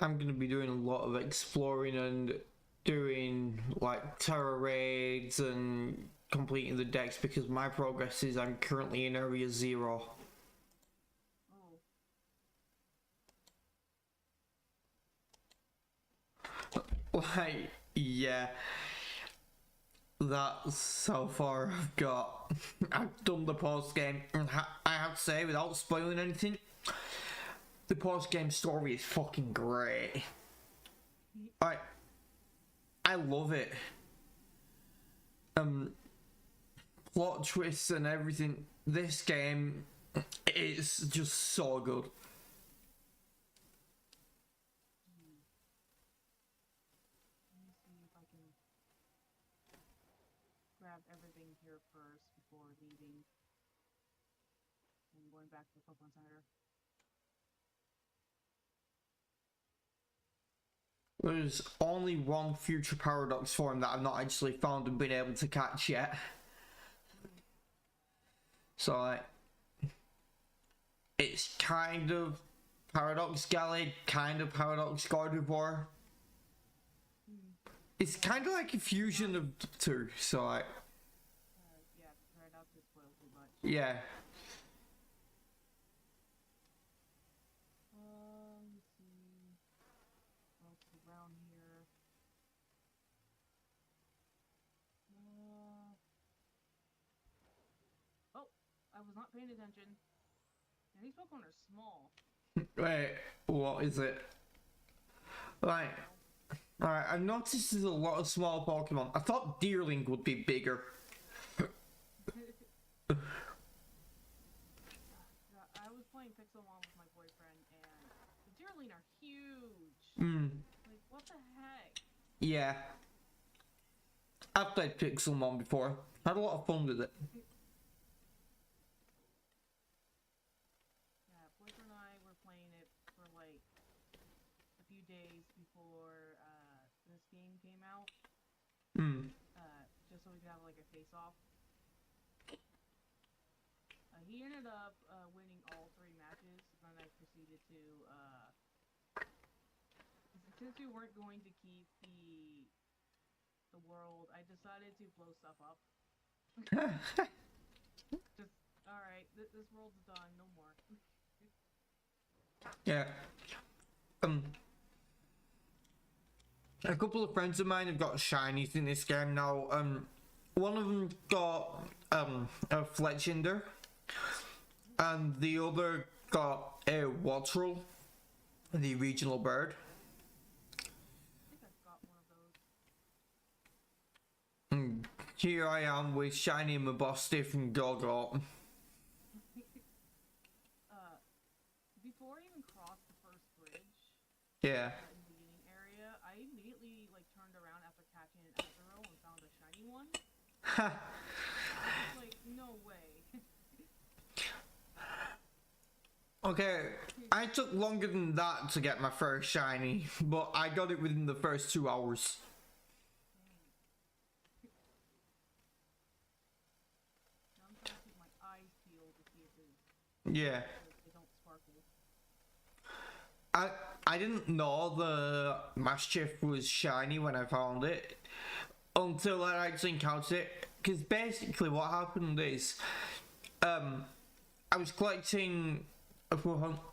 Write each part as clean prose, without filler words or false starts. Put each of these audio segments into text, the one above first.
I'm gonna be doing a lot of exploring and doing like terror raids and completing the decks because my progress is I'm currently in area 0. Like, yeah, that's so far I've got. I've done the post game, and I have to say, without spoiling anything, the post game story is fucking great. I love it. Plot twists and everything. This game is just so good. Grab everything here first before leaving and going back to the Pokemon Center. There's only one future paradox form that I've not actually found and been able to catch yet. So like, it's kind of Paradox Galley, kind of Paradox Gardevoir. It's kind of like a fusion of the two, so like... yeah, Paradox is spoiled too much. Yeah. Let's see what else is around here. Oh, I was not paying attention. And these Pokemon are small. Wait, what is it? Like... Alright, I've noticed there's a lot of small Pokemon. I thought Deerling would be bigger. I was playing Pixelmon with my boyfriend, and the Deerling are huge. Like, what the heck? Yeah. I've played Pixelmon before. Had a lot of fun with it. Yeah, boyfriend and I were playing it for like a few days before this game came out. Just so we could have like a face-off. He ended up winning all 3 matches, and then I proceeded to, since we weren't going to keep the world, I decided to blow stuff up. Just, alright, this world's done, no more. Yeah. A couple of friends of mine have got shinies in this game now. One of them got a Fletchinder, and the other got a Wattrel, the regional bird. I think I've got one of those. And here I am with shiny Mabostiff and Gogot. Before I even crossed the first bridge, Yeah. in the beginning area, I immediately like turned around after catching an Azurill and found a shiny one. Like, no way. Okay, I took longer than that to get my first shiny, but I got it within the first 2 hours. Now I'm trying to keep my eyes peeled to see if Yeah. they don't sparkle. I didn't know the Mastiff was shiny when I found it until I actually encountered it. Because basically what happened is, I was collecting, I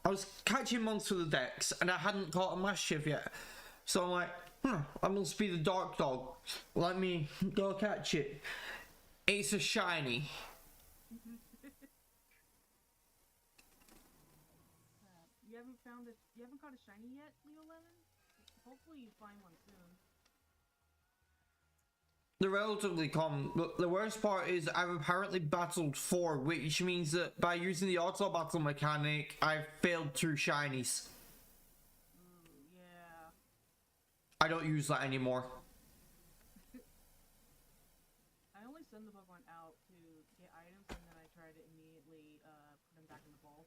was catching monsters for the decks, and I hadn't caught a Mastiff yet. So I'm like, I must be the Dark Dog. Let me go catch it. It's a shiny. You haven't caught a shiny yet, Leo Lemon? Hopefully you find one soon. They're relatively common, but the worst part is I've apparently battled 4, which means that by using the auto battle mechanic, I've failed through shinies. Ooh, yeah. I don't use that anymore. I only send the Pokemon out to get items, and then I try to immediately put them back in the ball.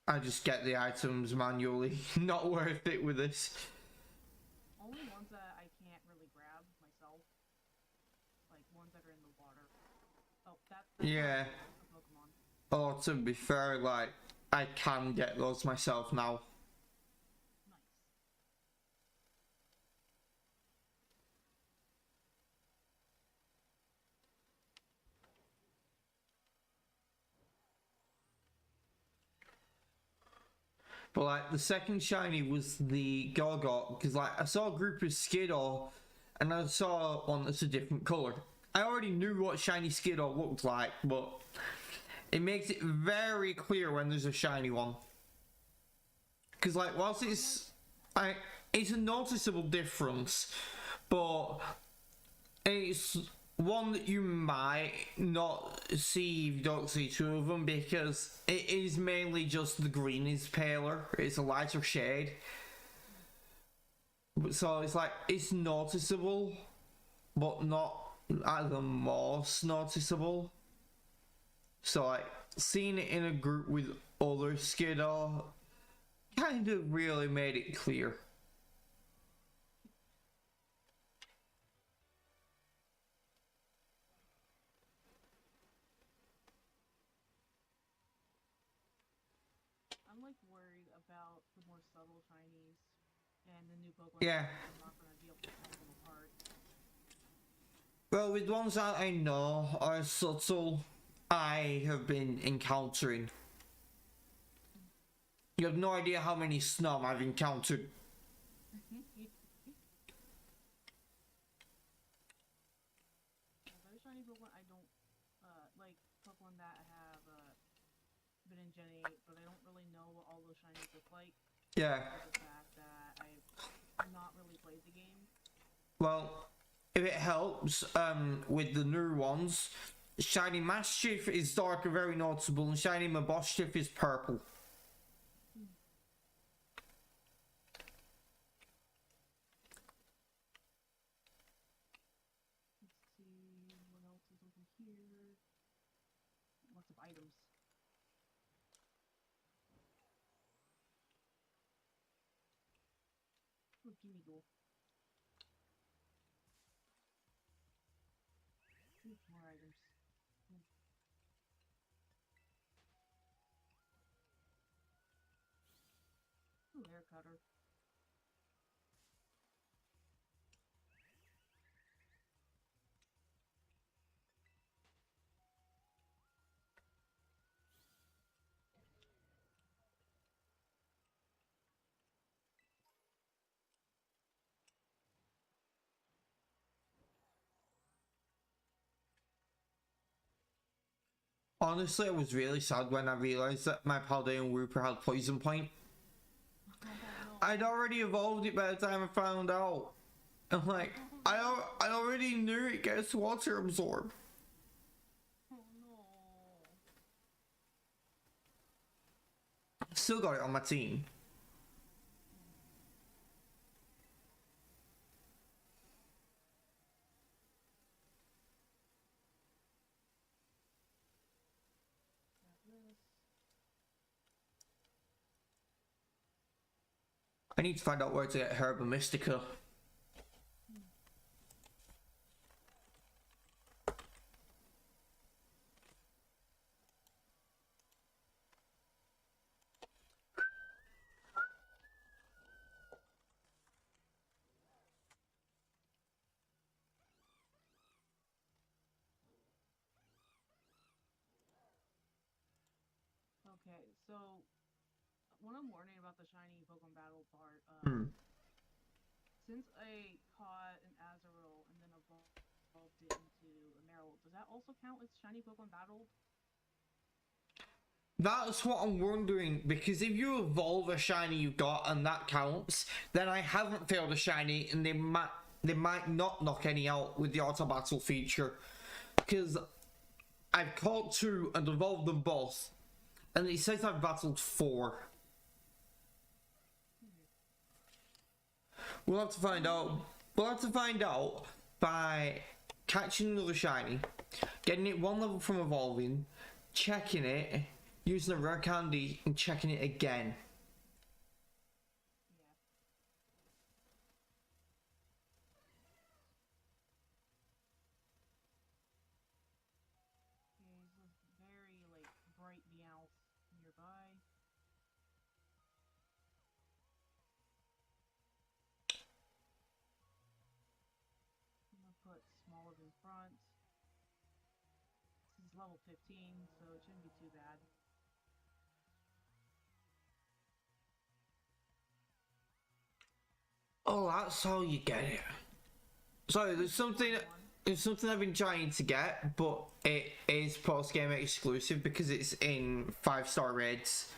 I just get the items manually. Not worth it with this. Only ones that I can't really grab myself. Like, ones that are in the water. Oh, that's Yeah. a Pokemon. Oh, to be fair, like, I can get those myself now. But like the second shiny was the Gorgot, because like I saw a group of Skidor, and I saw one that's a different color. I already knew what shiny Skidor looked like, but it makes it very clear when there's a shiny one. Because like whilst it's a noticeable difference, but it's one that you might not see if you don't see two of them, because it is mainly just the green is paler, it's a lighter shade. So it's like, it's noticeable, but not at the most noticeable. So like, seeing it in a group with other Skidor kind of really made it clear. I'm like worried about the more subtle shinies and the new Pokemon. Yeah. I'm not gonna be able to tell them apart. Well, with ones that I know are subtle, I have been encountering. You have no idea how many Snom I've encountered. Very shiny Pokemon I don't like Pokemon that have been in Gen 8, but I don't really know what all those shinies look like. Yeah. The fact that I've not really played the game. Well, if it helps, with the new ones, Shiny Mastiff is dark and very noticeable, and Shiny Mabostiff is purple. Let's see what else is over here. Lots of items. Ooh, gimme ghoul. Ooh, more items. Ooh, hair cutter. Honestly, I was really sad when I realised that my Paldean Wooper had Poison Point. Oh no. I'd already evolved it by the time I found out. I'm like, I already knew it gets water absorb. Oh no. Still got it on my team. This. I need to find out where to get Herba Mystica. Okay, so what I'm warning about the shiny Pokemon battle part, since I caught an Azurill and then evolved it into a Marill, does that also count as shiny Pokemon battled? That's what I'm wondering, because if you evolve a shiny you got and that counts, then I haven't failed a shiny and they might not knock any out with the auto battle feature. Because I've caught 2 and evolved them both, and it says I've battled 4. We'll have to find out. We'll have to find out by catching another shiny, getting it 1 level from evolving, checking it, using a rare candy, and checking it again. Yeah. Okay, so it's very, like, bright Meowth nearby. I'm gonna put Smoliv in front. This is level 15, so it shouldn't be too bad. Oh, that's how you get it. Sorry, there's something I've been trying to get, but it is post-game exclusive because it's in 5-star raids.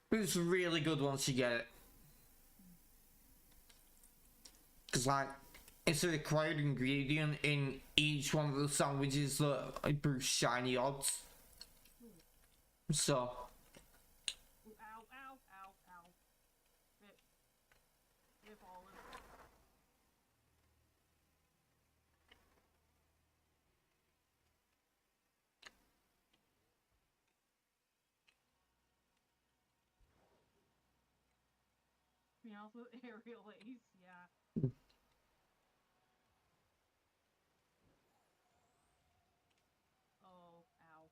But it's really good once you get it. Because, like, it's a required ingredient in each one of the sandwiches that boost shiny odds. So. Ooh, ow, ow, ow, ow. Rip olive. Meowth with aerial ace, yeah. Oh, ow.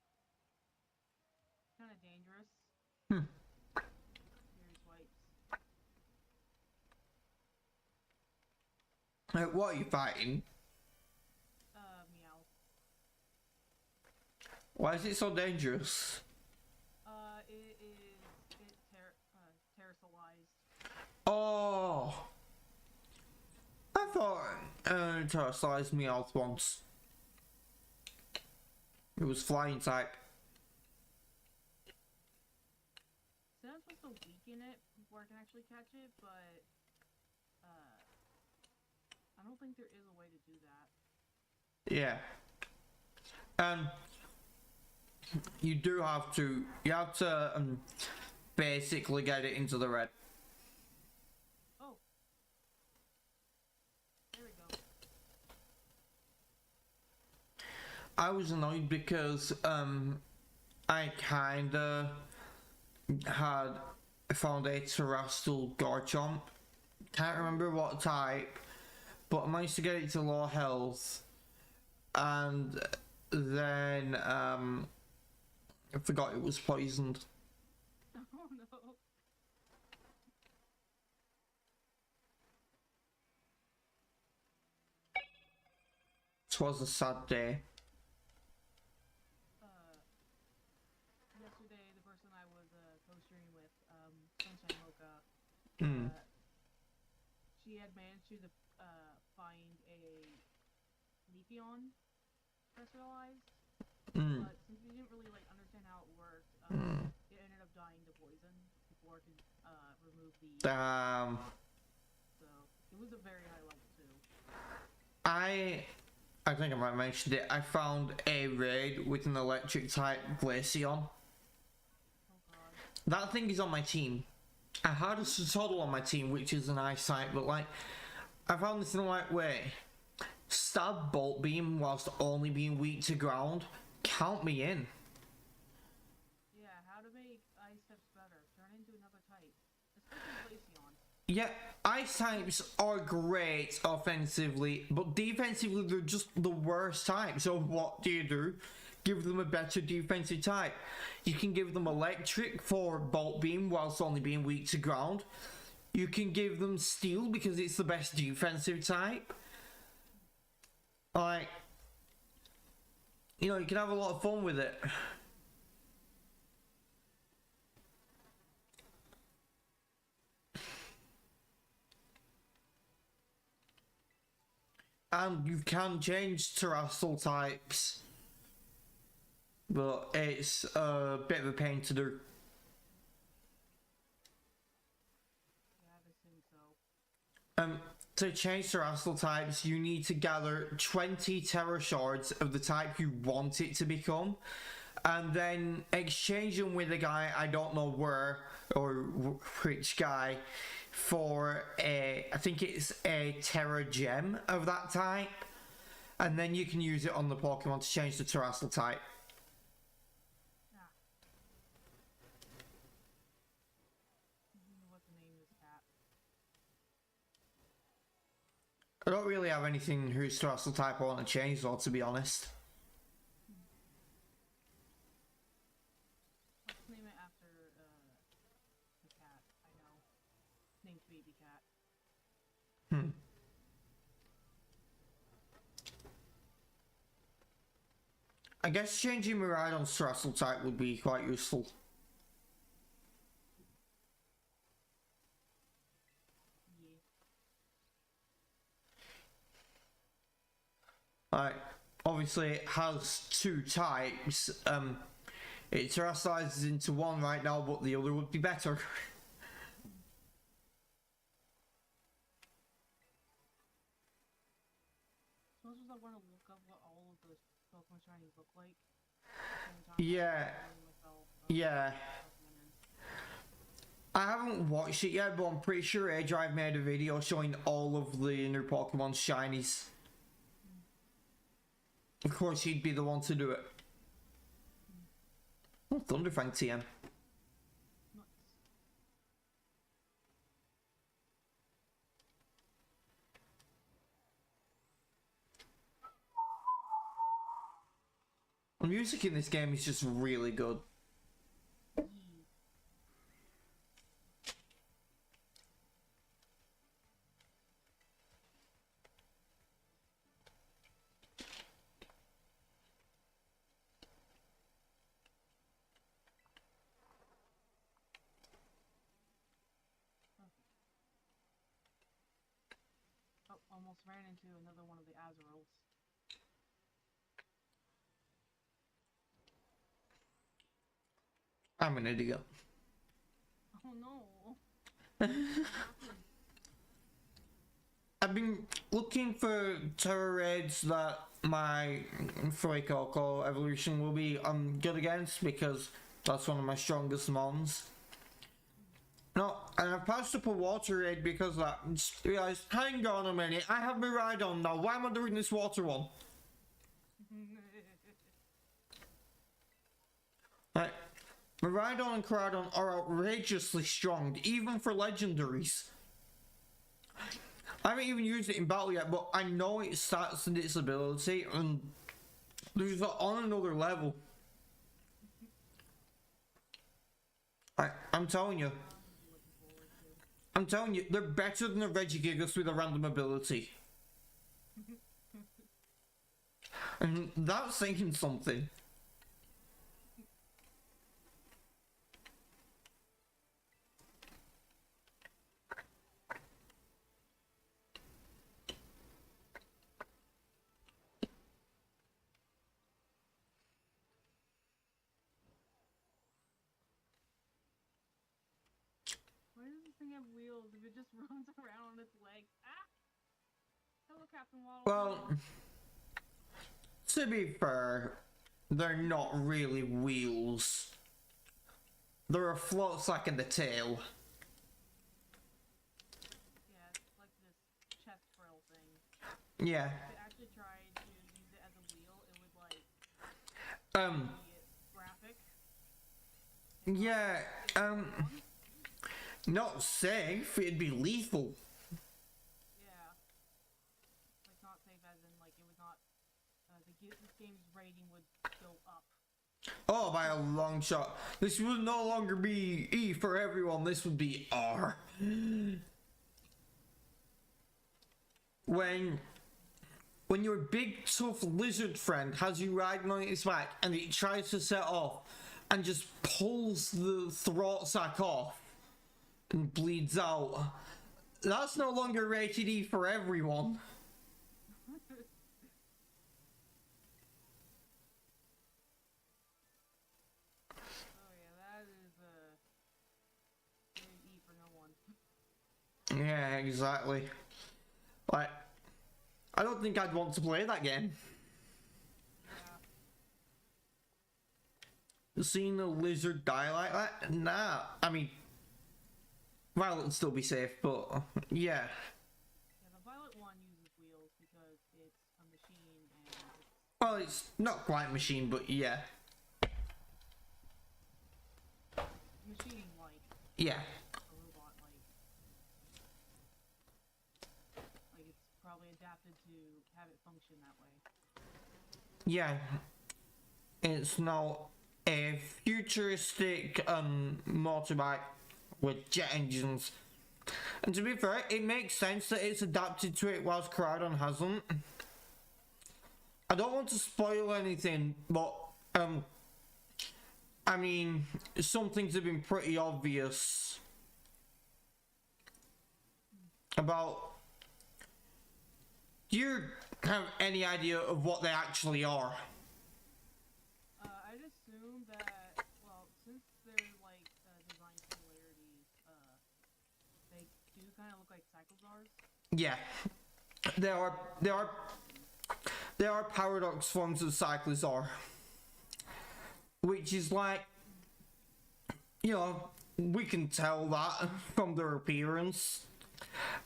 Kind of dangerous. Here's wipes. What are you fighting? Meowth. Why is it so dangerous? It terrorized. Oh! I thought terrorized me out once. It was flying type. So I'm supposed to weaken it before I can actually catch it, but I don't think there is a way to do that. Yeah. You do have to. You have to basically get it into the red. Oh. There we go. I was annoyed because I kinda had found a terrestrial Garchomp. Can't remember what type, but I managed to get it to low health, and then I forgot it was poisoned. Oh no. It was a sad day. Yesterday, the person I was co-streaming with, Sunshine Mocha, she had managed to find a Leafeon specialized, but since we didn't really like understand how it worked, it ended up dying to poison before it could remove the. Damn. So it was a very high level too. I think I might have mentioned it. I found a raid with an electric type Glaceon. Oh god. That thing is on my team. I had a Sotodle on my team, which is an ice type, but like, I found this in the right way. Stab Bolt Beam whilst only being weak to ground. Count me in. Yeah, how to make ice types better. Turn into another type. Especially Glaceon. Yeah, ice types are great offensively, but defensively they're just the worst type. So what do? Give them a better defensive type. You can give them electric for Bolt Beam whilst only being weak to ground. You can give them steel because it's the best defensive type. Like, you know, you can have a lot of fun with it. And you can change terrestrial types, but it's a bit of a pain to do. Yeah, I assume so. To change terrestrial types, you need to gather 20 Terra Shards of the type you want it to become, and then exchange them with a guy, I don't know where or which guy, for I think it's a Terra Gem of that type, and then you can use it on the Pokemon to change the terrestrial type. Ah. I don't know what to name this cat. I don't really have anything whose terrestrial type I want to change though, to be honest. Let's name it after the cat I know. Named Baby Cat. I guess changing Miraidon's terrestrial type would be quite useful. Like, obviously it has two types. It terrestrializes into one right now, but the other would be better. So I was just like want to look up what all of the Pokemon shinies look like. Yeah. Yeah. I haven't watched it yet, but I'm pretty sure AirDrive made a video showing all of the new Pokemon shinies. Of course, he'd be the one to do it. Oh, Thunderfang TM. The music in this game is just really good. Oh, almost ran into another one of the Azurals. I'm an idiot. Oh no. I've been looking for terror raids that my Fuecoco evolution will be good against, because that's one of my strongest mons. No, and I passed up a water raid because I just realised, hang on a minute, I have my Rhydon now, why am I doing this water one? Like, my Rhydon and Caradon are outrageously strong, even for legendaries. I haven't even used it in battle yet, but I know its stats and its ability, and there's on another level. I'm telling you. I'm telling you, they're better than a Regigigas with a random ability. And that's saying something. Why does this thing have wheels if it just runs around on its legs? Ah! Hello, Captain Waddle. Well, to be fair, they're not really wheels. They're a float sack in the tail. Yeah, it's like this chest frill thing. Yeah. If it actually tried to use it as a wheel, it would like Um. be graphic. Yeah. Not safe. It'd be lethal. Yeah. Like not safe as in like it would not. This game's rating would go up. Oh, by a long shot. This would no longer be E for everyone. This would be R. When your big tough lizard friend has you riding on its back and it tries to set off and just pulls the throat sack off and bleeds out, that's no longer rated E for everyone. E for no one. Yeah, exactly. Like, I don't think I'd want to play that game. Yeah. Seeing a lizard die like that? Nah. I mean, Violet would still be safe, but yeah. Yeah, the Violet one uses wheels because it's a machine and it's... Well, it's not quite machine, but yeah. Machine-like. Yeah. A robot-like. Like, it's probably adapted to have it function that way. Yeah. It's now a futuristic motorbike with jet engines. And to be fair, it makes sense that it's adapted to it whilst Caradon hasn't. I don't want to spoil anything, but I mean, some things have been pretty obvious about have any idea of what they actually are. I'd assume that, well, since they're like design similarities, they do kind of look like Cyclozars. Yeah, there are paradox forms of Cyclozar, which is like, you know, we can tell that from their appearance.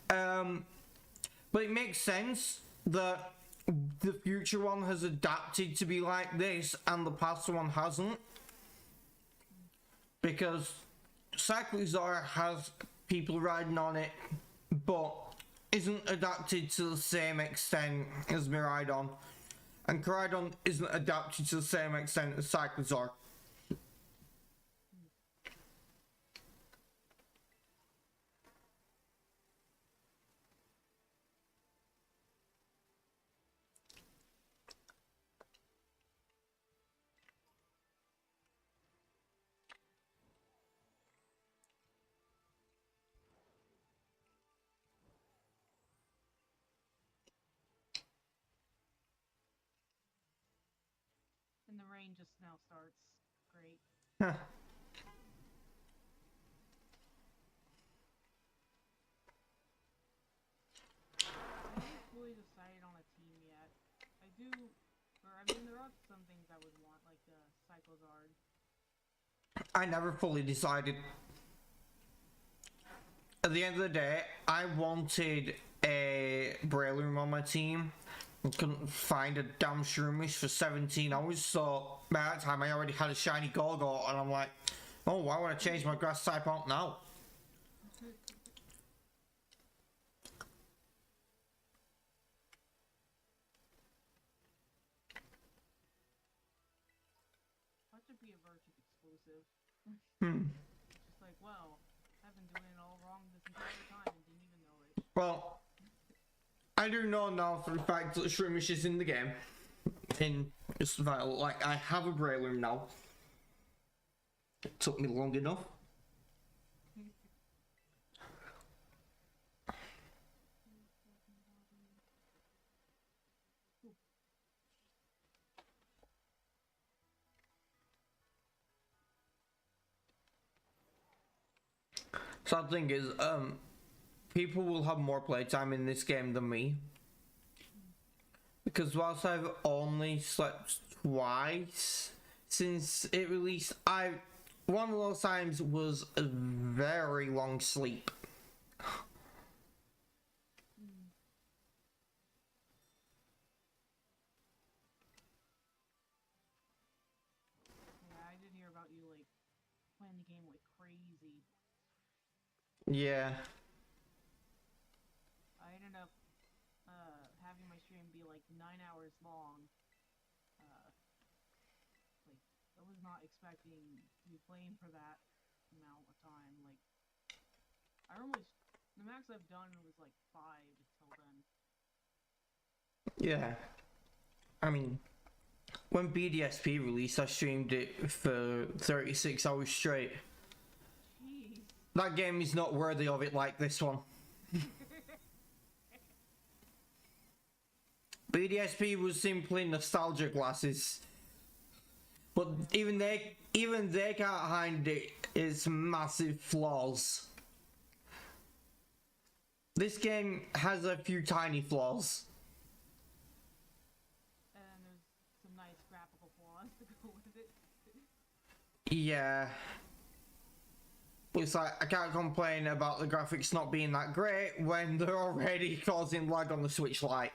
But it makes sense that the future one has adapted to be like this and the past one hasn't. Because Cyclozar has people riding on it, but isn't adapted to the same extent as Miraidon. And Coridon isn't adapted to the same extent as Cyclozar. And the rain just now starts. Great. Huh. I haven't fully decided on a team yet. I do, or I mean, there are some things I would want, like the Cyclozard. I never fully decided. At the end of the day, I wanted a Breloom on my team. I couldn't find a damn Shroomish for 17 hours, so by that time I already had a shiny Gorgot, and I'm like, oh, why would I change my grass type out now? That should be a Virtue exclusive. Hmm. Just like, well, I've been doing it all wrong this entire time and didn't even know it. Well, I do know now for the fact that Shroomish is in the game. In survival, like, I have a Breloom now. It took me long enough. Sad thing is, people will have more playtime in this game than me. Because whilst I've only slept twice since it released, one of those times was a very long sleep. Yeah, I did hear about you, like, playing the game like crazy. Yeah. I ended up having my stream be like 9 hours long. Like, I was not expecting to be playing for that amount of time. Like, the max I've done was like 5 till then. Yeah. I mean, when BDSP released, I streamed it for 36 hours straight. Jeez. That game is not worthy of it like this one. BDSP was simply nostalgia glasses. But even they can't hide its massive flaws. This game has a few tiny flaws. And there's some nice graphical flaws to go with it. Yeah. It's like, I can't complain about the graphics not being that great when they're already causing lag on the Switch Lite.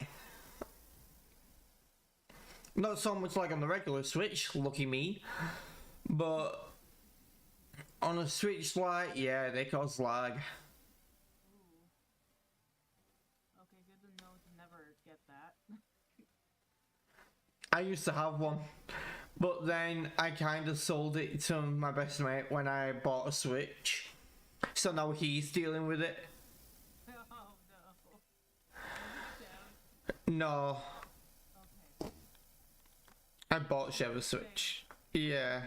Not so much lag on the regular Switch, lucky me. But on a Switch Lite, yeah, they cause lag. Ooh. Okay, good to know to never get that. I used to have one, but then I kind of sold it to my best mate when I bought a Switch. So now he's dealing with it. Oh no. No, Okay. I bought Chev a Switch. Yeah.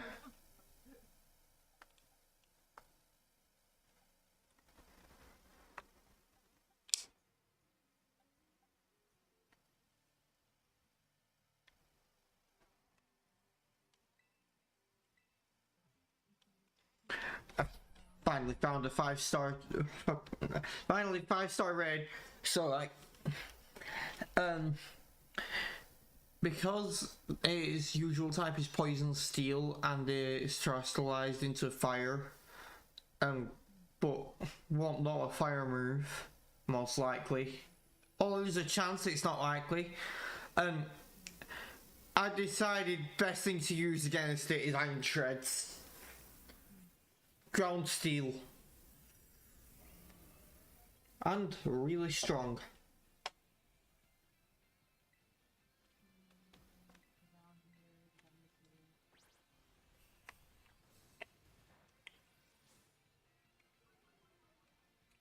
finally found a 5-star. Finally 5-star raid. So like, because its usual type is poison steel and it's terrestrialized into fire, but won't know a fire move, most likely. Or there's a chance it's not likely. I decided best thing to use against it is iron shreds. Ground steel. And really strong.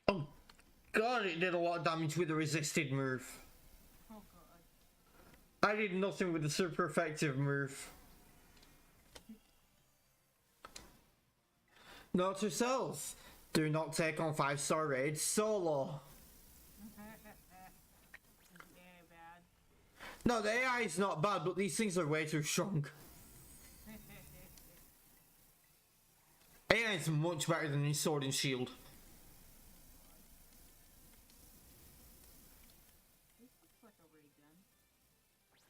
Oh god, it did a lot of damage with the resisted move. Oh god. I did nothing with the super effective move. Note to self, do not take on 5-star raids solo. Is the AI bad? No, the AI is not bad, but these things are way too strong. AI is much better than his sword and shield. This looks like a ray gun.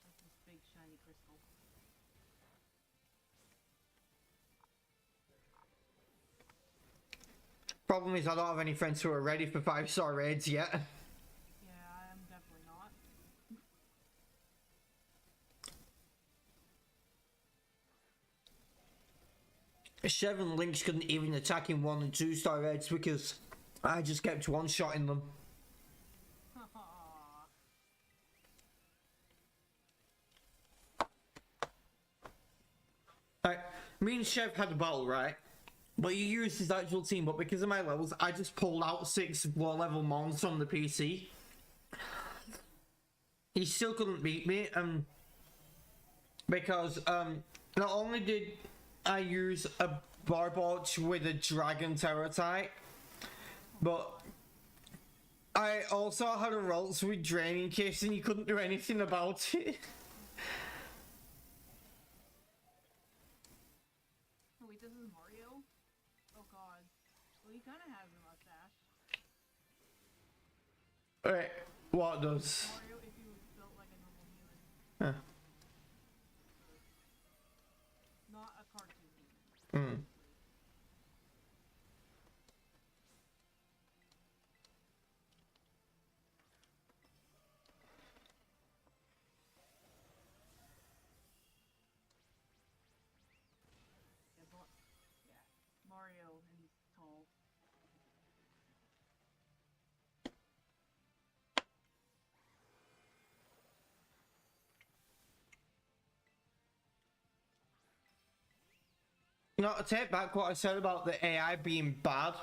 Like this big shiny crystal. Problem is, I don't have any friends who are ready for 5-star raids yet. Yeah, I'm definitely not. Chev and Lynx couldn't even attack in 1 and 2-star raids because I just kept one-shotting them. Right, me and Chev had a battle, right? But he used his actual team, but because of my levels, I just pulled out 6 low-level mons from the PC. He still couldn't beat me, because not only did I use a Barboach with a Dragon Terror type, but I also had a Ralts with Draining Kiss and he couldn't do anything about it. Oh wait, this is Mario? Oh god. Well, he kinda has a mustache. Wait, what does? Mario, if he was built like a normal human. Huh. Not a cartoon human. Yeah, Mario, and he's tall. You know, to take back what I said about the AI being bad.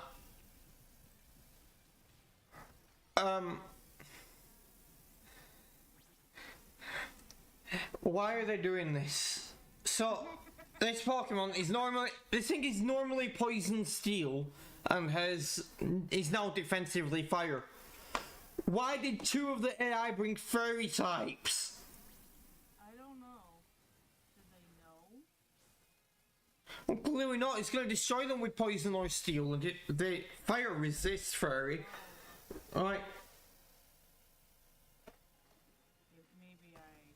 Why are they doing this? So, this Pokemon is this thing is normally poison steel and is now defensively fire. Why did 2 of the AI bring fairy types? I don't know. Did they know? Well, clearly not. It's going to destroy them with poison or steel, and the fire resists fairy. Alright. Maybe I'm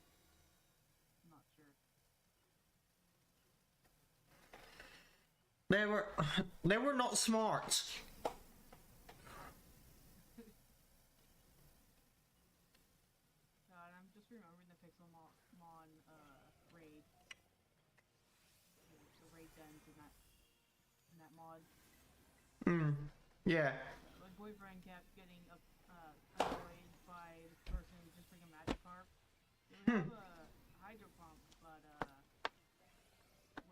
not sure. They were not smart. God, I'm just remembering the Pixelmon raid. The raid dens in that mod. Yeah. My boyfriend kept getting annoyed by this person who just bring a Magikarp. They would have a Hydro Pump, but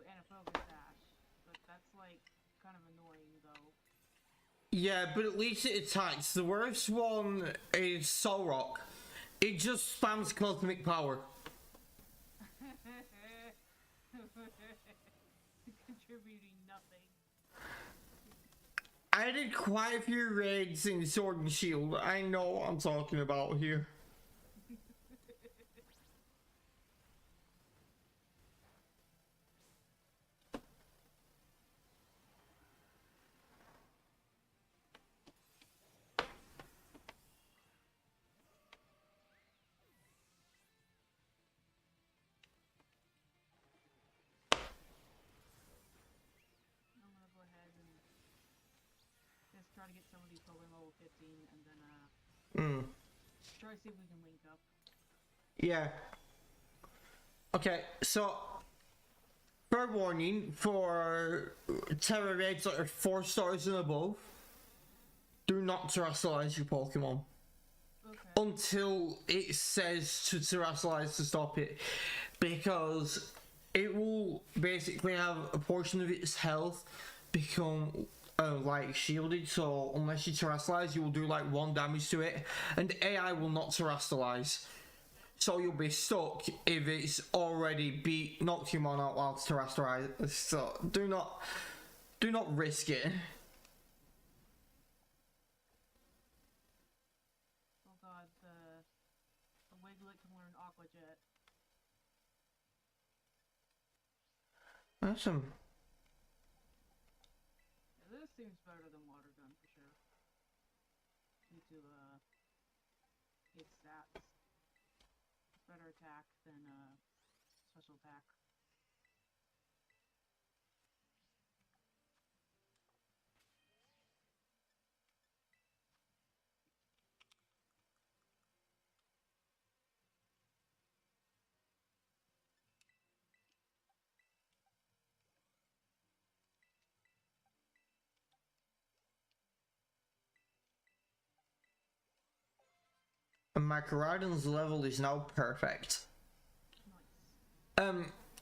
and a Focus Sash. But that's like kind of annoying though. Yeah, but at least it attacks. The worst one is Solrock. It just spams cosmic power. Contributing nothing. I did quite a few raids in Sword and Shield. I know what I'm talking about here. let's try to get some of these Pokemon level 15, and then try to see if we can link up. Yeah. Okay, so fair warning for Terra Raids that are 4 stars and above. Do not terrestrialize your Pokemon. Okay. Until it says to terrestrialize to stop it. Because it will basically have a portion of its health become like shielded, so unless you terrestrialize you will do like 1 damage to it, and AI will not terrestrialize. So you'll be stuck if it's already knocked your mon out while it's terrestrialized. So do not risk it. Oh god, the Wiglet can learn Aqua Jet. Awesome. Yeah, this seems better than Water Gun for sure. Due to its stats. Better attack than special attack. And my Koraidon's level is now perfect. Nice.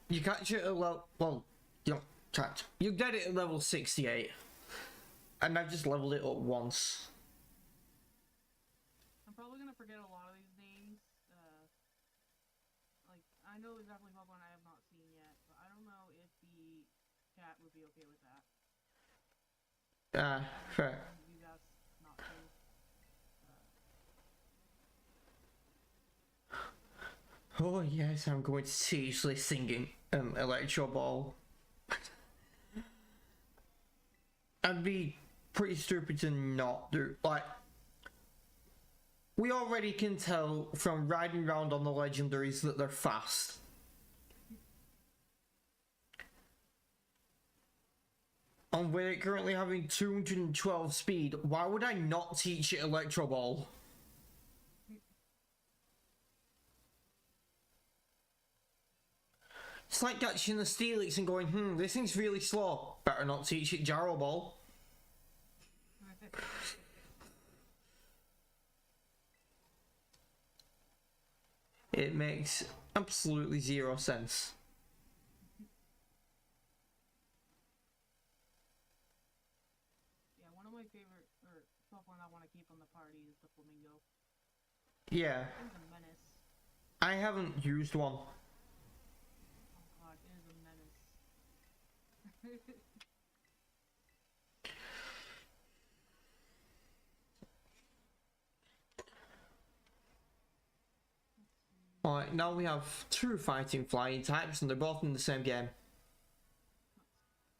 You catch it at level, well, you don't catch, you get it at level 68. And I've just leveled it up once. I'm probably gonna forget a lot of these names. Like, I know exactly Pokemon I have not seen yet, but I don't know if the chat would be okay with that. Fair. You guys not to. Oh yes, I'm going to seriously singing Electro Ball. I'd be pretty stupid to not do, like, we already can tell from riding around on the legendaries that they're fast. And with it currently having 212 speed, why would I not teach it Electro Ball? It's like catching the Steelix and going, this thing's really slow. Better not teach it Gyro Ball. It makes absolutely 0 sense. Yeah, one of my favorite Pokemon I want to keep on the party is the Flamingo. Yeah. It's a menace. I haven't used one. Oh god, it is a menace. Alright, now we have 2 fighting flying types and they're both in the same game.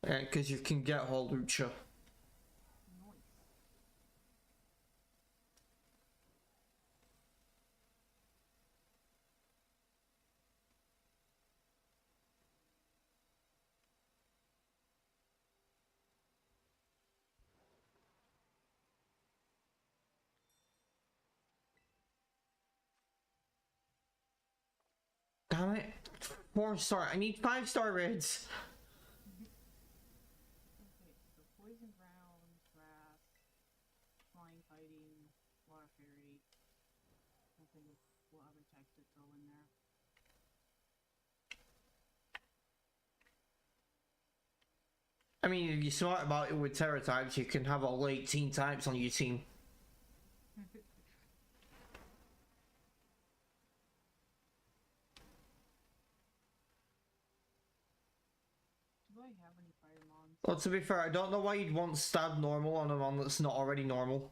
Because you can get Holucha. Nice. Damn it. 4-star. I need 5-star raids. Okay, so Poison Ground, Grass, Flying Fighting, Water Fairy. I think what other types to throw in there. I mean, if you're smart about it with Terra types, you can have all 18 types on your team. Do I have any Firemons? Well, to be fair, I don't know why you'd want stab normal on a mon that's not already normal.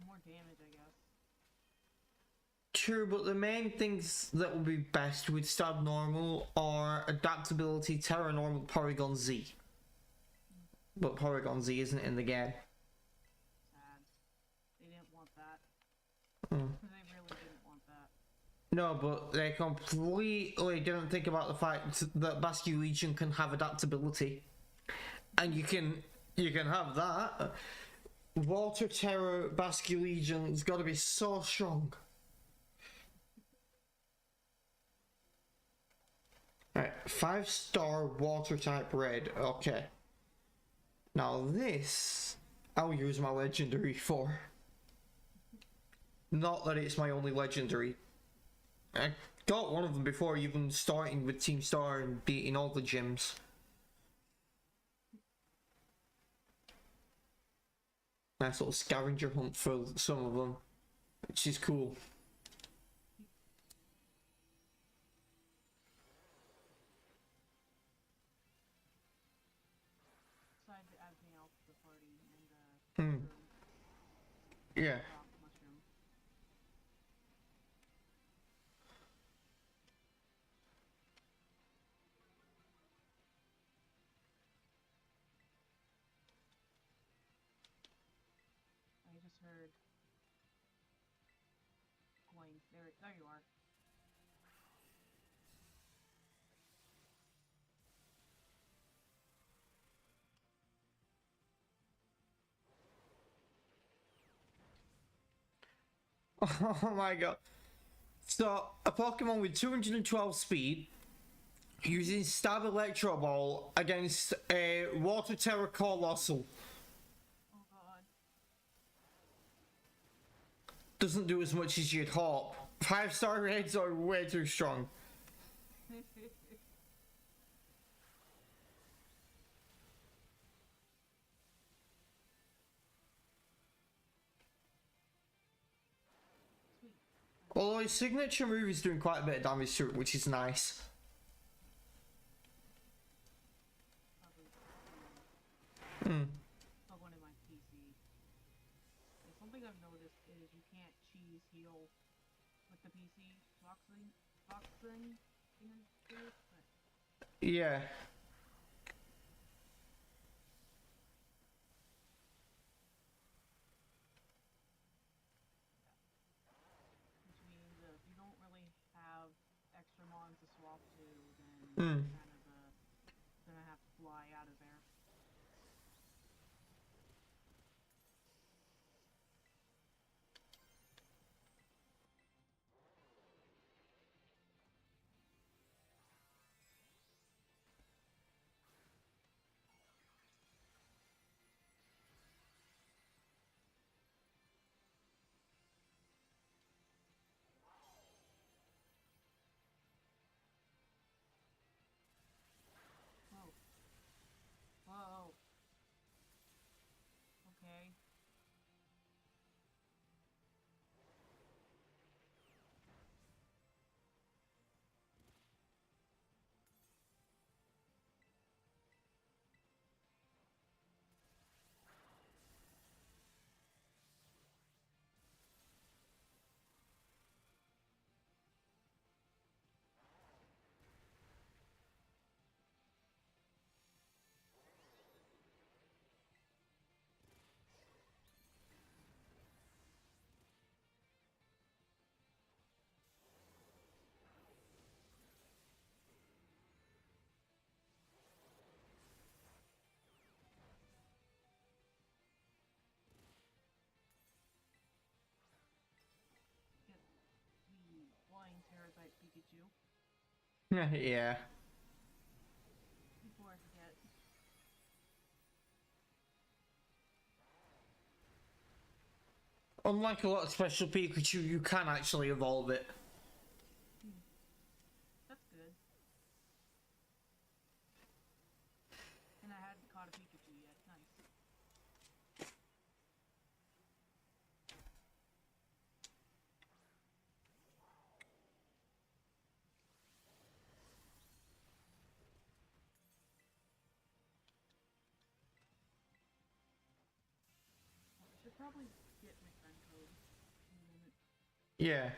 More damage, I guess. True, but the main things that will be best with stab normal are adaptability, Terra normal, Porygon Z. But Porygon Z isn't in the game. Sad. They didn't want that. Mm. They really didn't want that. No, but they completely didn't think about the fact that Basque Legion can have adaptability, and you can have that. Water Terror Basque Legion's got to be so strong. Right, 5-star water type red. Okay. Now this, I'll use my legendary for. Not that it's my only legendary. I got one of them before even starting with Team Star and beating all the gyms. Nice little scavenger hunt for some of them, which is cool. Decided to add me out to the party and Yeah. rock mushroom. I just heard going. There you are. Oh my god. So, a Pokemon with 212 speed using Stab Electro Ball against a Water Terror Colossal. Oh god. Doesn't do as much as you'd hope. 5-star raids are way too strong. Sweet. Although his signature move is doing quite a bit of damage to it, which is nice. Probably plug one in my PC. And something I've noticed is you can't cheese heal with the PC boxing thingamajig, but Yeah. which means that if you don't really have extra mons to swap to, then Mm. you're kind of gonna have to fly out of there. Whoa. Whoa. Okay. Get the flying terror type Pikachu Yeah. before I forget. Unlike a lot of special Pikachu, you can actually evolve it. That's good. And I hadn't caught a Pikachu yet. Nice. I should probably get my friend code in a minute. Yeah.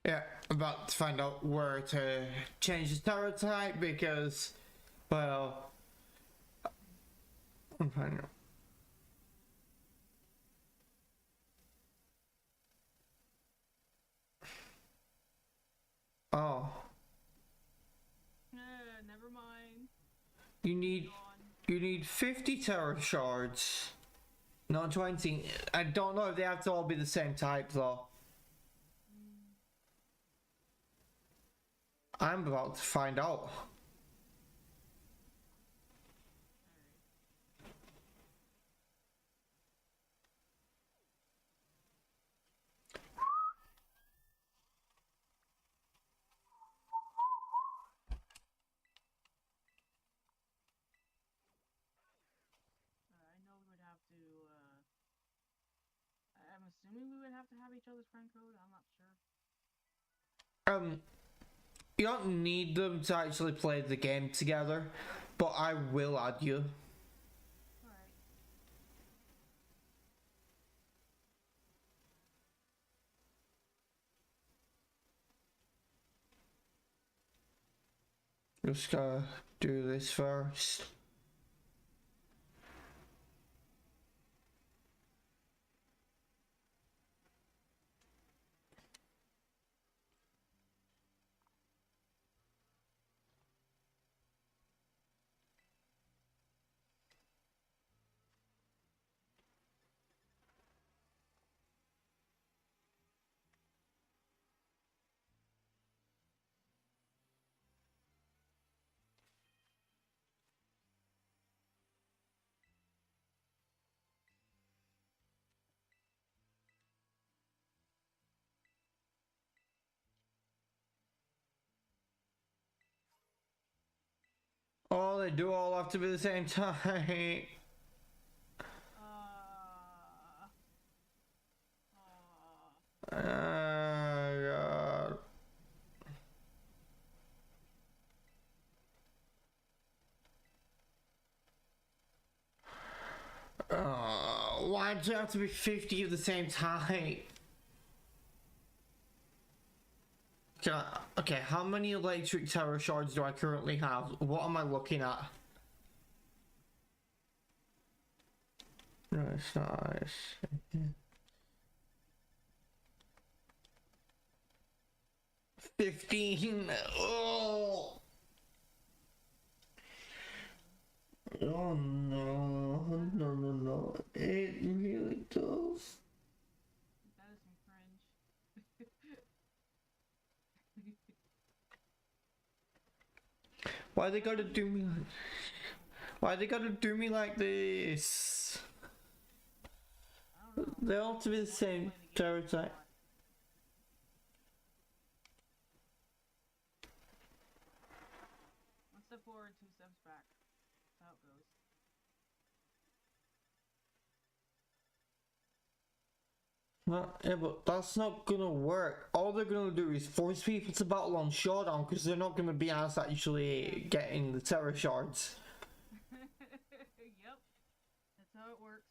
Yeah, about to find out where to change the tower type because, well, I'm finding out. Oh, Never mind. you need 50 terror shards, not 20. I don't know if they have to all be the same type though. I'm about to find out. I know we would have to. I'm assuming we would have to have each other's friend code. I'm not sure. You don't need them to actually play the game together, but I will add you. Alright. Just gotta do this first. Oh, they do all have to be the same time. God. Why do you have to be 50 at the same time? Okay, how many electric tower shards do I currently have? What am I looking at? No, it's not. 15. Oh. Oh no. It really does. That is some cringe. Why they gotta do me like... Why they gotta do me like this? I don't know. They all have to be the same tower type. One step forward, two steps back. That's how it goes. No, yeah, but that's not gonna work. All they're gonna do is force people to battle on Showdown because they're not gonna be asked actually getting the terror shards. Yep. That's how it works.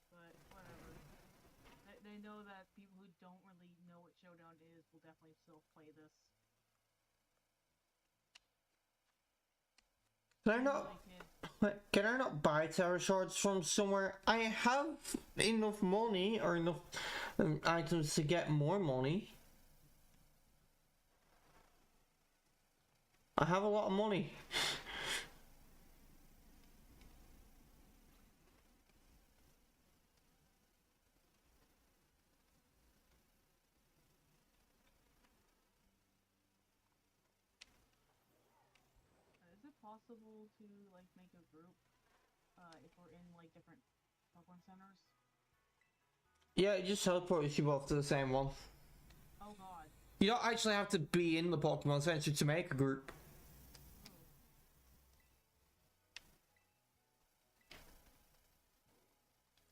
But whatever. They know that people who don't really know what Showdown is will definitely still play this. Can I not buy terror shards from somewhere? I have enough money or enough items to get more money. I have a lot of money. Is it possible to like make a group if we're in like different Pokemon centers? Yeah, it just teleports you both to the same one. Oh god. You don't actually have to be in the Pokemon Center to make a group.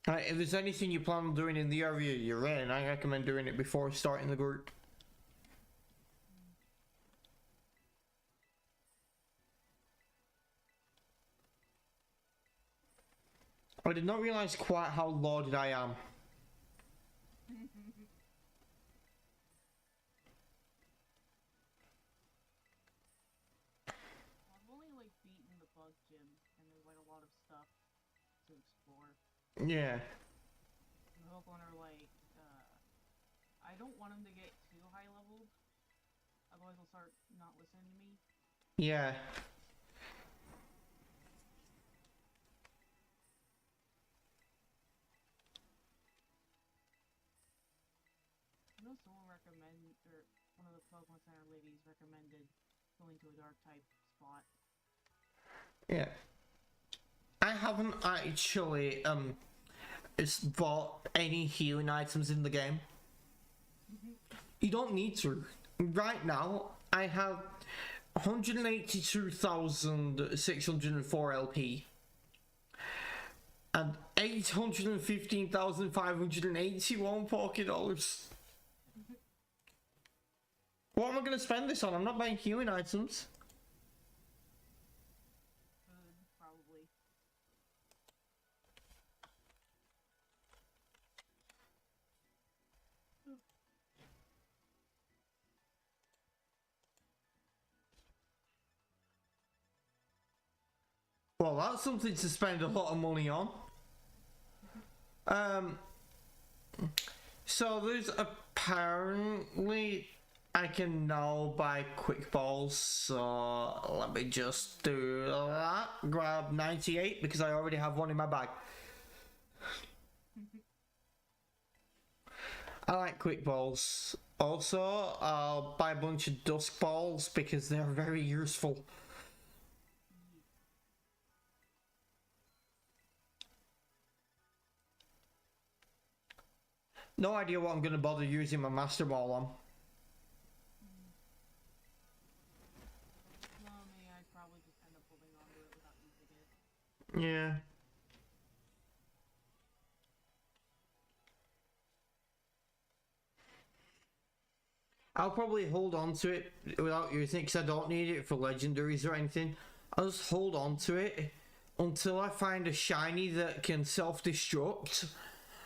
If there's anything you plan on doing in the area you're in, I recommend doing it before starting the group. I did not realize quite how loaded I am. bug gym, and there's like a lot of stuff to explore. Yeah. And the Pokemon are like, I don't want them to get too high leveled, otherwise they'll start not listening to me. Yeah. I know someone recommended, or one of the Pokemon Center ladies recommended going to a dark type spot. Yeah. I haven't actually bought any healing items in the game. You don't need to. Right now, I have 182,604 LP and 815,581 Pokédollars. What am I going to spend this on? I'm not buying healing items. Food, probably. Well, that's something to spend a lot of money on. So there's apparently I can now buy quick balls, so let me just do that. Grab 98 because I already have one in my bag. I like quick balls. Also, I'll buy a bunch of dusk balls because they're very useful. No idea what I'm going to bother using my Master Ball on. Well, me, I'd probably just end up holding on to it without using it. Yeah. I'll probably hold on to it without using it because I don't need it for legendaries or anything. I'll just hold on to it until I find a shiny that can self-destruct.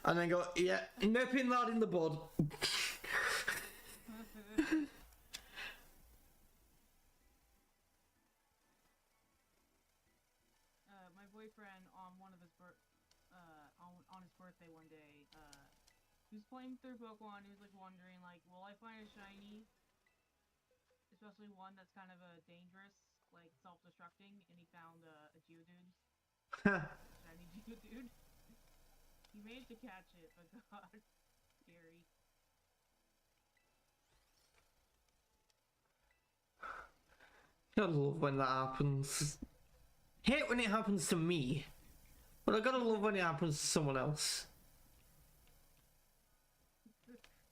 And then go, yeah, nipping that in the bud. My boyfriend on his birthday one day, he was playing through Pokemon. He was like wondering, like, will I find a shiny? Especially one that's kind of a dangerous, like self-destructing, and he found a Geodude. Shiny Geodude. He managed to catch it, but God, scary. Gotta love when that happens. Hate when it happens to me, but I gotta love when it happens to someone else.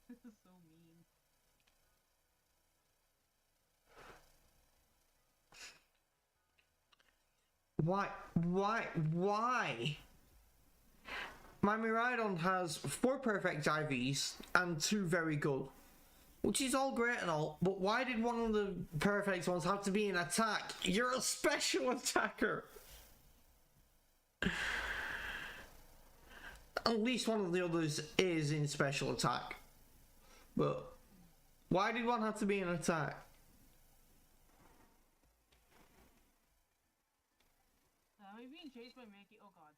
This is so mean. Why? My Miraidon has 4 perfect IVs and 2 very good. Which is all great and all, but why did one of the perfect ones have to be an attack? You're a special attacker! At least one of the others is in special attack. But why did one have to be an attack? Am I being chased by Mankey? Oh God.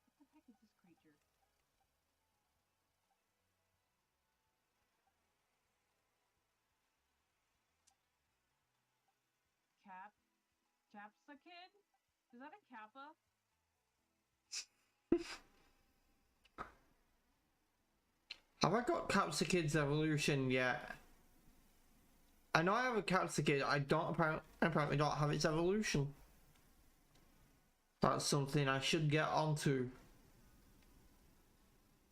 What the heck is this creature? Capsicid? Is that a Kappa? Have I got Capsicid's evolution yet? I know I have a Capsicid, I don't apparently don't have its evolution. That's something I should get onto.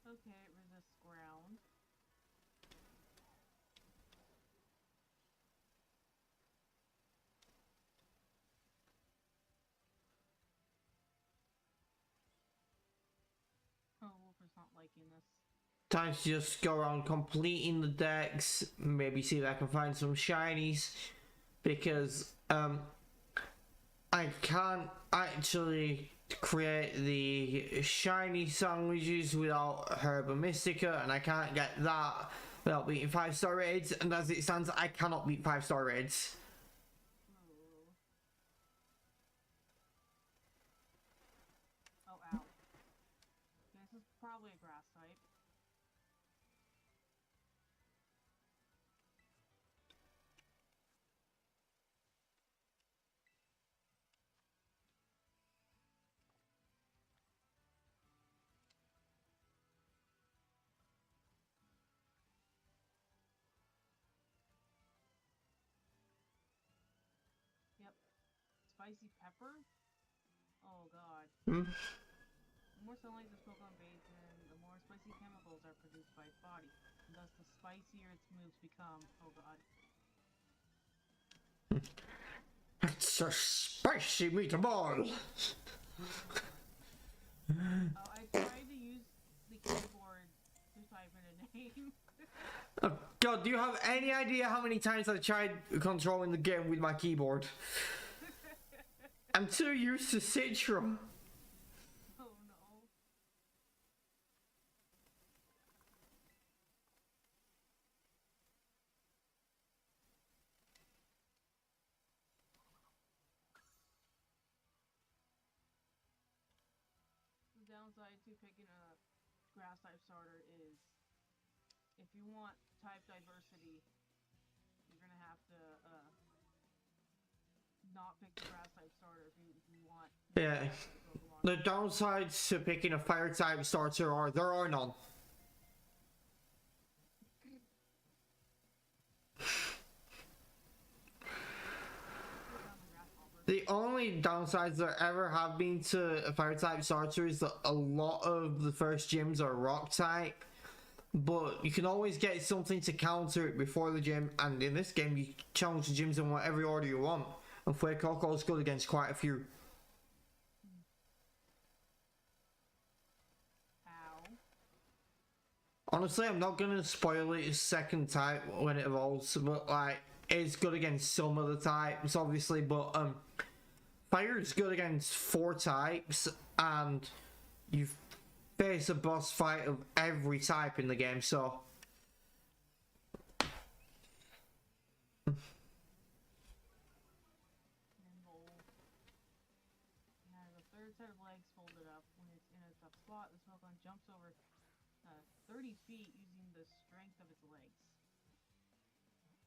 Okay, it resists ground. Oh, Wolfer's not liking this. Time to just go around completing the decks, maybe see if I can find some shinies, because I can't actually create the shiny sandwiches without Herba Mystica, and I can't get that without beating 5-star raids, and as it stands, I cannot beat 5-star raids. Ooh. Oh, ow. This is probably a grass type. Yep. Spicy pepper? Oh god. Hmm? The more sunlight this Pokemon bathes in, the more spicy chemicals are produced by its body. And thus, the spicier its moves become. Oh god. It's a spicy meatball! Oh, I tried to use the keyboard to type in a name. Oh god, do you have any idea how many times I've tried controlling the game with my keyboard? I'm too used to Citra. Oh no. The downside to picking a grass type starter is if you want type diversity, you're gonna have to not pick the grass type starter if you want. Yeah. The downsides to picking a fire type starter are there are none. The only downsides there ever have been to a fire type starter is that a lot of the first gyms are rock type, but you can always get something to counter it before the gym, and in this game you challenge the gyms in whatever order you want, and Fuecoco is good against quite a few. How? Honestly, I'm not gonna spoil its second type when it evolves, but like it's good against some of the types, obviously. But fire is good against 4 types, and you face a boss fight of every type in the game. So Nimble. It has a third set of legs folded up. When it's in a tough spot, this Pokemon jumps over 30 feet using the strength of its legs.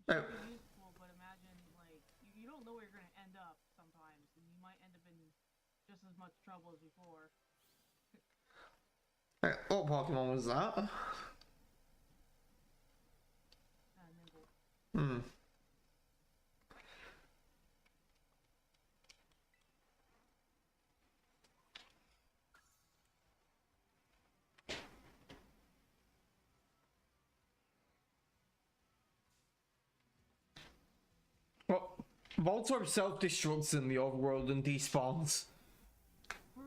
Which uh, could be useful, but imagine, like, you don't know where you're going to end up sometimes, and you might end up in just as much trouble as before. what Pokemon was that? Nimble. Hmm. Well, Voltorb self-destructs in the overworld and despawns. Bruh!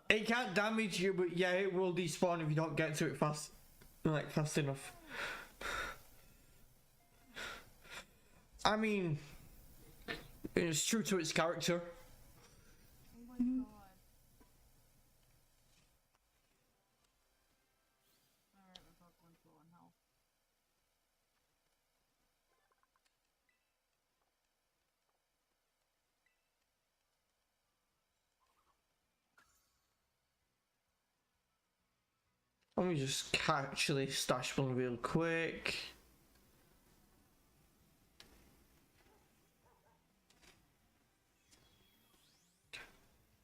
It can't damage you, but yeah, it will despawn if you don't get to it fast enough. I mean, it's true to its character. Oh my god. Alright, my Pokemon's low on health. Let me just actually stash one real quick.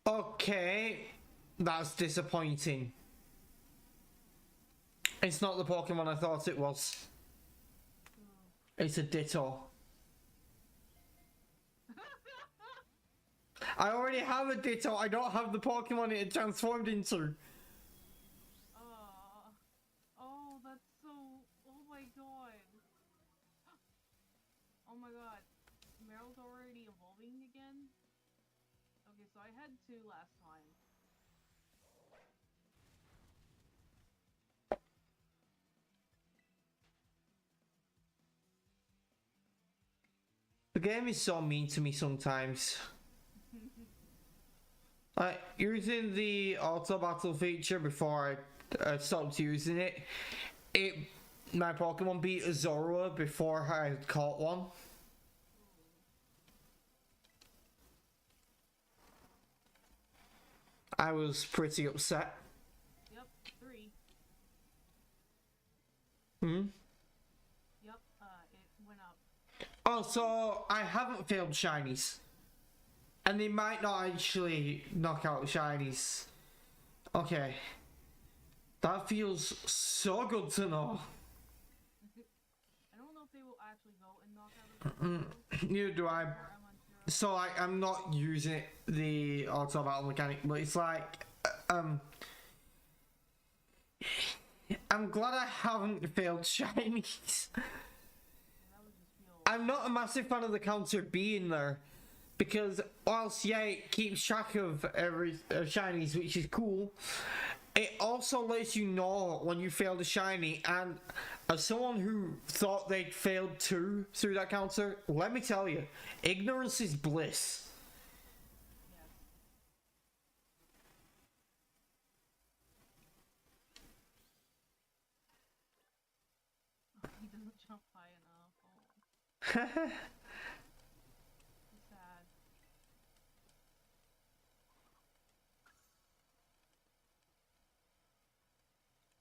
Okay, that's disappointing. It's not the Pokemon I thought it was. It's a Ditto. I already have a Ditto, I don't have the Pokemon it transformed into. Oh, that's so... Oh my god. Oh my god. Meryl's already evolving again? Okay, so I had 2 last time. The game is so mean to me sometimes. Like, using the auto battle feature before I stopped using it, it my Pokemon beat a Zorua before I had caught one. I was pretty upset. Yep, 3. Hmm? Yep, it went up. Oh, so I haven't failed shinies. And they might not actually knock out shinies. Okay. That feels so good to know. I don't know if they will actually go and knock out the Neither do I. I'm unsure. So I'm not using the auto battle mechanic, but it's like, I'm glad I haven't failed shinies. That would just feel... I'm not a massive fan of the counter being there, because whilst yeah, it keeps track of every shinies, which is cool, it also lets you know when you failed a shiny. And as someone who thought they'd failed 2 through that counter, let me tell you, ignorance is bliss. Yes. He doesn't jump high enough. Oh, it's sad.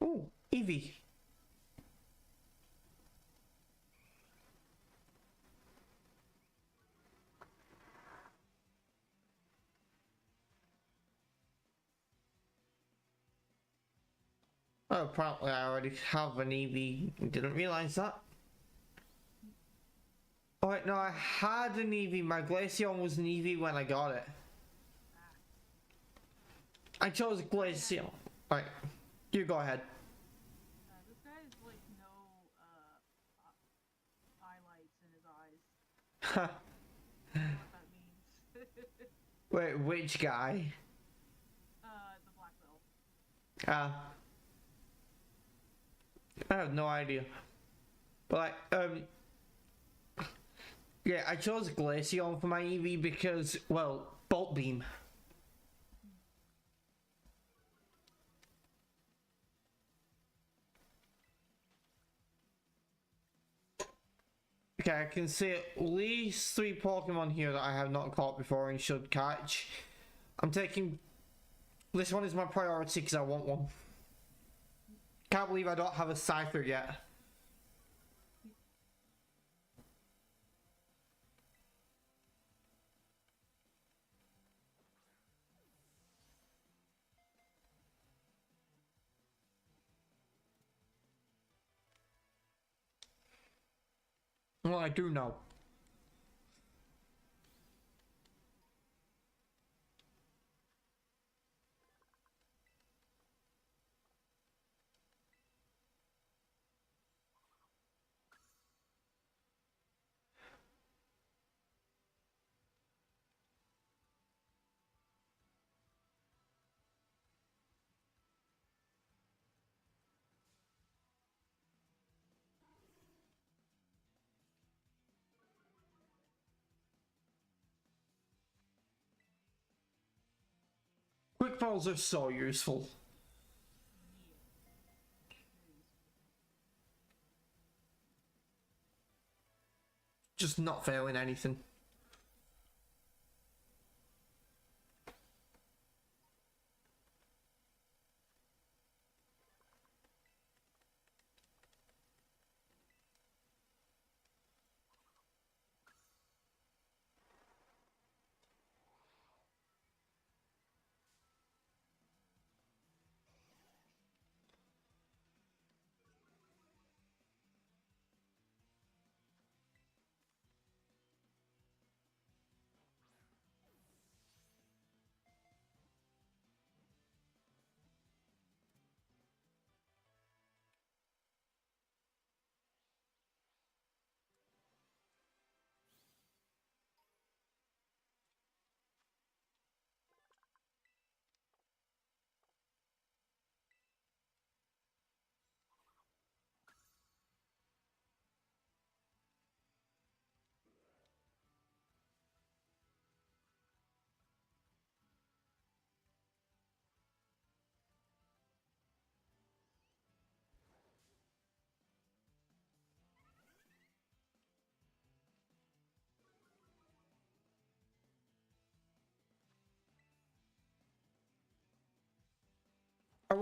Oh, Eevee. Oh, apparently I already have an Eevee. Didn't realise that. Oh wait, no, I had an Eevee. My Glaceon was an Eevee when I got it. I chose Glaceon. Right, you go ahead. This guy has like no highlights in his eyes. I don't know what that means. Wait, which guy? The black belt. I have no idea. But yeah, I chose Glaceon for my Eevee because, well, Bolt Beam. Okay, I can see at least 3 Pokemon here that I have not caught before and should catch. I'm taking... This one is my priority because I want one. Can't believe I don't have a Scyther yet. Well, I do know. Quick balls are so useful. Just not failing anything.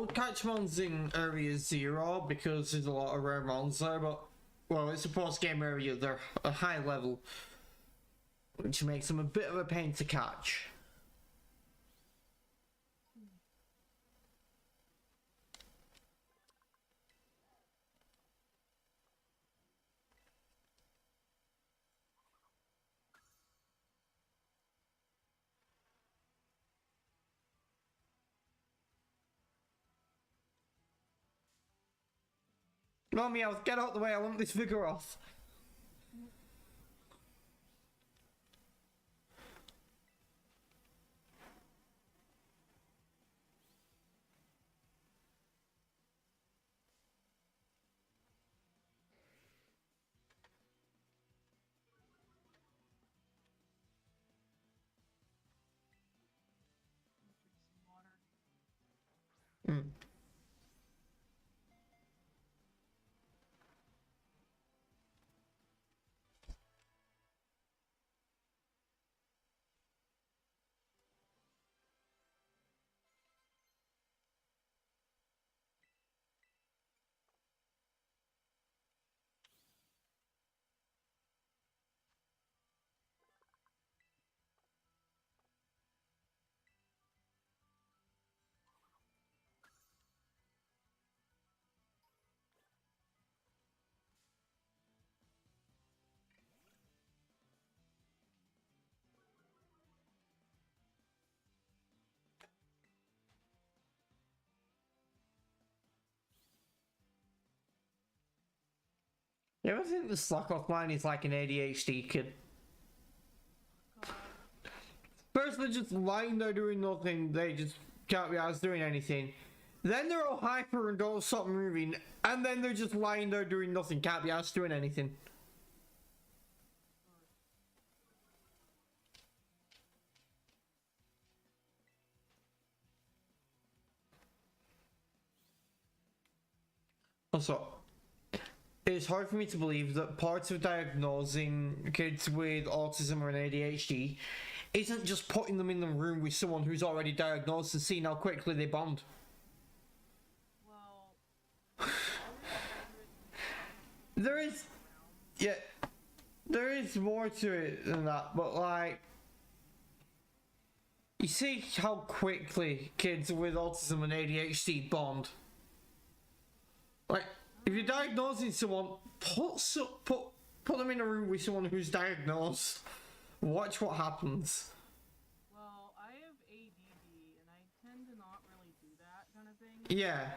would catch mons in Area 0 because there's a lot of rare mons there, but, well, it's a post-game area, they're a high level, which makes them a bit of a pain to catch. No, Meowth, get out the way, I want this figure off. Drink some water. Mm. You ever think the Slackoff line is like an ADHD kid? First they're just lying there doing nothing, they just can't be asked doing anything. Then they're all hyper and don't stop moving, and then they're just lying there doing nothing, can't be asked doing anything. Also, it's hard for me to believe that part of diagnosing kids with autism or an ADHD isn't just putting them in the room with someone who's already diagnosed and seeing how quickly they bond. Well, There is, yeah, there is more to it than that, but like, you see how quickly kids with autism and ADHD bond. Like, if you're diagnosing someone, put them in a room with someone who's diagnosed. Watch what happens. well, I have ADD, and I tend to not really do that kind of thing. Yeah.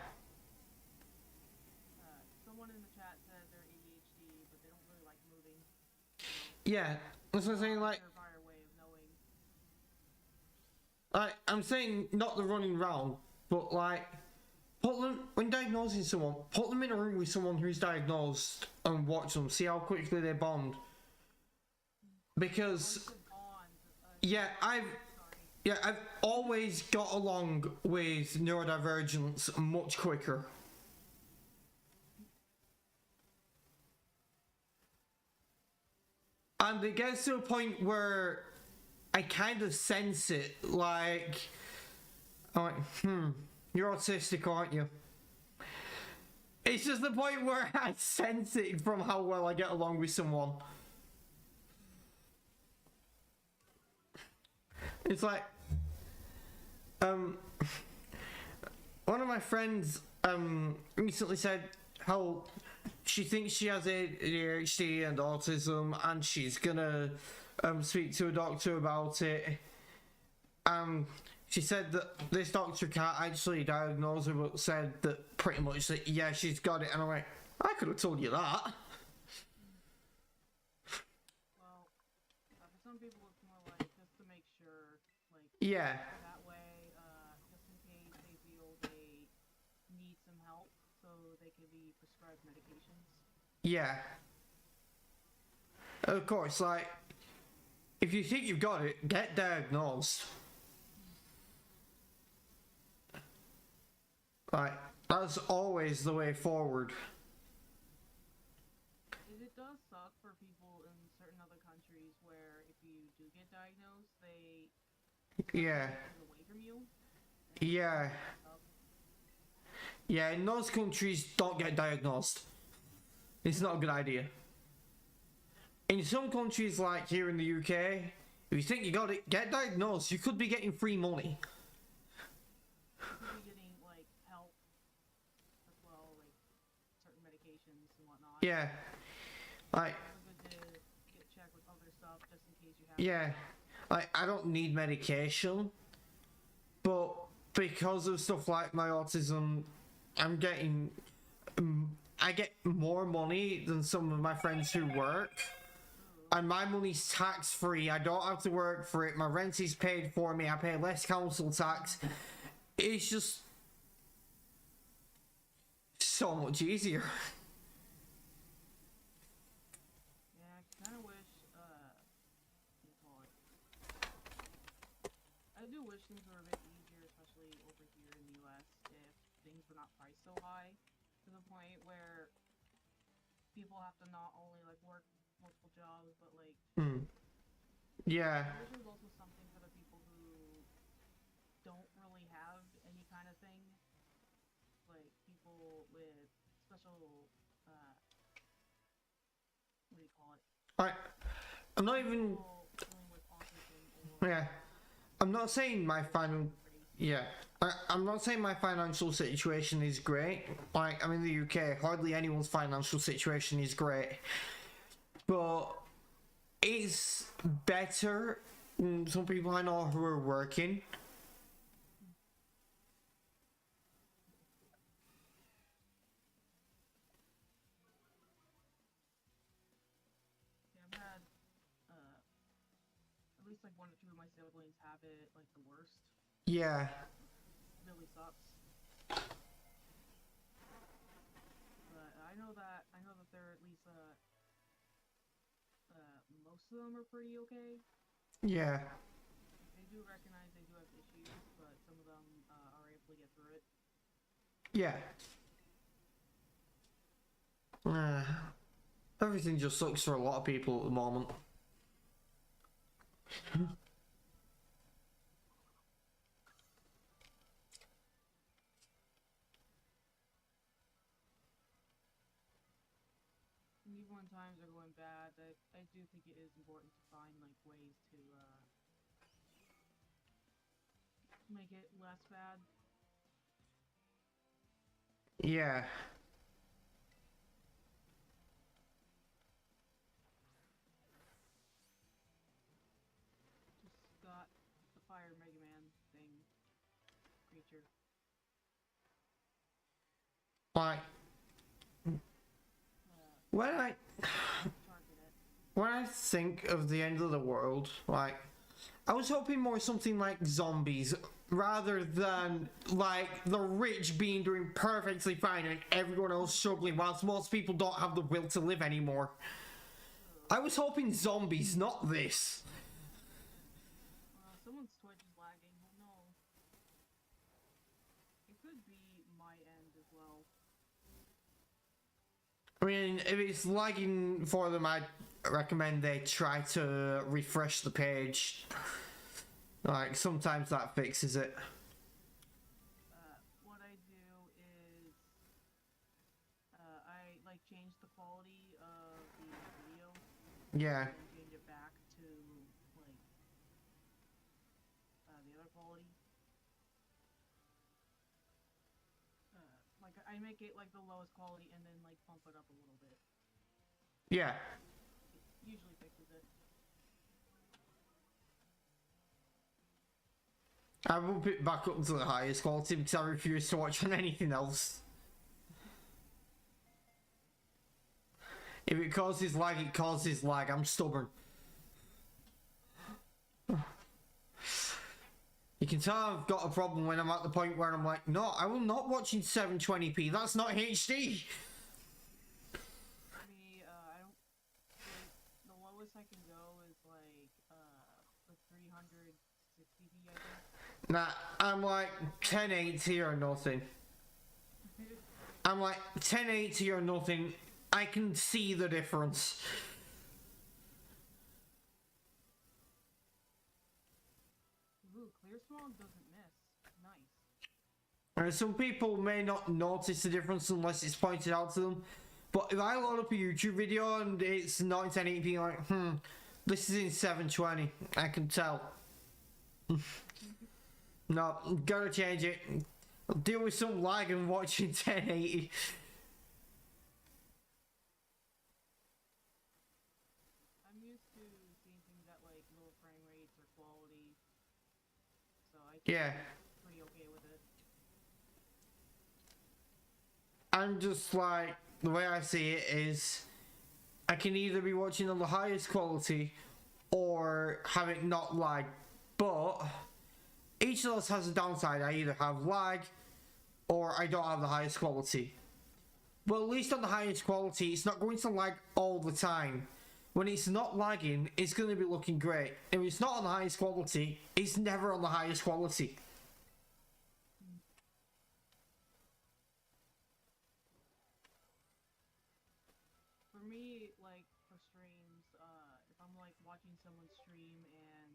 Someone in the chat said they're ADHD, but they don't really like moving. Yeah. That's what I'm saying, like, Surefire way of knowing. I'm saying not the running round, but like, put them, when diagnosing someone, put them in a room with someone who's diagnosed and watch them, see how quickly they bond. Because, Oh, you said bond. yeah, Sorry. I've always got along with neurodivergence much quicker. And it gets to a point where I kind of sense it, like, I'm like, you're autistic, aren't you? It's just the point where I sense it from how well I get along with someone. It's like, one of my friends, recently said how she thinks she has ADHD and autism, and she's gonna, speak to a doctor about it. She said that this doctor can't actually diagnose her, but said that pretty much that, yeah, she's got it. And I'm like, I could have told you that. Well, for some people it's more like just to make sure, like, Yeah. that way, just in case they feel they need some help, so they can be prescribed medications. Yeah. Of course, like, if you think you've got it, get diagnosed. Like, that's always the way forward. It does suck for people in certain other countries where if you do get diagnosed, they Yeah. take it away from you. Yeah. Yeah, in those countries, don't get diagnosed. It's not a good idea. In some countries, like here in the UK, if you think you got it, get diagnosed. You could be getting free money. You could be getting like help as well, like certain medications and whatnot. Yeah. Like, It's good to get checked with other stuff just in case you have. yeah. Like, I don't need medication, but because of stuff like my autism, I'm getting. I get more money than some of my friends who work. And my money's tax free. I don't have to work for it. My rent is paid for me. I pay less council tax. It's just so much easier. Yeah, I kind of wish. What do you call it? I do wish things were a bit easier, especially over here in the U.S. If things were not priced so high to the point where people have to not only like work multiple jobs, but like. Yeah. I wish there was also something for the people who don't really have any kind of thing, like people with special, what do you call it? I'm not even. Dealing with autism or Yeah. I'm not saying my final. Yeah. I'm not saying my financial situation is great. Like, I'm in the UK, hardly anyone's financial situation is great. But it's better than some people I know who are working. yeah, I've had at least like one or two of my siblings have it like the worst. Yeah. It really sucks. But I know that they're at least most of them are pretty okay. Yeah. They do recognize they do have issues, but some of them are able to get through it. Yeah. Everything just sucks for a lot of people at the moment. And even when times are going bad, I do think it is important to find like ways to make it less bad. Yeah. Just got the Fire Mega Man thing creature. Like, when I Target it. when I think of the end of the world, like, I was hoping more something like zombies rather than like the rich being doing perfectly fine and everyone else struggling whilst most people don't have the will to live anymore. I was hoping zombies, not this. Someone's Twitch is lagging. Oh no. It could be my end as well. I mean, if it's lagging for them, I'd recommend they try to refresh the page. Like, sometimes that fixes it. What I do is I like change the quality of the video Yeah. and change it back to like the other quality. Like I make it like the lowest quality and then like bump it up a little bit. Yeah. It usually fixes it. I bump it back up to the highest quality because I refuse to watch on anything else. If it causes lag, it causes lag. I'm stubborn. You can tell I've got a problem when I'm at the point where I'm like, no, I will not watch in 720p. That's not HD. Me, I don't. The lowest I can go is like the 360p, I think. Nah, I'm like 1080 or nothing. I'm like 1080 or nothing. I can see the difference. Ooh, clear spawn doesn't miss. Nice. Some people may not notice the difference unless it's pointed out to them. But if I load up a YouTube video and it's not in 1080p, like, this is in 720, I can tell. No, gotta change it. I'll deal with some lag and watch in 1080. I'm used to seeing things at like low frame rates or quality, so I can pretty okay with it. I'm just like, the way I see it is, I can either be watching on the highest quality or have it not lag, but each of those has a downside. I either have lag or I don't have the highest quality. But at least on the highest quality, it's not going to lag all the time. When it's not lagging, it's going to be looking great. If it's not on the highest quality, it's never on the highest quality. For me, like for streams, if I'm like watching someone stream and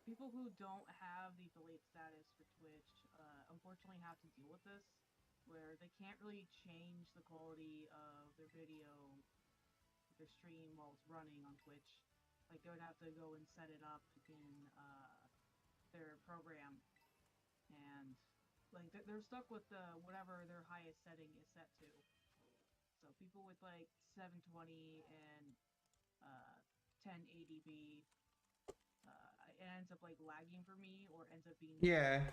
people who don't have the affiliate status for Twitch, unfortunately have to deal with this, where they can't really change the quality of their video, their stream while it's running on Twitch. Like they would have to go and set it up in their program, and like they're stuck with whatever their highest setting is set to. So people with like 720 and 1080p, it ends up like lagging for me, or ends up being fine,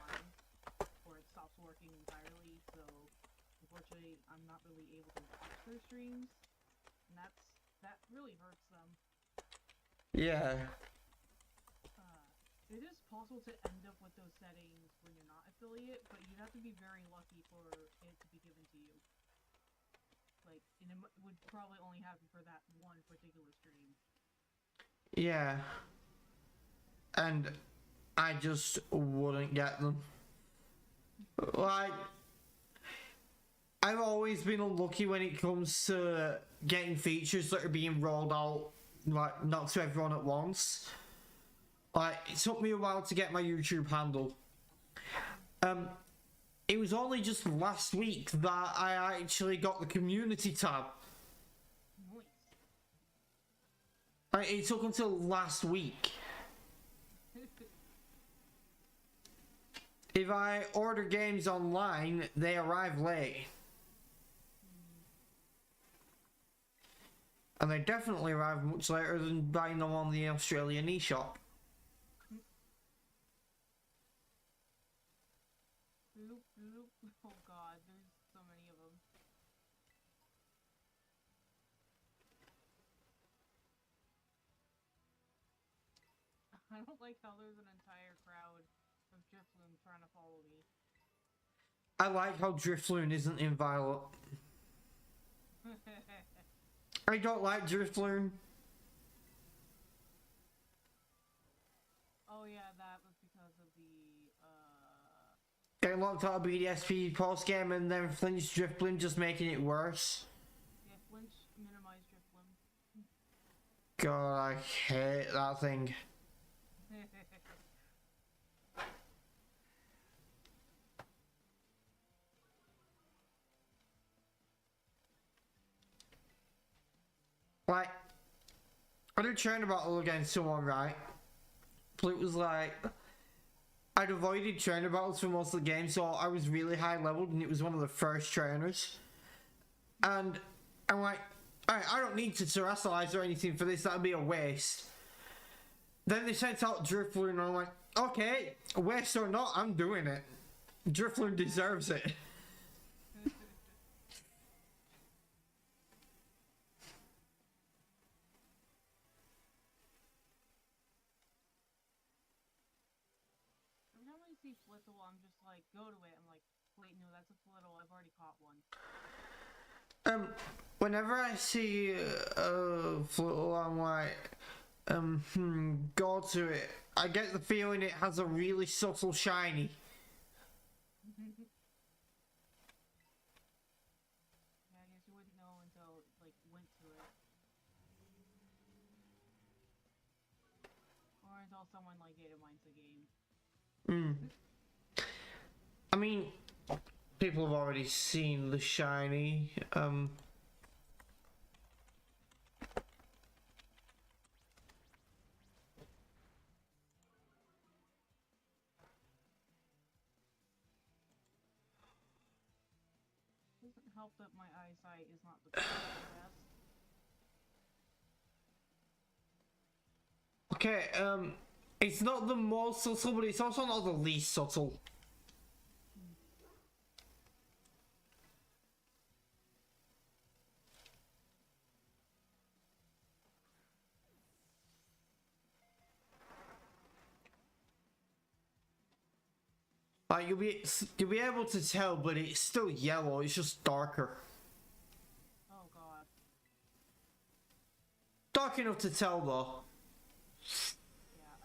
or it stops working entirely. So unfortunately, I'm not really able to watch their streams, and that really hurts them. Yeah. It is possible to end up with those settings when you're not affiliate, but you'd have to be very lucky for it to be given to you. Like, and it would probably only happen for that one particular stream. Yeah. And I just wouldn't get them. Like, I've always been unlucky when it comes to getting features that are being rolled out, like, not to everyone at once. Like, it took me a while to get my YouTube handle. It was only just last week that I actually got the community tab. Nice. It took until last week. If I order games online, they arrive late. And they definitely arrive much later than buying them on the Australian eShop. Oh god, there's so many of them. I don't like how there's an entire crowd of Drifloon trying to follow me. I like how Drifloon isn't in Violet. I don't like Drifloon. Oh yeah, that was because of the Getting locked out of BDSP post game and then Flinch Drifloon just making it worse. yeah, Flinch minimized Drifloon. God, I hate that thing. Like, I did train battle against someone, right? But it was like, I'd avoided trainer battles for most of the game, so I was really high leveled and it was one of the first trainers. And I'm like, alright, I don't need to terrestrialize or anything for this, that'd be a waste. Then they sent out Drifloon and I'm like, okay, waste or not, I'm doing it. Drifloon deserves it. Every time I see Flittle, I'm just like, go to it. I'm like, wait, no, that's a Flittle. I've already caught one. Whenever I see a Flittle, I'm like, go to it. I get the feeling it has a really subtle shiny. Yeah, I guess you wouldn't know until, like, went to it. Or until someone, like, data mines the game. mean, people have already seen the shiny. Doesn't help that my eyesight is not the best. Okay, it's not the most subtle, but it's also not the least subtle. Like you'll be able to tell, but it's still yellow. It's just darker. Oh god. Dark enough to tell though. Yeah.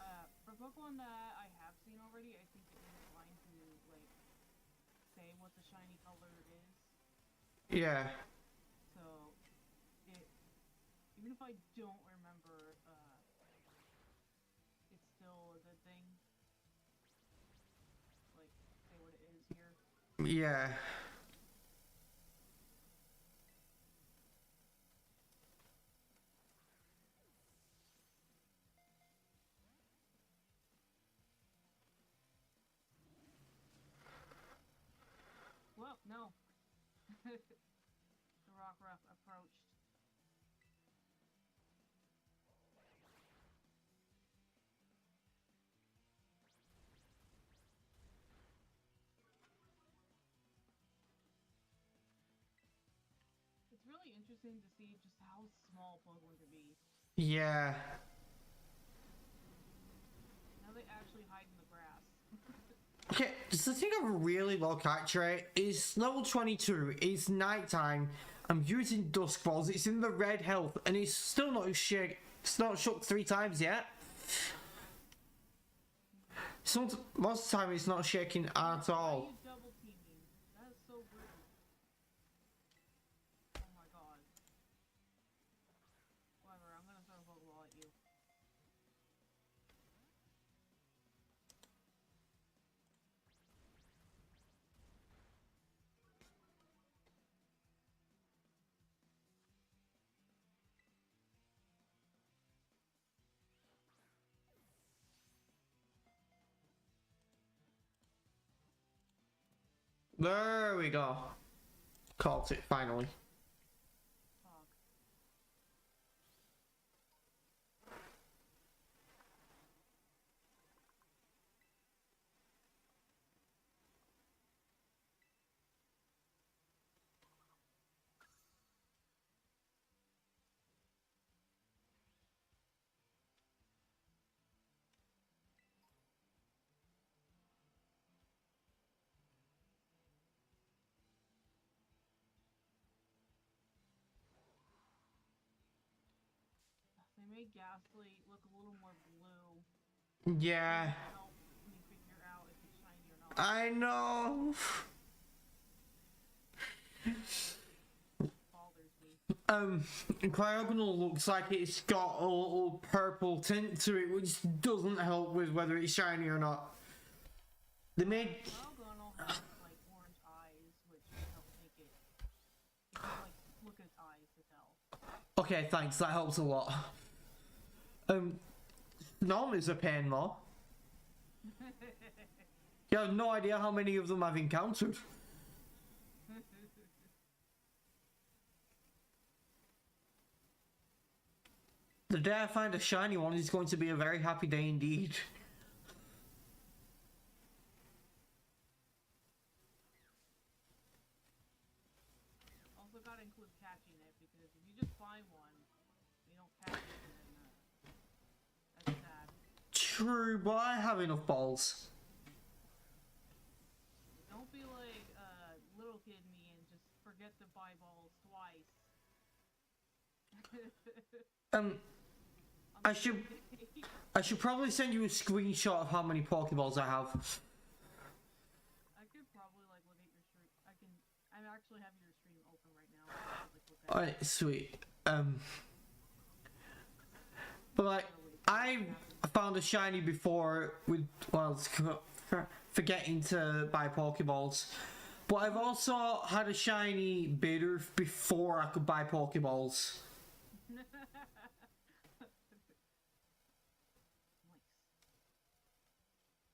For Pokemon that I have seen already, I think it is fine to like say what the shiny color is. Yeah. So it, even if I don't remember, it's still a good thing. Like say what it is here. Yeah. Well, no. The rock approached. It's really interesting to see just how small Pokemon can be. Yeah. Now they actually hide in the grass. Okay, so the thing I really low catch rate is level 22, it's nighttime, I'm using Dusk Balls, it's in the red health, and it's still not shook 3 times yet. Most of the time it's not shaking at all. Why are you double teaming? That is so rude. Oh my god. Whatever, I'm gonna throw a Pokeball at you. There we go. Caught it finally. Fuck. They made Ghastly look a little more blue. Yeah. Doesn't help me figure out if it's shiny or not. I know. Bothers me. Cryogonal looks like it's got a little purple tint to it, which doesn't help with whether it's shiny or not. They made... Cryogonal has like orange eyes, which help make it. You can like look at its eyes to tell. Okay, thanks, that helps a lot. Snom is a pain though. You have no idea how many of them I've encountered. The day I find a shiny one is going to be a very happy day indeed. Also gotta include catching it, because if you just find one, you don't catch it, then that's sad. True, but I have enough balls. Don't be like little kid me and just forget to buy balls twice. I should probably send you a screenshot of how many Pokeballs I have. I could probably like look at your stream. I actually have your stream open right now. Alright, sweet. But like, I found a shiny before with, well, forgetting to buy Pokeballs. But I've also had a shiny Bidoof before I could buy Pokeballs. Nice.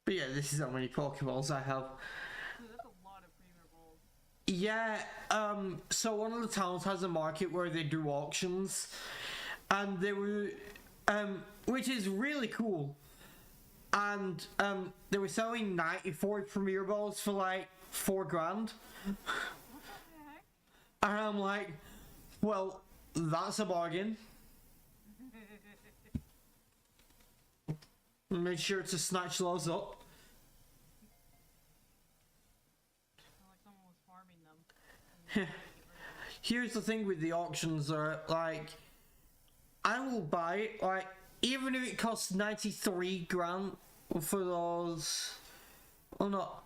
But yeah, this is how many Pokeballs I have. Dude, that's a lot of Premier Balls. Yeah, so one of the towns has a market where they do auctions, and they were, which is really cool. And they were selling 94 Premier Balls for like $4 grand. What the heck? And I'm like, well, that's a bargain. Make sure to snatch those up. Like someone was farming them. Here's the thing with the auctions are like, I will buy it, like, even if it costs 93 grand for those, or not,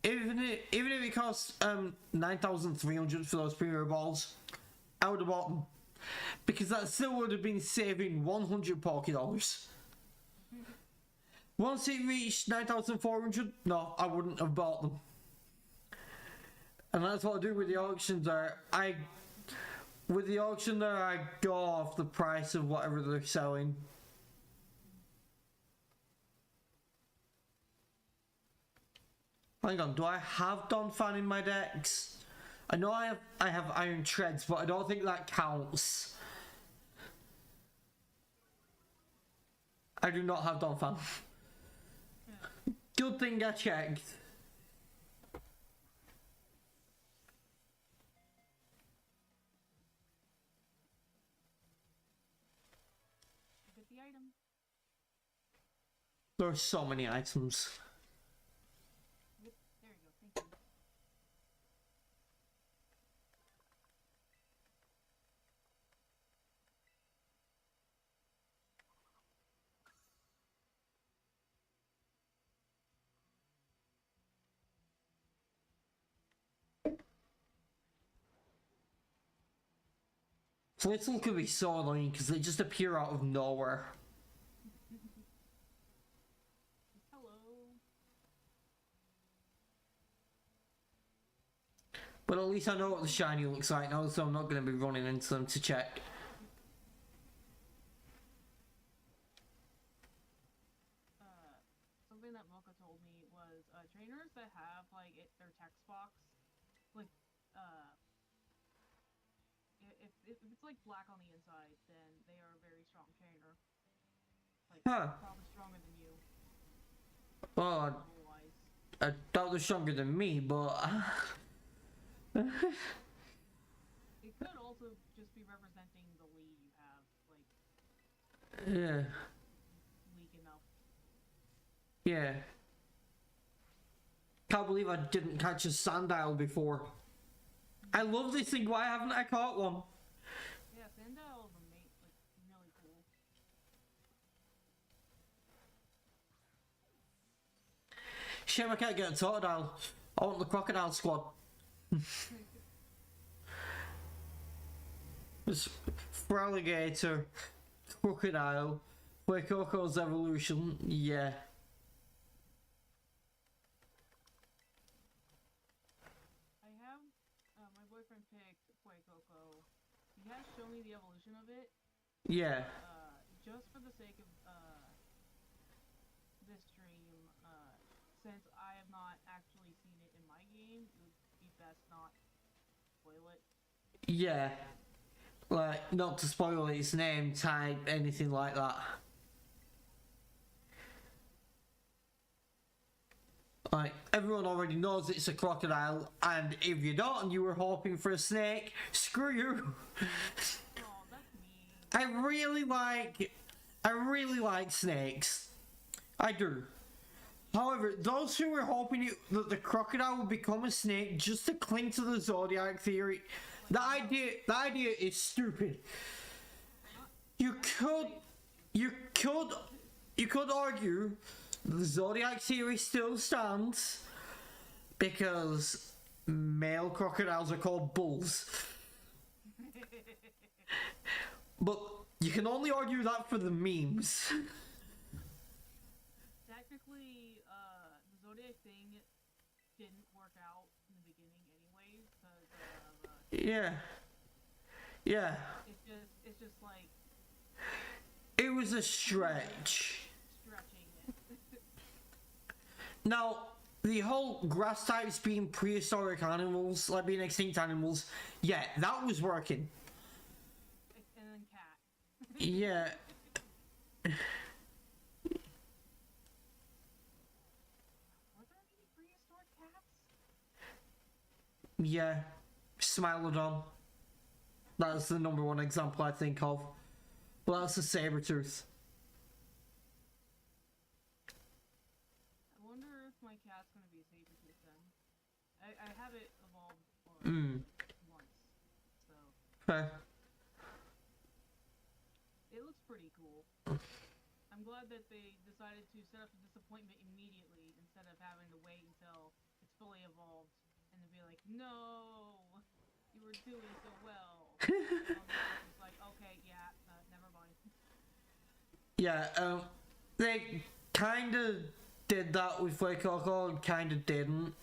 even if it costs 9,300 for those Premier Balls, I would have bought them. Because that still would have been saving 100 Poké Dollars. Once it reached 9,400, no, I wouldn't have bought them. And that's what I do with the auctions there. With the auction there, I go off the price of whatever they're selling. Hang on, do I have Donphan in my decks? I know I have Iron Treads, but I don't think that counts. I do not have Donphan. Good thing I checked. Get the item. There are so many items. Yep, there you go. Thank you. Flittle could be so annoying because they just appear out of nowhere. Hello. But at least I know what the shiny looks like now, so I'm not going to be running into them to check. Something that Mocha told me was trainers that have like their text box, like if it's like black on the inside, then they are a very strong trainer. Like probably stronger than you. Well, Level-wise. I doubt they're stronger than me, but... It could also just be representing the lead you have, like yeah. weak enough. Yeah. Can't believe I didn't catch a Sandile before. I love this thing, why haven't I caught one? Yeah, Sandile is like really cool. Shame I can't get a Totodile. I want the Crocodile squad. There's Fraligator, Crocodile, Fuecoco's evolution, yeah. I have my boyfriend picked Fuecoco. He has shown me the evolution of it. Yeah. Just for the sake of this stream, since I have not actually seen it in my game, it would be best not spoil it. Yeah. Like, not to spoil its name, type, anything like that. Like, everyone already knows it's a crocodile, and if you don't and you were hoping for a snake, screw you. Oh, that's mean. I really like snakes. I do. However, those who were hoping that the crocodile would become a snake just to cling to the zodiac theory, the idea is stupid. You could argue the zodiac theory still stands because male crocodiles are called bulls. But you can only argue that for the memes. Technically, the zodiac thing Yeah. Yeah. It's just like It was a stretch. stretching it. Now, the whole grass types being prehistoric animals, like being extinct animals, yeah, that was working. And then cat. Yeah. Were there any prehistoric cats? Yeah. Smilodon. That's the number one example I think of. Well, that's a saber tooth. I wonder if my cat's gonna be a saber tooth then. I have it evolved once, so Fair. it looks pretty cool. I'm glad that they decided to set up the disappointment immediately instead of having to wait until it's fully evolved and to be like, no, you were doing so well. It's like, okay, yeah, never mind. Yeah, they kind of did that with Flake Coco and kind of didn't.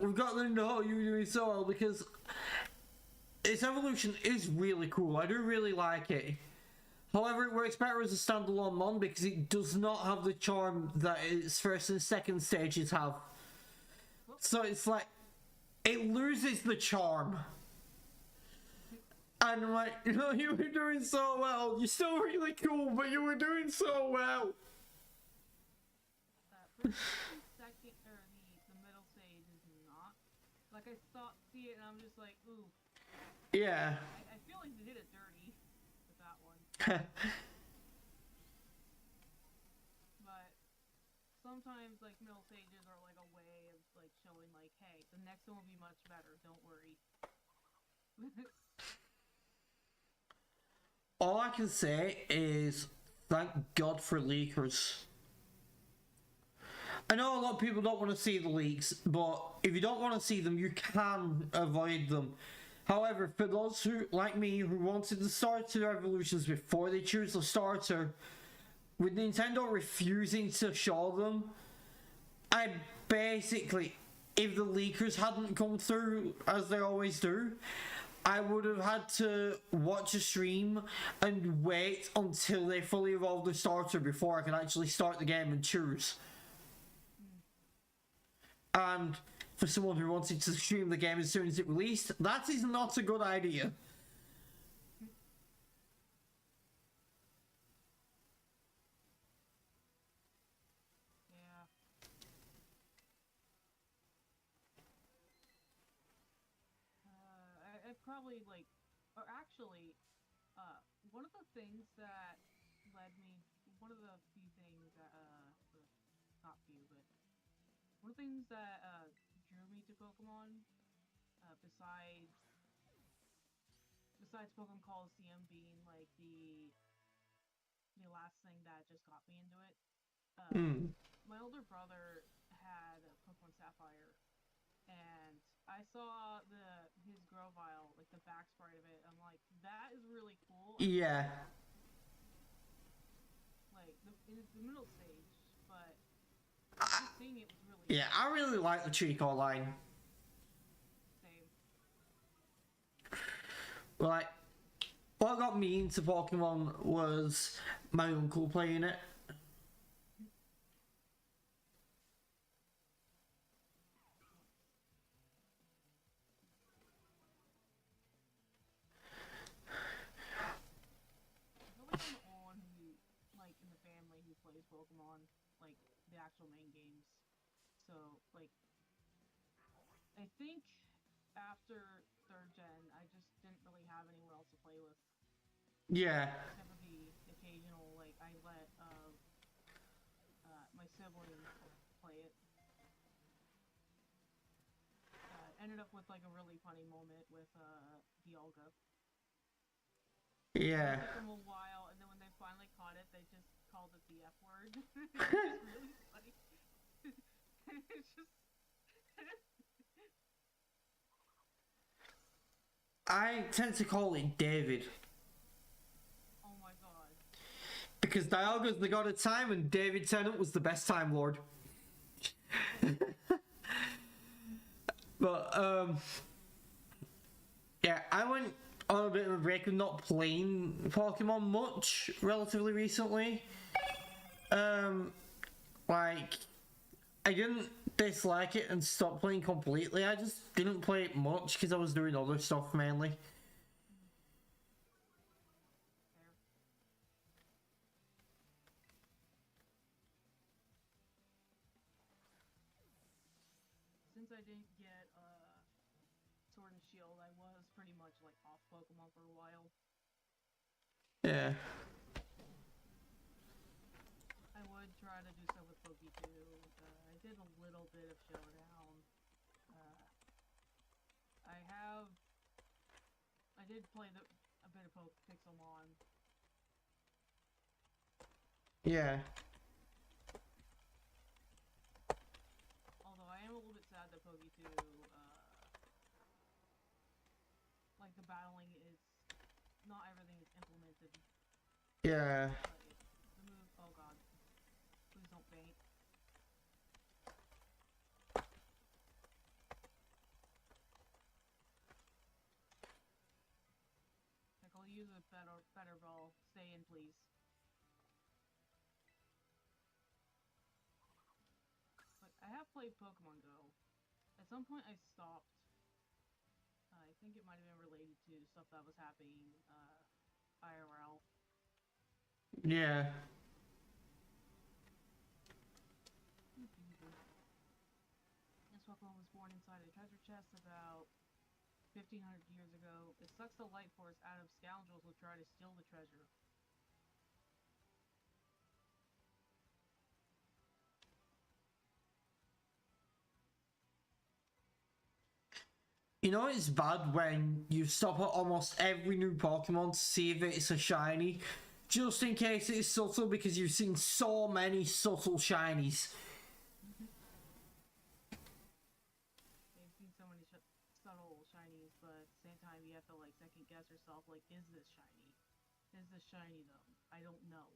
We've got to know you were doing so well because its evolution is really cool. I do really like it. However, it works better as a standalone mon because it does not have the charm that its first and second stages have. So it's like, it loses the charm. And I'm like, you know, you were doing so well. You're still really cool, but you were doing so well. For the second or the middle stage is not. Like I see it and I'm just like, ooh. Yeah. I feel like they did it dirty with that one. But sometimes like middle stages are like a way of like showing like, hey, the next one will be much better. Don't worry. All I can say is thank God for leakers. I know a lot of people don't want to see the leaks, but if you don't want to see them, you can avoid them. However, for those who, like me, who wanted the starter evolutions before they choose the starter, with Nintendo refusing to show them, I basically, if the leakers hadn't come through, as they always do, I would have had to watch a stream and wait until they fully evolved the starter before I could actually start the game and choose. And for someone who wanted to stream the game as soon as it released, that is not a good idea. Yeah. I probably like, or actually, one of the things that led me, one of the few things that, not few, but one of the things that drew me to Pokemon, besides Pokemon Coliseum being like the last thing that just got me into it, my older brother had a Pokemon Sapphire, and I saw his Grovyle, like the back sprite of it. I'm like, that is really cool. Yeah. Like it's the middle stage, but just seeing it was really Yeah, I really like the Chico line. same. Like, what got me into Pokemon was my uncle playing it. I feel like I'm the only one who, like, in the family who plays Pokemon, like the actual main games. So like, I think after third gen, I just didn't really have anyone else to play with. Yeah. Except for the occasional, like, I let my sibling play it. Ended up with like a really funny moment with Dialga. Yeah. It took them a while, and then when they finally caught it, they just called it the F word. It's really funny. It's just. I tend to call it David. Oh my god. Because Dialga's the god of time and David Tennant was the best Time Lord. But, Yeah, I went on a bit of a break of not playing Pokemon much relatively recently. Um, like, I didn't dislike it and stop playing completely. I just didn't play it much because I was doing other stuff mainly. Fair. Since I didn't get Sword and Shield, I was pretty much like off Pokemon for a while. Yeah. I would try to do stuff with Poke 2. I did a little bit of Showdown. Uh, I did play a bit of Pixelmon. Yeah. Although I am a little bit sad that Poke 2, like the battling is not everything is implemented. Yeah. Like the move. Oh god, please don't faint. Like I'll use a better ball. Stay in, please. Like I have played Pokemon Go. At some point I stopped. I think it might have been related to stuff that was happening IRL. Yeah. This Pokemon was born inside a treasure chest about 1,500 years ago. It sucks the life force out of scoundrels who try to steal the treasure. You know it's bad when you stop at almost every new Pokemon to see if it's a shiny, just in case it's subtle because you've seen so many subtle shinies. You've seen so many subtle shinies, but at the same time you have to like second guess yourself. Like, is this shiny? Is this shiny though? I don't know.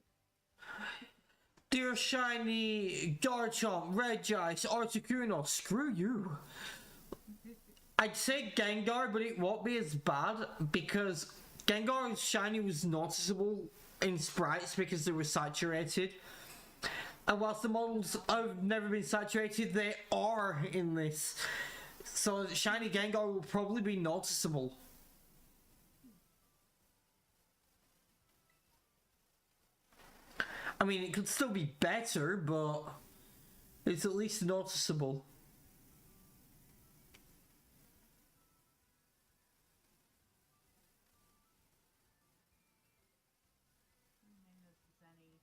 Dear shiny Garchomp, Regice, Articuno, screw you. I'd say Gengar, but it won't be as bad because Gengar's shiny was noticeable in sprites because they were saturated. And whilst the models have never been saturated, they are in this. So shiny Gengar will probably be noticeable. I mean, it could still be better, but it's at least noticeable. Name this Zenny,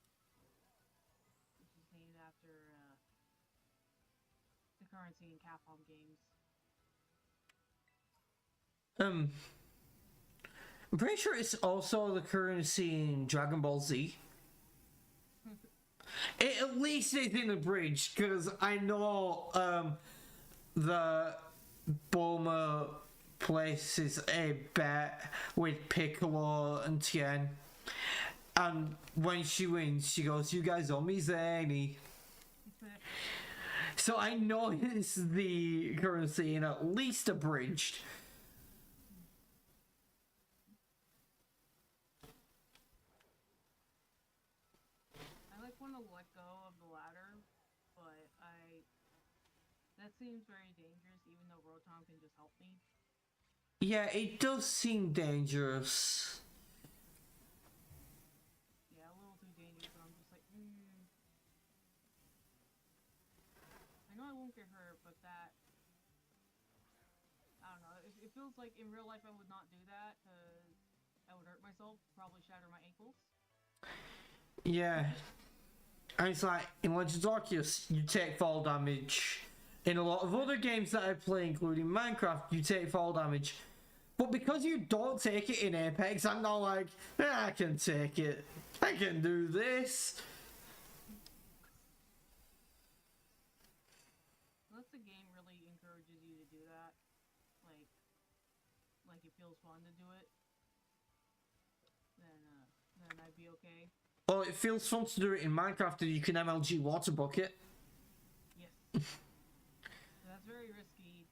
which is named after the currency in Capcom games. I'm pretty sure it's also the currency in Dragon Ball Z. It at least is in the bridge, because I know the Bulma places a bet with Piccolo and Tien. And when she wins, she goes, "You guys owe me Zany." So I know it's the currency in at least abridged. I like want to let go of the ladder, but that seems very dangerous. Even though Rotom can just help me. Yeah, it does seem dangerous. Yeah, a little too dangerous. But I'm just like, I know I won't get hurt, but that. I don't know. It feels like in real life I would not do that because I would hurt myself, probably shatter my ankles. Yeah. And it's like, in Legends Arceus, you take fall damage. In a lot of other games that I play, including Minecraft, you take fall damage. But because you don't take it in Apex, I'm not like, I can take it. I can do this. Unless the game really encourages you to do that, like it feels fun to do it, then I'd be okay. Well, it feels fun to do it in Minecraft and you can MLG water bucket. Yes. That's very risky.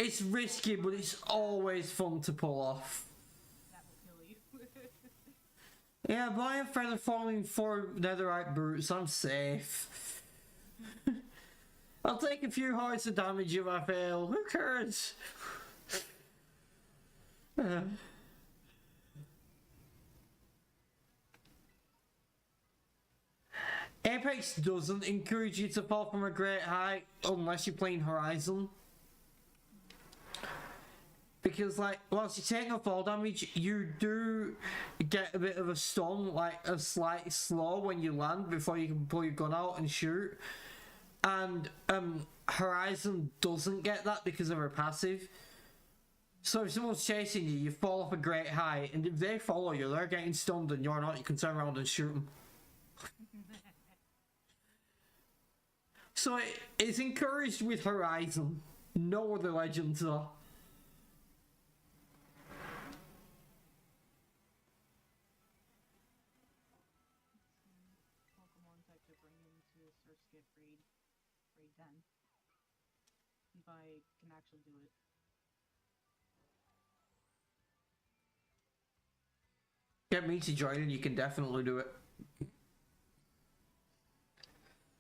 It's risky, but it's always fun to pull off. That will kill you. Yeah, but I have feather falling for netherite boots. I'm safe. I'll take a few hearts of damage if I fail. Who cares? Apex doesn't encourage you to fall from a great height unless you're playing Horizon. Because, like, whilst you're taking a fall damage, you do get a bit of a stun, like a slight slow when you land before you can pull your gun out and shoot. And Horizon doesn't get that because of her passive. So if someone's chasing you, you fall off a great height, and if they follow you, they're getting stunned and you're not, you can turn around and shoot them. So it's encouraged with Horizon. No other Legends are. Pokemon type to bring into Surskit raid 10. If I can actually do it. Get me to join and you can definitely do it.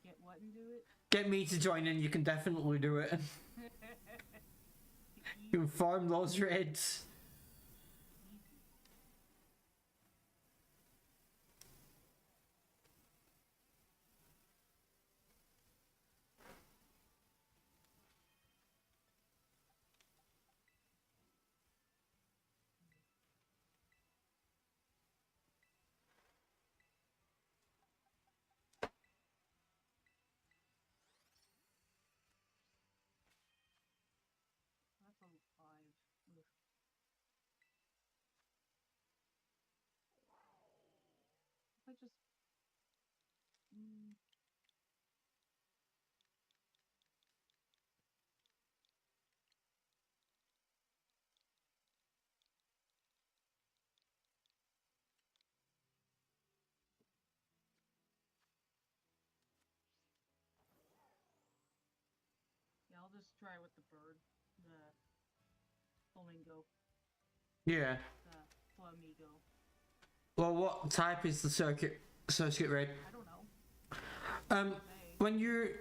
Get what and do it? Get me to join in, you can definitely do it. You can farm those raids. That's level 5. Oof. If I just... Yeah, I'll just try with the bird. The flamingo. Yeah. The flamigo. Well, what type is the circuit raid? I don't know. When you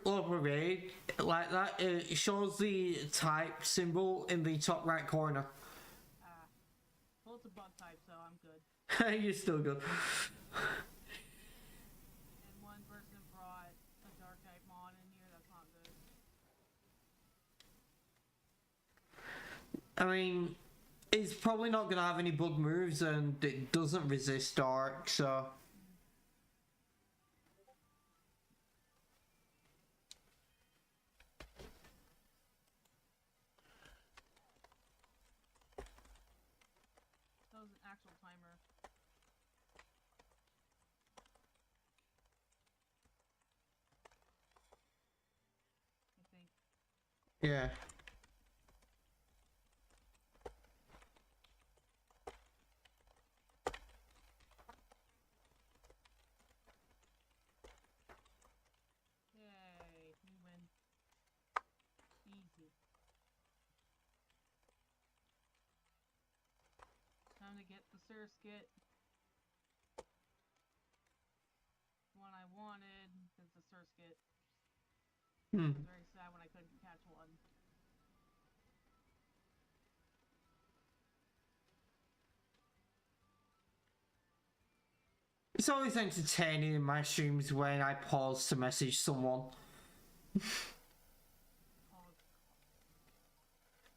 log a raid like that, it shows the type symbol in the top right corner. Well, it's a bug type, so I'm good. You're still good. And one person brought a dark type mod in here, that's not good. I mean, it's probably not gonna have any bug moves, and it doesn't resist dark, so. That was an actual timer. I think. Yeah. Yay, we win. Easy. Time to get the Surskit. One I wanted, because the Surskit. I was very sad when I couldn't catch one. It's always entertaining in my streams when I pause to message someone.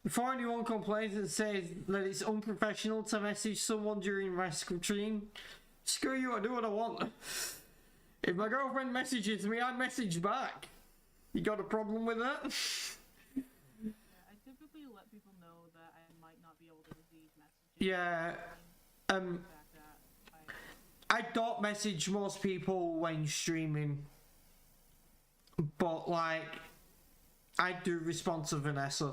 Before anyone complains and says that it's unprofessional to message someone during my stream, screw you, I do what I want. If my girlfriend messages me, I message back. You got a problem with that? Yeah, I typically let people know that I might not be able to receive messages. Yeah. I don't message most people when streaming, but like, I do respond to Vanessa.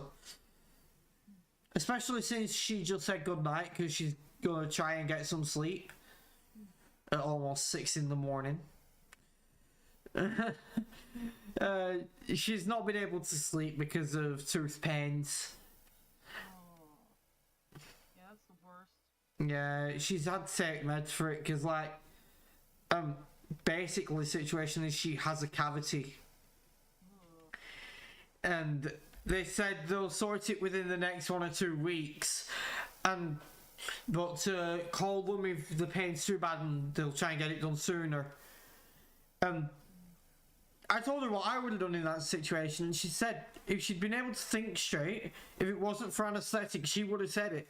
Especially since she just said goodnight because she's gonna try and get some sleep at almost 6 in the morning. She's not been able to sleep because of tooth pains. Oh. Yeah, that's the worst. Yeah, she's had to take meds for it because, like, basically the situation is she has a cavity. Ugh. And they said they'll sort it within the next 1 or 2 weeks. But to call them if the pain's too bad and they'll try and get it done sooner. I told her what I would have done in that situation, and she said if she'd been able to think straight, if it wasn't for anaesthetic, she would have said it.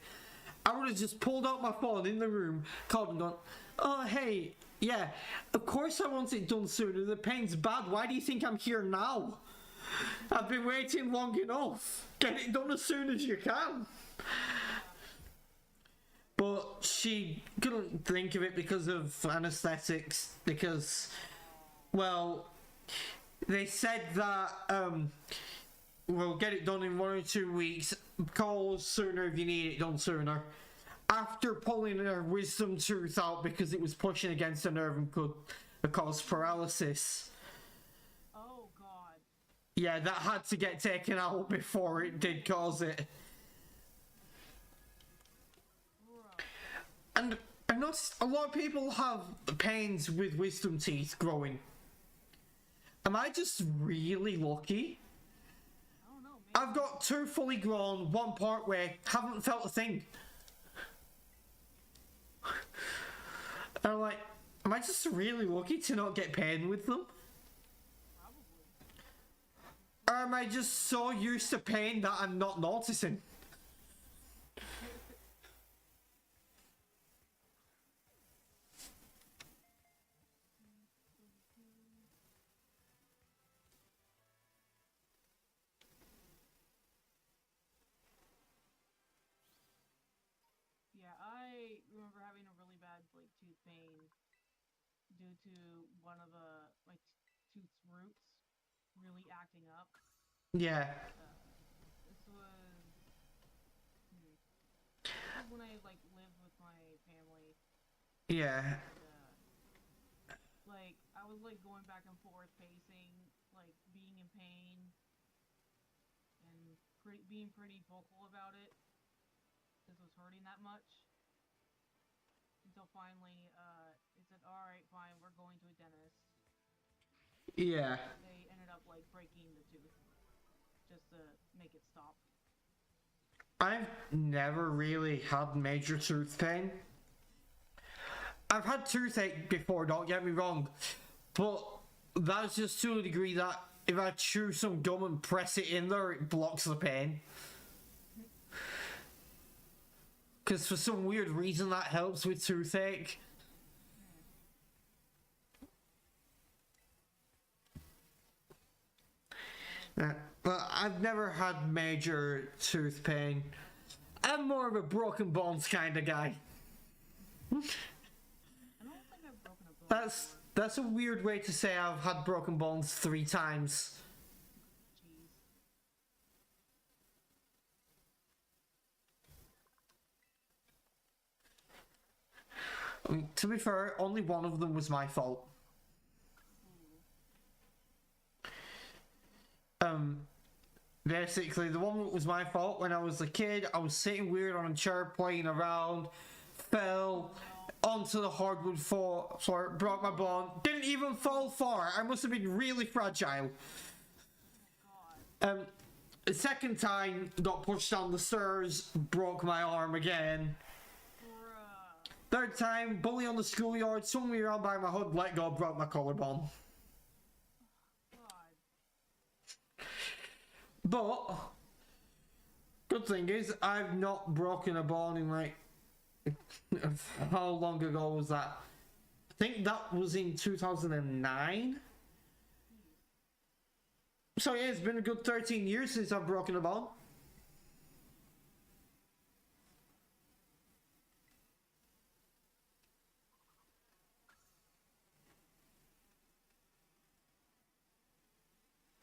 I would have just pulled out my phone in the room, called and gone, "Oh, hey, yeah, of course I want it done sooner. The pain's bad. Why do you think I'm here now? I've been waiting long enough. Get it done as soon as you can." But she couldn't think of it because of anaesthetics, because, well, they said that we'll get it done in 1 or 2 weeks. Call us sooner if you need it done sooner. After pulling her wisdom tooth out because it was pushing against the nerve and could cause paralysis. Oh, God. Yeah, that had to get taken out before it did cause it. And I noticed a lot of people have pains with wisdom teeth growing. Am I just really lucky? I don't know, maybe. I've got 2 fully grown, 1 part way, haven't felt a thing. And I'm like, am I just really lucky to not get pain with them? Probably. Or am I just so used to pain that I'm not noticing? Yeah, I remember having a really bad like tooth pain due to one of my tooth's roots really acting up. Yeah. This was this was when I like lived with my family. Yeah. Like I was like going back and forth pacing, like being in pain and being pretty vocal about it because it was hurting that much. Until finally, it said, "All right, fine, we're going to a dentist." Yeah. They ended up like breaking the tooth just to make it stop. I've never really had major tooth pain. I've had toothache before, don't get me wrong, but that's just to a degree that if I chew some gum and press it in there, it blocks the pain. Because for some weird reason that helps with toothache. But I've never had major tooth pain. I'm more of a broken bones kind of guy. I don't think I've broken a bone. That's a weird way to say I've had broken bones 3 times. Jeez. I mean, to be fair, only one of them was my fault. Basically, the one that was my fault when I was a kid, I was sitting weird on a chair playing around, fell onto the hardwood floor, broke my bone, didn't even fall far. I must have been really fragile. God. The second time, got pushed down the stairs, broke my arm again. Bruh. Third time, bully on the schoolyard, swung me around by my hood, let go, broke my collarbone. God. But, good thing is, I've not broken a bone in like, how long ago was that? I think that was in 2009. So yeah, it's been a good 13 years since I've broken a bone.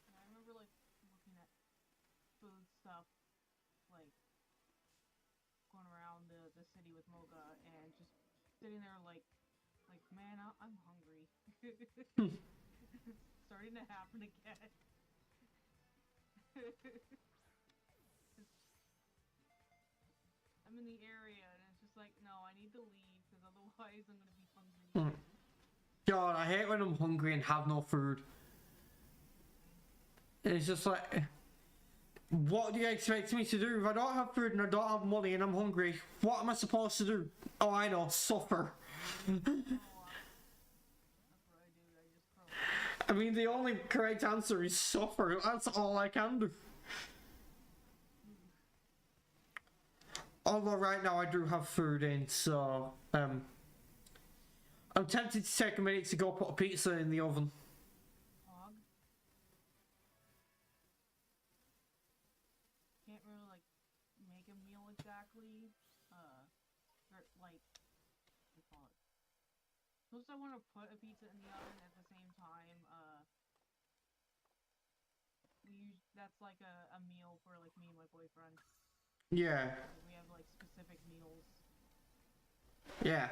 Yeah, I remember like looking at food stuff, like going around the city with Mocha and just sitting there like man, I'm hungry. starting to happen again. I'm in the area and it's just like, no, I need to leave because otherwise I'm gonna be hungry. God, I hate when I'm hungry and have no food. It's just like, what do you expect me to do? If I don't have food and I don't have money and I'm hungry, what am I supposed to do? Oh, I know, suffer. That's what I do. I just curl. I mean, the only correct answer is suffer. That's all I can do. Although right now I do have food in, so I'm tempted to take a minute to go put a pizza in the oven. Hog? Can't really like make a meal exactly. Or like, what do you call it? Suppose I want to put a pizza in the oven at the same time. That's like a meal for like me and my boyfriend. Yeah. We have like specific meals. Yeah.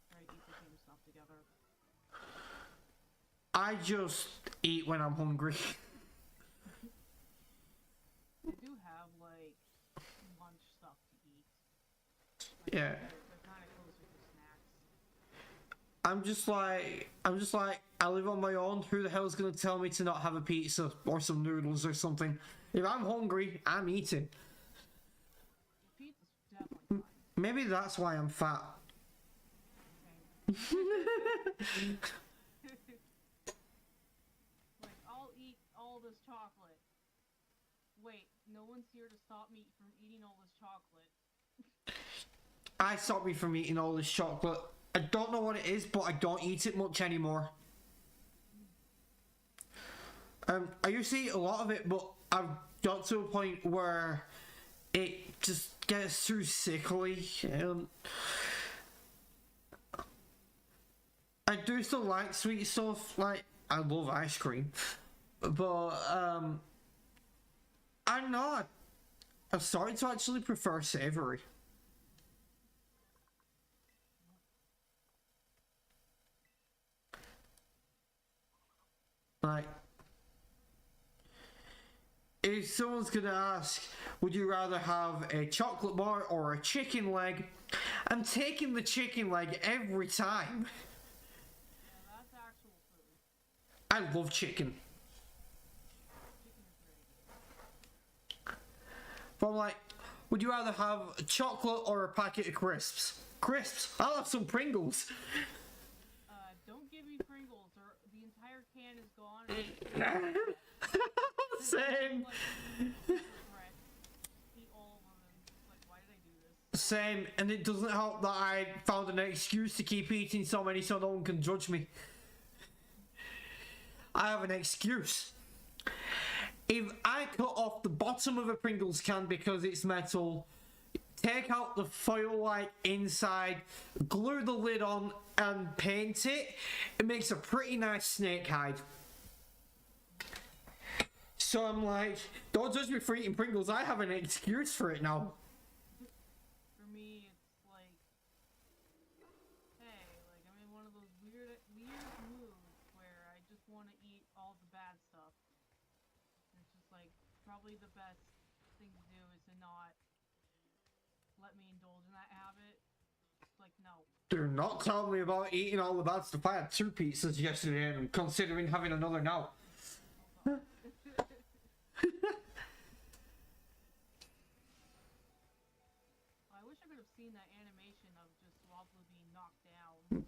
Try to eat the same stuff together. I just eat when I'm hungry. I do have like lunch stuff to eat. Like, Yeah. They're kind of closer to snacks. I'm just like, I live on my own. Who the hell's gonna tell me to not have a pizza or some noodles or something? If I'm hungry, I'm eating. Pizza's definitely fine. Maybe that's why I'm fat. Same. Like, I'll eat all this chocolate. Wait, no one's here to stop me from eating all this chocolate. I stopped me from eating all this chocolate. I don't know what it is, but I don't eat it much anymore. I used to eat a lot of it, but I've got to a point where it just gets too sickly. I do still like sweet stuff, like I love ice cream, but I don't know. I've started to actually prefer savoury. Like, if someone's gonna ask, would you rather have a chocolate bar or a chicken leg? I'm taking the chicken leg every time. Yeah, that's actual food. I love chicken. Chicken is very good. But I'm like, would you rather have chocolate or a packet of crisps? Crisps. I'll have some Pringles. Don't give me Pringles or the entire can is gone. Same. Eat all of them and just like, why did I do this? Same. And it doesn't help that I found an excuse to keep eating so many so no one can judge me. I have an excuse. If I cut off the bottom of a Pringles can because it's metal, take out the foil-like inside, glue the lid on, and paint it, it makes a pretty nice snake hide. So I'm like, don't judge me for eating Pringles, I have an excuse for it now. For me, it's like, hey, like I'm in one of those weird moods where I just want to eat all the bad stuff. And it's just like, probably the best thing to do is to not let me indulge in that habit. It's like, no. Do not tell me about eating all the bad stuff. I had 2 pizzas yesterday and I'm considering having another now. I wish I could have seen that animation of just Waffle being knocked down.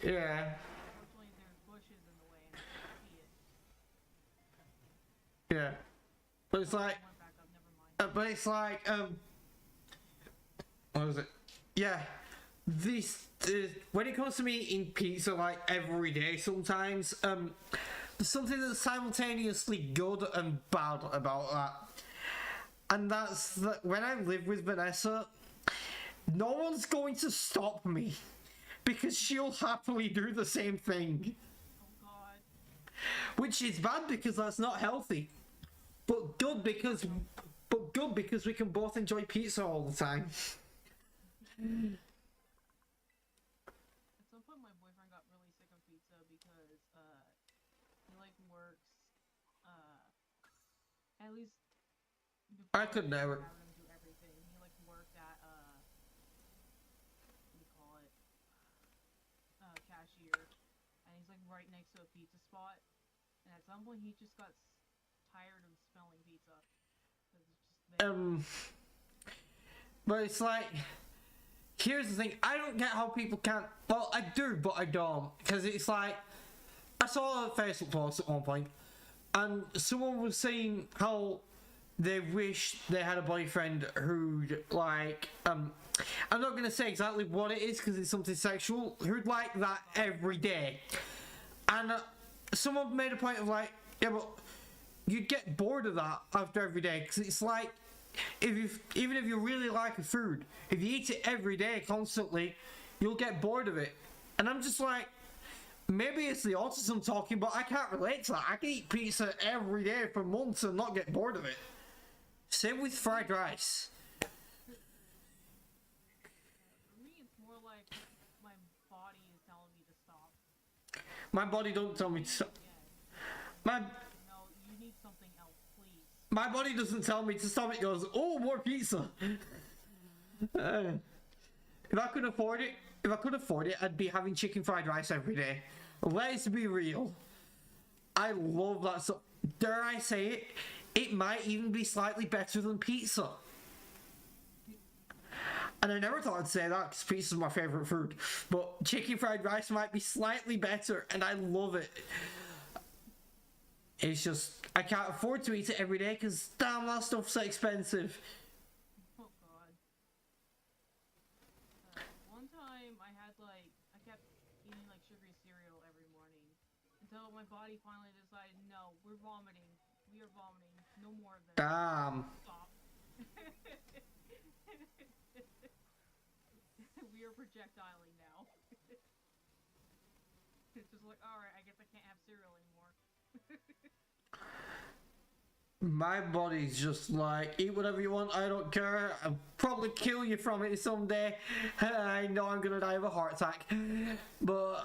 Yeah. Unfortunately, there's bushes in the way and I can't see it. Yeah. But it's like, Went back up, never mind. but it's like, what was it? Yeah. This, when it comes to me eating pizza like every day sometimes, there's something that's simultaneously good and bad about that. And that's that when I live with Vanessa, no one's going to stop me because she'll happily do the same thing. Oh god. Which is bad because that's not healthy. But good because we can both enjoy pizza all the time. At some point, my boyfriend got really sick of pizza because I could never. having him do everything. He like worked at what do you call it? Cashier, and he's like right next to a pizza spot. And at some point, he just got tired of smelling pizza because it's just there. But it's like, here's the thing. I don't get how people can't. Well, I do, but I don't, because it's like, I saw a Facebook post at one point, and someone was saying how they wish they had a boyfriend who'd like I'm not gonna say exactly what it is because it's something sexual, who'd like that every day. And someone made a point of like, yeah, but you'd get bored of that after every day, because it's like, even if you really like a food, if you eat it every day constantly, you'll get bored of it. And I'm just like, maybe it's the autism talking, but I can't relate to that. I can eat pizza every day for months and not get bored of it. Same with fried rice. For me, it's more like my body is telling me to stop. My body don't tell me to stop. My No, you need something else, please. My body doesn't tell me to stop. It goes, oh, more pizza. If I could afford it, I'd be having chicken fried rice every day. Let's be real. I love that stuff. Dare I say it? It might even be slightly better than pizza. And I never thought I'd say that because pizza's my favourite food. But chicken fried rice might be slightly better, and I love it. It's just, I can't afford to eat it every day because damn, that stuff's so expensive. Oh god. One time I had I kept eating like sugary cereal every morning until my body finally decided, no, we're vomiting. We are vomiting. No more of this. Damn. Stop. We are projectiling now. It's just like, alright, I guess I can't have cereal anymore. My body's just like, eat whatever you want, I don't care. I'll probably kill you from it someday. I know I'm gonna die of a heart attack. But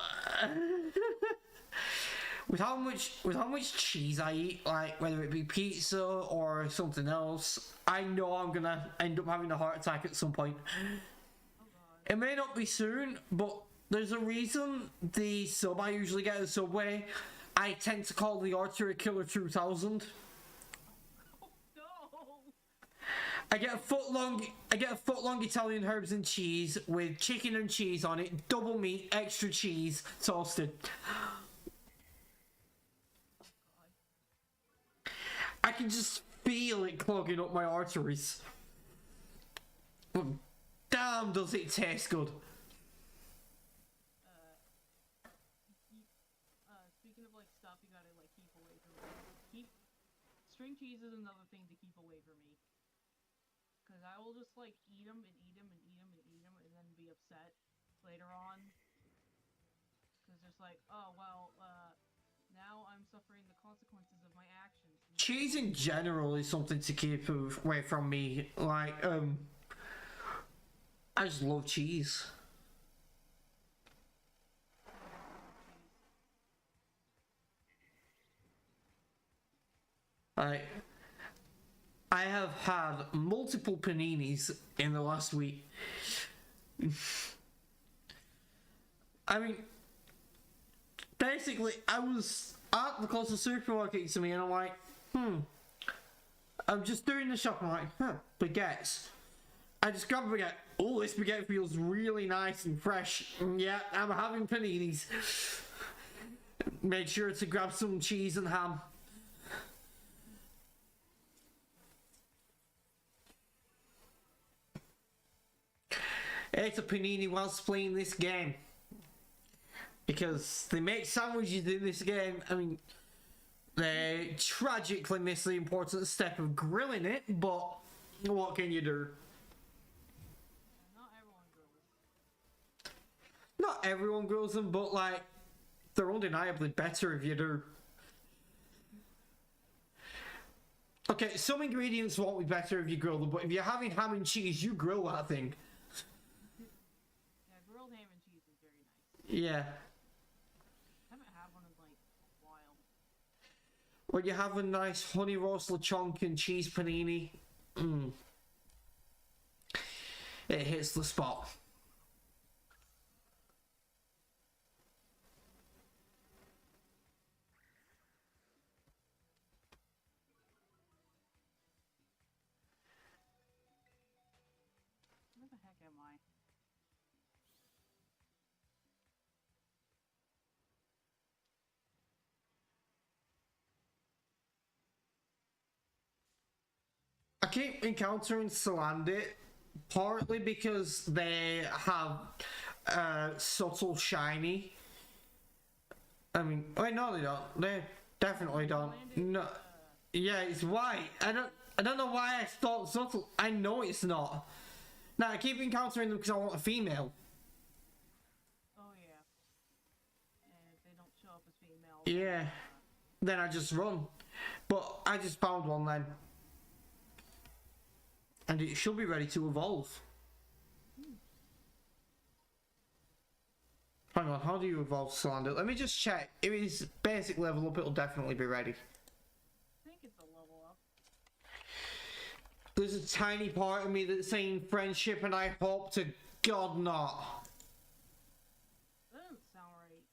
with how much cheese I eat, like whether it be pizza or something else, I know I'm gonna end up having a heart attack at some point. Oh god. It may not be soon, but there's a reason the sub I usually get at Subway, I tend to call the Artery Killer 2000. Oh no! I get a foot long Italian herbs and cheese with chicken and cheese on it, double meat, extra cheese, toasted. I can just feel it clogging up my arteries. But damn, does it taste good. Speaking of like stuff you gotta like keep away from me. String cheese is another thing to keep away from me. Cause I will just like eat them and eat them and eat them and eat them and then be upset later on. Cause it's like, oh well, now I'm suffering the consequences of my actions. Cheese in general is something to keep away from me. Like, I just love cheese. I have had multiple paninis in the last week. I mean, basically, I was at the closest supermarket to me and I'm like, I'm just doing the shop. I'm like, baguettes. I just grab a baguette. Oh, this baguette feels really nice and fresh. Yeah, I'm having paninis. Made sure to grab some cheese and ham. Ate a panini whilst playing this game. Because they make sandwiches in this game. I mean, they tragically miss the important step of grilling it, but what can you do? Not everyone grills. Not everyone grills them, but like, they're undeniably better if you do. Okay, some ingredients won't be better if you grill them, but if you're having ham and cheese, you grill that thing. Yeah, grilled ham and cheese is very nice. Yeah. I haven't had one in like a while. When you have a nice honey roast lechonk and cheese panini, it hits the spot. Where the heck am I? I keep encountering Salandit partly because they have subtle shiny. I mean, wait, no, they don't. They definitely don't. No, yeah, it's white. I don't know why I thought subtle. I know it's not. Now I keep encountering them because I want a female. Oh yeah. And if they don't show up as female. Yeah. Then I just run. But I just found one then. And it should be ready to evolve. Hang on, how do you evolve Slander? Let me just check. If it's basic level up, it'll definitely be ready. I think it's a level up. There's a tiny part of me that's saying friendship, and I hope to God not. That doesn't sound right.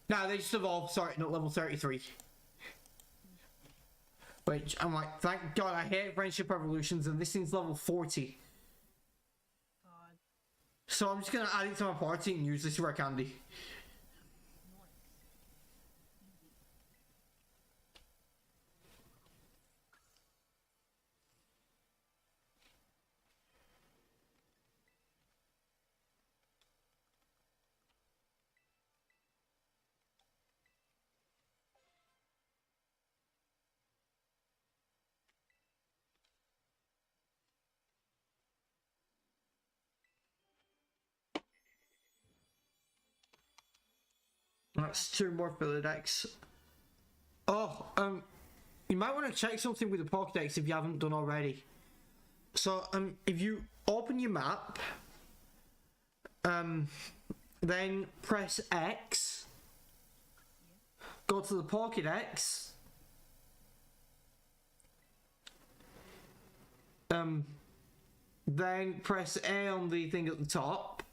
Nah, they just evolved. Sorry, not level 33. Which I'm like, thank God, I hate friendship evolutions, and this thing's level 40. God. So I'm just gonna add it to my party and use this rare candy. That's 2 more Philodex. Oh, you might want to check something with the Pokédex if you haven't done already. So, if you open your map, then press X, go to the Pokédex, then press A on the thing at the top,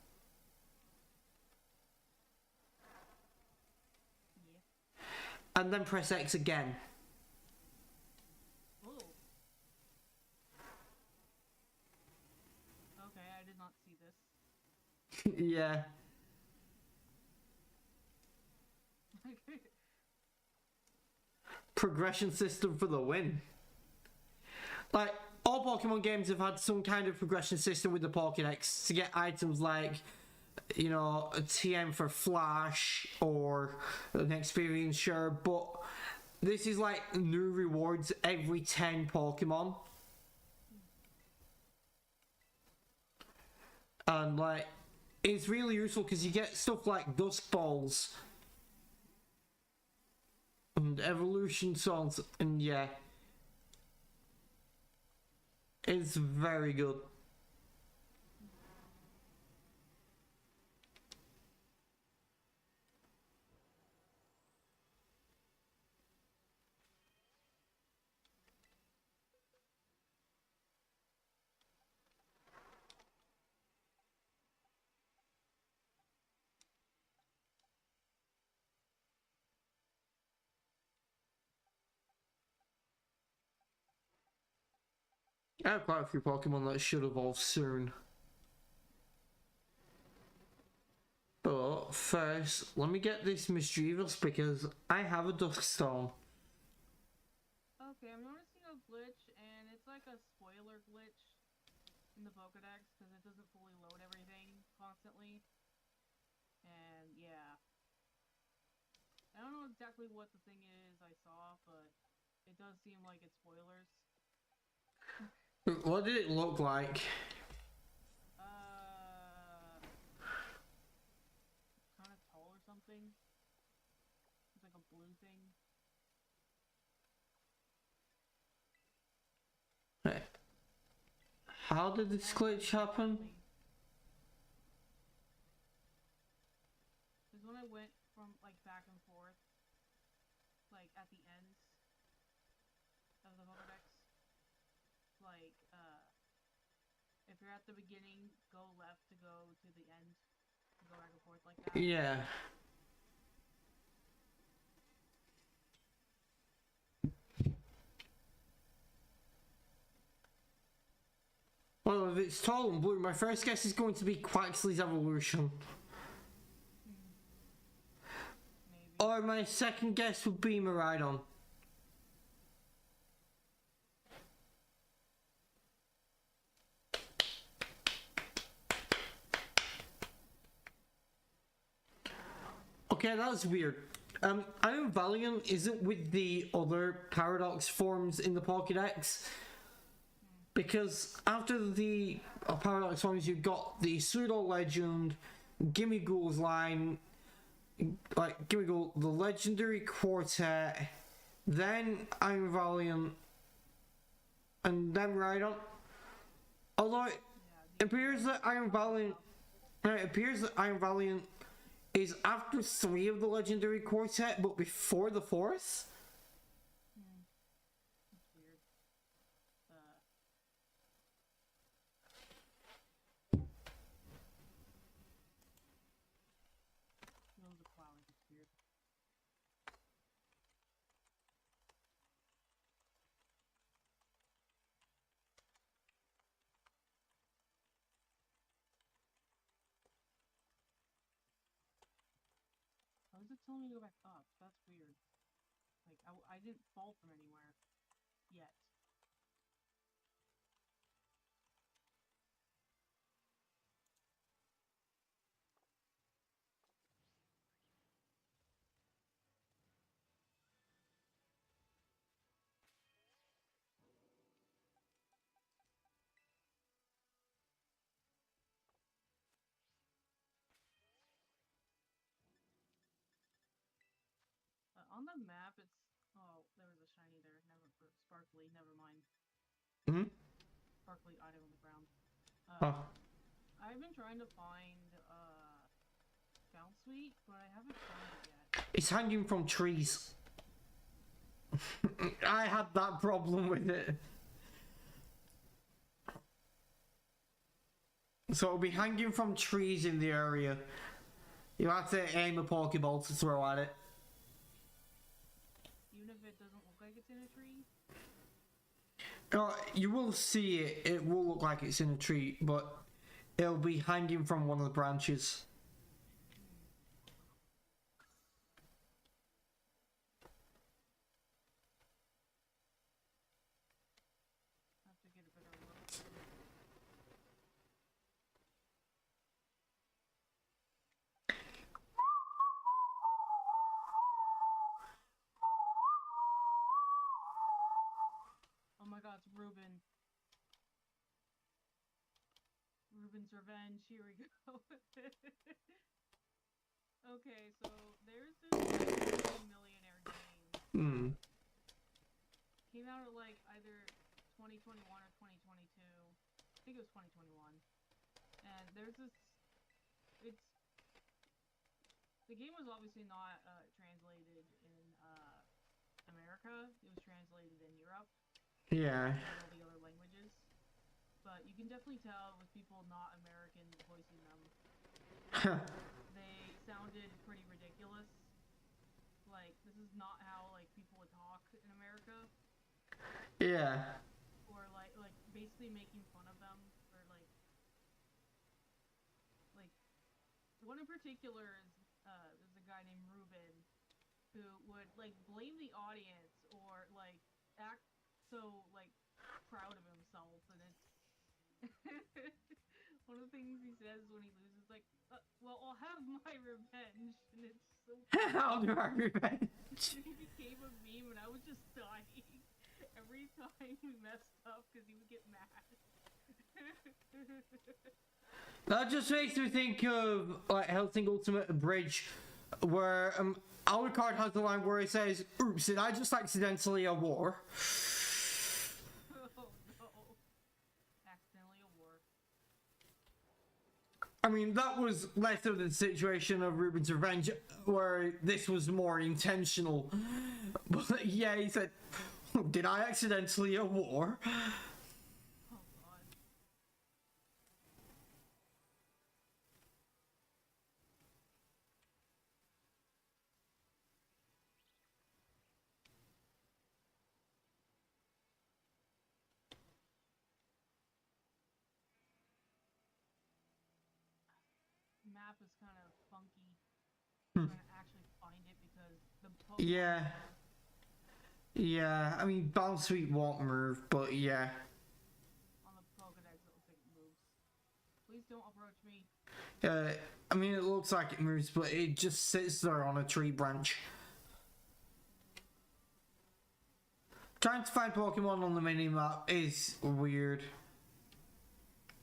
and then press X again. Oh. Okay, I did not see this. Yeah. Progression system for the win. Like, all Pokemon games have had some kind of progression system with the Pokédex to get items like, you know, a TM for Flash or an experience share, but this is like new rewards every 10 Pokemon. And like, it's really useful because you get stuff like Dusk Balls and Evolution Songs, and yeah. It's very good. I have quite a few Pokemon that should evolve soon. But first, let me get this Mischievous because I have a Duskstone. Okay, I'm noticing a glitch, and it's like a spoiler glitch in the Pokédex because it doesn't fully load everything constantly. And yeah. I don't know exactly what the thing is I saw, but it does seem like it's spoilers. What did it look like? Kind of tall or something. It's like a blue thing. Hey. How did this glitch happen? Because when I went from like back and forth, like at the ends of the Pokédex, like if you're at the beginning, go left to go to the end. Go back and forth like that. Yeah. Well, if it's tall and blue, my first guess is going to be Quaxley's evolution. Maybe. Or my second guess would be Miraidon. Okay, that's weird. Iron Valiant isn't with the other Paradox forms in the Pokédex. Because after the Paradox forms, you've got the Pseudo Legend, Gimmighoul's line, like Gimmighoul, the Legendary Quartet, then Iron Valiant, and then Rhydon. Although it appears that Iron Valiant is after 3 of the Legendary Quartet, but before the 4th. That's weird. Those are plowing. It's weird. Why is it telling me to go back up? That's weird. Like, I didn't fall from anywhere. Yet. On the map, it's... Oh, there was a shiny there. Sparkly, never mind. Sparkly item on the ground. I've been trying to find, Bounce Sweet, but I haven't found it yet. It's hanging from trees. I had that problem with it. So it'll be hanging from trees in the area. You have to aim a Pokeball to throw at it. Even if it doesn't look like it's in a tree? You will see it. It will look like it's in a tree, but it'll be hanging from one of the branches. I have to get a better look. Oh my god, it's Ruben. Ruben's Revenge, here we go. Okay, so there's this millionaire game. Came out at like either 2021 or 2022. I think it was 2021. And there's this... The game was obviously not translated in America. It was translated in Europe. Yeah. And all the other languages. But you can definitely tell with people not American voicing them. They sounded pretty ridiculous. Like, this is not how, like, people would talk in America. Yeah. Or, like basically making fun of them. Or, like, one in particular is, there's a guy named Ruben who would, like, blame the audience or, like, act so, like, proud of himself, and it's one of the things he says when he loses, like, well, I'll have my revenge, and it's so I'll do my revenge. He became a meme, and I was just dying every time he messed up, because he would get mad. That just makes me think of, like, Helsing Ultimate Bridge, where Alucard has the line where he says, "Oops, did I just accidentally a war?" I mean, that was less of the situation of Ruben's Revenge, where this was more intentional. But yeah, he said, "Did I accidentally a war?" Oh god. map is kind of funky Hmm. trying to actually find it because the Pokemon Yeah. Yeah, I mean, Bounsweet won't move, but yeah. on the Pokedex it looks like it moves. Please don't approach me. I mean, it looks like it moves, but it just sits there on a tree branch. Trying to find Pokemon on the minimap is weird.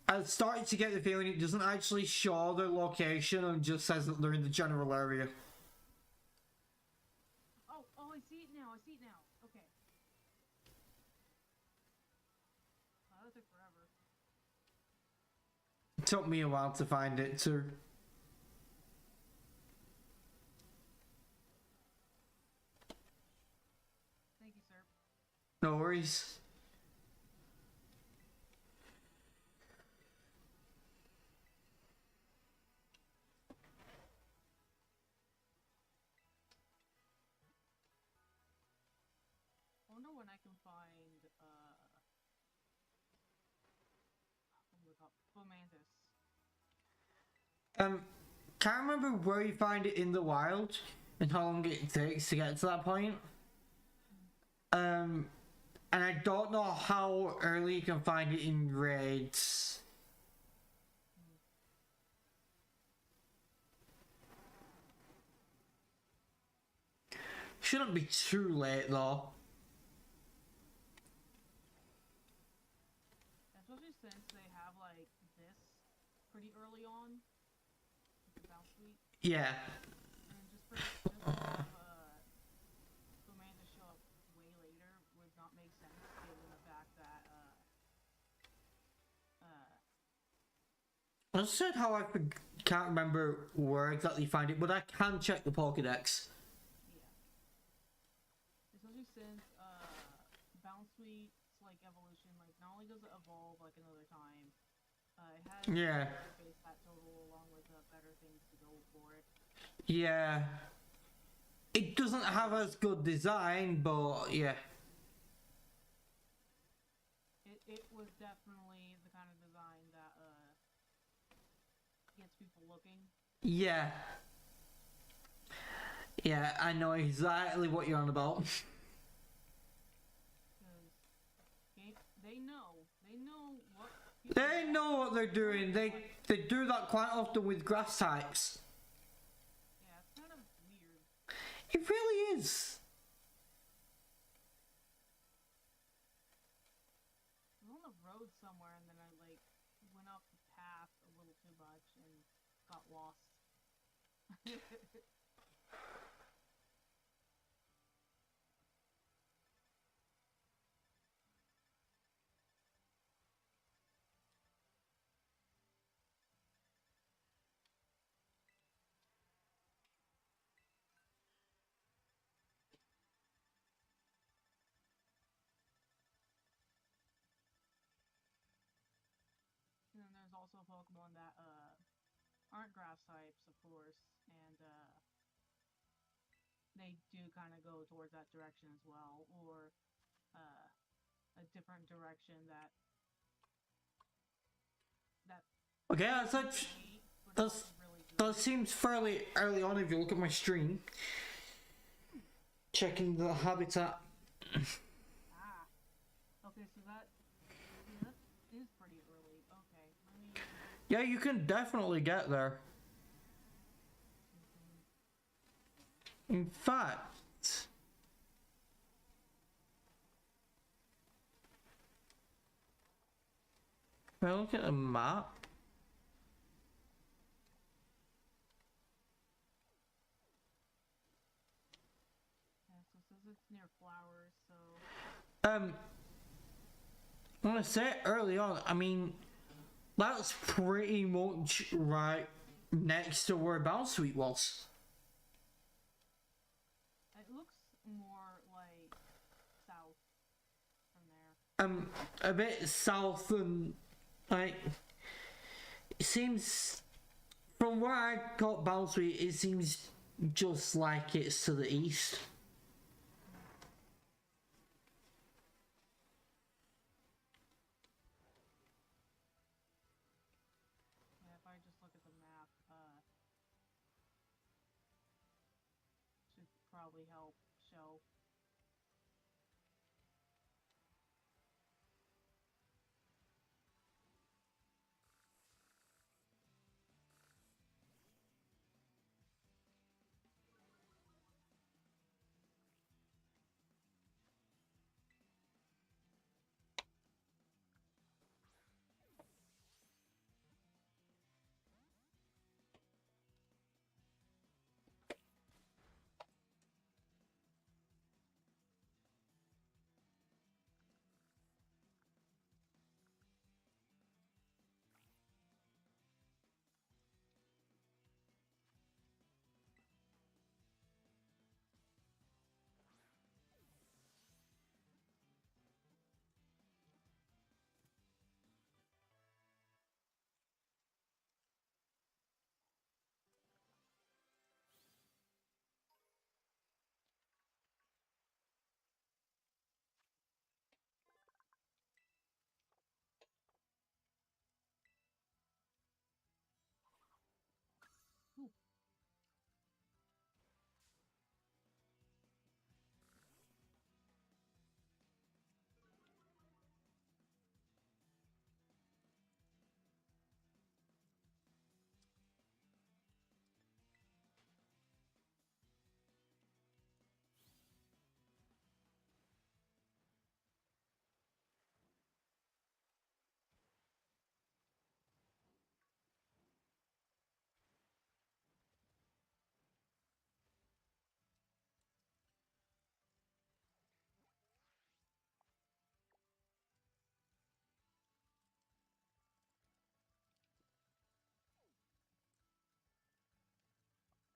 I started to get the feeling it doesn't actually show their location and just says that they're in the general area. Oh, I see it now. I see it now. Okay. That took forever. It took me a while to find it too. Thank you, sir. No worries. I wonder when I can find what do we call it? Fomantis. Can't remember where you find it in the wild and how long it takes to get to that point. And I don't know how early you can find it in raids. Shouldn't be too late though. Especially since they have like this pretty early on. The Bounsweet. Yeah. And just to have Fomantis show up way later would not make sense given the fact that I said how I can't remember where exactly you find it, but I can check the Pokedex. yeah. Especially since Bounsweet's like evolution, like not only does it evolve like another time, it has Yeah. base stat total along with better things to go for it. Yeah. It doesn't have as good design, but yeah. It was definitely the kind of design that gets people looking. Yeah. Yeah, I know exactly what you're on about. They know what. They know what they're doing. They do that quite often with grass types. Yeah, it's kind of weird. It really is. I was on the road somewhere and then I like went off the path a little too much and got lost. And then there's also Pokemon that aren't grass types, of course, and they do kind of go towards that direction as well, or a different direction that Okay, that seems fairly early on if you look at my stream. Checking the habitat. Okay, so that is pretty early. Okay, let me. Yeah, you can definitely get there. In fact, if I look at the map, Yeah, so it says it's near flowers, so. I want to say early on, I mean, that's pretty much right next to where Bounsweet was. It looks more like south from there. A bit south and, like, it seems, from where I got Bounsweet, it seems just like it's to the east. Yeah, if I just look at the map, probably help. So. Ooh.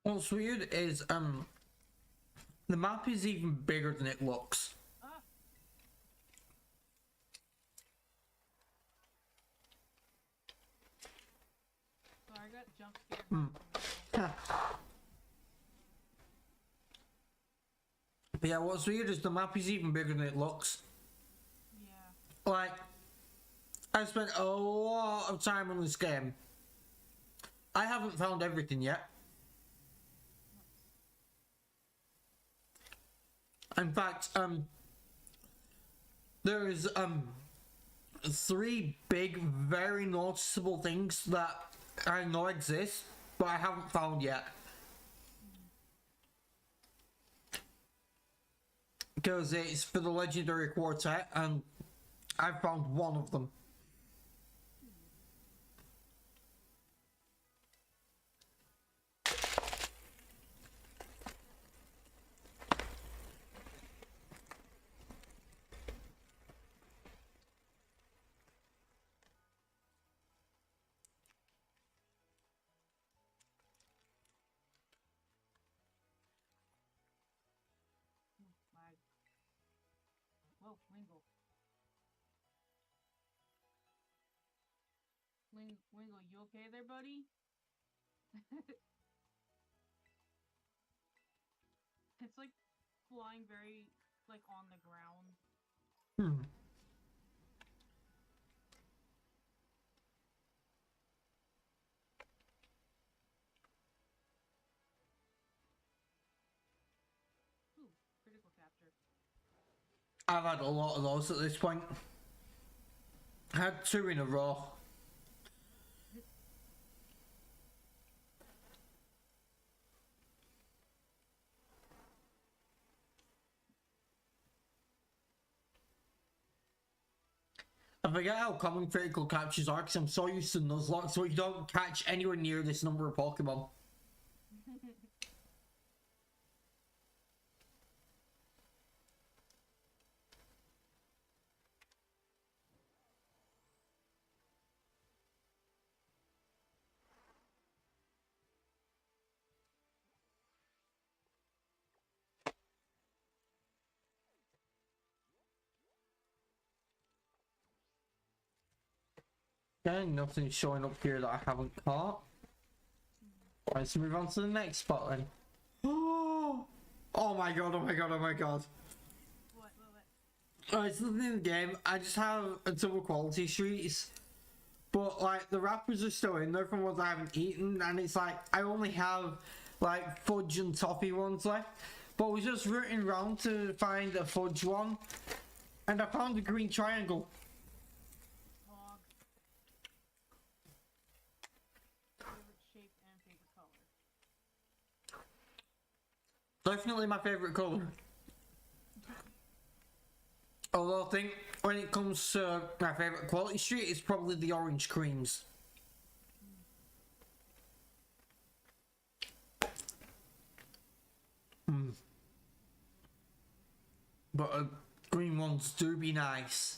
What's weird is the map is even bigger than it looks. Ah. Sorry, I got jump scared. But yeah, what's weird is the map is even bigger than it looks. Yeah. Like, I spent a lot of time on this game. I haven't found everything yet. In fact, there's 3 big, very noticeable things that I know exist, but I haven't found yet. Because it's for the Legendary Quartet, and I've found one of them. Lag. Whoa, Wingle. Wingle, you okay there, buddy? It's like flying very, like, on the ground. Hmm. Ooh, critical capture. I've had a lot of those at this point. I had 2 in a row. I forget how common critical captures are because I'm so used to Nuzlocke, so you don't catch anywhere near this number of Pokemon. Okay, nothing's showing up here that I haven't caught. Let's move on to the next spot then. Oh my god, oh my god, oh my god. What? It's nothing in the game. I just have a double quality streets. But like the wrappers are still in there from what I haven't eaten, and it's like I only have like fudge and toffee ones left. but I was just rooting around to find a fudge one, and I found a green triangle. Hog. Favorite shape and favorite color. Definitely my favorite color. Although I think when it comes to my favorite quality street, it's probably the orange creams. But green ones do be nice.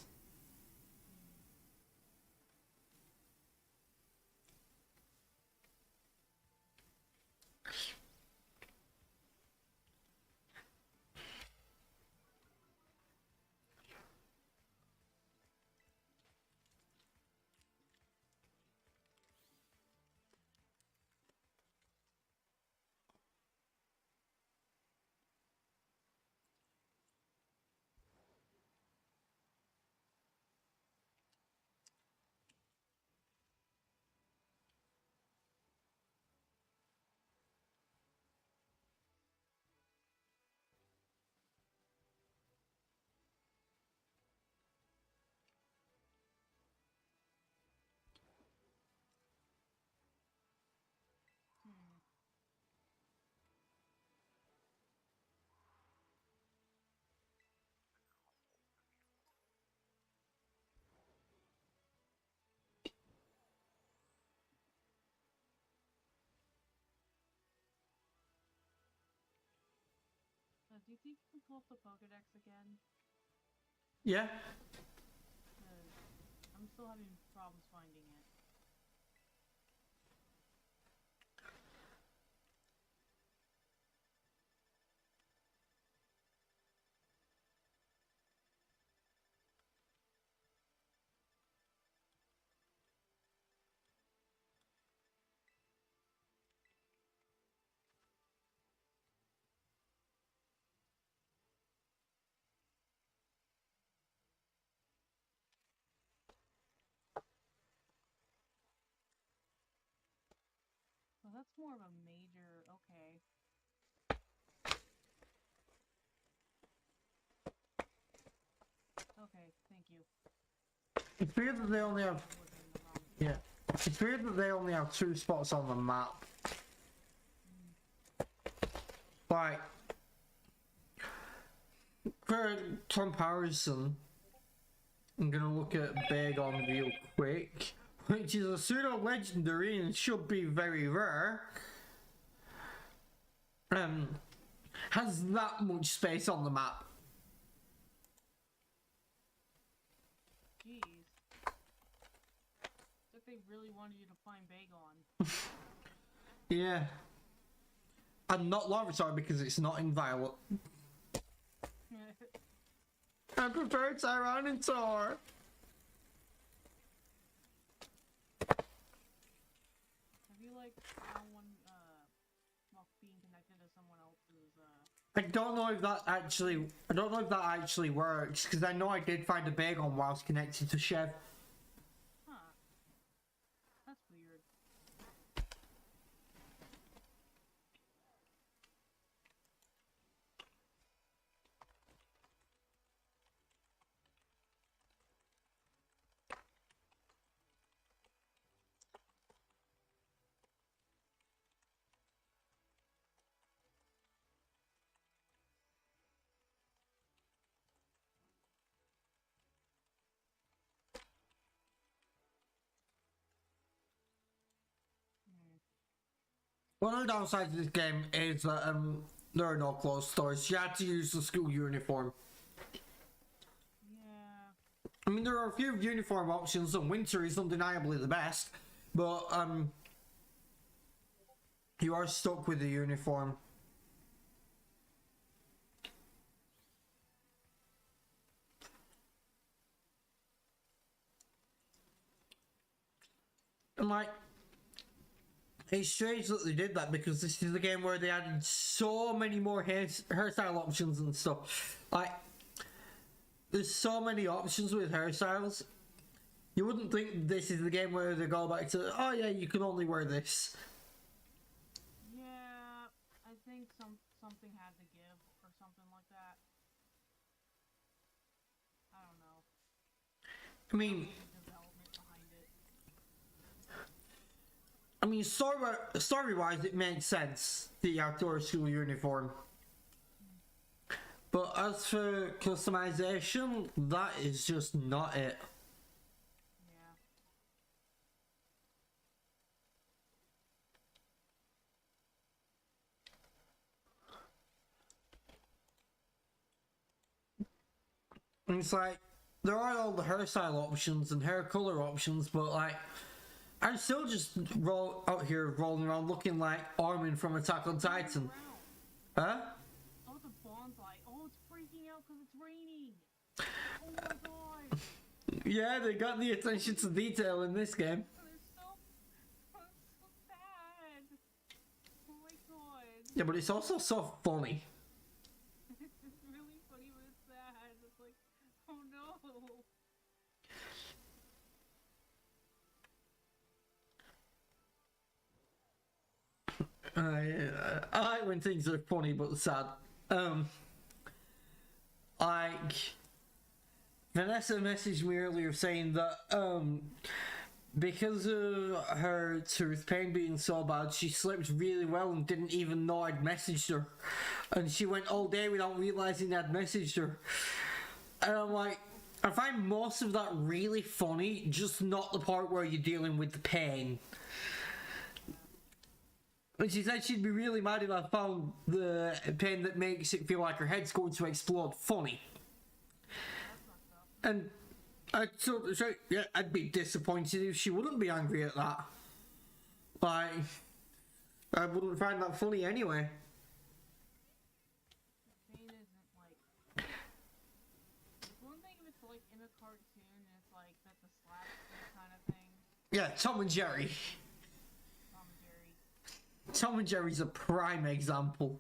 Do you think you can pull up the Pokedex again? Yeah. Because I'm still having problems finding it. Well, that's more of a major. Okay. Okay, thank you. It's weird that they only have. I was in the wrong spot. Yeah. It's weird that they only have 2 spots on the map. Like, for comparison, I'm gonna look at Bagon real quick, which is a pseudo legendary and should be very rare. Has that much space on the map. Jeez. Like they really wanted you to find Bagon. Yeah. And not Larvitar because it's not in Violet. I prefer Tyranitar. Have you like found one while being connected to someone else's I don't know if that actually works, because I know I did find a Bagon whilst connected to Chev. Huh. That's weird. One of the downsides of this game is that there are no clothes stores. You had to use the school uniform. Yeah. I mean, there are a few uniform options, and winter is undeniably the best, but you are stuck with the uniform. And like, it's strange that they did that, because this is the game where they added so many more hairstyle options and stuff. Like, there's so many options with hairstyles. You wouldn't think this is the game where they go back to, oh yeah, you can only wear this. Yeah. I think something had to give. I mean, development behind it. I mean, story-wise, it makes sense, the outdoor school uniform. But as for customization, that is just not it. Yeah. And it's like, there are all the hairstyle options and hair color options, but like, I'm still just out here rolling around looking like Armin from Attack on Titan. Huh? Oh, the Bond's like, oh, it's freaking out because it's raining. Oh my god. Yeah, they got the attention to detail in this game. They're so sad. Oh my god. Yeah, but it's also so funny. It's really funny, but it's sad. It's like, oh no. I like when things are funny but sad. Like Vanessa messaged me earlier saying that because of her tooth pain being so bad, she slept really well and didn't even know I'd messaged her, and she went all day without realizing I'd messaged her. And I'm like, I find most of that really funny, just not the part where you're dealing with the pain. And she said she'd be really mad if I found the pain that makes it feel like her head's going to explode funny. And I told her, so, yeah, I'd be disappointed if she wouldn't be angry at that. Like, I wouldn't find that funny anyway. Pain isn't like. It's one thing if it's like in a cartoon and it's like that's a slapstick kind of thing. Yeah, Tom and Jerry. Tom and Jerry. Tom and Jerry's a prime example.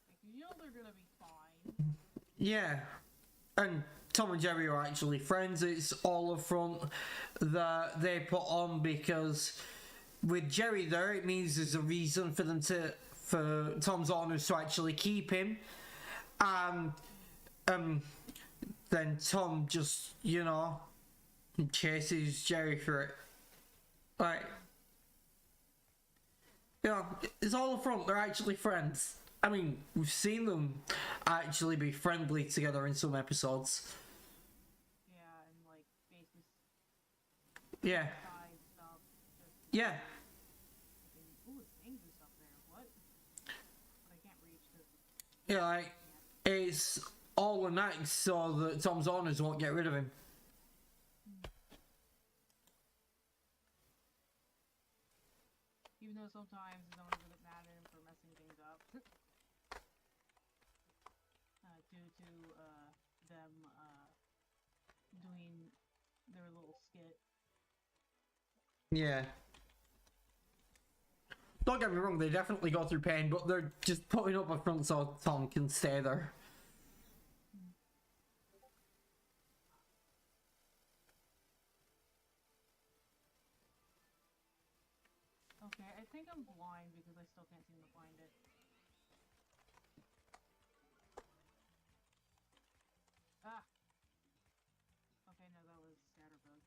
Like, you know they're gonna be fine. Yeah. And Tom and Jerry are actually friends. It's all a front that they put on because with Jerry there, it means there's a reason for Tom's owners to actually keep him. And then Tom just, chases Jerry for it. Like, it's all a front. They're actually friends. I mean, we've seen them actually be friendly together in some episodes. Yeah, and like basis Yeah. side stuff. Just Yeah. ooh, it's dangerous up there. What? But I can't reach this. Yeah, like, it's all a night so that Tom's owners won't get rid of him. Even though sometimes his owners are mad at him for messing things up. Due to them doing their little skit. Yeah. Don't get me wrong, they definitely go through pain, but they're just putting up a front so Tom can stay there. Okay, I think I'm blind because I still can't seem to find it. Ah! Okay, no, that was Scatterbug.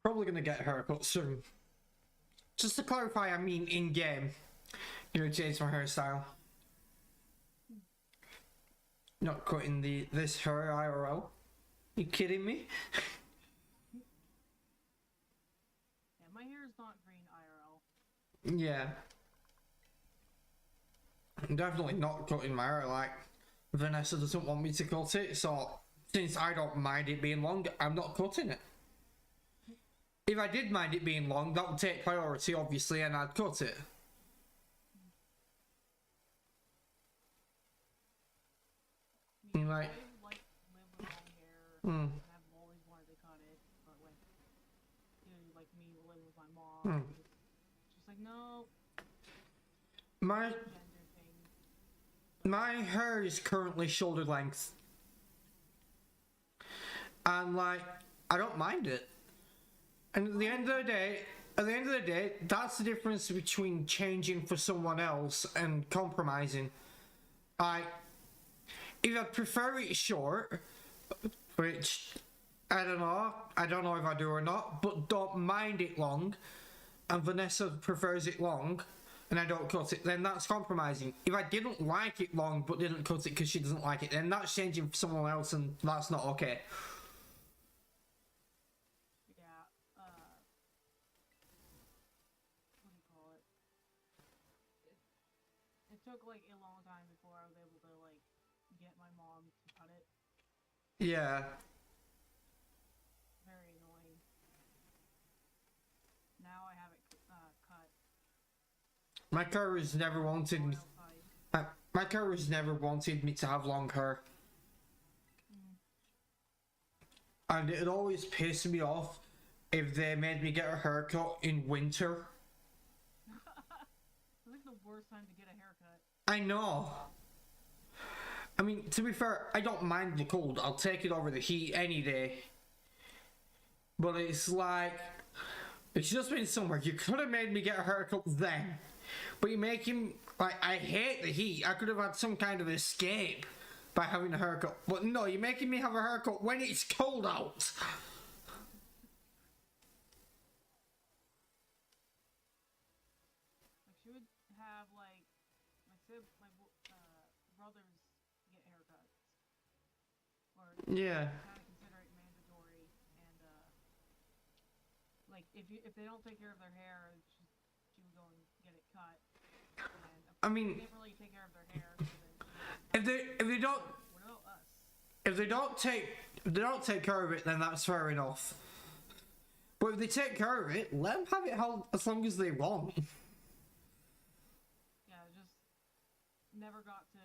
Probably gonna get a haircut soon. Just to clarify, I mean in game. You know, change my hairstyle. Not cutting this hair IRL. You kidding me? Yeah, my hair is not green IRL. Yeah. I'm definitely not cutting my hair. Like, Vanessa doesn't want me to cut it, so since I don't mind it being long, I'm not cutting it. If I did mind it being long, that would take priority, obviously, and I'd cut it. Like, I like live with long hair, mm. and I've always wanted to cut it, but when dude like me live with my mom, she's like, no. My Gender thing. my hair is currently shoulder length, and like, I don't mind it. And at the end of the day, that's the difference between changing for someone else and compromising. If I prefer it short, which I don't know if I do or not, but don't mind it long, and Vanessa prefers it long, and I don't cut it, then that's compromising. If I didn't like it long but didn't cut it because she doesn't like it, then that's changing for someone else, and that's not okay. It took like a long time before I was able to like get my mom to cut it. Yeah. Very annoying. Now I have it cut. My car has never wanted me. My car has never wanted me to have long hair. And it'd always piss me off if they made me get a haircut in winter. It's like the worst time to get a haircut. I know. I mean, to be fair, I don't mind the cold. I'll take it over the heat any day. But it's like, it's just been summer. You could have made me get a haircut then. But you're making, like, I hate the heat. I could have had some kind of escape by having a haircut. But no, you're making me have a haircut when it's cold out. Like, she would have, like, my brothers get haircuts. Or Yeah. kind of consider it mandatory. And, like, if they don't take care of their hair, she would go and get it cut. And I mean, they didn't really take care of their hair. So if they don't, what about us? if they don't take care of it, then that's fair enough. But if they take care of it, let them have it as long as they want. Yeah, just never got to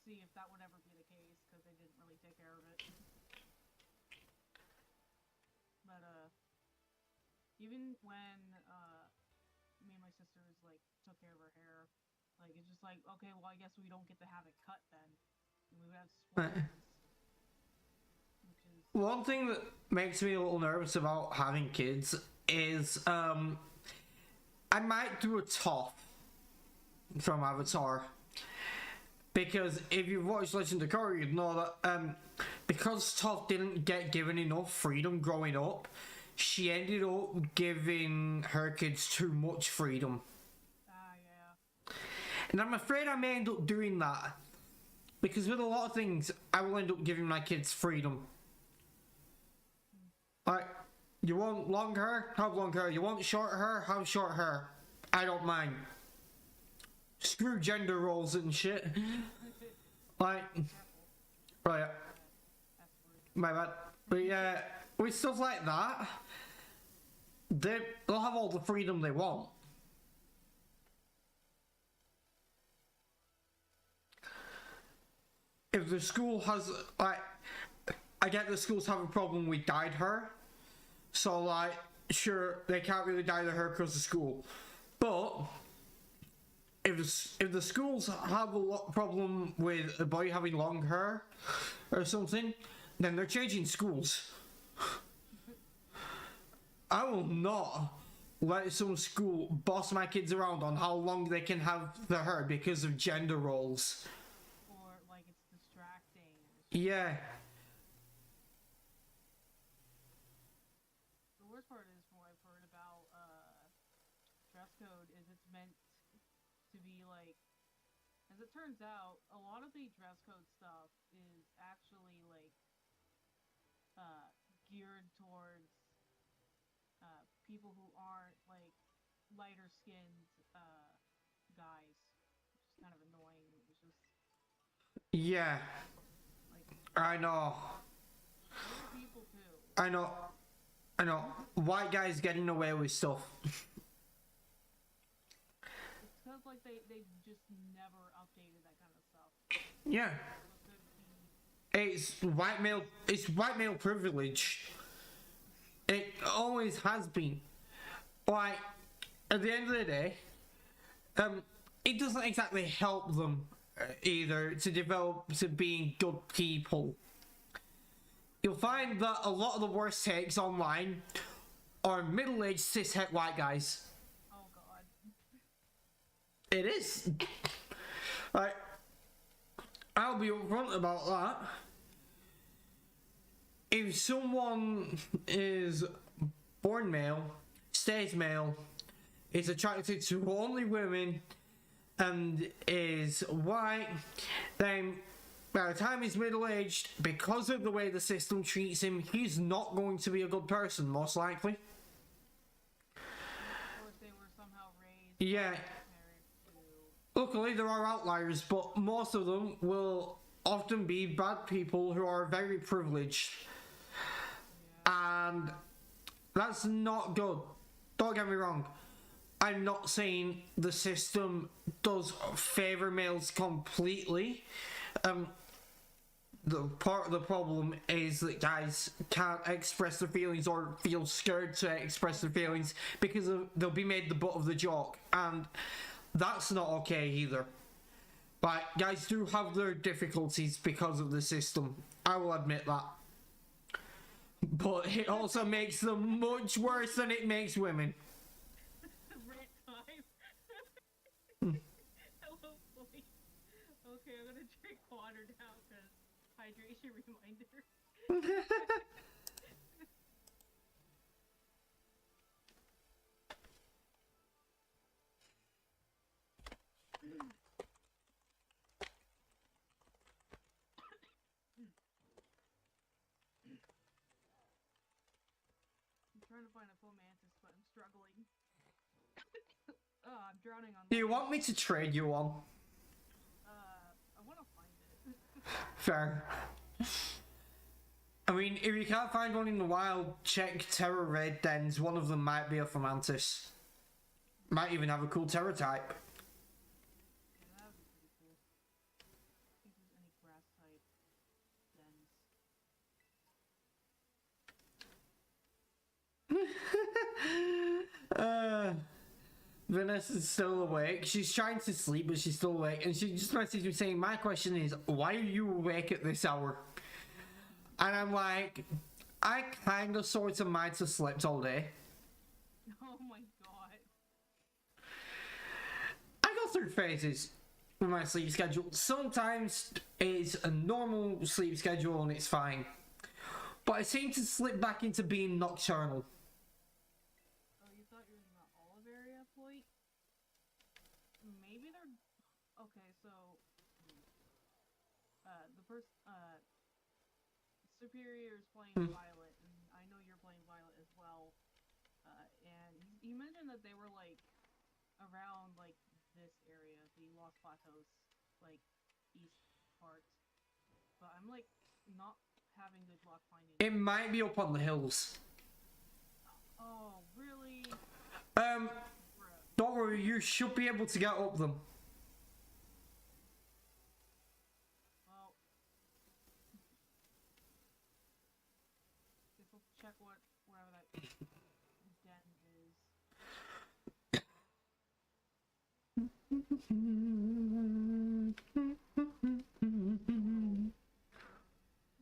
see if that would ever be the case because they didn't really take care of it. But even when me and my sisters like took care of her hair, like it's just like, okay, well I guess we don't get to have it cut then. And we would have swirls. One thing that makes me a little nervous about having kids is I might do a top from Avatar. Because if you've watched Legend of Korra, you'd know that because Toph didn't get given enough freedom growing up, she ended up giving her kids too much freedom. Yeah. And I'm afraid I may end up doing that. Because with a lot of things, I will end up giving my kids freedom. Like, you want long hair? Have long hair. You want short hair? Have short hair. I don't mind. Screw gender roles and shit. Like, right. My bad. But yeah, with stuff like that, they'll have all the freedom they want. If the school has, like, I get the schools have a problem with dyed hair. So, like, sure, they can't really dye their hair because of school. But if the schools have a problem with a boy having long hair or something, then they're changing schools. I will not let some school boss my kids around on how long they can have their hair because of gender roles. Or like it's distracting. Yeah. part is, from what I've heard about dress code, is it's meant to be like, as it turns out, a lot of the dress code stuff is actually like uh, geared towards people who aren't like lighter skinned guys, which is kind of annoying. It's just Yeah, like I know. little people too. I know. I know. White guys getting away with stuff. It's because like they just never updated that kind of stuff. Yeah. So it could be It's white male. It's white male privilege. It always has been. Like, at the end of the day, it doesn't exactly help them either to develop to being good people. You'll find that a lot of the worst takes online are middle-aged cishet white guys. oh god. It is. Like, I'll be upfront about that. If someone is born male, stays male, is attracted to only women, and is white, then by the time he's middle-aged, because of the way the system treats him, he's not going to be a good person, most likely. Or if they were somehow raised Yeah. by parents who Luckily, there are outliers, but most of them will often be bad people who are very privileged. And that's not good. Don't get me wrong. I'm not saying the system does favour males completely. The part of the problem is that guys can't express their feelings or feel scared to express their feelings because they'll be made the butt of the joke, and that's not okay either. But guys do have their difficulties because of the system. I will admit that. But it also makes them much worse than it makes women. rant time. Hello, boy. Okay, I'm gonna drink water now because hydration reminder. I'm trying to find a full mantis, but I'm struggling. Oh, I'm drowning on. Do you want me to trade you one? I want to find it. Fair. I mean, if you can't find one in the wild, check Terra Raid dens. One of them might be a Fomantis. Might even have a cool Terra type. Yeah, that would be pretty cool. I think there's any grass type dens. Vanessa's still awake. She's trying to sleep, but she's still awake. And she just messaged me saying, my question is, why are you awake at this hour? And I'm like, I kind of sort of might have slept all day. Oh my god. I go through phases with my sleep schedule. Sometimes it's a normal sleep schedule and it's fine. But I seem to slip back into being nocturnal. Oh, you thought you were in the olive area, Floyd? Maybe they're... Okay, so... the first, Superior is playing Violet, and I know you're playing Violet as well. And he mentioned that they were, like, around, like, this area, the Lost Plateaus, like, east part. But I'm, like, not having good luck finding It might be up on the hills. Oh, really? Don't Bruh. worry, you should be able to get up them. Well... Guess we'll check wherever that den is.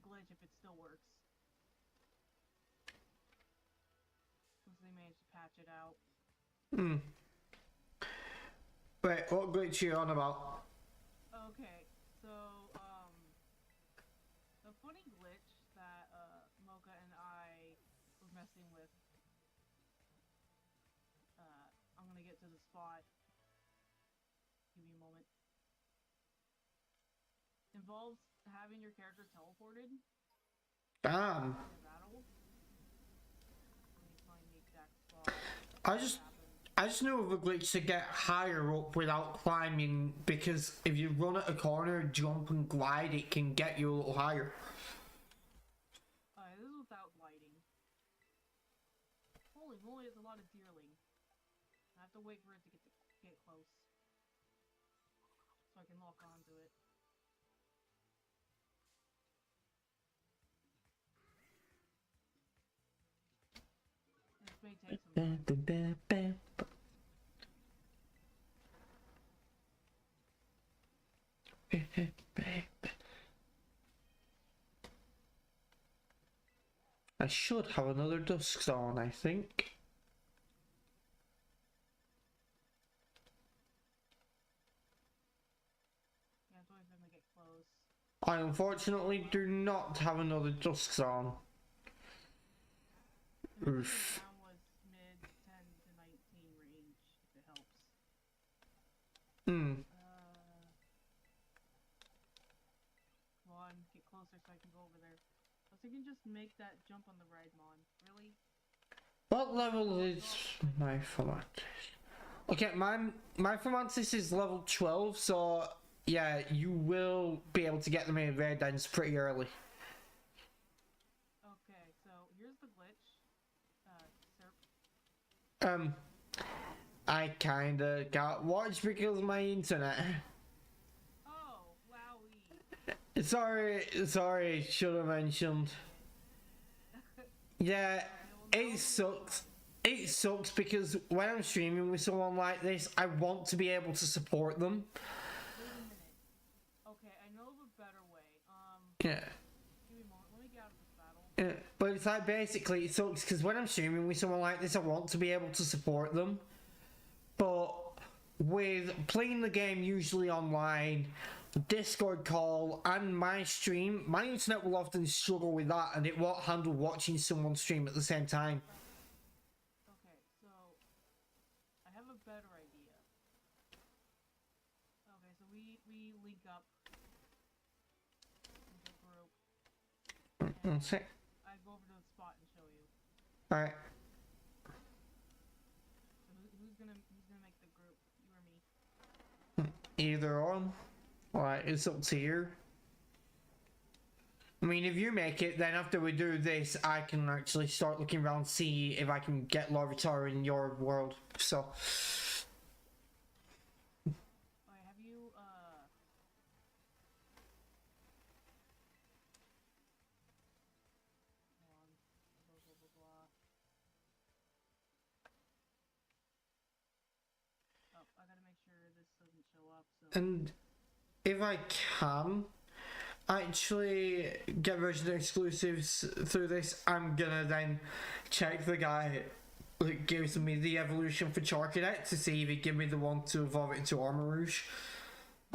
Glitch if it still works. Since they managed to patch it out. Wait, what glitch are you on about? Okay, so, the funny glitch that, Mocha and I were messing with get to the spot. Give me a moment. Involves having your character teleported. Damn. In battle. Let me find the exact spot. I just know of a glitch to get higher up without climbing, because if you run at a corner, jump and glide, it can get you a little higher. This is without gliding. Holy moly, it's a lot of deerling. I have to wait for it to get close. So I can lock onto it. This may take some time. I should have another dusk zone, I think. Yeah, it's always gonna get close. I unfortunately do not have another dusk zone. Oof. Down was mid 10 to 19 range, if it helps. Come on, get closer so I can go over there. So you can just make that jump on the ride, Mon. Really? What level is my Formantis? Okay, my Formantis is level 12, so yeah, you will be able to get them in red ends pretty early. Okay, so here's the glitch. I kinda got watched because of my internet. Oh, wowie. Sorry, should have mentioned. Yeah, it sucks. It sucks because when I'm streaming with someone like this, I want to be able to support them. Wait a minute. Okay, I know of a better way. Yeah. Give me a moment. Let me get out of this battle. Yeah, but it's like basically it sucks because when I'm streaming with someone like this, I want to be able to support them. But with playing the game usually online, Discord call, and my stream, my internet will often struggle with that, and it won't handle watching someone stream at the same time. Okay, so I have a better idea. Okay, so we link up into a group. That's it. I go over to the spot and show you. Alright. So who's gonna make the group? You or me? Either on. Alright, it's up to you. I mean, if you make it, then after we do this, I can actually start looking around, see if I can get Larvitar in your world. So. Alright, have you, hold on. Blah, blah, blah, blah. Oh, I gotta make sure this doesn't show up, so. And if I can actually get version exclusives through this, I'm gonna then check the guy that gives me the evolution for Charcadet to see if he give me the one to evolve it into Armor Rouge.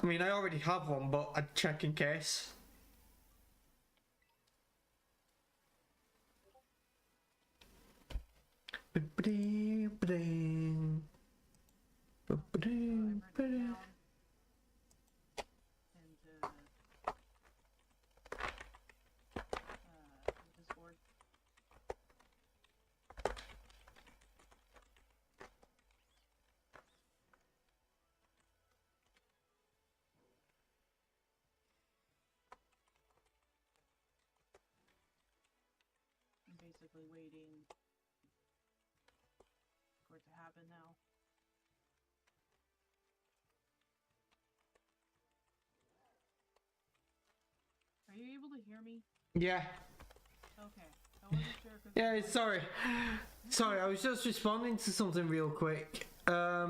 I mean, I already have one, but I'd check in case. Discord. I'm basically waiting for it to happen now. Are you able to hear me? Yeah. Okay. I wasn't sure. Yeah, sorry. Sorry, I was just responding to something real quick. A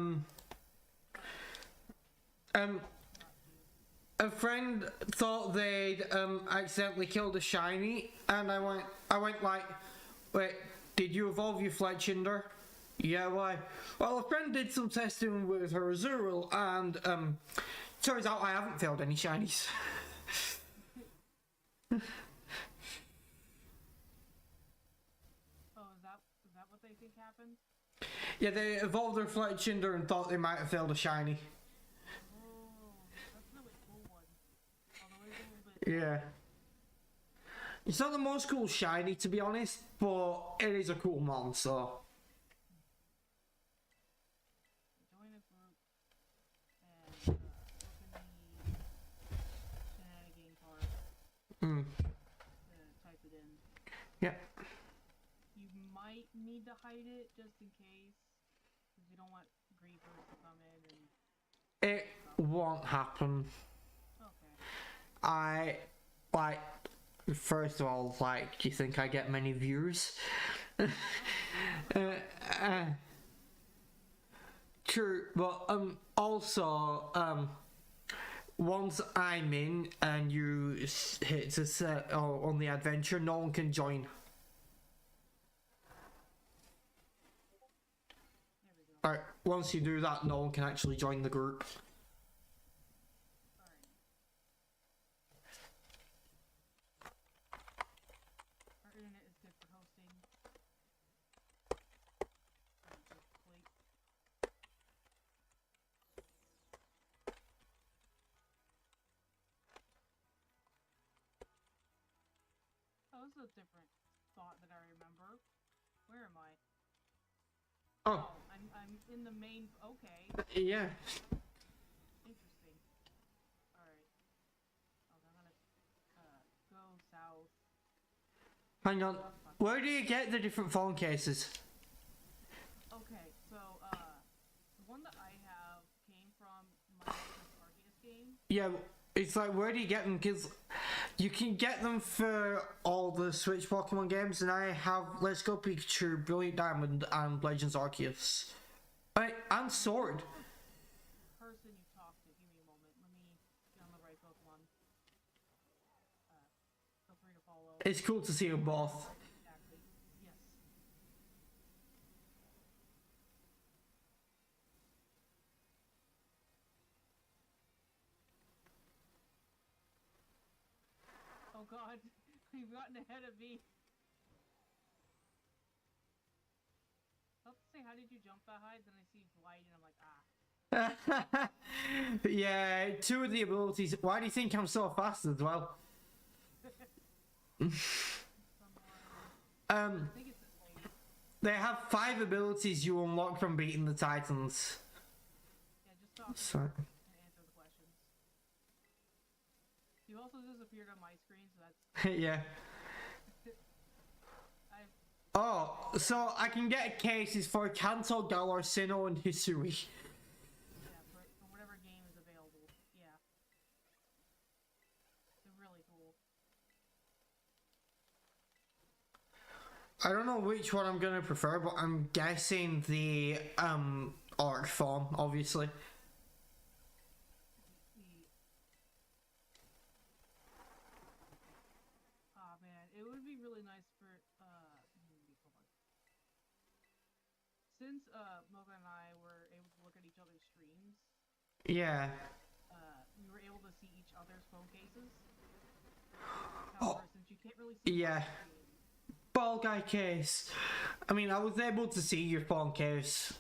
friend thought they'd accidentally killed a shiny, and I went like, wait, did you evolve your Fletchinder? Yeah, why? Well, a friend did some testing with her Azurill, and turns out I haven't failed any shinies. Oh, is that what they think happened? Yeah, they evolved their Fletchinder and thought they might have failed a shiny. Oh, that's a really cool one. Although it's a little bit. Yeah. It's not the most cool shiny, to be honest, but it is a cool mon, so. Join a group and open the shenanigan part Mm. to type it in. Yeah. You might need to hide it just in case, because you don't want griefers to come in and. It won't happen. Okay. First of all, do you think I get many views? True, but also once I'm in and you hit to set on the adventure, no one can join. There we go. Alright, once you do that, no one can actually join the group. Alright. Our internet is good for hosting. Wait. Oh, this is a different thought that I remember. Where am I? Oh, I'm in the main. Okay, yeah. interesting. All right. Okay, I'm gonna go south. Hang on. Where do you get the different phone cases? Okay, so the one that I have came from my Arceus game. Yeah, it's like, where do you get them? Because you can get them for all the Switch Pokemon games, and I have Let's Go Pikachu, Brilliant Diamond, and Legends Arceus. And Sword. Person you talk to, give me a moment. Let me get on the right Pokemon. Feel free to follow. It's cool to see them both. Exactly. Yes. Oh god, you've gotten ahead of me. I was about to say, how did you jump that high? Then I see glide and I'm like, ah. Yeah, two of the abilities. Why do you think I'm so fast as well? I think it's this lady. They have 5 abilities you unlock from beating the Titans. Yeah, just talk Sorry. and answer the questions. You also disappeared on my screen, so that's... Yeah. Oh, so I can get cases for Kanto, Galar, Sinnoh, and Hisui. Yeah, for whatever game is available. Yeah. They're really cool. I don't know which one I'm gonna prefer, but I'm guessing the art form, obviously. Oh man, it would be really nice for hold on. Since Mocha and I were able to look at each other's streams, Yeah. we were able to see each other's phone cases. Oh, However, since you can't really see yeah. Ball guy case. I mean, I was able to see your phone case.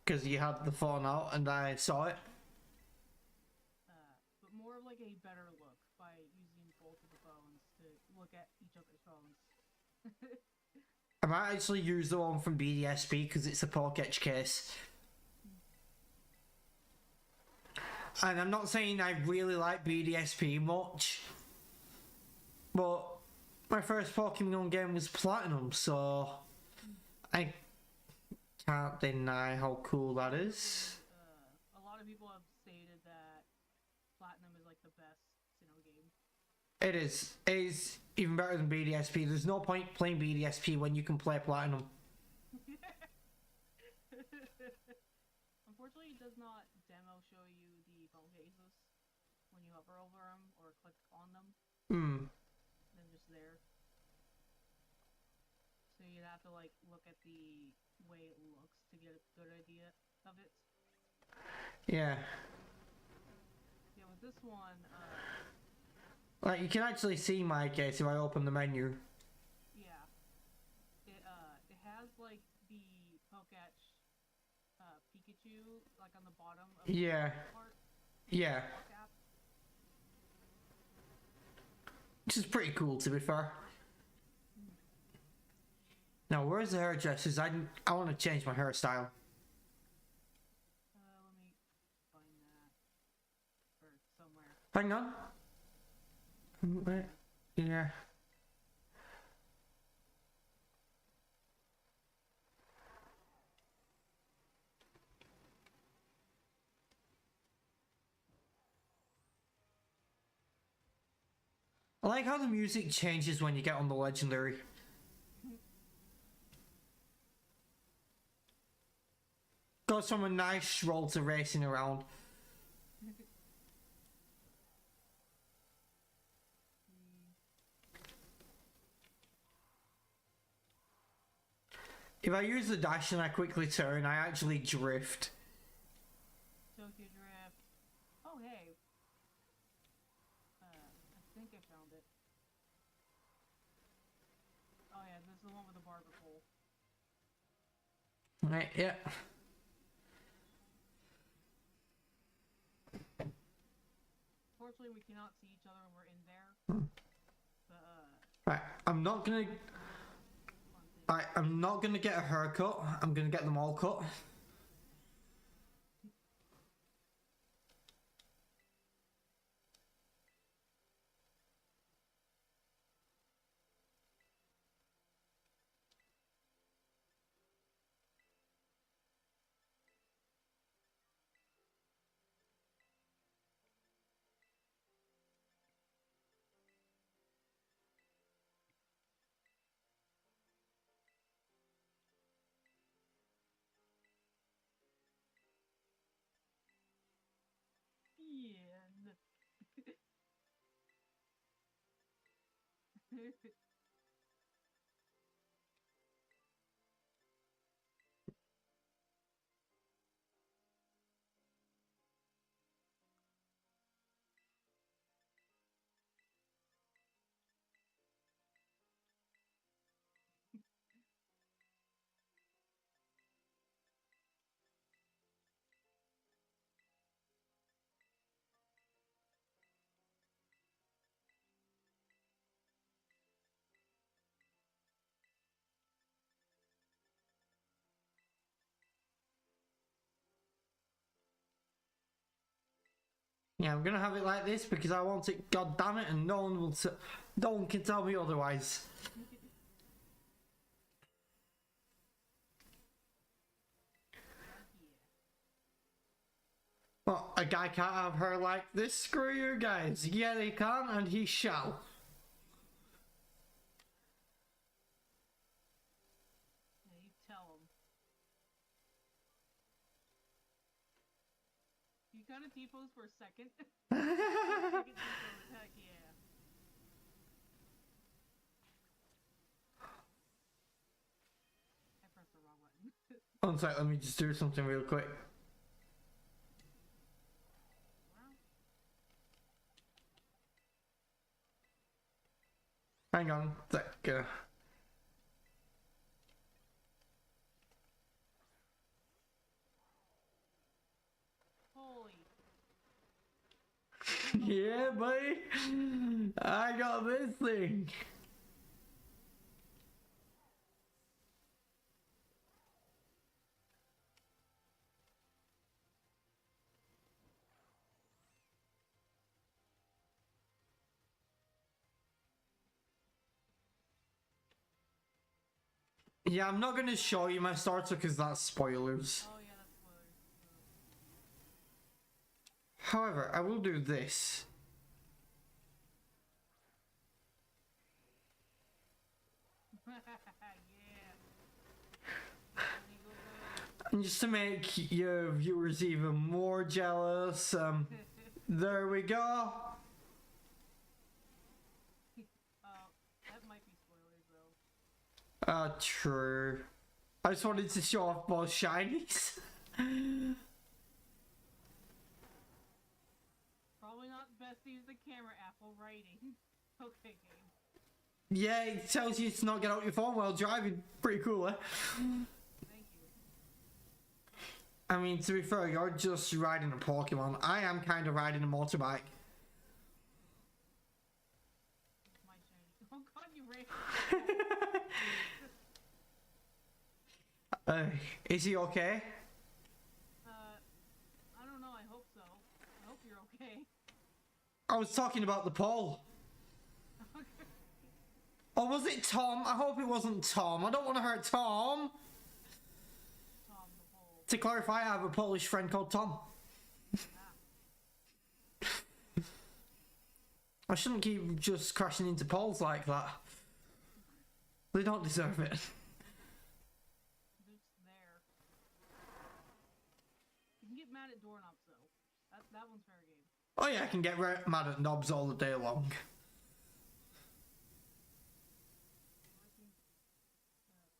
Because you had the phone out and I saw it. but more of like a better look by using both of the phones to look at each other's phones. I might actually use the one from BDSP because it's a Poketch case. And I'm not saying I really like BDSP much, but my first Pokemon game was Platinum, so I can't deny how cool that is. A lot of people have stated that Platinum is like the best Sinnoh game. It is. It is even better than BDSP. There's no point playing BDSP when you can play Platinum. Unfortunately, it does not demo show you the phone cases when you hover over them or click on them. They're just there. So you'd have to like look at the way it looks to get a good idea of it. Yeah. Yeah, with this one, Like, you can actually see my case if I open the menu. yeah. It Yeah. part. Yeah. Cap. Which is pretty cool, to be fair. Now, where's the hairdressers? I want to change my hairstyle. Let me find that. Or somewhere. Hang on. Wait. Yeah. I like how the music changes when you get on the legendary. Goes from a nice stroll to racing around. If I use the dash and I quickly turn, I actually drift. Tokyo Drift. Oh, hey. I think I found it. Oh, yeah, this is the one with the barber pole. Right, yeah. Fortunately, we cannot see each other when we're in there. But, Right, I'm not gonna get a haircut. I'm gonna get them all cut. yeah. Yeah, I'm gonna have it like this because I want it. God damn it, and no one can tell me otherwise. Well, a guy can't have her like this. Screw you guys. Yeah, he can, and he shall. Yeah, you tell him. You got a T-pose for a second? Second T-pose, heck yeah. I pressed the wrong button. One sec, let me just do something real quick. Wow. Hang on, sec. Holy. Yeah, buddy. I got this thing. Yeah, I'm not gonna show you my starter because that's spoilers. Oh yeah, that's spoilers. However, I will do this. yeah. Money go good. And just to make your viewers even more jealous, there we go. That might be spoilers though. True. I just wanted to show off both shinies. Probably not best to use the camera app while writing. Okay, game. Yeah, it tells you to not get out your phone while driving. Pretty cool, eh? Thank you. I mean, to be fair, you're just riding a Pokemon. I am kind of riding a motorbike. It's my shiny. Oh god, you ran. Is he okay? I don't know, I hope so. I hope you're okay. I was talking about the pole. Or was it Tom? I hope it wasn't Tom. I don't want to hurt Tom. Tom the pole. To clarify, I have a Polish friend called Tom. I shouldn't keep just crashing into poles like that. They don't deserve it. It's there. You can get mad at doorknobs though. That one's fair game. Oh yeah, I can get mad at knobs all the day long.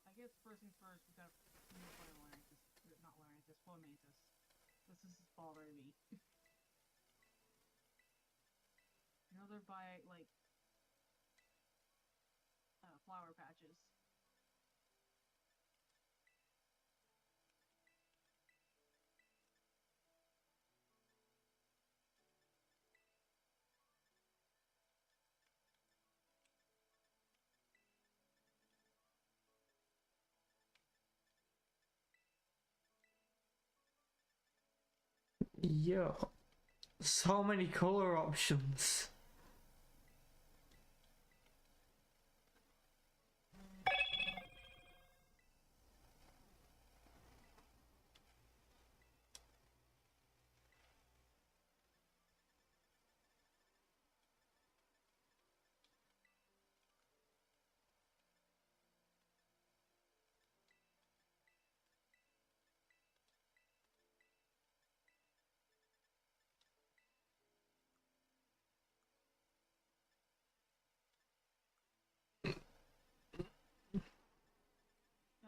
I guess first things first, we gotta find Larynxus. Not Larynxus, Fomantis. This is bothering me. You know they're by, like, flower patches. Yeah. So many color options.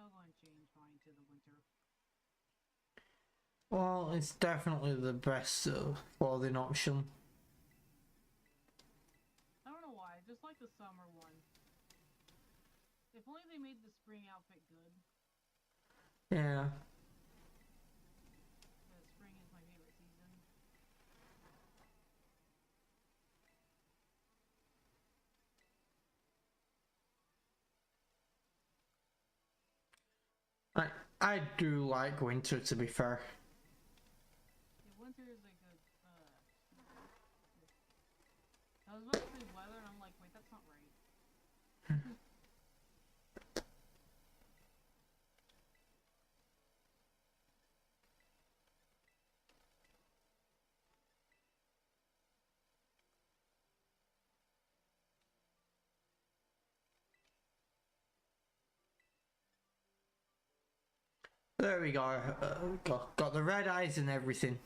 I'll go and change mine to the winter. Well, it's definitely the best clothing option. I don't know why, I just like the summer one. If only they made the spring outfit good. Yeah. Spring is my favorite season. I do like winter, to be fair. Yeah, winter is a good, I was about to say weather, and I'm like, wait, that's not right. There we go. Got the red eyes and everything.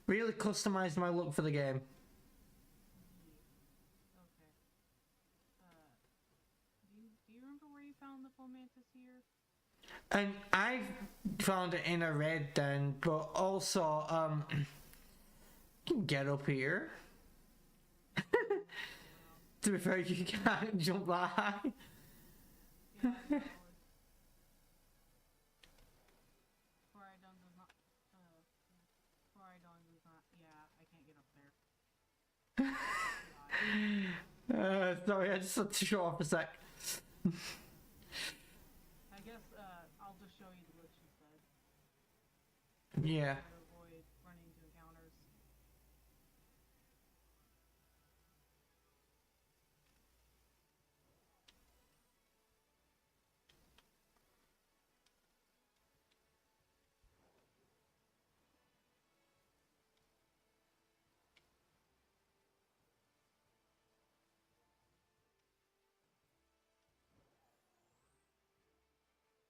Really customized my look for the game. Okay. Do you remember where you found the Fomantis here? And I found it in a red den, but also, you can get up here. To be fair, you can't jump that high. Yeah, Coridon does not, Coridon does not, yeah, I can't get up there. Sorry, I just had to show off a sec. I guess, I'll just show you the glitch instead. Yeah. To avoid running into encounters.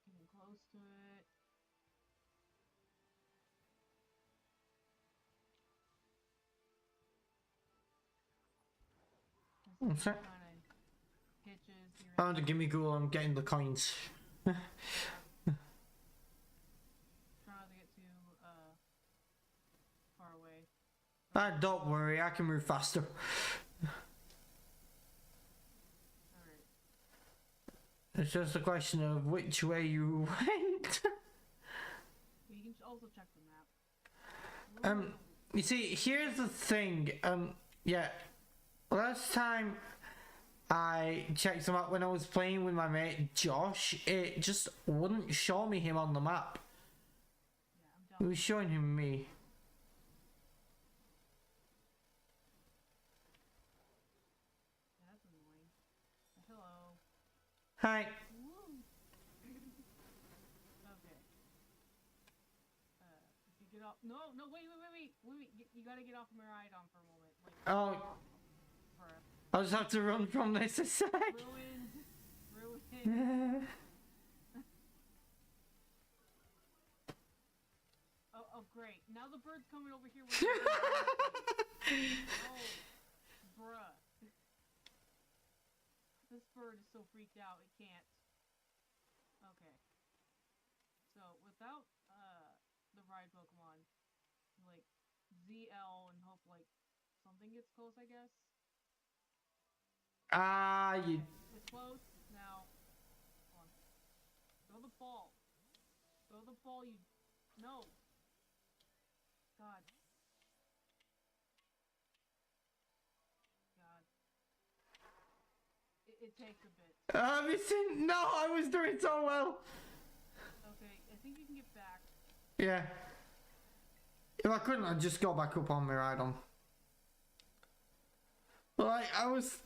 Getting close to it. What's that? Hitches here. Oh, give me go, I'm getting the coins. Try not to get too far away. Don't worry, I can move faster. Alright. It's just a question of which way you went. You can also check the map. You see, here's the thing. Yeah, last time I checked him out when I was playing with my mate Josh, it just wouldn't show me him on the map. Yeah, I'm It done. was showing him me. Yeah, that's annoying. Hello. Hi. Woo. Okay. If you get off. No, wait. You gotta get off Maridon for a moment. Like. Oh, For I'll just have to run from this a sec. ruin. Oh, great. Now the bird's coming over here with Oh, bruh. This bird is so freaked out, it can't. Okay. So, without, the ride Pokemon, like, ZL and hope, like, something gets close, I guess? You. It's close. Now, hold on. Throw the ball. Throw the ball, you... No. God. It takes a bit. No, I was doing so well. Okay, I think you can get back. Yeah. If I couldn't, I'd just go back up on my ride on. Like, I was...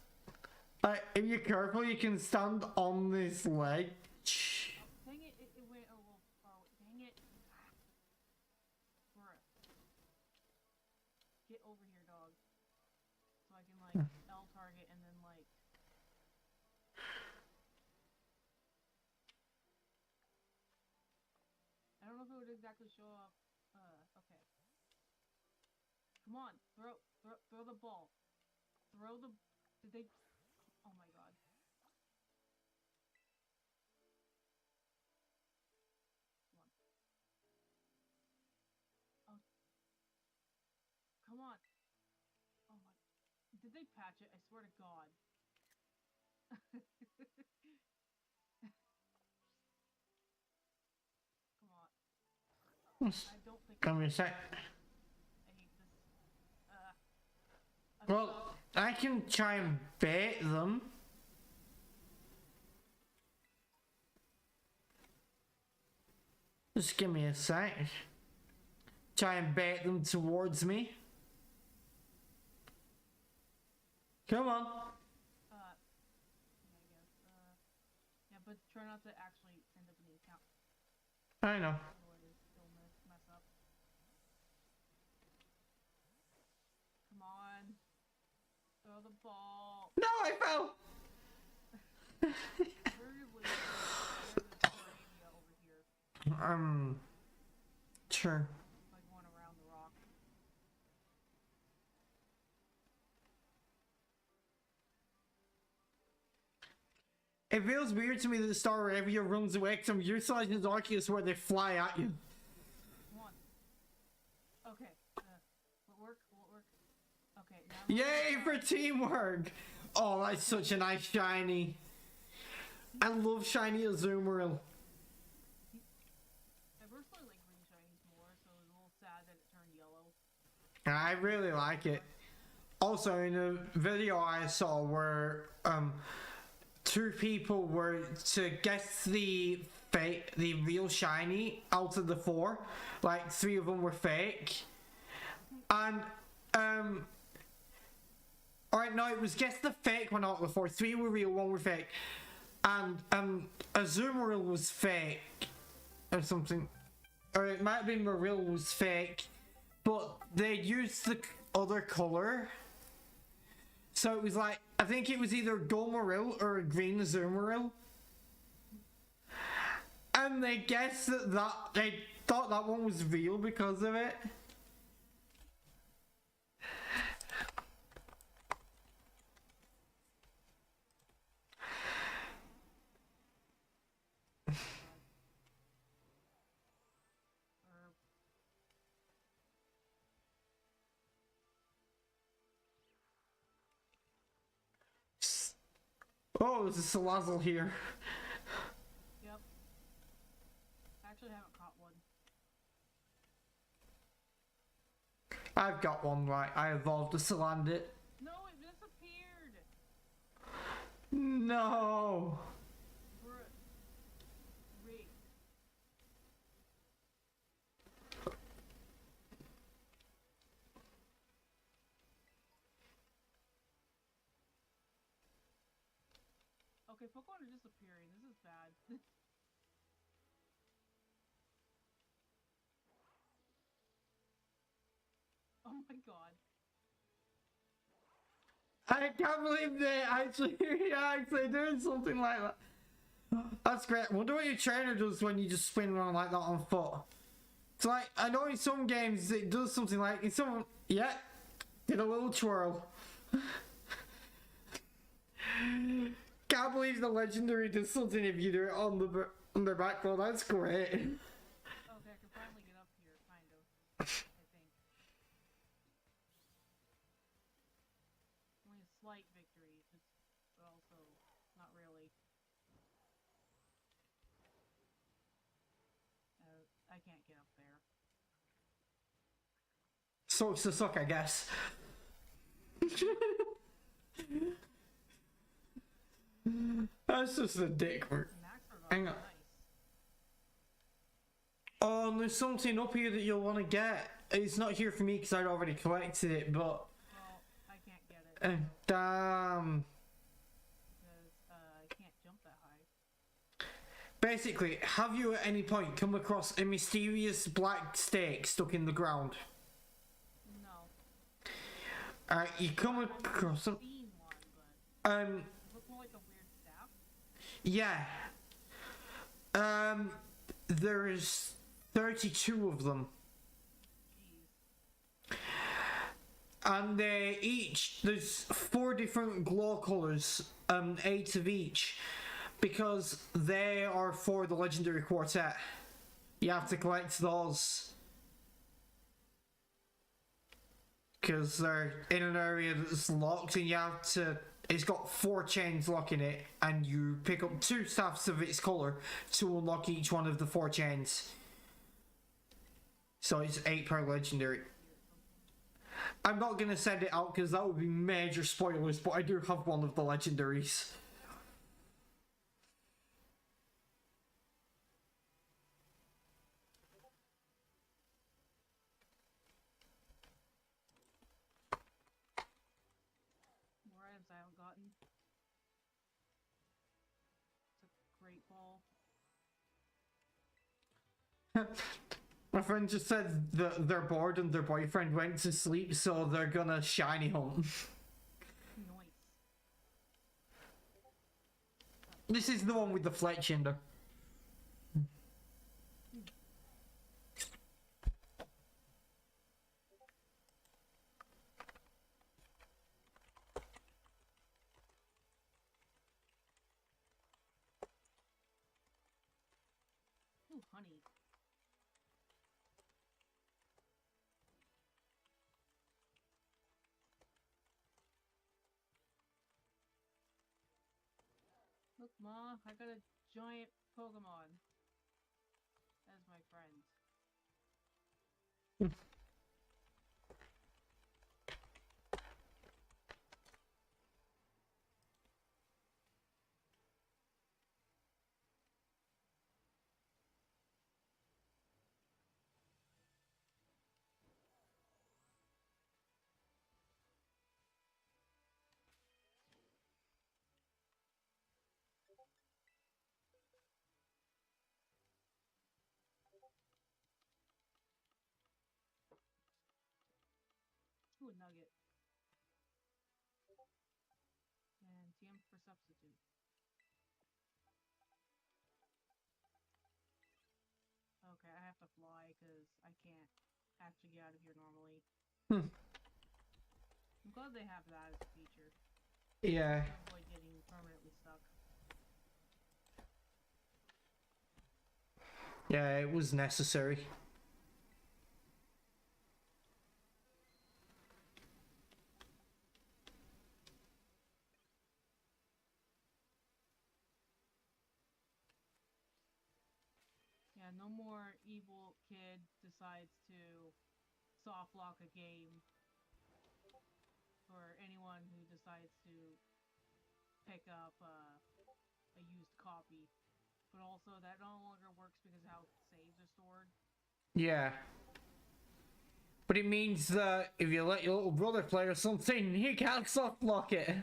Like, if you're careful, you can stand on this ledge. Dang it, it went a little far away. Dang it. Bruh. Get over here, dog. So I can, like, L target and then, like... I don't know if it would exactly show up. Okay. Come on, throw the ball. Throw the... Did they... Oh my god. Come on. Oh. Come on. Oh my... Did they patch it? I swear to god. Come on. I don't think... Come here a sec. I hate this. Well, I can try and bait them. Just give me a sec. Try and bait them towards me. Come on. Yeah, I guess. Yeah, but try not to actually end up in the account. I know. Otherwise, it'll mess up. Come on. Throw the ball. No, I fell. Where is Terraria over here? Sure. Like one around the rock. It feels weird to me that the Star Area runs away because I'm utilizing the Arceus where they fly at you. Come on. Okay. Will it work? Okay, now... Yay for teamwork! Oh, that's such a nice shiny. I love shiny Azumarill. I personally like green shinies more, so it was a little sad that it turned yellow. I really like it. Also, in a video I saw where two people were to guess the real shiny out of the four, like 3 of them were fake, and alright, no, it was guess the fake one out of the 4. 3 were real, 1 were fake, and Azumarill was fake or something, or it might have been Marill was fake, but they used the other color. So it was like, I think it was either a gold Marill or a green Azumarill. And they guessed that they thought that one was real because of it. Oh, there's a Salazzle here. actually haven't caught one. I've got one right. I evolved a Salandit. No, it disappeared. No. Rigged. Okay, Pokemon are disappearing. This is bad. Oh my god. I can't believe they actually doing something like that. That's great. I wonder what your trainer does when you just spin around like that on foot. It's like, I know in some games it does something like, in some, yeah, did a little twirl. Can't believe the legendary does something if you do it on the back row. That's great. Okay, I can finally get up here, kind of. I think. Only a slight victory, but also not really. I can't get up there. Sucks to suck, I guess. That's just a dick. Hang on. Nice. Oh, and there's something up here that you'll want to get. It's not here for me because I'd already collected it, but... Well, I can't get it. Damn. Because, I can't jump that high. Basically, have you at any point come across a mysterious black stake stuck in the ground? No. Alright, you come across them. I've seen one, but... Um, It looks more like a weird staff. yeah. There's 32 of them. Jeez. And they each, there's 4 different glow colors, 8 of each, because they are for the legendary quartet. You have to collect those. Because they're in an area that's locked and you have to, it's got 4 chains locking it, and you pick up 2 staffs of its colour to unlock each one of the 4 chains. So it's 8 per legendary. I'm not going to send it out because that would be major spoilers, but I do have one of the legendaries. More items I haven't gotten. It's a great ball. My friend just said that they're bored and their boyfriend went to sleep, so they're gonna shiny hunt. Nice. This is the one with the Fletchinder. Ooh, honey. Look, Ma, I got a giant Pokemon as my friend. Ooh, a nugget. And TM for substitute. Okay, I have to fly because I can't actually get out of here normally. I'm glad they have that as a feature. Yeah. To avoid getting permanently stuck. Yeah, it was necessary. Yeah, Yeah, no more evil kid decides to soft lock a game for anyone who decides to pick up a used copy. But also, that no longer works because how saves are stored. Yeah. But it means that if you let your little brother play or something, he can't soft lock it.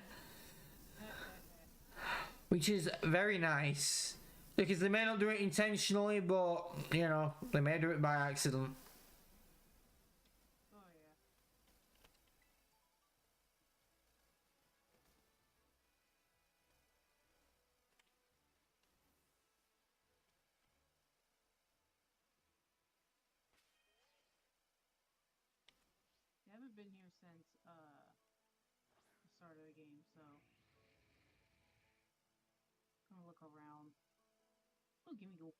Which is very nice. Because they may not do it intentionally, but, you know, they may do it by accident. Oh yeah. I haven't been here since the start of the game, so I'm gonna look around. Oh, gimme go.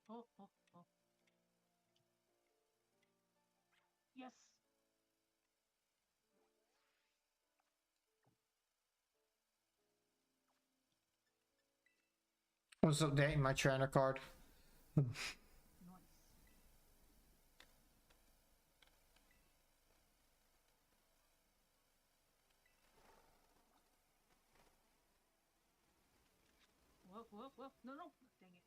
Oh, oh, oh. Yes. I was updating my trainer card. Nice. Whoa, whoa, whoa. No, no. Dang it.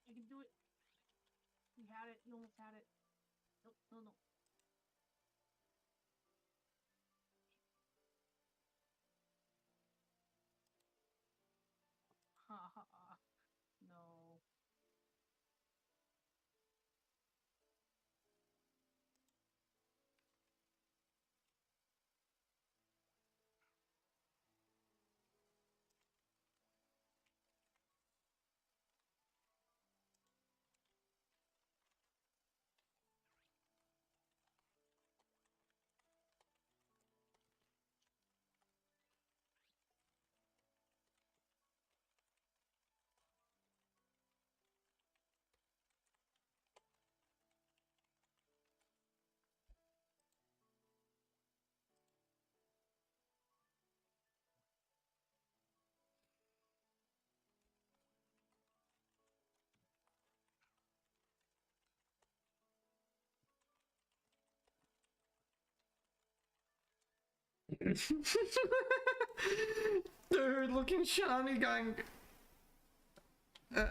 You can do it. You had it. You almost had it. No, no, no. Ha ha ha. No. Dude, looking shiny going. No.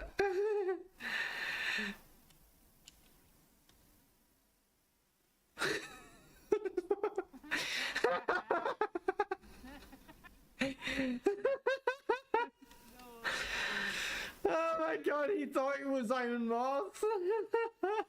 Oh my god, he thought it was Iron Moth. Oh my god.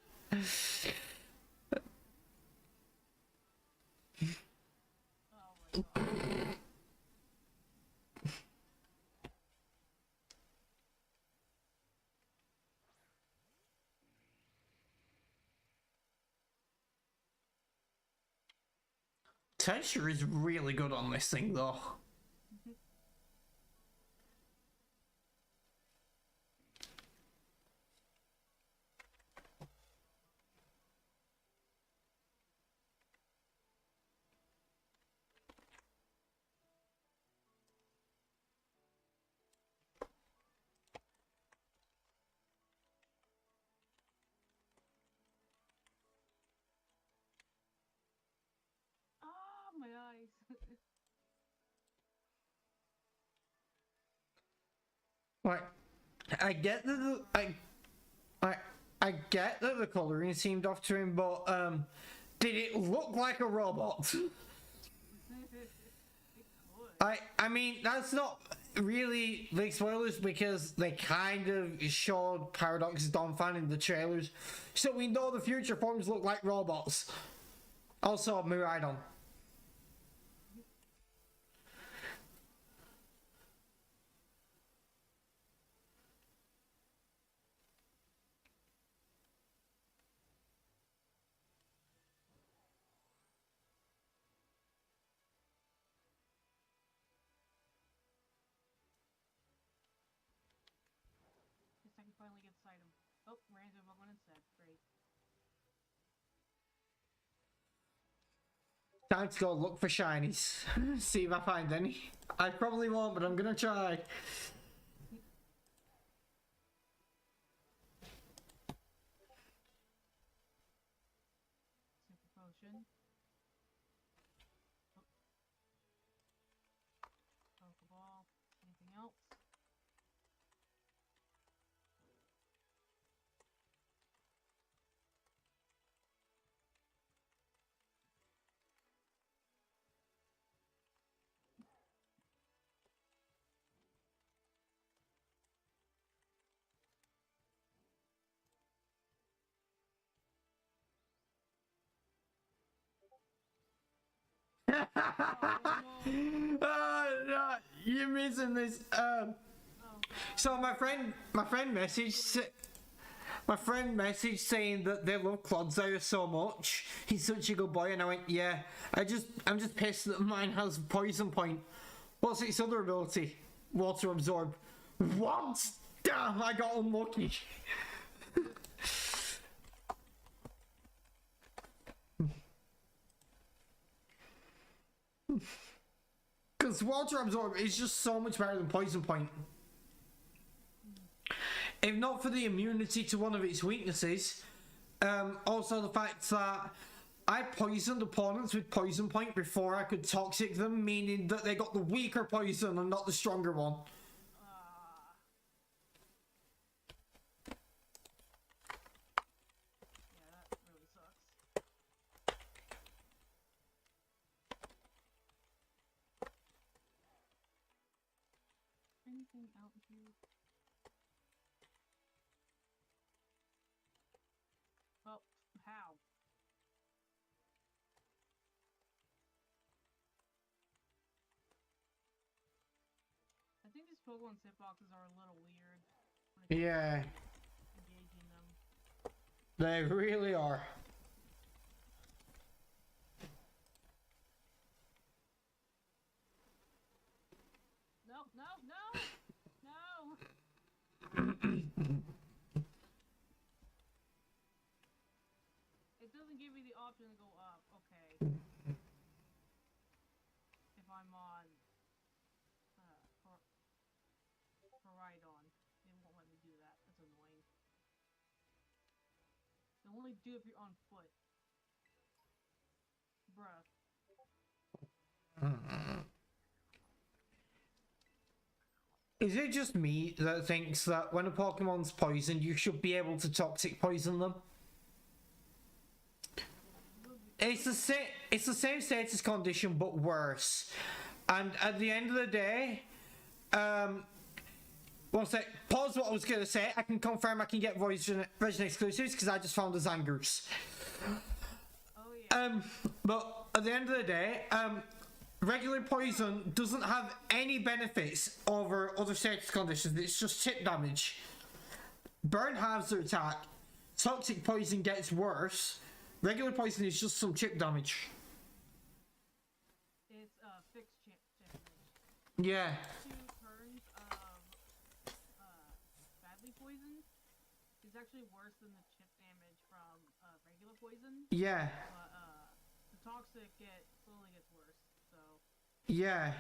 Texture is really good on this thing though. Ah, my eyes. Like, I get that I get that the coloring seemed off to him, but did it look like a robot? I mean, that's not really big spoilers because they kind of showed Paradox's Donphan in the trailers, so we know the future forms look like robots. Also, Miraidon. Guess I can finally get sight of. Oh, ran into a Pokemon instead. Great. Time to go look for shinies. See if I find any. I probably won't, but I'm gonna try. Super potion. Pokeball. Anything else? No, you're missing this. So my friend messaged saying that they love Clodsire so much. He's such a good boy, and I went, yeah. I'm just pissed that mine has Poison Point. What's its other ability? Water Absorb. What? Damn, I got unlucky. Because Water Absorb is just so much better than Poison Point. If not for the immunity to one of its weaknesses, also the fact that I poisoned opponents with Poison Point before I could Toxic them, meaning that they got the weaker poison and not the stronger one. Yeah, that really sucks. Anything out here? Oh, how? I think these Pokemon hitboxes are a little weird. Yeah, Engaging them. they really are. No, no, no! No! It doesn't give me the option to go up. Okay. If I'm on Horizon, it won't let me do that. That's annoying. They'll only do if you're on foot. Bruh. Is it just me that thinks that when a Pokemon's poisoned, you should be able to Toxic Poison them? It's the same status condition, but worse. And at the end of the day, one sec, pause what I was going to say. I can confirm I can get Virgin exclusives because I just found a Zangoose. Oh yeah. But at the end of the day, regular poison doesn't have any benefits over other status conditions. It's just chip damage. Burn halves their attack. Toxic poison gets worse. Regular poison is just some chip damage. It's fixed chip damage. Yeah. 2 turns of badly poisoned is actually worse than the chip damage from regular poison. Yeah. But the toxic slowly gets worse. So. Yeah.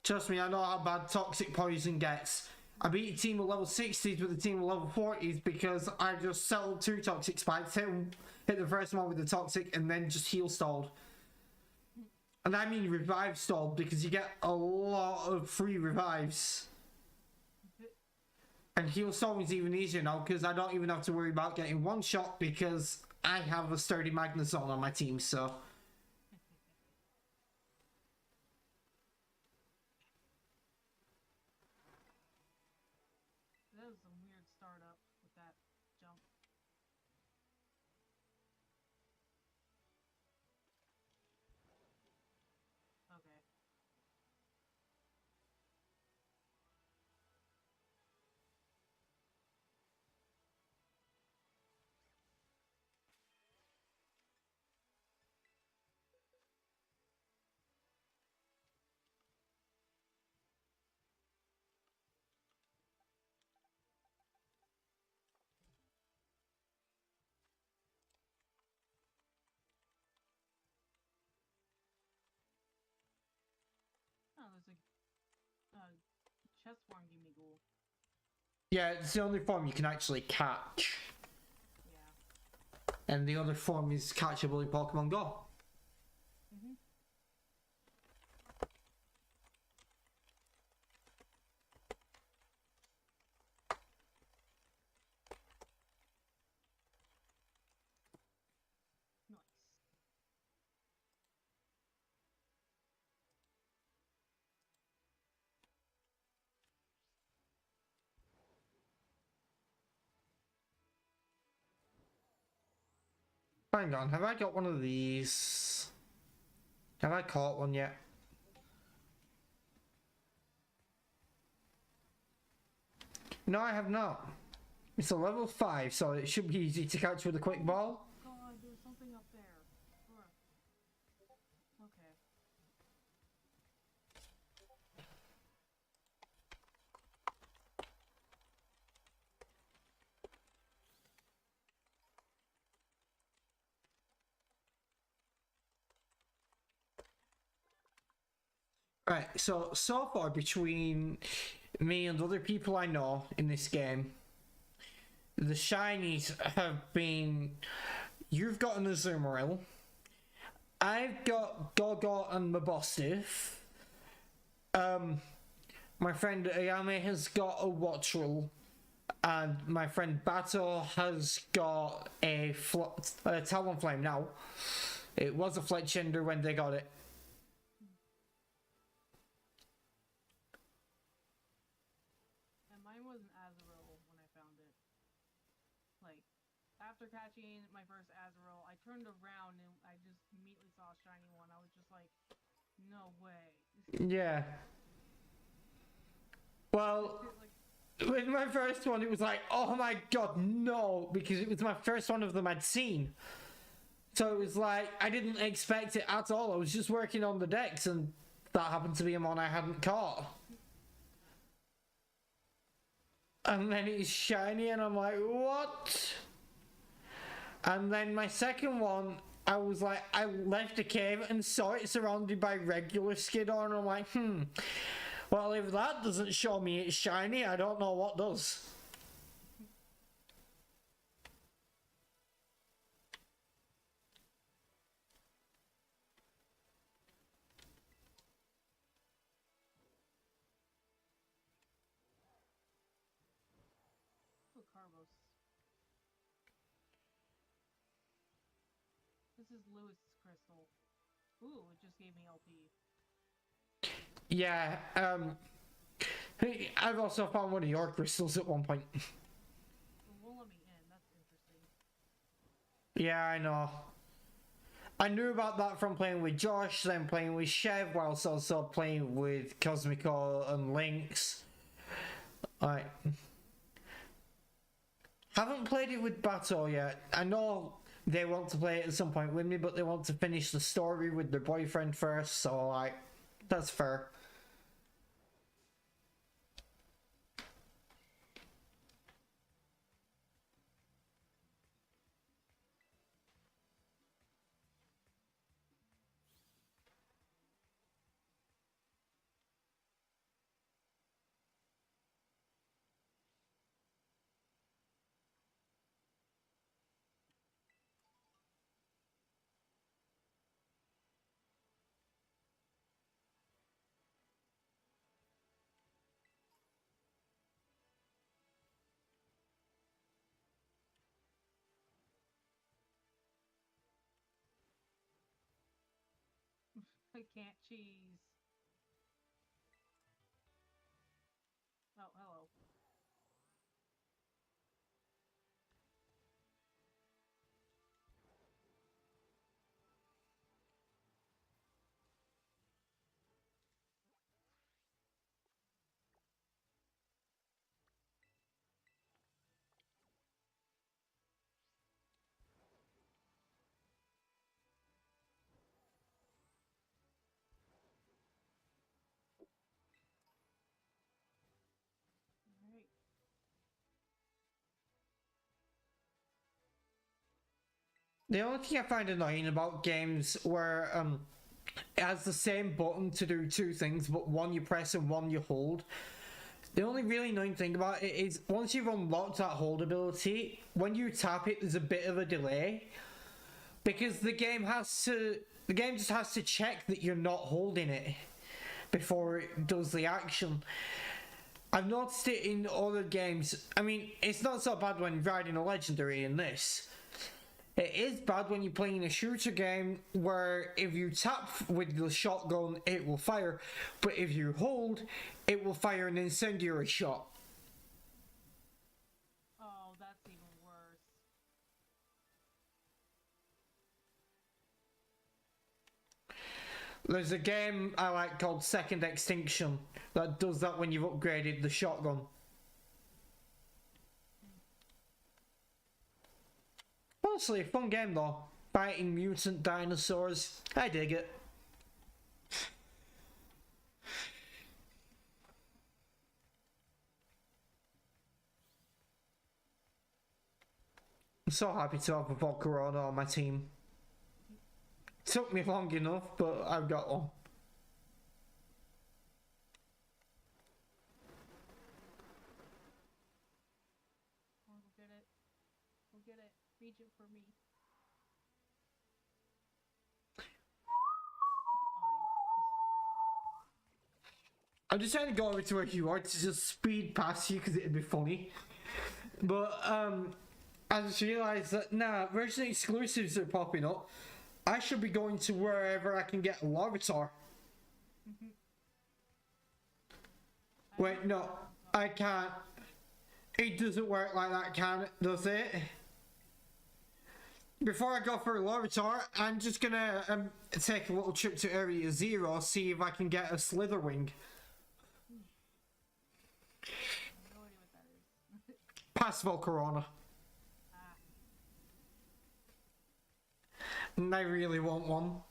Trust me, I know how bad toxic poison gets. I beat a team with level 60s with a team with level 40s because I just settled 2 toxic spikes, hit the first one with the toxic, and then just heal stalled. And I mean revive stall because you get a lot of free revives. And heal storm is even easier now because I don't even have to worry about getting one shot because I have a sturdy Magnezone on my team, so. That was some weird startup with that jump. Okay. Oh, there's a chest form Gimme Ghoul. Yeah, it's the only form you can actually catch. Yeah. And the other form is catchable in Pokemon Go. Mm-hmm. Nice. Hang on, have I got one of these? Have I caught one yet? No, I have not. It's a level 5, so it should be easy to catch with a quick ball. God, there's something up there. Okay. Right, so far between me and other people I know in this game, the shinies have been... You've got an Azumarill. I've got Gogot and Mabostiff. My friend Ayame has got a Wattrel. And my friend Bato has got a Talonflame now. It was a Fletchender when they got it. And mine was an Azurill when I found it. Like, after catching my first Azurill, I turned around and I just immediately saw a shiny one. I was just like, no way. Yeah. Well, with my first one, it was like, oh my god, no, because it was my first one of them I'd seen. So it was like, I didn't expect it at all. I was just working on the decks, and that happened to be a one I hadn't caught. And then it's shiny, and I'm like, what? And then my second one, I was like, I left a cave and saw it surrounded by regular Skidor, and I'm like, well, if that doesn't show me it's shiny, I don't know what does. Oh, Carbos. This is Lewis Crystal. Ooh, it just gave me LP. Yeah, I've also found one of your crystals at one point. It won't let me in, that's interesting. Yeah, I know. I knew about that from playing with Josh, then playing with Chev, whilst also playing with Cosmico and Lynx. Like, haven't played it with Bato yet. I know they want to play it at some point with me, but they want to finish the story with their boyfriend first, so like, that's fair. I can't cheese. Oh, hello. Alright. The only thing I find annoying about games where it has the same button to do two things, but one you press and one you hold. The only really annoying thing about it is once you've unlocked that hold ability, when you tap it, there's a bit of a delay because the game just has to check that you're not holding it before it does the action. I've noticed it in other games. I mean, it's not so bad when riding a legendary in this. It is bad when you're playing a shooter game where if you tap with the shotgun, it will fire, but if you hold, it will fire an incendiary shot. Oh, that's even worse. There's a game I like called Second Extinction that does that when you've upgraded the shotgun. Honestly, a fun game though. Fighting mutant dinosaurs. I dig it. I'm so happy to have a Volcarona on my team. Took me long enough, but I've got one. Oh, go get it. Go get it. Reach it for me. Fine. I'm just trying to go over to where you are to just speed past you because it'd be funny. But I just realised that version exclusives are popping up. I should be going to wherever I can get a Larvitar. Wait, no, I can't. It doesn't work like that, can it? Does it? Before I go for a Larvitar, I'm just gonna take a little trip to Area Zero, see if I can get a Slitherwing. No idea what that is. Pass Volcarona. Ah. And I really want one.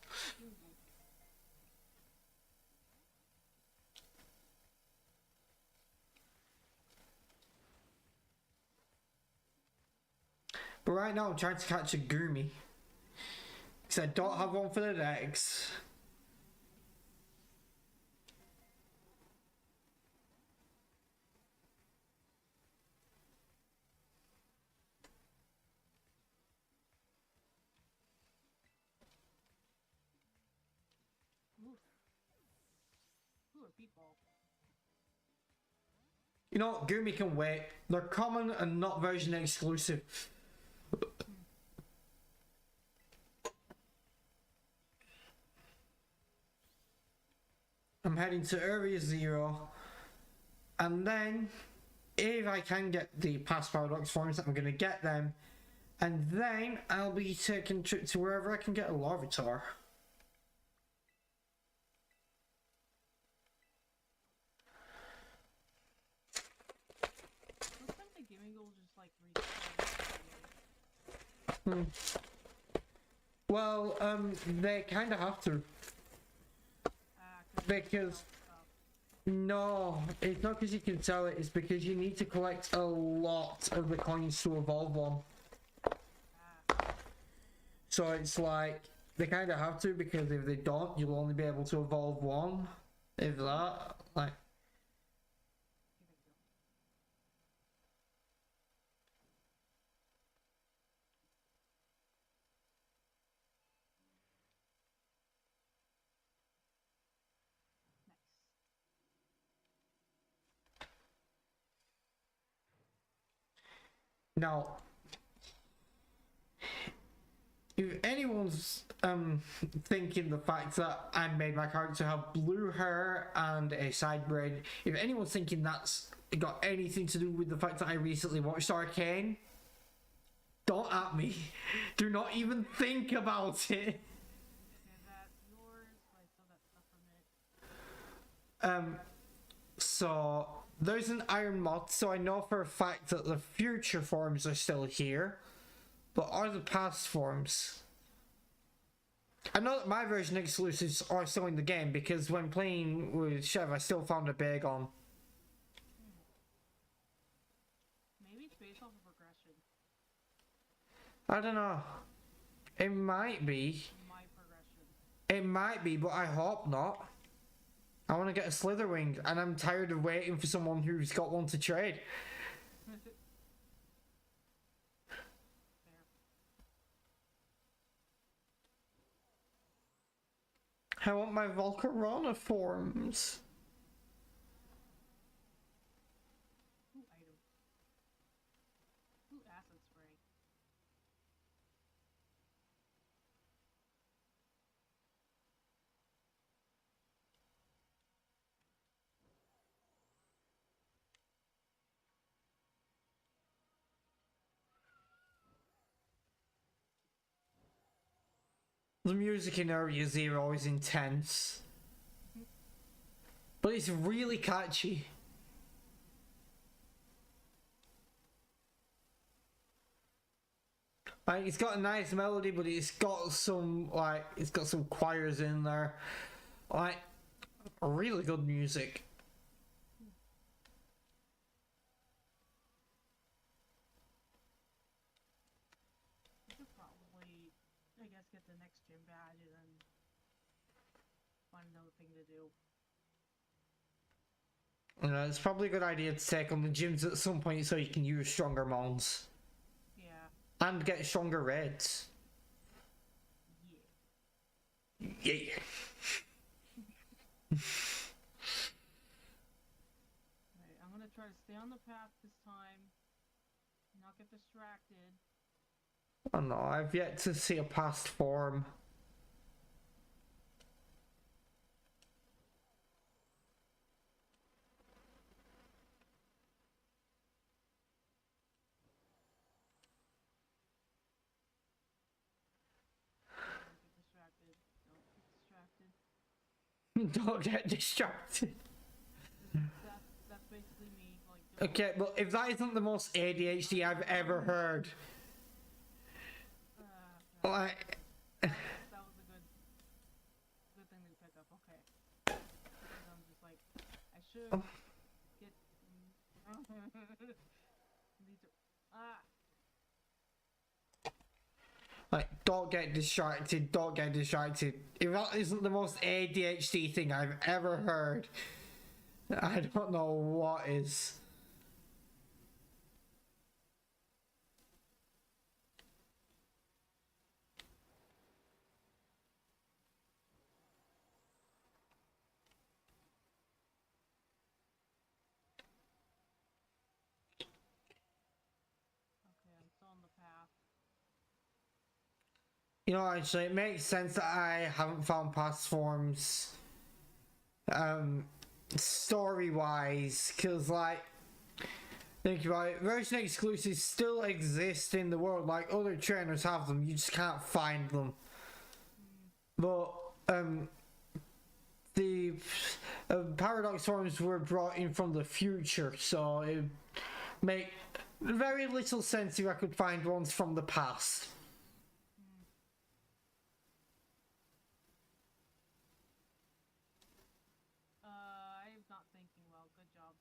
But right now I'm trying to catch a Goomy. Because I don't have one for the Dex. Oof. Ooh, a beat ball. You know what? Goomy can wait. They're common and not version exclusive. I'm heading to Area Zero. And then, if I can get the past paradox forms, I'm going to get them. And then I'll be taking a trip to wherever I can get a Larvitar. Looks like the gaming goal just like Well, they kind of have to. Because no, it's not because you can sell it, it's because you need to collect a lot of the coins to evolve one. So it's like, they kind of have to, because if they don't, you'll only be able to evolve one. If that, like... Now, if anyone's thinking the fact that I made my character have blue hair and a side braid, if anyone's thinking that's got anything to do with the fact that I recently watched Arcane, don't at me. Do not even think about it. Okay, that's yours, but I still got stuff from it. So there's an iron mod, so I know for a fact that the future forms are still here, but are the past forms? I know that my version exclusives are still in the game because when playing with Chev, I still found a bag on. Maybe it's based off of progression. I don't know. It might be. My progression. It might be, but I hope not. I want to get a Slitherwing, and I'm tired of waiting for someone who's got one to trade. I want my Volcarona forms. Ooh, item. Ooh, acid spray. The music in Area Zero is intense. But it's really catchy. Like, it's got a nice melody, but it's got some choirs in there. Like, really good music. You could probably, I guess, get the next gym badge and then find another thing to do. You know, it's probably a good idea to take on the gyms at some point so you can use stronger mons. Yeah. And get stronger raids. Yeah. Yeah. Right, I'm gonna try to stay on the path this time. Not get distracted. Oh no, I've yet to see a past form. Don't get distracted. Don't get distracted. Don't get distracted. That's basically me. Like. Okay, but if that isn't the most ADHD I've ever heard, No. like, That was a good thing to pick up. Okay. Because I'm just like, I should get. Need to. Ah. like, don't get distracted, don't get distracted. If that isn't the most ADHD thing I've ever heard, I don't know what is. Okay, I'm still on the path. You know, actually, it makes sense that I haven't found past forms, story-wise, because, like, think about it, version exclusives still exist in the world, like, other trainers have them, you just can't find them. But, the Paradox forms were brought in from the future, so it make very little sense if I could find ones from the past. I'm not thinking well. Good job.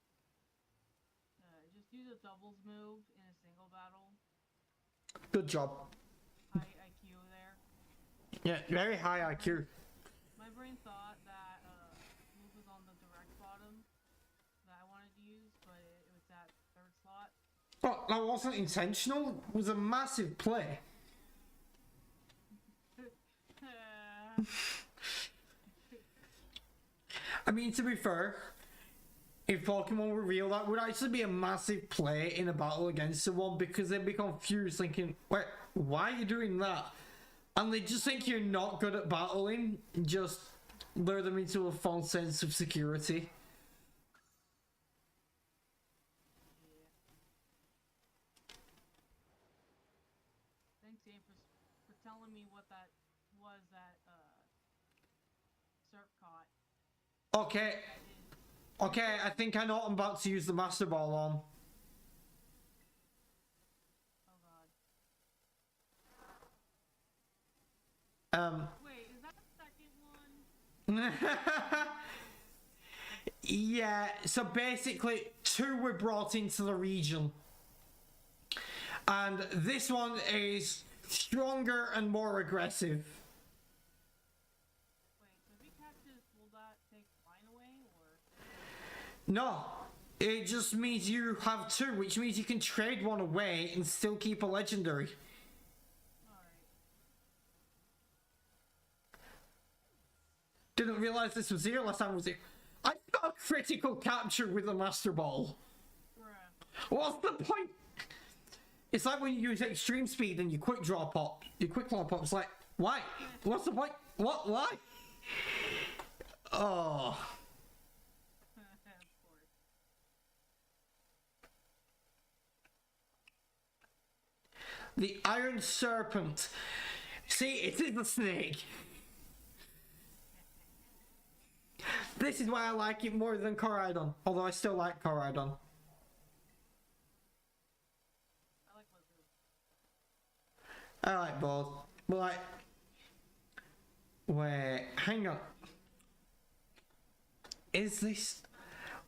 Just use a doubles move in a single battle. Good job. High IQ there. Yeah, very high IQ. My brain thought that move was on the direct bottom that I wanted to use, but it was that third slot. But that wasn't intentional. It was a massive play. I mean, to be fair, if Pokemon were real, that would actually be a massive play in a battle against someone because they'd be confused thinking, wait, why are you doing that? And they just think you're not good at battling, just lure them into a false sense of security. Yeah. Thanks, Ian, for telling me what that was that Surf caught. Okay. Okay, I think I know what I'm about to use the Master Ball on. Oh god. Wait, is that the second one? Yeah, so basically 2 were brought into the region. And this one is stronger and more aggressive. Wait, so if he catches, will that take mine away, or? No, it just means you have 2, which means you can trade one away and still keep a legendary. Alright. Didn't realize this was here last time I was here. I got a critical capture with the Master Ball. Bruh. What's the point? It's like when you use extreme speed and you quick draw pop. Your quick draw pop. It's like, why? What's the point? What? Why? Oh. Of course. The Iron Serpent. See, it is a snake. This is why I like it more than Coridon. Although I still like Coridon. I like lizards. I like both. But like... Wait, hang on. Is this...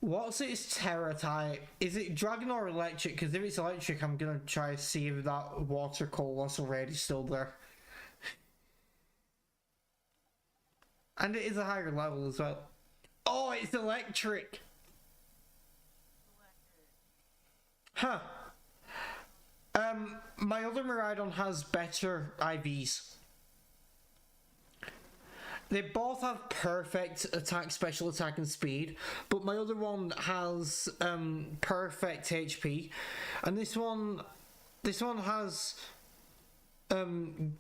What's its terror type? Is it dragon or electric? Because if it's electric, I'm gonna try to see if that water color's already still there. And it is a higher level as well. Oh, it's electric! Electric. Huh. My other Miraidon has better IVs. They both have perfect attack, special attack, and speed, but my other one has perfect HP, and this one has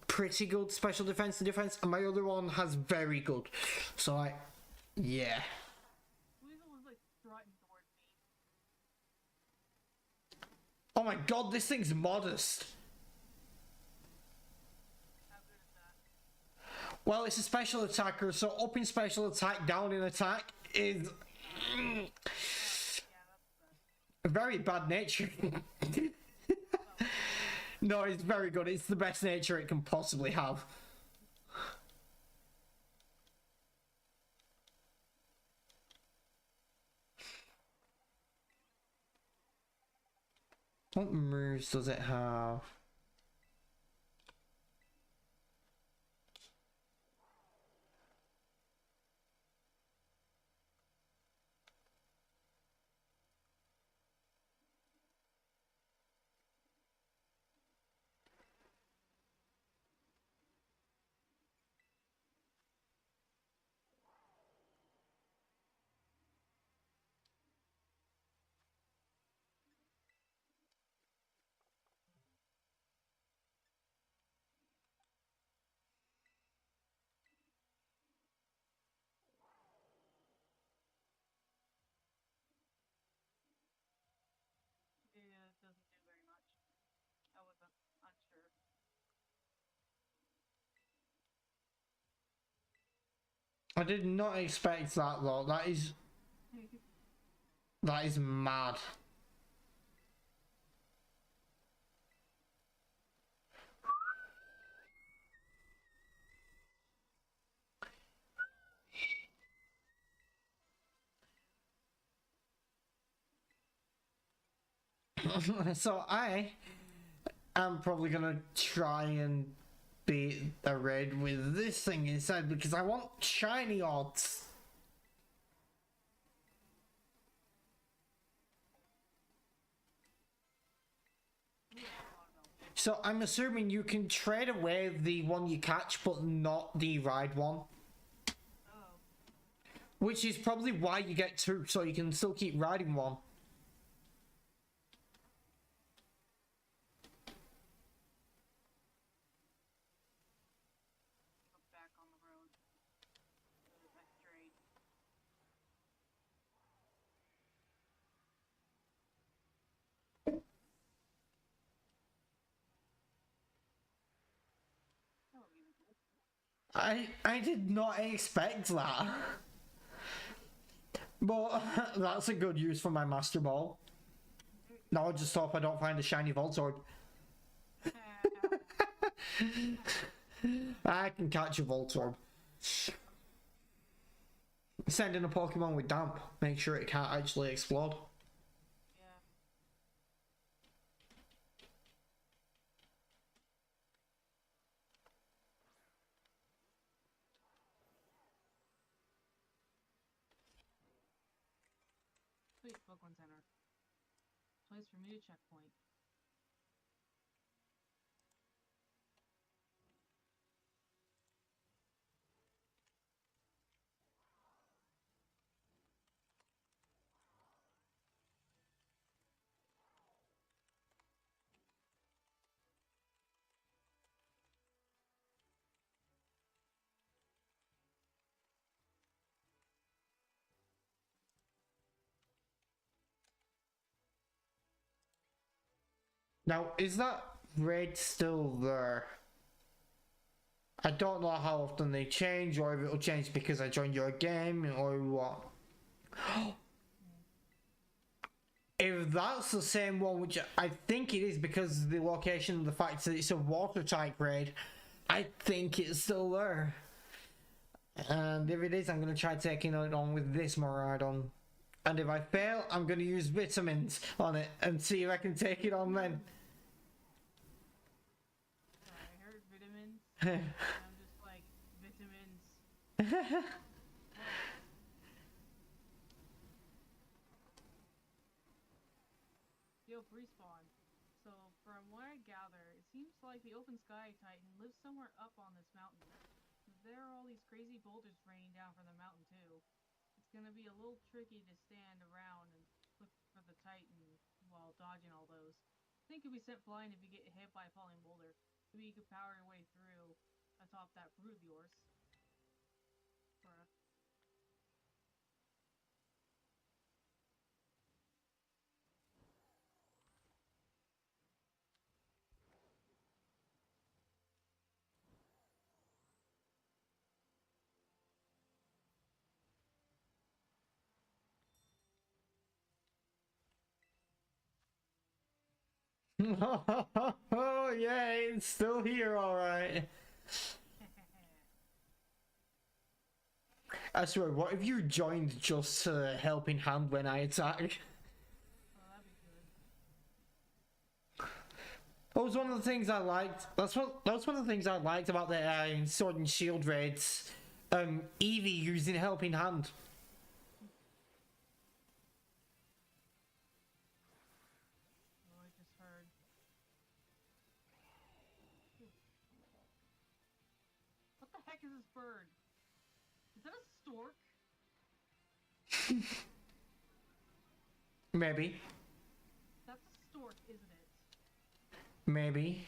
pretty good special defense and defense, and my other one has very good. So like, yeah. Weasel was like strutting towards me. Oh my god, this thing's modest. How good is that? Well, it's a special attacker, so up in special attack, down in attack is Yeah, that's the best. very bad nature. No, it's very good. It's the best nature it can possibly have. What moves does it have? Yeah, it doesn't do very much. I wasn't unsure. I did not expect that though. That is mad. So I am probably gonna try and beat the red with this thing instead because I want shiny odds. So I'm assuming you can trade away the one you catch but not the ride one. Oh. Which is probably why you get 2, so you can still keep riding one. I did not expect that. But that's a good use for my Master Ball. Now I just hope I don't find a shiny Voltorb. I can catch a Voltorb. Send in a Pokemon with damp. Make sure it can't actually explode. Yeah. Sweet, Pokemon Center. Place for me to checkpoint. Now, is that raid still there? I don't know how often they change, or if it'll change because I joined your game, or what. If that's the same one, which I think it is because of the location and the fact that it's a water type raid, I think it's still there. And if it is, I'm going to try taking it on with this Miraidon. And if I fail, I'm going to use vitamins on it and see if I can take it on then. I heard vitamins. I'm just like, vitamins. Yo, Brespawn. So, from what I gather, it seems like the Open Sky Titan lives somewhere up on this mountain. There are all these crazy boulders raining down from the mountain, too. It's gonna be a little tricky to stand around and look for the Titan while dodging all those. I think you'll be sent flying if you get hit by a falling boulder. Maybe you could power your way through atop that brood of yours. Bruh. Oh yeah, it's still here, alright. I swear, what if you joined just helping hand when I attack? Oh, that'd be good. That was one of the things I liked. That's one of the things I liked about the Sword and Shield raids. Eevee using helping hand. Oh, I just heard. What the heck is this bird? Is that a stork? Maybe. That's a stork, isn't it? Maybe.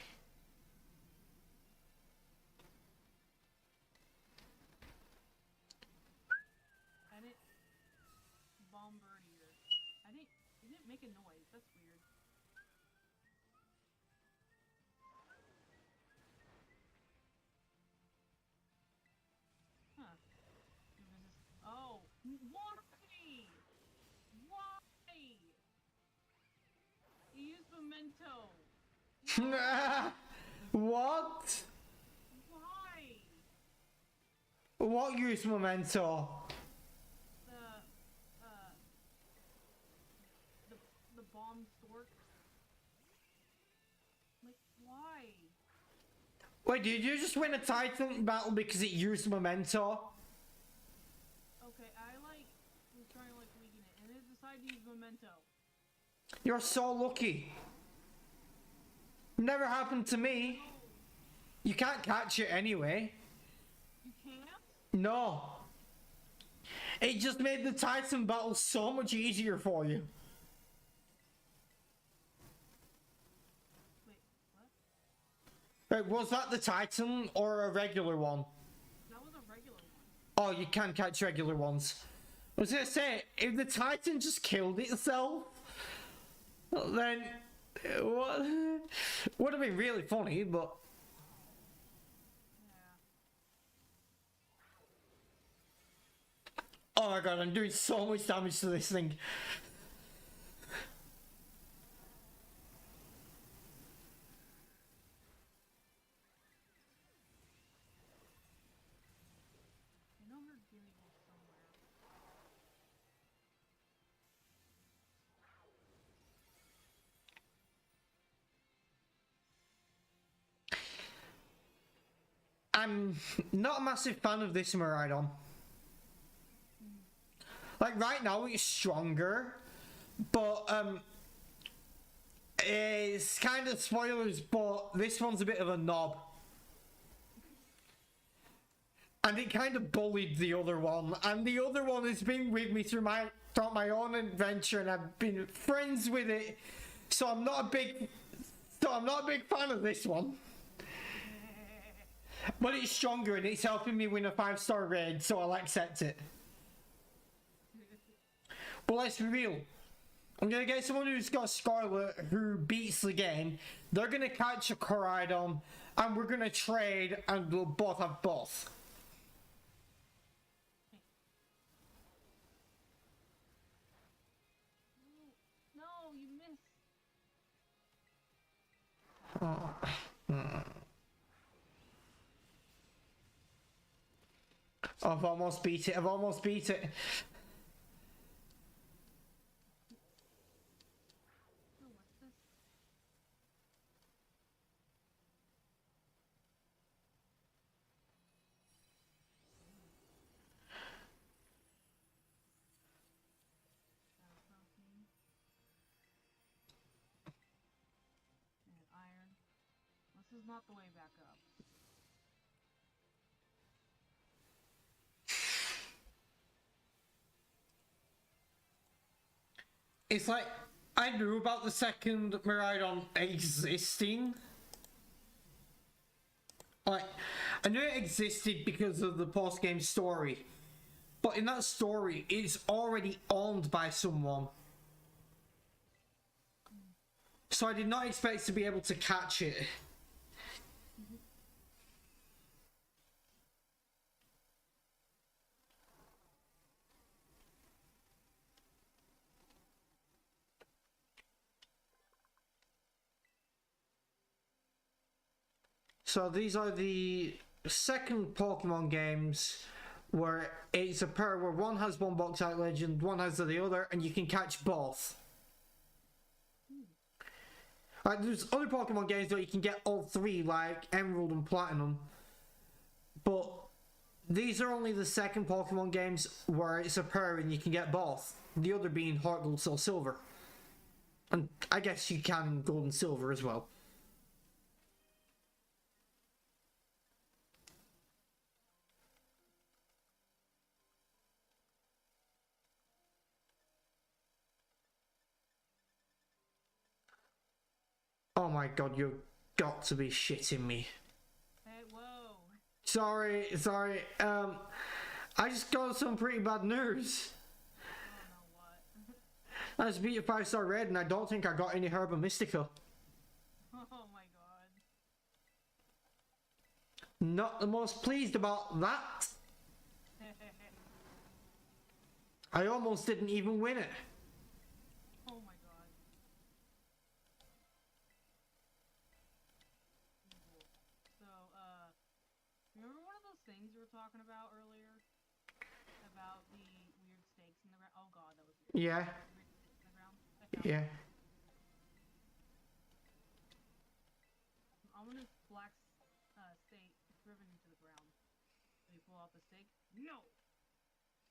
And it Bombardier. I didn't. It didn't make a noise. That's weird. Huh. Oh, why? Why? You used memento. What? Why? What use memento? The the bomb stork. Like why? Wait, did you just win a Titan battle because it used memento? Okay, I like was trying to like weaken it, and it decided to use memento. You're so lucky. Never happened to me. You can't catch it anyway. You can't? No. It just made the Titan battle so much easier for you. Wait, what? Wait, was that the Titan or a regular one? That was a regular one. Oh, you can catch regular ones. I was gonna say, if the Titan just killed itself, then what would have been really funny, but Yeah. Oh my god, I'm doing so much damage to this thing. I know her Gimme goes somewhere. I'm not a massive fan of this Miraidon. Like right now it's stronger, but it's kind of spoilers, but this one's a bit of a knob. And it kind of bullied the other one, and the other one has been with me throughout my own adventure, and I've been friends with it. So I'm not a big fan of this one. But it's stronger and it's helping me win a 5-star raid, so I'll accept it. But let's be real. I'm gonna get someone who's got Scarlet who beats the game. They're gonna catch a Koraidon, and we're gonna trade, and we'll both have both. No, you missed. I've almost beat it. I've almost beat it. No, what's this? Protein. And iron. This is not the way back up. It's like I knew about the second Miraidon existing. Like I knew it existed because of the post-game story. But in that story, it's already owned by someone. So I did not expect to be able to catch it. So these are the second Pokemon games where it's a pair where one has one box art legend, one has the other, and you can catch both. Like there's other Pokemon games where you can get all three, like Emerald and Platinum, but these are only the second Pokemon games where it's a pair and you can get both. The other being Heart Gold, Soul Silver, and I guess you can Gold and Silver as well. Oh my god, you've got to be shitting me. Hey, whoa. Sorry. I just got some pretty bad news. I don't know what. I just beat a 5-star raid and I don't think I got any Herba Mystica. Oh my god. Not the most pleased about that. I almost didn't even win it. Oh my god. So, remember one of those things you were talking about earlier? About the weird stakes in the ground? Oh god, that was weird. Yeah. Weird stakes in the ground? I found Yeah. it. An ominous black stake driven into the ground. When you pull out the stake, no!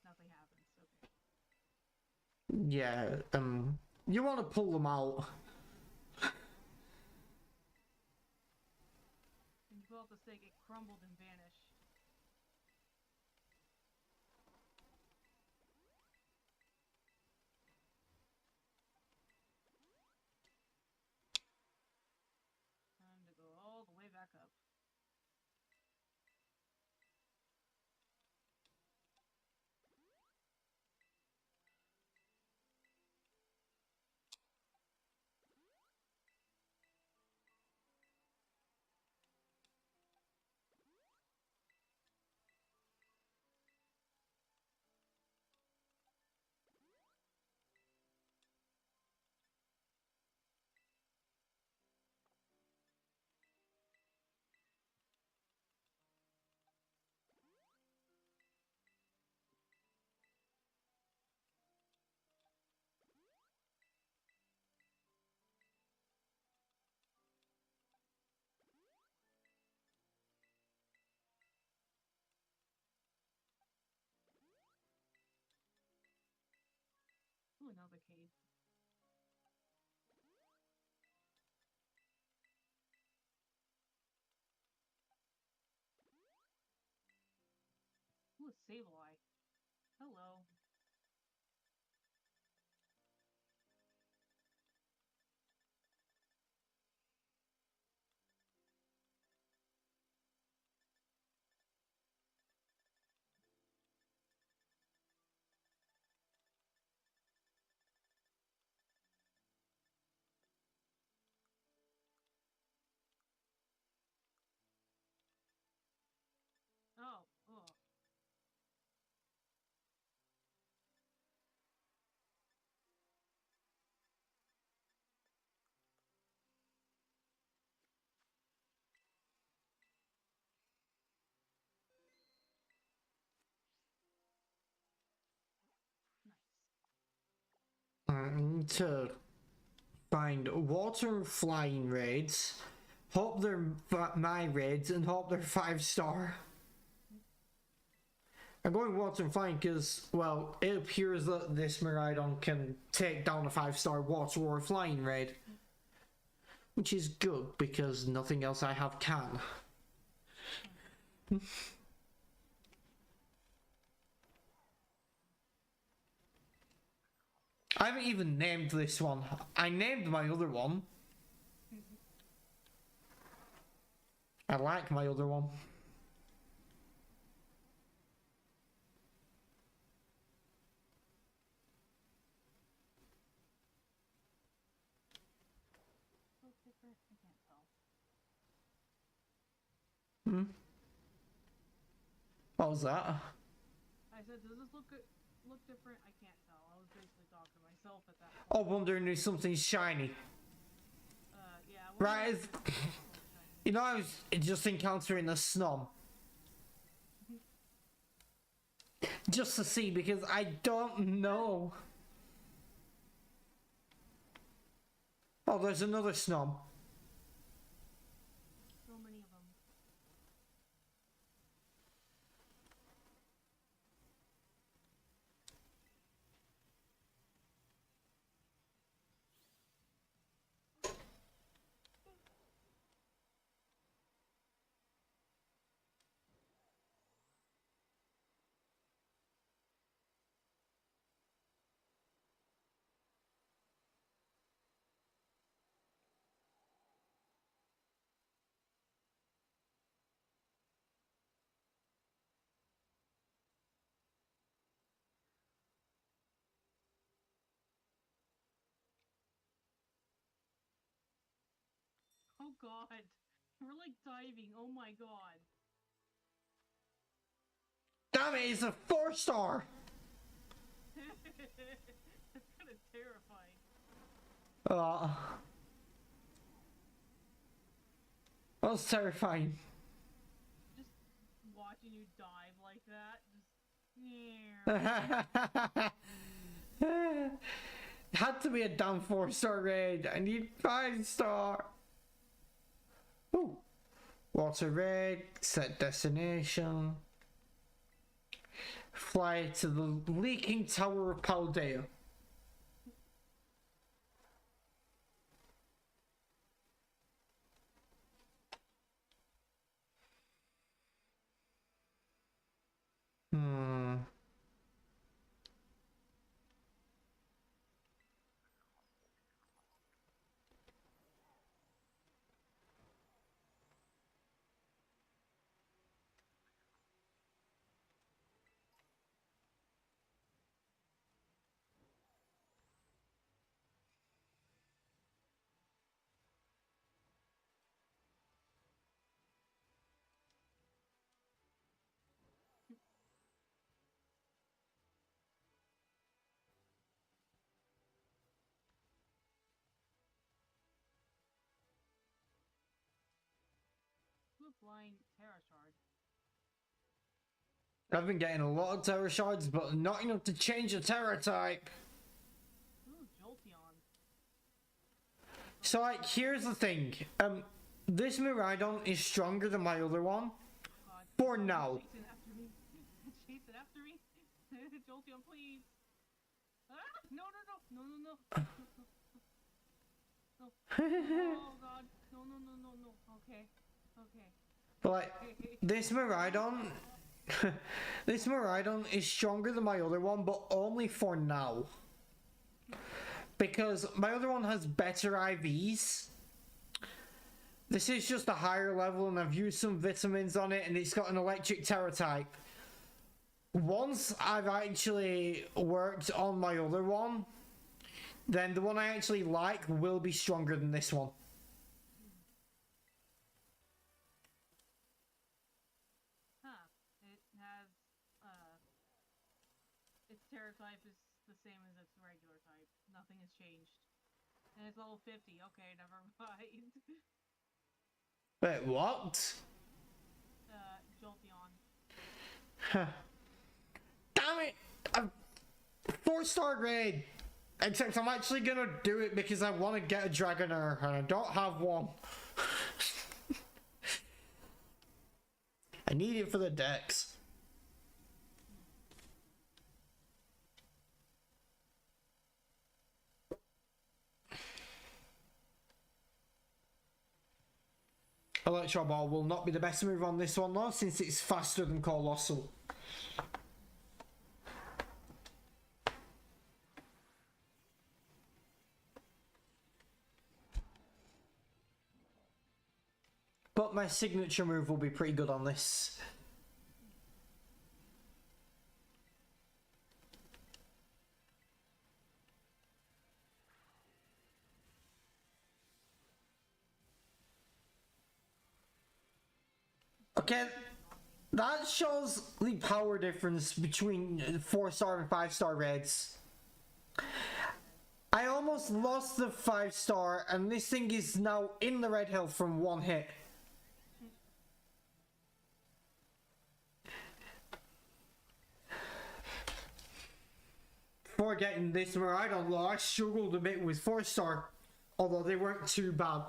Nothing happens. Okay. Yeah, you want to pull them out. When you pull out the stake, it crumbled and vanished. Time to go all the way back up. Ooh, another cave. Ooh, a Sableye. Hello. Oh, oh. To find water flying raids, hope they're my raids, and hope they're 5-star. I'm going water and flying because, well, it appears that this Miraidon can take down a 5-star water or flying raid. Which is good because nothing else I have can. I haven't even named this one. I named my other one. I like my other one. So different. I can't tell. What was that? I said, does this look different? I can't tell. I was basically talking to myself at that point. Oh, wondering if something's shiny. Yeah. Right, you know, I was just encountering a snom. Just to see, because I don't know. Oh, there's another snom. So many of them. Oh god. We're like diving. Oh my god. Damn it, it's a 4-star! That's kind of terrifying. That's terrifying. Just watching you dive like that. Just. Had to be a damn 4-star raid. I need 5-star. Ooh. Water raid. Set destination. Fly to the leaking tower of Paldea. Ooh, flying Terra Shard. I've been getting a lot of terror shards, but not enough to change the terror type. Ooh, Jolteon. So, like, here's the thing. This Miraidon is stronger than my other one. God. For now. Chasing after me. Chasing after me. Jolteon, please. Ah! No, no, no. No, no, no. No, no. Oh, God. No, no, no, no, no. Okay. Okay. But like, this Miraidon, this Miraidon is stronger than my other one, but only for now. Because my other one has better IVs. This is just a higher level, and I've used some vitamins on it, and it's got an electric terror type. Once I've actually worked on my other one, then the one I actually like will be stronger than this one. Huh. It has, its terror type is the same as its regular type. Nothing has changed. And it's level 50. Okay, never mind. Wait, what? Jolteon. Damn it! I'm 4-star grade! Except I'm actually gonna do it because I want to get a Dragonair and I don't have one. I need it for the decks. Electro Ball will not be the best move on this one though, since it's faster than Colossal. But my signature move will be pretty good on this. Okay, that shows the power difference between 4-star and 5-star reds. I almost lost the 5-star, and this thing is now in the red health from one hit. Before getting this Miraidon low, I struggled a bit with 4-star, although they weren't too bad.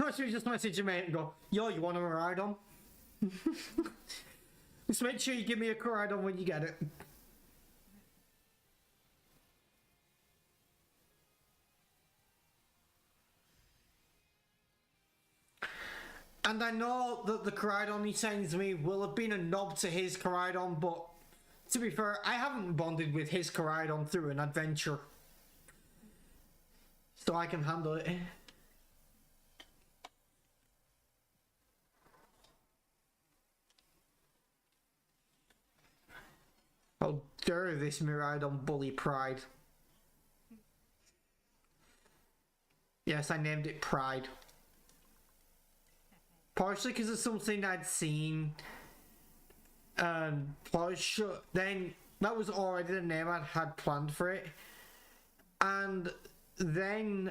I should just message your mate and go, yo, you want a Miraidon? Just make sure you give me a Miraidon when you get it. And I know that the Koraidon he sends me will have been a knob to his Koraidon, but to be fair, I haven't bonded with his Koraidon through an adventure. So I can handle it. How dare this Miraidon bully Pride. Yes, I named it Pride. Partially because of something I'd seen. Partially, then that was already the name I had planned for it. And then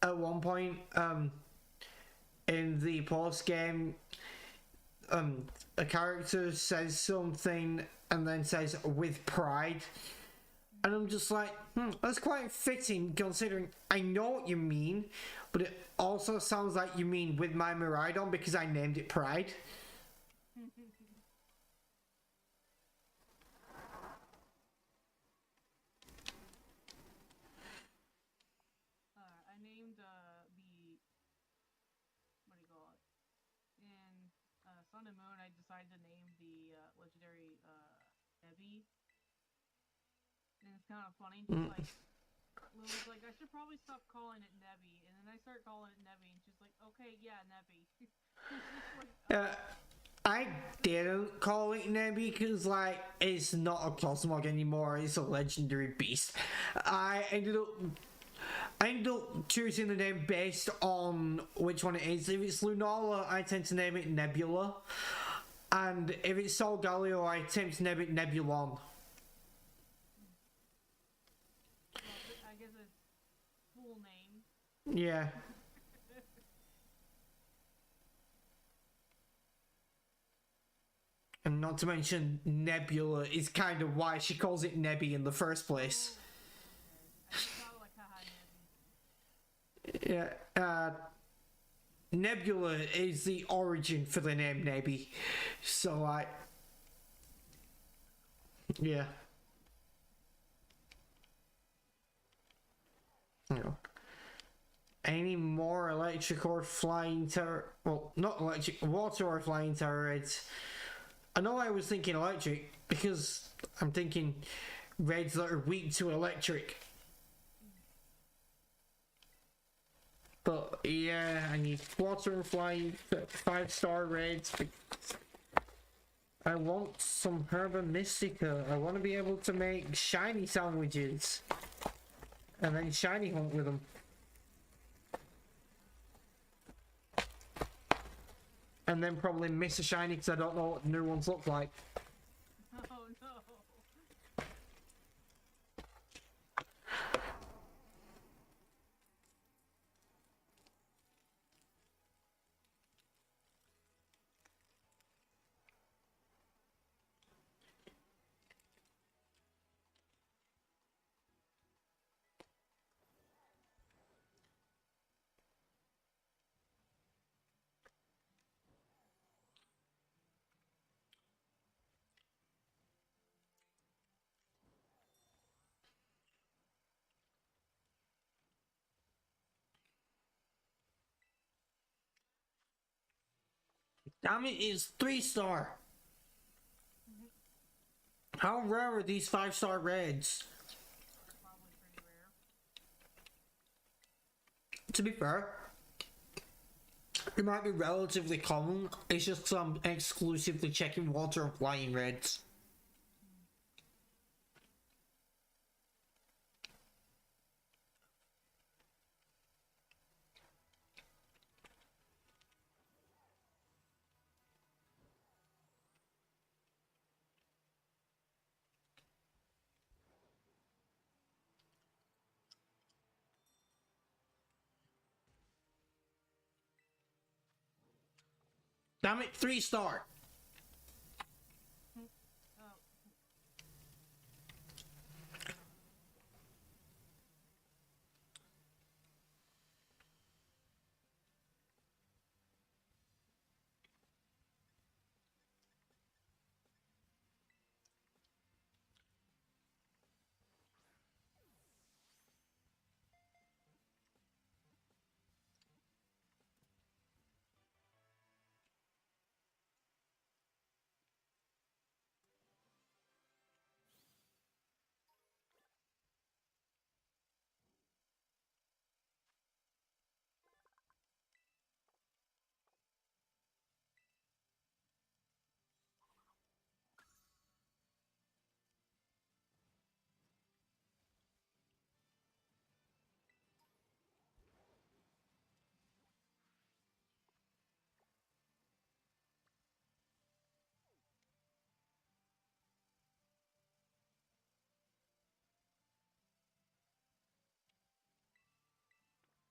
at one point, in the post game, a character says something and then says with pride. And I'm just like, that's quite fitting considering I know what you mean, but it also sounds like you mean with my Miraidon because I named it Pride. I named the what do you call it? In Sun and Moon, I decided to name the legendary Nebby, and it's kind of funny. Like Lily's like, I should probably stop calling it Nebby, and then I start calling it Nebby, and she's like, okay, yeah, Nebby. Like, I didn't call it Nebby because, like, it's not a Cosmog anymore, it's a legendary beast. I ended up choosing the name based on which one it is. If it's Lunala, I tend to name it Nebula. And if it's Solgaleo, I tend to name it Nebulon. Well, I guess it's full name. Yeah. And not to mention, Nebula is kind of why she calls it Nebby in the first place. I just thought like, haha, Nebby. Yeah. Nebula is the origin for the name Nebby. So like, yeah. You know. Any more electric or flying terror? Well, not electric, water or flying terror raids. I know I was thinking electric because I'm thinking raids that are weak to electric. But yeah, I need water and flying 5-star raids. I want some Herba Mystica. I want to be able to make shiny sandwiches and then shiny hunt with them. And then probably miss a shiny because I don't know what new ones look like. Oh no. Damn it, it's 3-star. How rare are these 5-star raids? Probably pretty rare. To be fair, it might be relatively common. It's just some exclusively checking water and flying raids. Damn it, 3-star. Oh.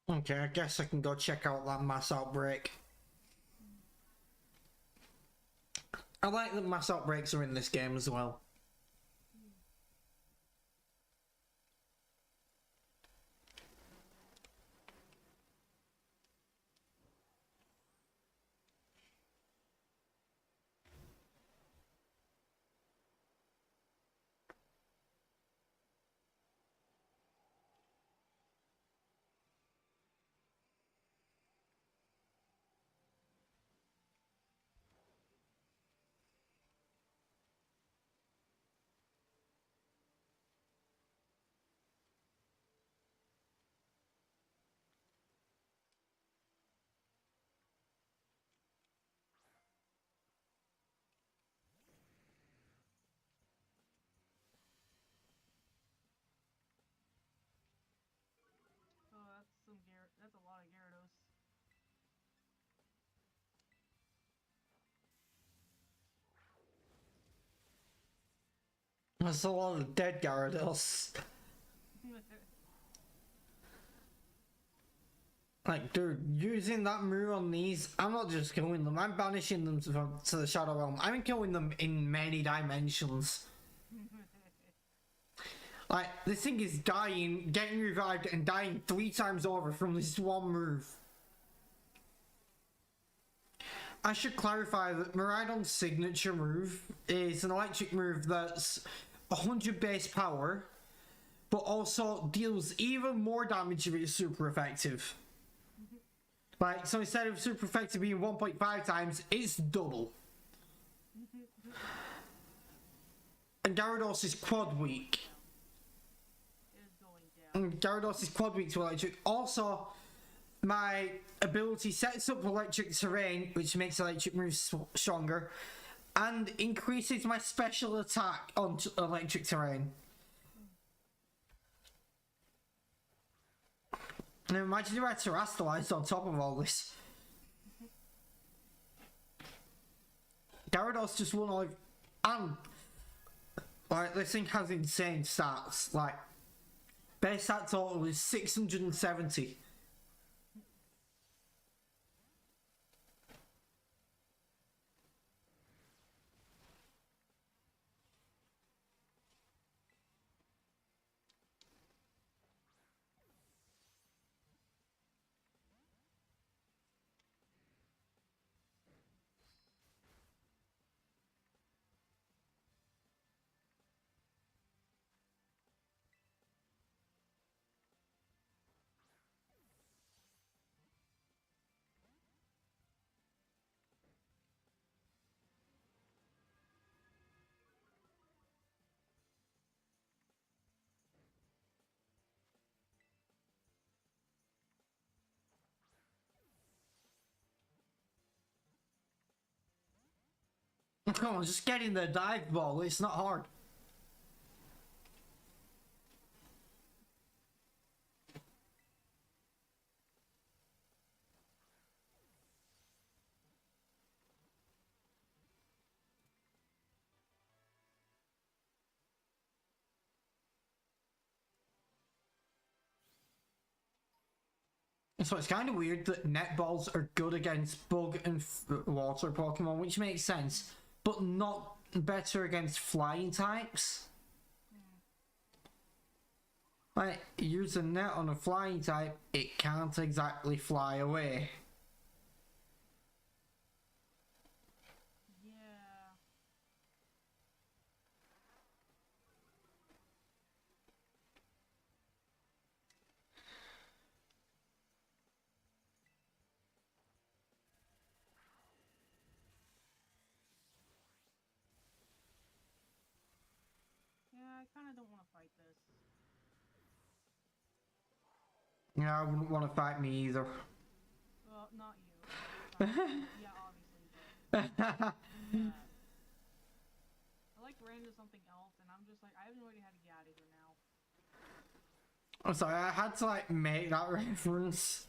Okay, I guess I can go check out that mass outbreak. I like that mass outbreaks are in this game as well. Oh, that's a lot of Gyarados. There's a lot of dead Gyarados. Like, dude, using that move on these, I'm not just killing them, I'm banishing them to the Shadow Realm. I'm killing them in many dimensions. Like, this thing is dying, getting revived, and dying 3 times over from this one move. I should clarify that Miraidon's signature move is an electric move that's 100 base power, but also deals even more damage if it's super effective. Like, so instead of super effective being 1.5 times, it's double. And Gyarados is quad weak. And Gyarados is quad weak to electric. Also, my ability sets up electric terrain, which makes electric moves stronger, and increases my special attack on electric terrain. And imagine if I had Terastallized on top of all this. Gyarados just won like, and like this thing has insane stats. Like, base stat total is 670. Come on, just get in the dive ball, it's not hard. So it's kind of weird that netballs are good against bug and water Pokemon, which makes sense, but not better against flying types. Like, use a net on a flying type, it can't exactly fly away. I kind of don't want to fight this. Yeah, I wouldn't want to fight me either. Well, not you. Yeah, obviously. But, yeah. I like ran into something else, and I'm just like, I have no idea how to get out of here now. I'm sorry, I had to like make that reference.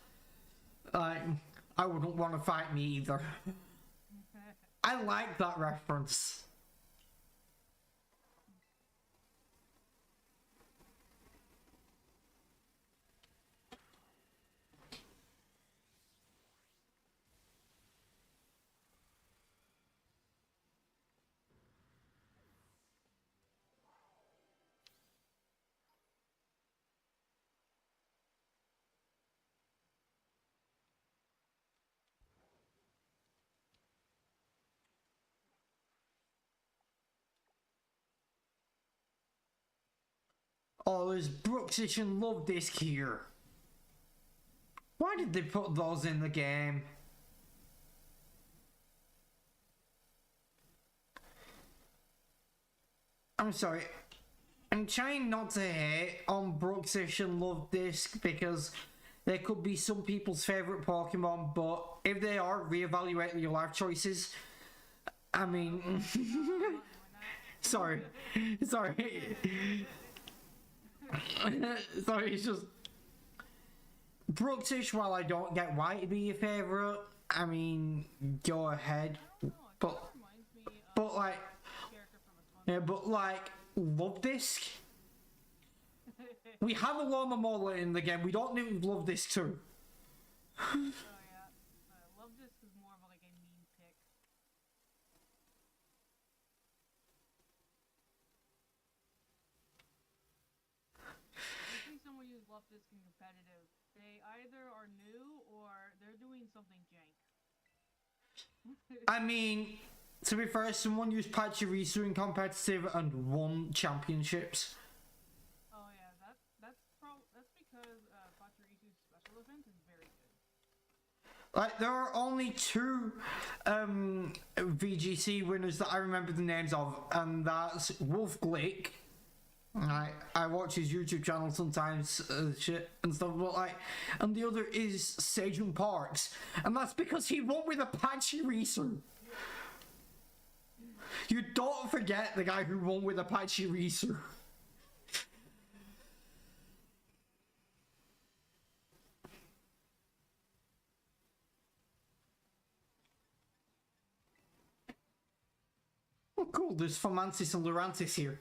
Like, I wouldn't want to fight me either. I like that reference. Oh, there's Brooksish and Love Disc here. Why did they put those in the game? I'm sorry. I'm trying not to hate on Brooksish and Love Disc because they could be some people's favourite Pokemon, but if they are, reevaluate your life choices. I mean... sorry. Sorry, it's just... Brooksish, while I don't get why to be your favourite, I mean, go ahead. But like... Yeah, but like, Love Disc? We have a Lomomola in the game, we don't need Love Disc too. Oh yeah, Love Disc is more of like a meme pick. leftist and competitive, they either are new or they're doing something jank. I mean, to be fair, someone used Pachirisu in competitive and won championships. Oh yeah, that's because Pachirisu's special defense is very good. Like, there are only two VGC winners that I remember the names of, and that's Wolf Glick. I watch his YouTube channel sometimes, shit and stuff, but like, and the other is Sejun Parks, and that's because he won with Apache Reeser. You don't forget the guy who won with Apache Reeser. Oh cool, there's Fomantis and Lurantis here.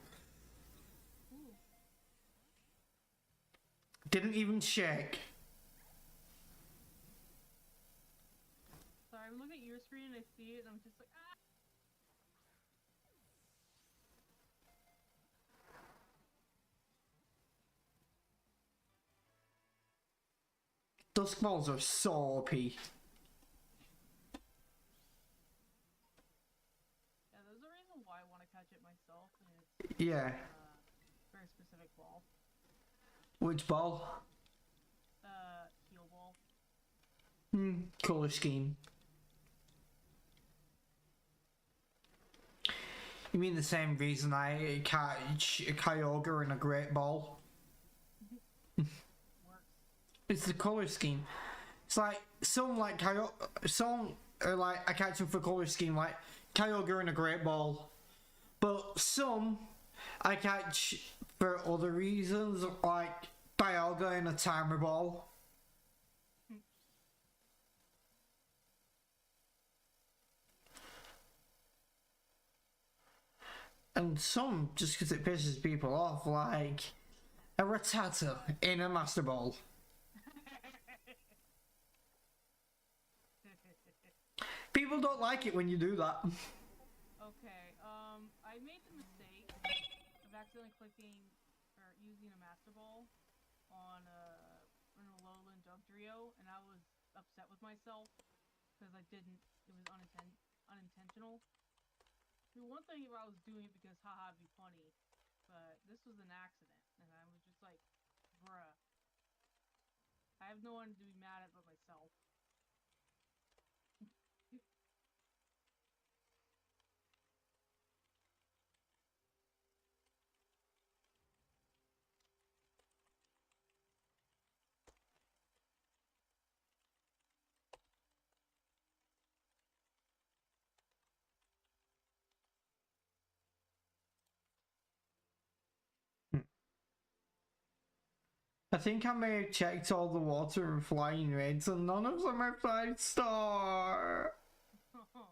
Didn't even shake. Sorry, I'm looking at your screen and I see it and I'm just like, ah! Dusk balls are so OP. Yeah, there's a reason why I want to catch it myself, and it's Yeah. very specific ball. Which ball? Heal ball. Color scheme. You mean the same reason I catch a Kyogre in a great ball? Works. It's the color scheme. It's like some like some are like I catch them for color scheme, like Kyogre in a great ball, but some I catch for other reasons, like Dialga in a timer ball. And some just because it pisses people off, like a Rattata in a Master Ball. People don't like it when you do that. Okay, I made the mistake of accidentally clicking or using a Master Ball on an Alolan Dugtrio, and I was upset with myself because I didn't. It was unintentional. I mean, one thing if I was doing it because haha, it'd be funny, but this was an accident, and I was just like, bruh. I have no one to be mad at but myself. I think I may have checked all the water and flying raids and none of them are 5-star. Oh.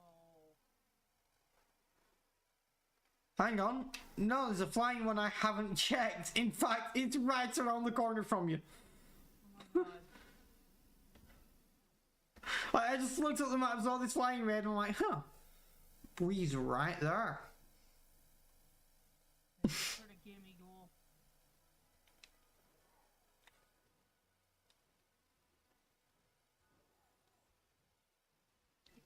Hang on. No, there's a flying one I haven't checked. In fact, it's right around the corner from you. Oh my god. I just looked at the map, saw this flying raid, and I'm like, huh. Breeze right there. Sort of gimme ghoul.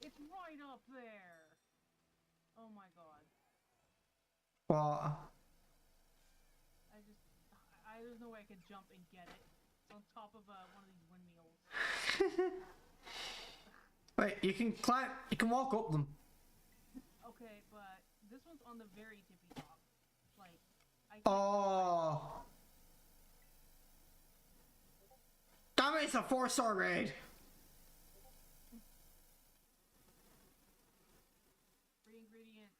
It's right up there. Oh my god. What? There's no way I could jump and get it. It's on top of one of these windmills. Wait, you can climb, you can walk up them. Okay, but this one's on the very tippy top. Like, I can't. Oh. Damn it, it's a 4-star raid. Free ingredients.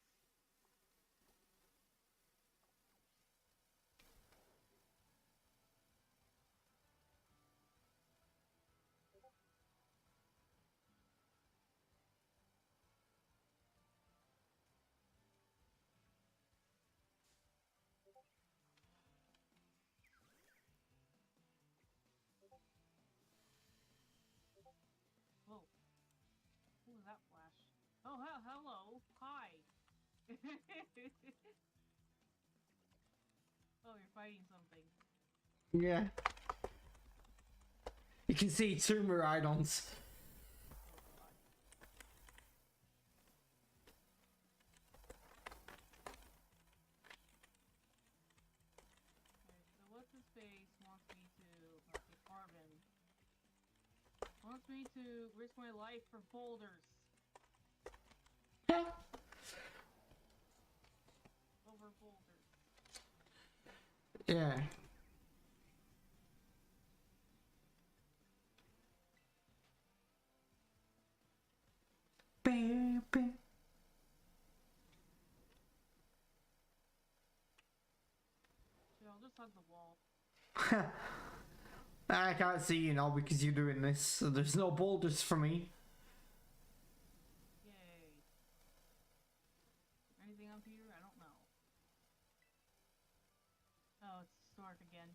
Whoa. Who was that flash? Oh, hello. Hi. Oh, you're fighting something. Yeah. You can see two Miraidons. What's his face wants me to Carbon wants me to risk my life for boulders. Over boulders. Yeah. Baby. I'll just hug the wall. I can't see you now because you're doing this, so there's no boulders for me. Yay. Anything up here? I don't know. Oh, it's dark again.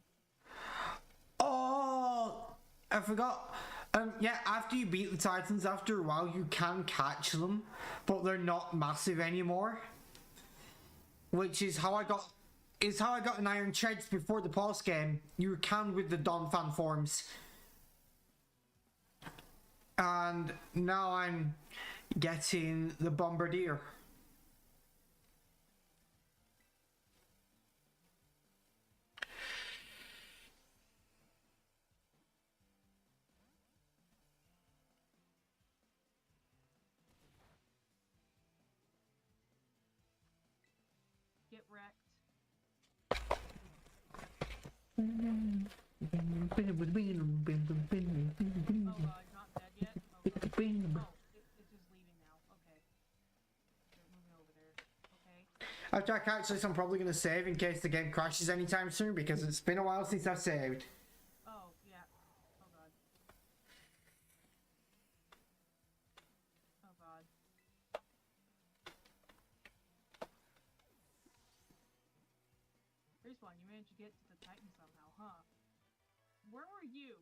Oh, I forgot. Yeah, after you beat the Titans, after a while you can catch them, but they're not massive anymore. Which is how I got... Is how I got an Iron Treads before the post game. You can with the Donphan forms. And now I'm getting the Bombardier. Get wrecked. Oh god, not dead yet? Oh, it's just leaving now. Okay. They're moving over there. Okay. After I catch this, I'm probably going to save in case the game crashes anytime soon because it's been a while since I've saved. Oh, yeah. Oh god. Oh god. Brespawn, you managed to get to the Titan somehow, huh? Where were you?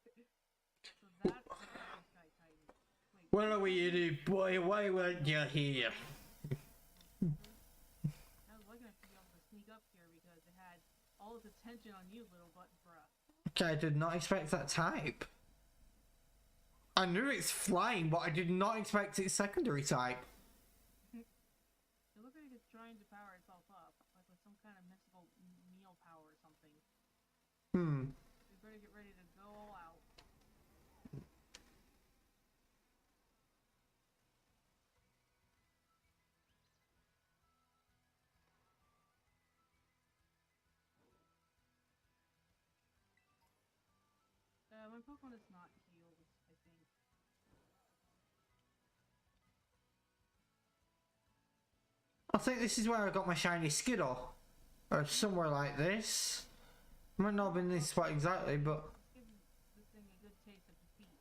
So that's the Iron Sky Titan. Wait, What are we doing, boy? Why weren't you here? I was lucky enough to be able to sneak up here because it had all its attention on you, little button bruh. Okay, I did not expect that type. I knew it's flying, but I did not expect its secondary type. It looks like it's trying to power itself up, like with some kind of mystical meal power or something. Hmm. We better get ready to go all out. My Pokemon is not healed, I think. I think this is where I got my shiny Skittle. Or somewhere like this. Might not have been this spot exactly, but... Give this thing a good taste of defeat.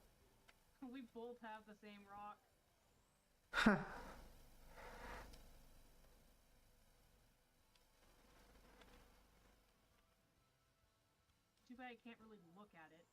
We both have the same rock. Huh. Too bad I can't really look at it.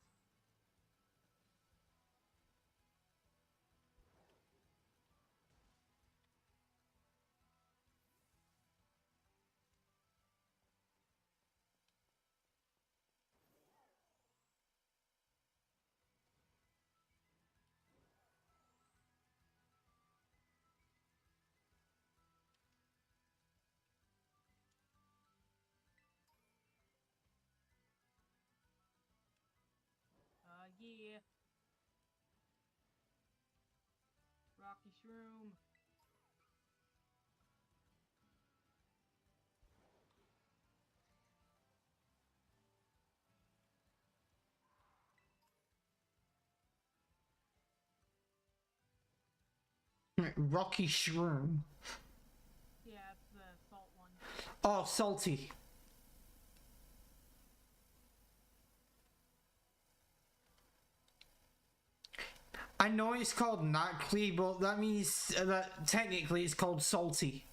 Yeah. Rocky Shroom. Rocky Shroom. Yeah, it's the salt one. Oh, salty. I know it's called Knackley, but that means that technically it's called salty.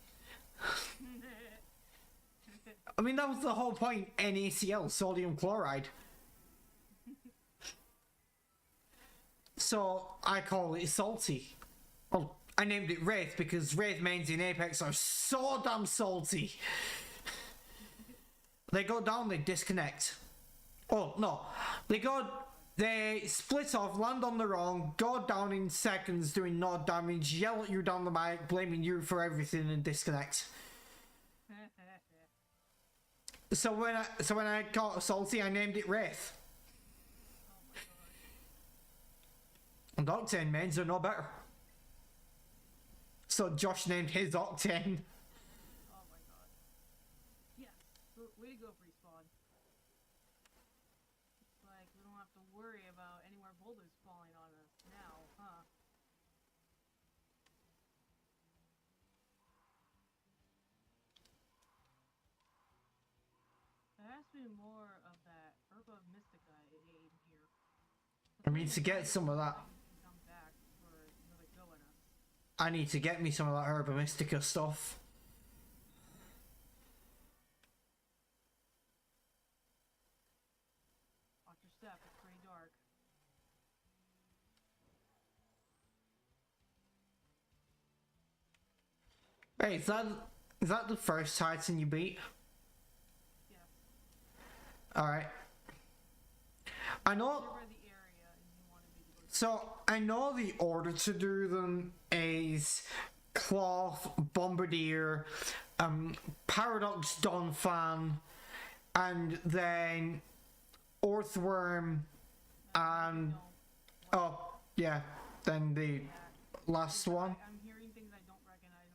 I mean, that was the whole point, NaCl, sodium chloride. So, I call it salty. Well, I named it Wraith because Wraith mains in Apex are so damn salty. They go down, they disconnect. Oh, no. They go They split off, land on their own, go down in seconds doing no damage, yell at you down the mic, blaming you for everything, and disconnect. So when I caught Salty, I named it Wraith. Oh my god. And Octane mains are no better. So Josh named his Octane. Oh my god. Yes. Way to go, Brespawn. It's like we don't have to worry about any more boulders falling on us now, huh? There has to be more of that Herba Mystica in here. I need to get some of that. Come back for another go at us. I need to get me some of that Herba Mystica stuff. Watch your step, it's pretty dark. Hey, is that the first Titan you beat? Yes. Alright. I know. You're by the area and you wanted me to go. So I know the order to do them is Cloth, Bombardier, Paradox Donphan, and then Earthworm, and oh yeah, then the last one. I'm hearing things I don't recognize.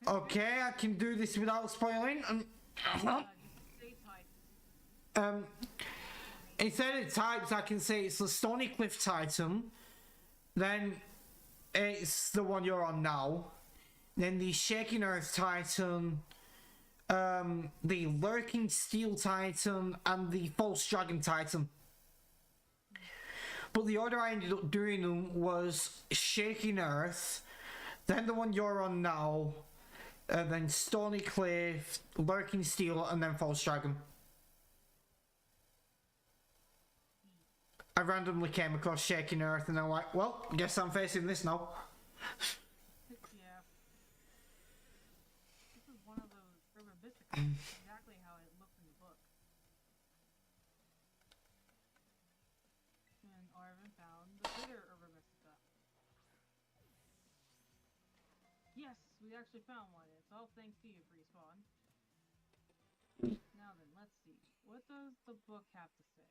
I'm like, Okay, I can do this without spoiling. you say types. Instead of types, I can say it's the Stony Cliff Titan. Then it's the one you're on now. Then the Shaking Earth Titan, the Lurking Steel Titan, and the False Dragon Titan. But the order I ended up doing them was Shaking Earth, then the one you're on now, then Stony Cliff, Lurking Steel, and then False Dragon. I randomly came across Shaking Earth and I'm like, well, guess I'm facing this now. Yeah. This is one of those Herba Mystica. Exactly how it looks in the book. And Arvin found the bitter Herba Mystica. Yes, we actually found one. It's all thanks to you, Brespawn. Now then, let's see. What does the book have to say?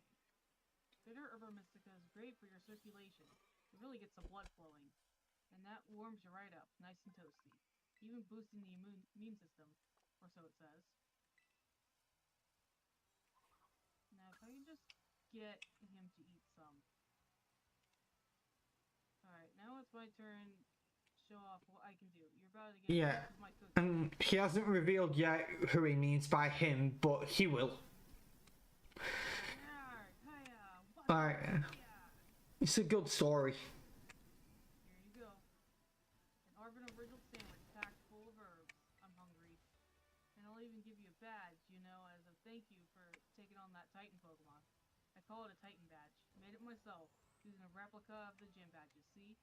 Bitter Herba Mystica is great for your circulation. It really gets the blood flowing. And that warms you right up, nice and toasty. Even boosting the immune system, or so it says. Now, if I can just get him to eat some. Alright, now it's my turn to show off what I can do. You're about to get Yeah. my cookie. He hasn't revealed yet who he means by him, but he will. Alright. It's a good story. Here you go. An Arvin original sandwich packed full of herbs. I'm hungry. And I'll even give you a badge, you know, as a thank you for taking on that Titan Pokemon. I call it a Titan badge. Made it myself, using a replica of the gym badges, see?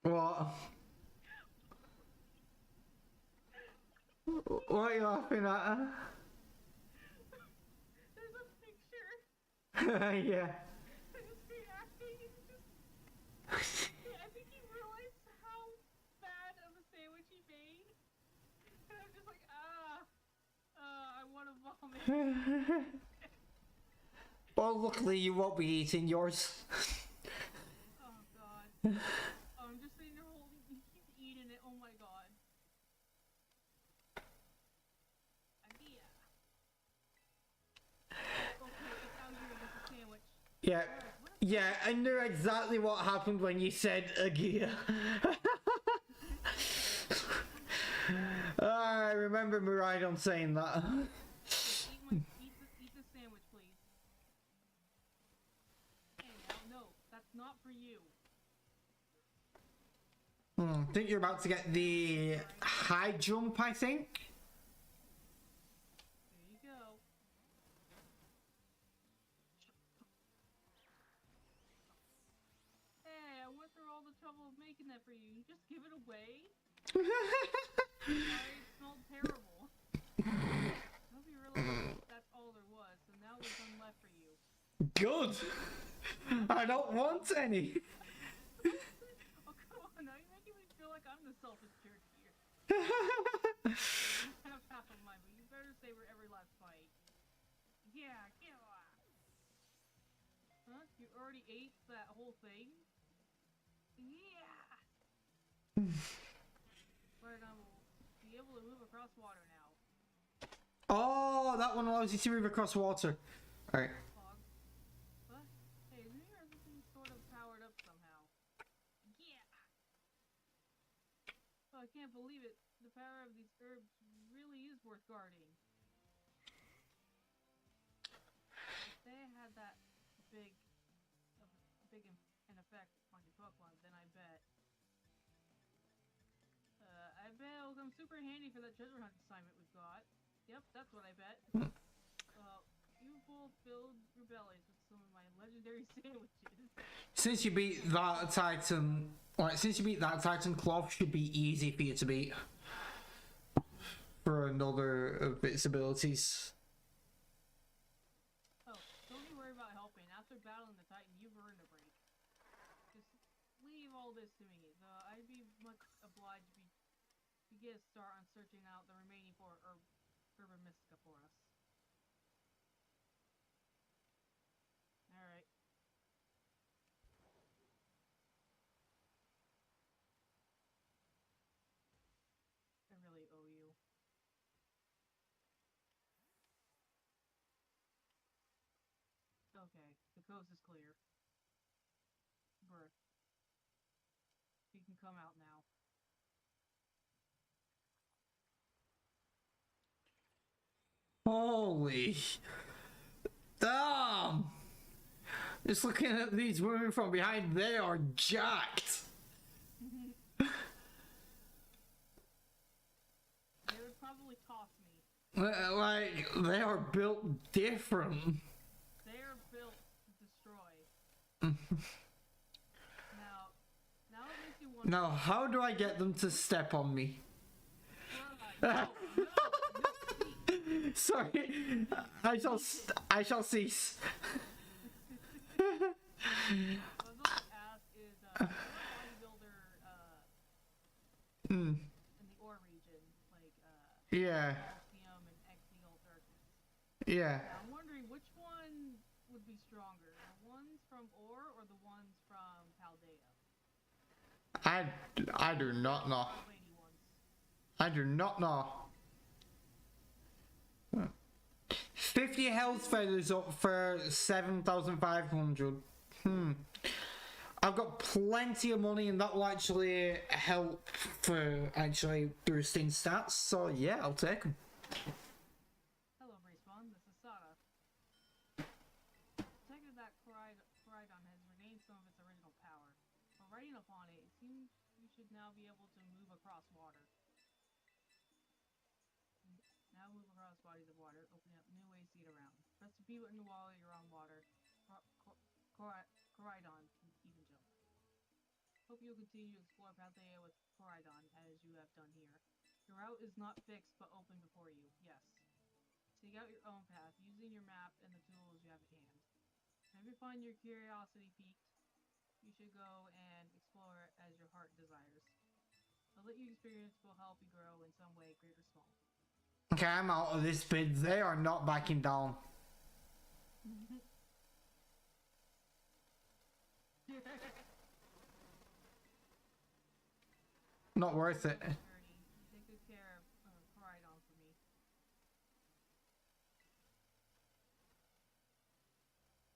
What? What are you laughing at? There's a picture. Yeah. His reacting is just... I think he realized how bad of a sandwich he made. And I'm just like, I want to vomit. Well, luckily you won't be eating yours. Oh god. Oh, I'm just sitting there holding, he's eating it, oh my god. Idea. Okay, it's out here with the sandwich. Yeah. Yeah, I knew exactly what happened when you said Agia. I remember Miraidon saying that. Eat the sandwich, please. Hey, now, no, that's not for you. I think you're about to get the high jump, I think. There you go. Hey, I went through all the trouble of making that for you. You just give it away? It smelled terrible. Hope you realize that's all there was, so now there's none left for you. Good. I don't want any. Oh, come on, now you're making me feel like I'm the selfish jerk here. You have half of mine, but you better savor every last bite. Yeah, get off. Huh? You already ate that whole thing? Yeah! But I will be able to move across water now. Oh, that one allows you to move across water. Alright. Fog. What? Hey, isn't your everything sort of powered up somehow? Yeah! Oh, I can't believe it. The power of these herbs really is worth guarding. If they had that big an effect on your Pokemon, then I bet it'll come super handy for that treasure hunt assignment we've got. Yep, that's what I bet. You both filled your bellies with some of my legendary sandwiches. Since you beat that Titan, Cloth should be easy for you to beat. For another of its abilities. Oh, don't you worry about helping. After battling the Titan, you've earned a break. Just leave all this to me, though I'd be much obliged to get a start on searching out the remaining 4 Herba Mystica for us. Alright. I really owe you. Okay, the coast is clear. Birth. You can come out now. Holy. Damn! Just looking at these women from behind, they are jacked. They would probably toss me. Like, they are built different. They are built to destroy. Now it makes you wonder. Now, how do I get them to step on me? No, Sorry, I shall cease. what I was going to ask is, you're a bodybuilder, in the ore region, like, Yeah, Calcium and Exeal Darkness. yeah. I'm wondering which one would be stronger, the ones from ore or the ones from Paldea? I do not know. The lady ones. I do not know. 50 health feathers up for 7,500. I've got plenty of money and that will actually help for actually boosting stats. So yeah, I'll take them. Hello, Brespawn. This is Sada. Detected that Coridon has regained some of its original power. While riding upon it, it seems you should now be able to move across water. Now move across bodies of water, opening up new ways to get around. Press the B button while you're on water. Coridon can even jump. Hope you'll continue to explore Paldea with Coridon as you have done here. Your route is not fixed but open before you, yes. Seek out your own path, using your map and the tools you have at hand. Whenever you find your curiosity piqued, you should go and explore as your heart desires. The lit you experience will help you grow in some way, great or small. Okay, I'm out of this bid. They are not backing down. Not worth it. Take good care of Coridon for me.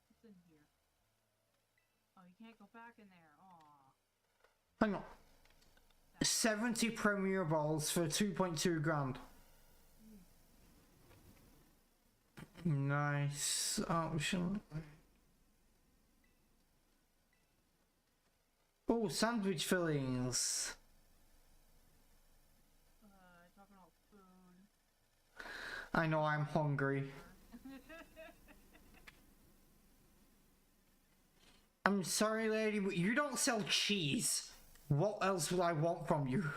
What's in here? Oh, you can't go back in there. Aww. Hang on. 70 Premier Balls for 2.2 grand. Nice option. Oh, sandwich fillings. Talking about food. I know I'm hungry. I'm sorry, lady, but you don't sell cheese. What else will I want from you?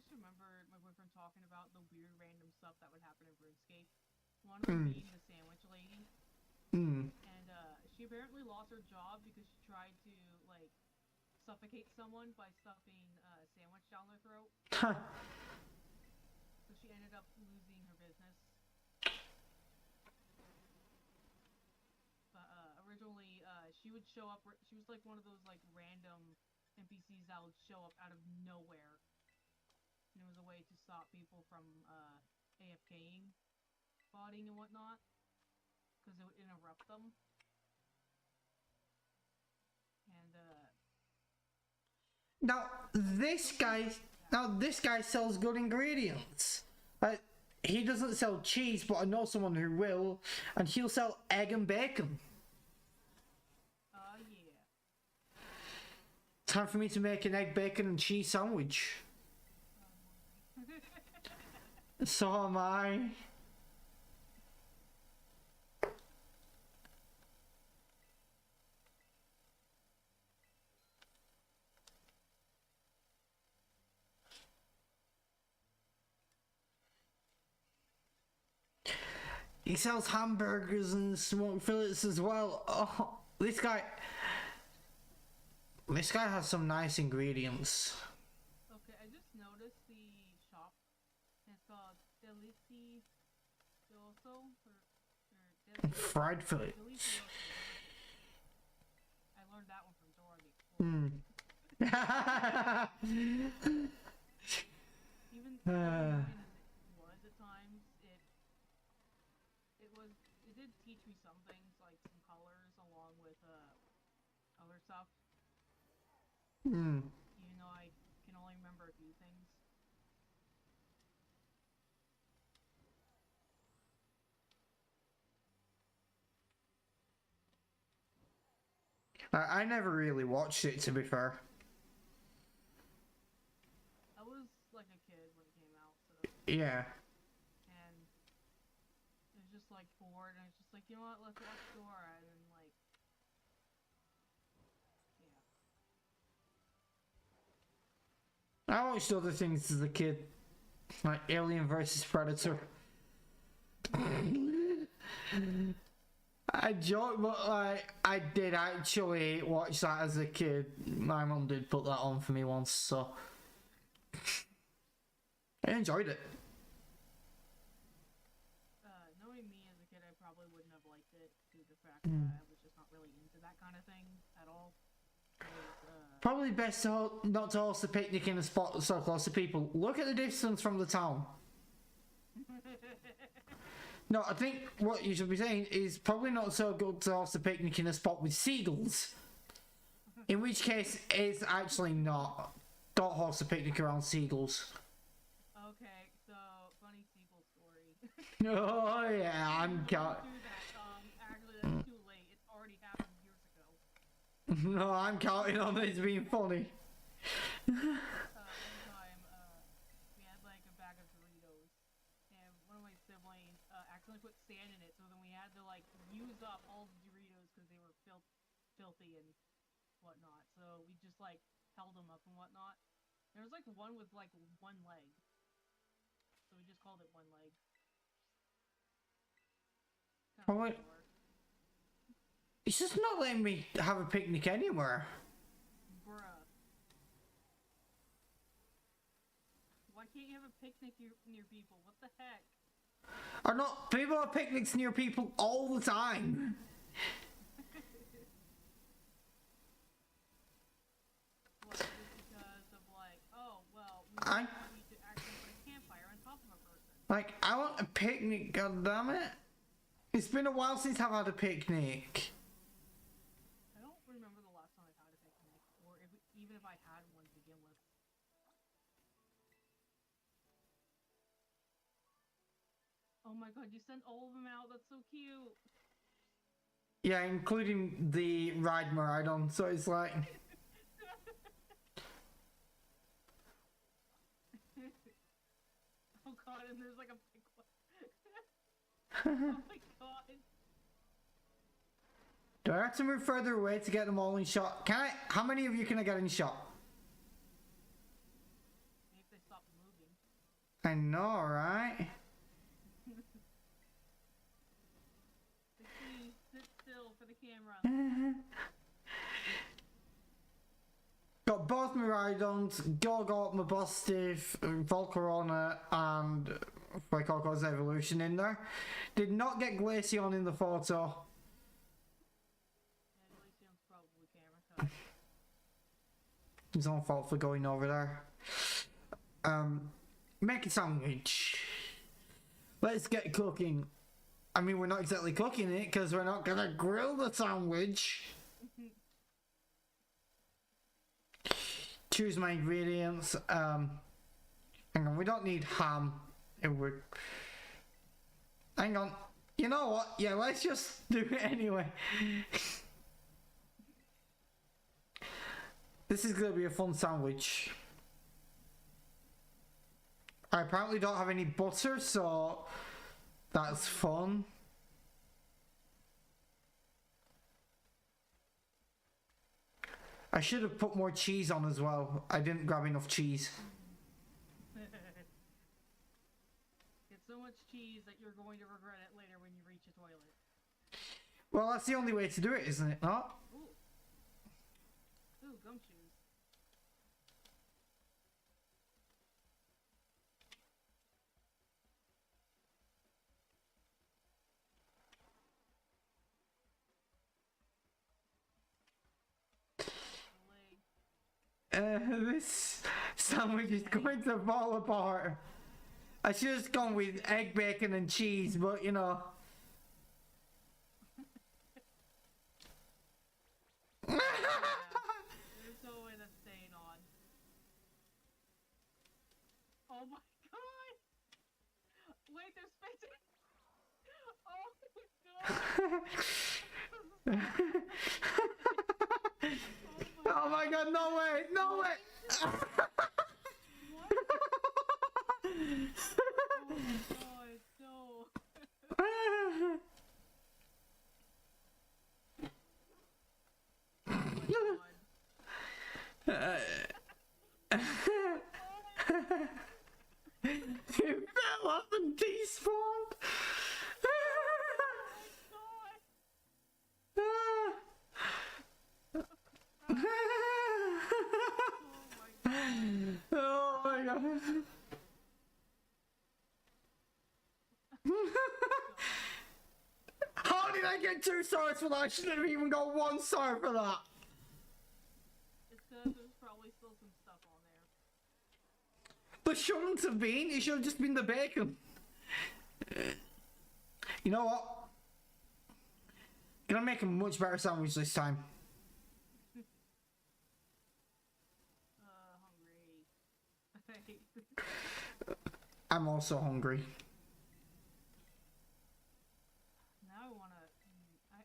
just remember my boyfriend talking about the weird random stuff that would happen in RuneScape. One of them being the sandwich lady. And she apparently lost her job because she tried to, like, suffocate someone by stuffing a sandwich down their throat. So she ended up losing her business. But originally, she would show up. She was like one of those like random NPCs that would show up out of nowhere, and it was a way to stop people from AFKing, botting and whatnot, because it would interrupt them. And this guy sells good ingredients. He doesn't sell cheese, but I know someone who will, and he'll sell egg and bacon. yeah. Time for me to make an egg, bacon, and cheese sandwich. So am I. He sells hamburgers and smoked fillets as well. Oh, this guy has some nice ingredients. Okay, I just noticed the shop. It's called Delicioso Fried fillet. Delicioso. I learned that one from Dora Even as it was at times, it did teach me some things, like some colors along with other stuff. Even though I can only remember a few things. I never really watched it, to be fair. I was like a kid when it came out, so. Yeah. And it was just like bored, and I was just like, you know what, let's watch Dora, and then like, yeah. I watched other things as a kid, like Alien vs Predator. I joke, but like I did actually watch that as a kid. My mum did put that on for me once, so I enjoyed it. Knowing me as a kid, I probably wouldn't have liked it due to the fact that I was just not really into that kind of thing at all. Probably best not to host a picnic in a spot so close to people. Look at the distance from the town. No, I think what you should be saying is probably not so good to host a picnic in a spot with seagulls. In which case, it's actually not. Don't host a picnic around seagulls. Okay, so funny seagull story. Oh yeah, I'm counting. Actually, that's too late. It's already happened years ago. No, I'm counting on this being funny. One time, we had like a bag of Doritos, and one of my siblings accidentally put sand in it, so then we had to like use up all the Doritos because they were filthy and whatnot. So we just like held them up and whatnot. There was like one with like one leg, so we just called it one leg. Alright. It's just not letting me have a picnic anywhere. Bruh. Why can't you have a picnic near people? What the heck? Or not, people have picnics near people all the time. What, just because of like, oh, well, we need to actually put a campfire on top of a person. Like, I want a picnic, goddammit. It's been a while since I've had a picnic. I don't remember the last time I've had a picnic, or even if I had one to begin with. Oh my god, you sent all of them out, that's so cute! Yeah, including the ride Maridon, so it's like... Oh god, and there's like a big one. Oh my god. Do I have to move further away to get them all in shot? Can I? How many of you can I get in shot? Maybe if they stop moving. I know, right? Sit still for the camera. Got both Miraidons, Gorgot, Mabostiff, Volcarona, and Fuecoco's Evolution in there. Did not get Glaceon in the photo. Yeah, Glaceon's probably camera cut. His own fault for going over there. Make a sandwich. Let's get cooking. I mean, we're not exactly cooking it because we're not gonna grill the sandwich. Choose my ingredients. Hang on, we don't need ham. It would. Hang on. You know what? Yeah, let's just do it anyway. This is gonna be a fun sandwich. I apparently don't have any butter, so that's fun. I should have put more cheese on as well. I didn't grab enough cheese. Get so much cheese that you're going to regret it later when you reach a toilet. Well, that's the only way to do it, isn't it not? Ooh, gumshoes. This sandwich is going to fall apart. I should have gone with egg, bacon, and cheese, but you know. There's no way that's staying on. Oh my god! Wait, they're spitting! Oh my god! Oh my god, no way! No way! What? Oh my god, no. You fell off and despawned! Oh my god. How did I get 2 stars for that? I shouldn't have even got 1 star for that. It's because there's probably still some stuff on there. There shouldn't have been. It should have just been the bacon. You know what? Gonna make a much better sandwich this time. Hungry. I'm also hungry. Now I wanna see what...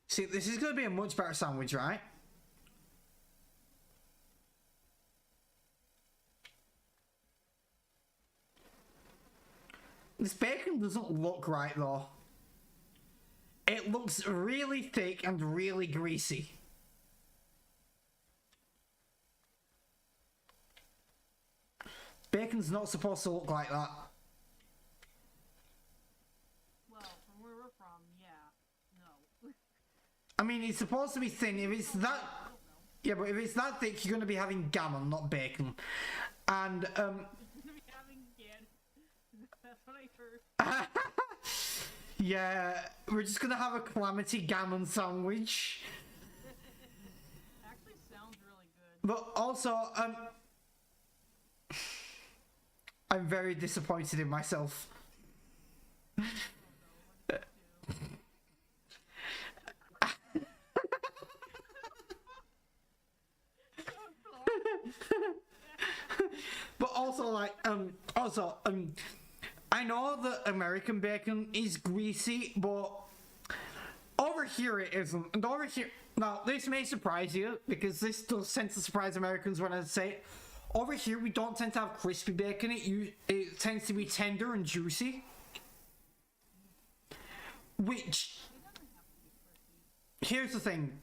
See, this is gonna be a much better sandwich, right? This bacon doesn't look right though. It looks really thick and really greasy. Bacon's not supposed to look like that. Well, from where we're from, yeah. No. I mean, it's supposed to be thin. If it's that... I don't know. Yeah, but if it's that thick, you're going to be having gammon, not bacon. And, You're gonna be having again. That's what I heard. yeah, we're just going to have a calamity gammon sandwich. Actually sounds really good. But also, I'm very disappointed in myself. But also, like, I know that American bacon is greasy, but over here it isn't. And over here, now this may surprise you because this does tend to surprise Americans when I say it. Over here, we don't tend to have crispy bacon. It tends to be tender and juicy. Which, here's the thing.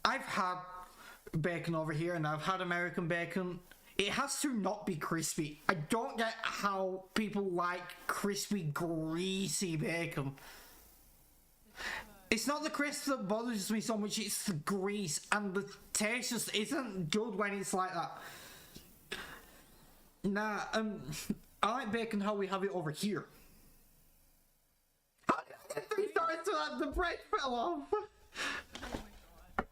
I've had bacon over here, and I've had American bacon. It has to not be crispy. I don't get how people like crispy, greasy bacon. It's not the crisp that bothers me so much, it's the grease, and the taste just isn't good when it's like that. Nah, I like bacon how we have it over here. How did I get 3 stars to that? The bread fell off. Oh my god.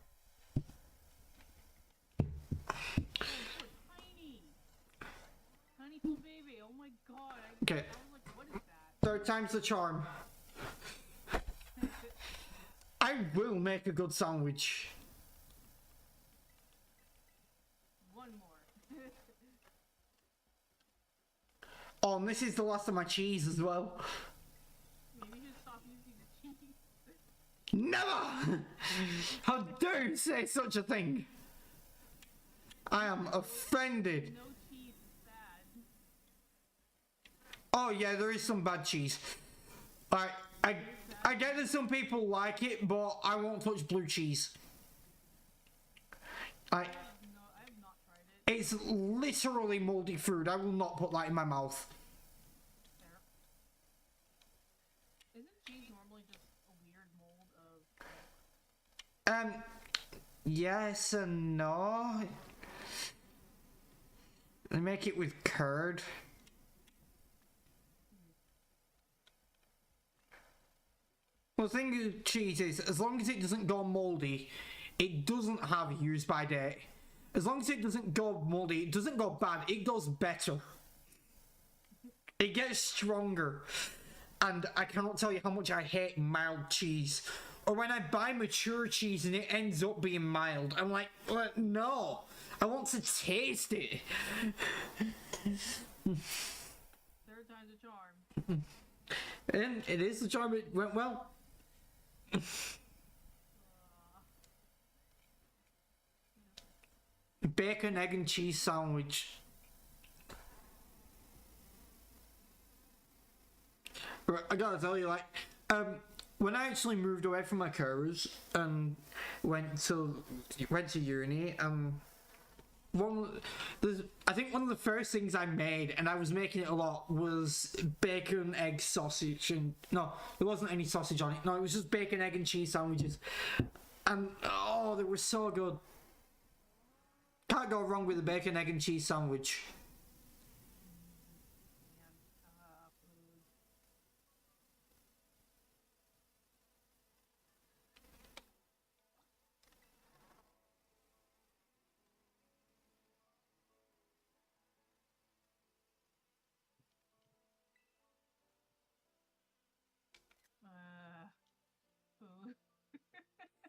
Oh, tiny. Tiny little baby. Oh my god. Okay. I was like, what is that? 3rd time's the charm. I will make a good sandwich. One more. Oh, and this is the last of my cheese as well. Maybe you should stop using the cheese. Never! How dare you say such a thing? I am offended. No cheese is bad. Oh yeah, there is some bad cheese. I get that some people like it, but I won't touch blue cheese. I have not tried it. It's literally moldy food. I will not put that in my mouth. Fair. Isn't cheese normally just a weird mold of... Yes and no. They make it with curd. Well, the thing with cheese is, as long as it doesn't go moldy, it doesn't have use by date. As long as it doesn't go moldy, it doesn't go bad, it goes better. It gets stronger. And I cannot tell you how much I hate mild cheese. Or when I buy mature cheese and it ends up being mild, I'm like, no, I want to taste it. 3rd time's a charm. And it is the charm, it went well. Bacon, egg and cheese sandwich. Right, I gotta tell you, like, when I actually moved away from my carers and went to uni, I think one of the first things I made, and I was making it a lot, was bacon, egg, sausage, and no, there wasn't any sausage on it. No, it was just bacon, egg, and cheese sandwiches, and oh, they were so good. Can't go wrong with a bacon, egg, and cheese sandwich.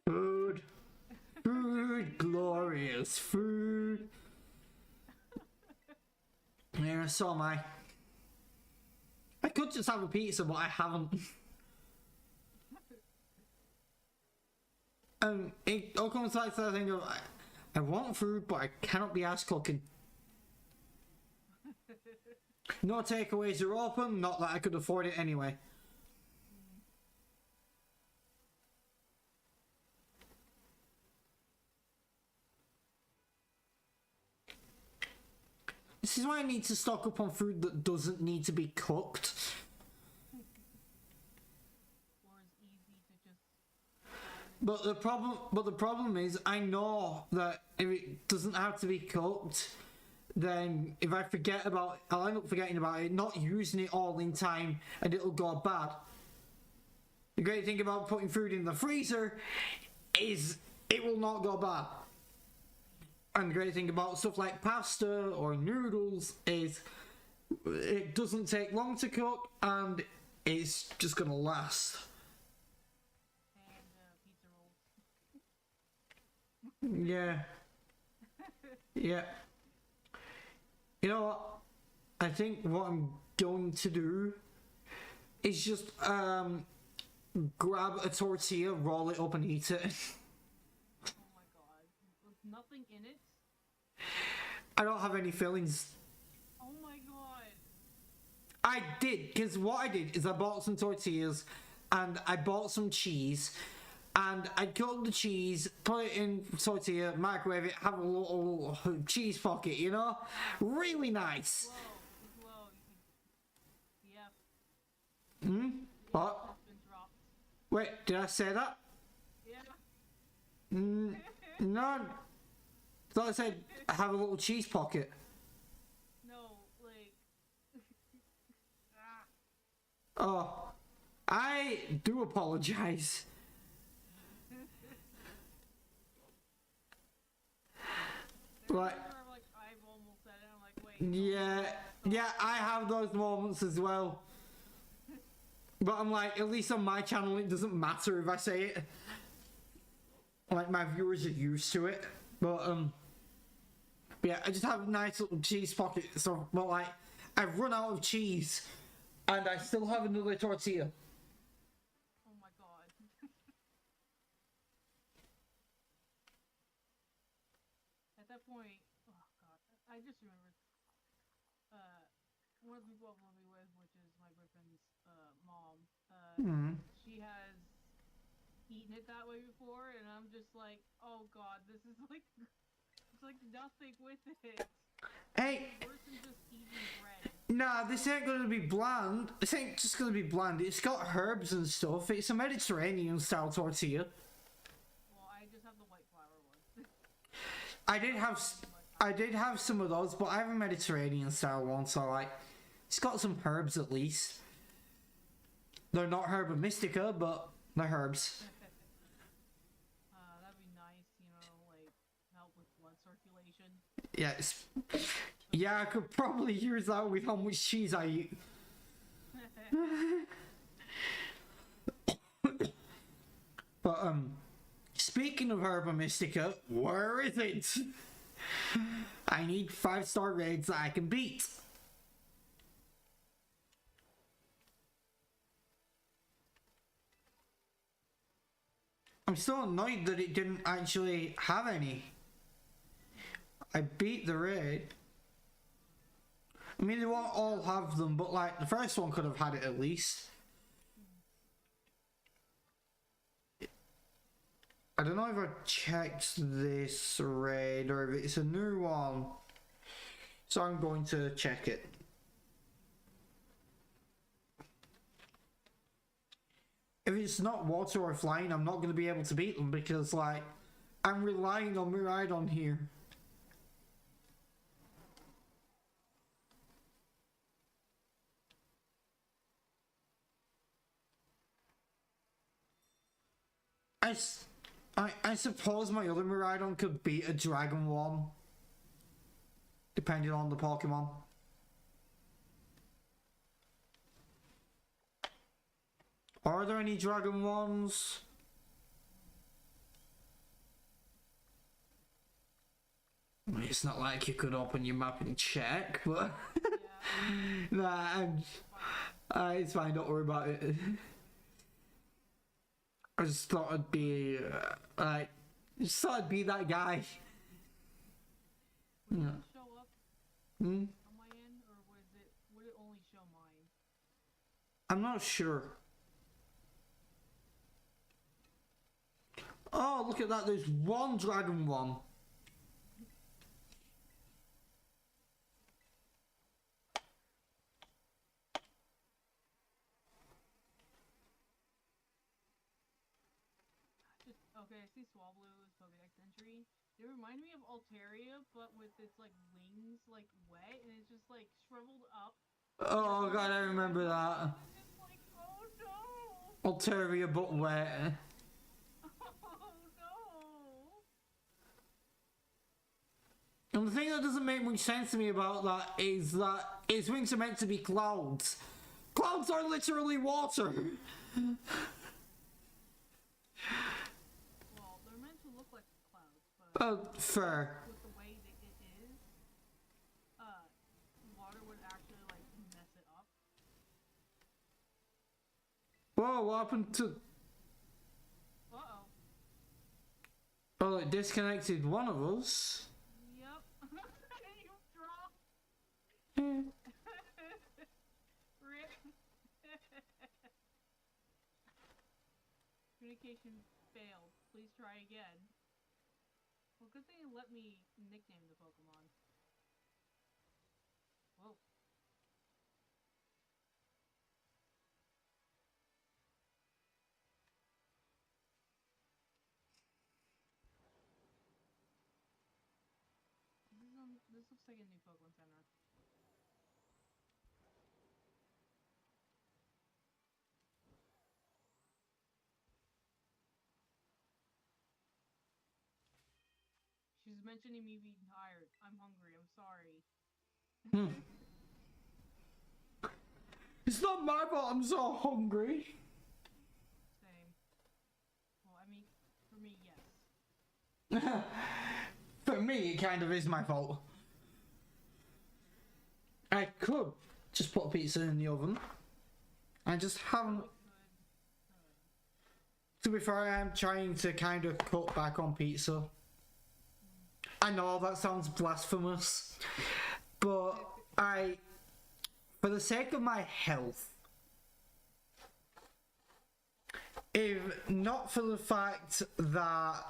Food. Food, glorious food. Yeah, so am I. I could just have a pizza, but I haven't. It all comes back to that thing of, I want food, but I cannot be asked cooking. No takeaways are open, not that I could afford it anyway. This is why I need to stock up on food that doesn't need to be cooked. Or is easy to just... But the problem is, I know that if it doesn't have to be cooked, then if I forget about it, I'll end up forgetting about it, not using it all in time, and it'll go bad. The great thing about putting food in the freezer is it will not go bad. And the great thing about stuff like pasta or noodles is it doesn't take long to cook and it's just gonna last. And pizza rolls. Yeah. Yeah. You know what? I think what I'm going to do is just grab a tortilla, roll it up and eat it. Oh my god. With nothing in it? I don't have any fillings. Oh my god. I did, because what I did is I bought some tortillas and I bought some cheese and I'd cut up the cheese, put it in tortilla, microwave it, have a little cheese pocket, you know? Really nice. Whoa. Yep. Hmm? What? Has been dropped. Wait, did I say that? Yeah. No. I thought I said have a little cheese pocket. No, like. Oh, I do apologize. Like, I've almost said it. I'm like, wait. yeah, I have those moments as well. But I'm like, at least on my channel, it doesn't matter if I say it. Like, my viewers are used to it. But, yeah, I just have a nice little cheese pocket. So, but like, I've run out of cheese, and I still have another tortilla. Oh my god. At that point, oh god, I just remembered. One of the people I'm living with, which is my boyfriend's mom. She has eaten it that way before, and I'm just like, oh god, this is like, it's like nothing with it. Hey. It's worse than just eating bread. Nah, this ain't gonna be bland. This ain't just gonna be bland. It's got herbs and stuff. It's a Mediterranean style tortilla. Well, I just have the white flour one. I did have some of those, but I have a Mediterranean style one, so like, it's got some herbs at least. They're not Herba Mystica, but they're herbs. That'd be nice, you know, like, help with blood circulation. Yes. Yeah, I could probably use that with how much cheese I eat. But, speaking of Herba Mystica, where is it? I need 5-star raids that I can beat. I'm still annoyed that it didn't actually have any. I beat the raid. I mean, they won't all have them, but like, the first one could have had it at least. I don't know if I checked this raid or if it's a new one. So I'm going to check it. If it's not water or flying, I'm not going to be able to beat them because, like, I'm relying on Miraidon here. I suppose my other Miraidon could beat a Dragon one, depending on the Pokemon. Are there any Dragon ones? It's not like you could open your map and check, but nah, it's fine. Don't worry about it. I just thought I'd be I'd be that guy. Would it show up on my end, or would it only show mine? I'm not sure. Oh, look at that! There's one Dragon one. Okay, I see Swablu's Pokedex entry. It reminded me of Altaria, but with its like wings like wet, and it's just like shriveled up. Oh god, I remember that. I'm just like, oh no! Altaria but wet. Oh no! And the thing that doesn't make much sense to me about that its wings are meant to be clouds. Clouds are literally water. Well, they're meant to look like clouds, but Oh, fair. with the way that it is, water would actually like mess it up. Whoa, what happened to... Uh-oh. Oh, it disconnected one of us. Yep. You dropped. Rip. Communication failed. Please try again. Well, good thing it let me nickname the Pokemon. Whoa. This looks like a new Pokemon Center. She's mentioning me being tired. I'm hungry. I'm sorry. It's not my fault I'm so hungry. Same. Well, I mean, for me, yes. For me, it kind of is my fault. I could just put a pizza in the oven. I just haven't. To be fair, I am trying to kind of cut back on pizza. I know that sounds blasphemous, but for the sake of my health, if not for the fact that,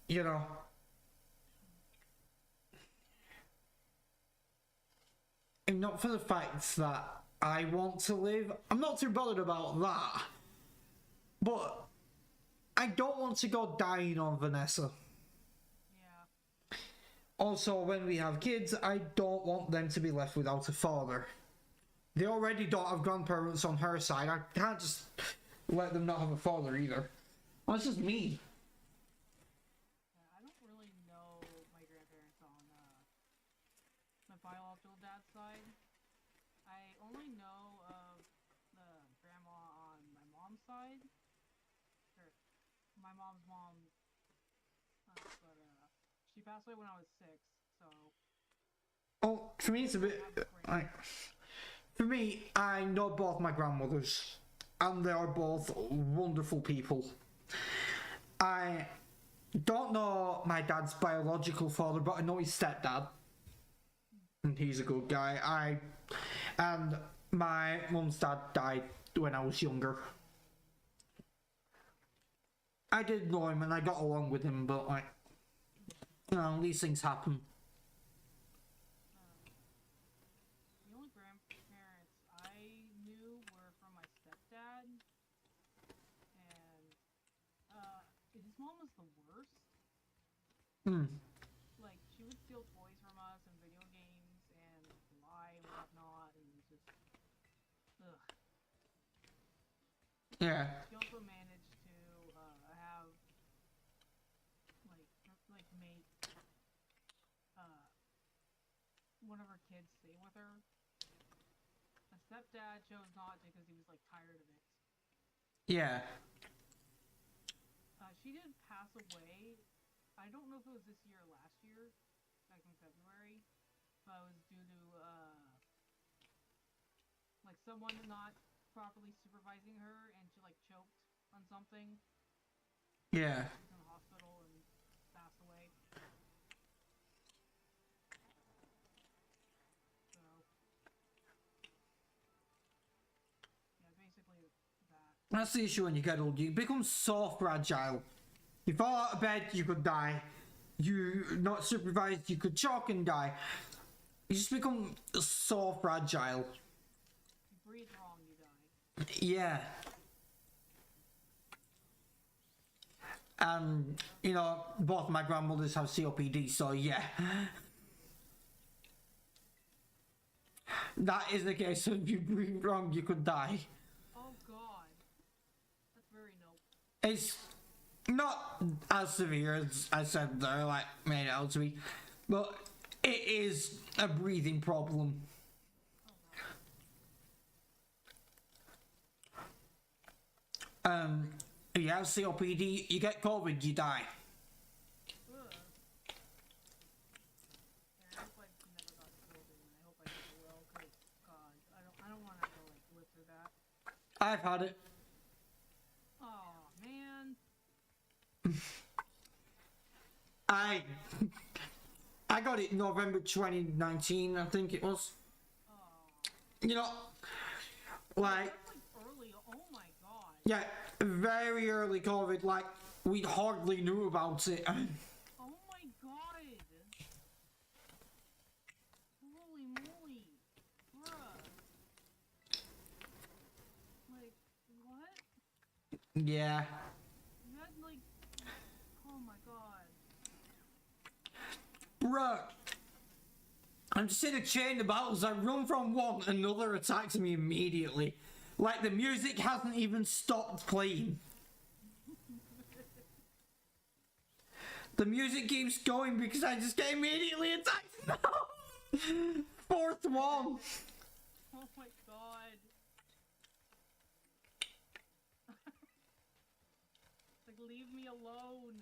you know, if not for the fact that I want to live, I'm not too bothered about that, but I don't want to go dying on Vanessa. Yeah. Also, when we have kids, I don't want them to be left without a father. They already don't have grandparents on her side. I can't just let them not have a father either. That's just me. Yeah, I don't really know my grandparents on my biological dad's side. I only know of the grandma on my mom's side. Or my mom's mom. But she passed away when I was 6, so. Oh, for me, it's a bit. For me, I know both my grandmothers, and they are both wonderful people. I don't know my dad's biological father, but I know his stepdad, and he's a good guy. And my mum's dad died when I was younger. I did know him, and I got along with him, but like, you know, these things happen. The only grandparents I knew were from my stepdad, and his mom was the worst. Like, she would steal toys from us and video games and lie and whatnot, and just ugh. Yeah. She also managed to have make one of her kids stay with her. My stepdad chose not to because he was like tired of it. Yeah. She did pass away. I don't know if it was this year or last year, back in February, but it was due to like someone not properly supervising her, and she like choked on something. Yeah. She was in the hospital and passed away. So yeah, basically that. That's the issue when you get old. You become so fragile. You fall out of bed, you could die. You're not supervised, you could choke and die. You just become so fragile. You breathe wrong, you die. Yeah. And, you know, both my grandmothers have COPD, so yeah. That is the case, so if you breathe wrong, you could die. Oh god. That's very noble. It's not as severe as I said there, like, made it out to be, but it is a breathing problem. If you have COPD, you get COVID, you die. Ugh. Yeah, I hope I never got COVID, and I hope I never will, cause god, I don't want to have to like live through that. I've had it. Oh man. I got it in November 2019, I think it was. Oh. You know, like, That's like early. Oh my god. Yeah, very early COVID, like, we hardly knew about it. Oh my god! Holy moly! Bruh! Like, what? Yeah. You had like... Oh my god. Bruh. I'm just in a chain of battles. I run from one, another attacks me immediately. Like, the music hasn't even stopped playing. The music keeps going because I just get immediately attacked. No! Fourth one. Oh my god. Like, leave me alone.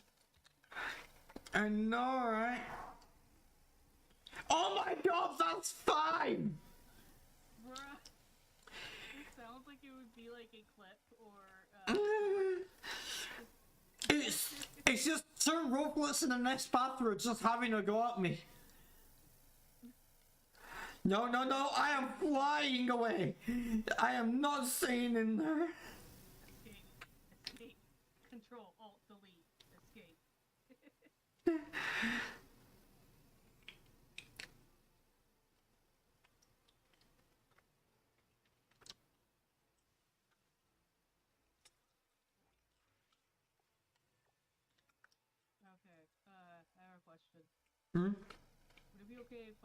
I know, right? Oh my god, that's 5! Bruh. It sounds like it would be like a clip or, It's just two ruthless in the next bathroom just having a go at me. No, no, no, I am flying away. I am not staying in there. Escape. Escape. Control, Alt, Delete. Escape. Okay, I have a question. Hmm? Would it be okay if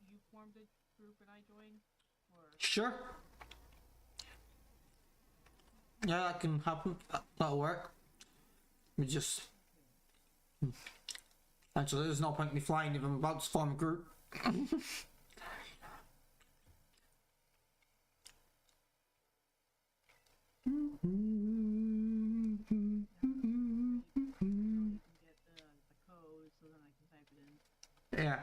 you formed a group and I joined? Or... Sure. Yeah, that can happen. That'll work. We just... Actually, there's no point in me flying if I'm about to form a group. Get the code so then I can type it in. Yeah.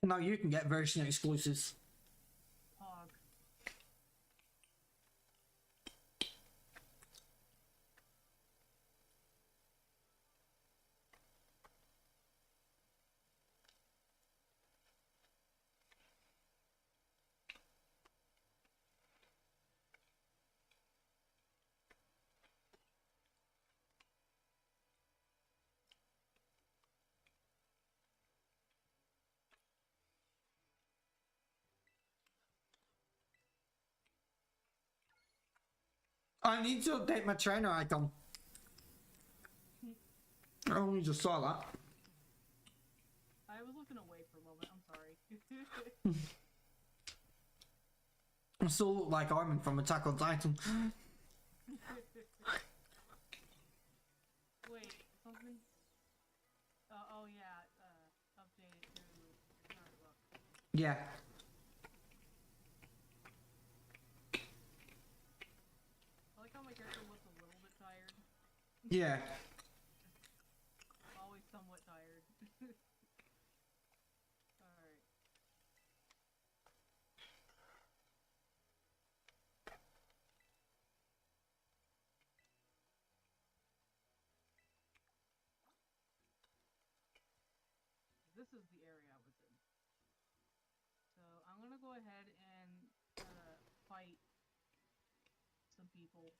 Now you can get version exclusives. Pog. I need to update my trainer icon. I only just saw that. I was looking away for a moment, I'm sorry. I still look like Armin from Attack on Titan. Wait, something... oh yeah, update it to... Alright, look. Yeah. I like how my character looks a little bit tired. Yeah. Always somewhat tired. Alright. This is the area I was in. So I'm gonna go ahead and fight some people.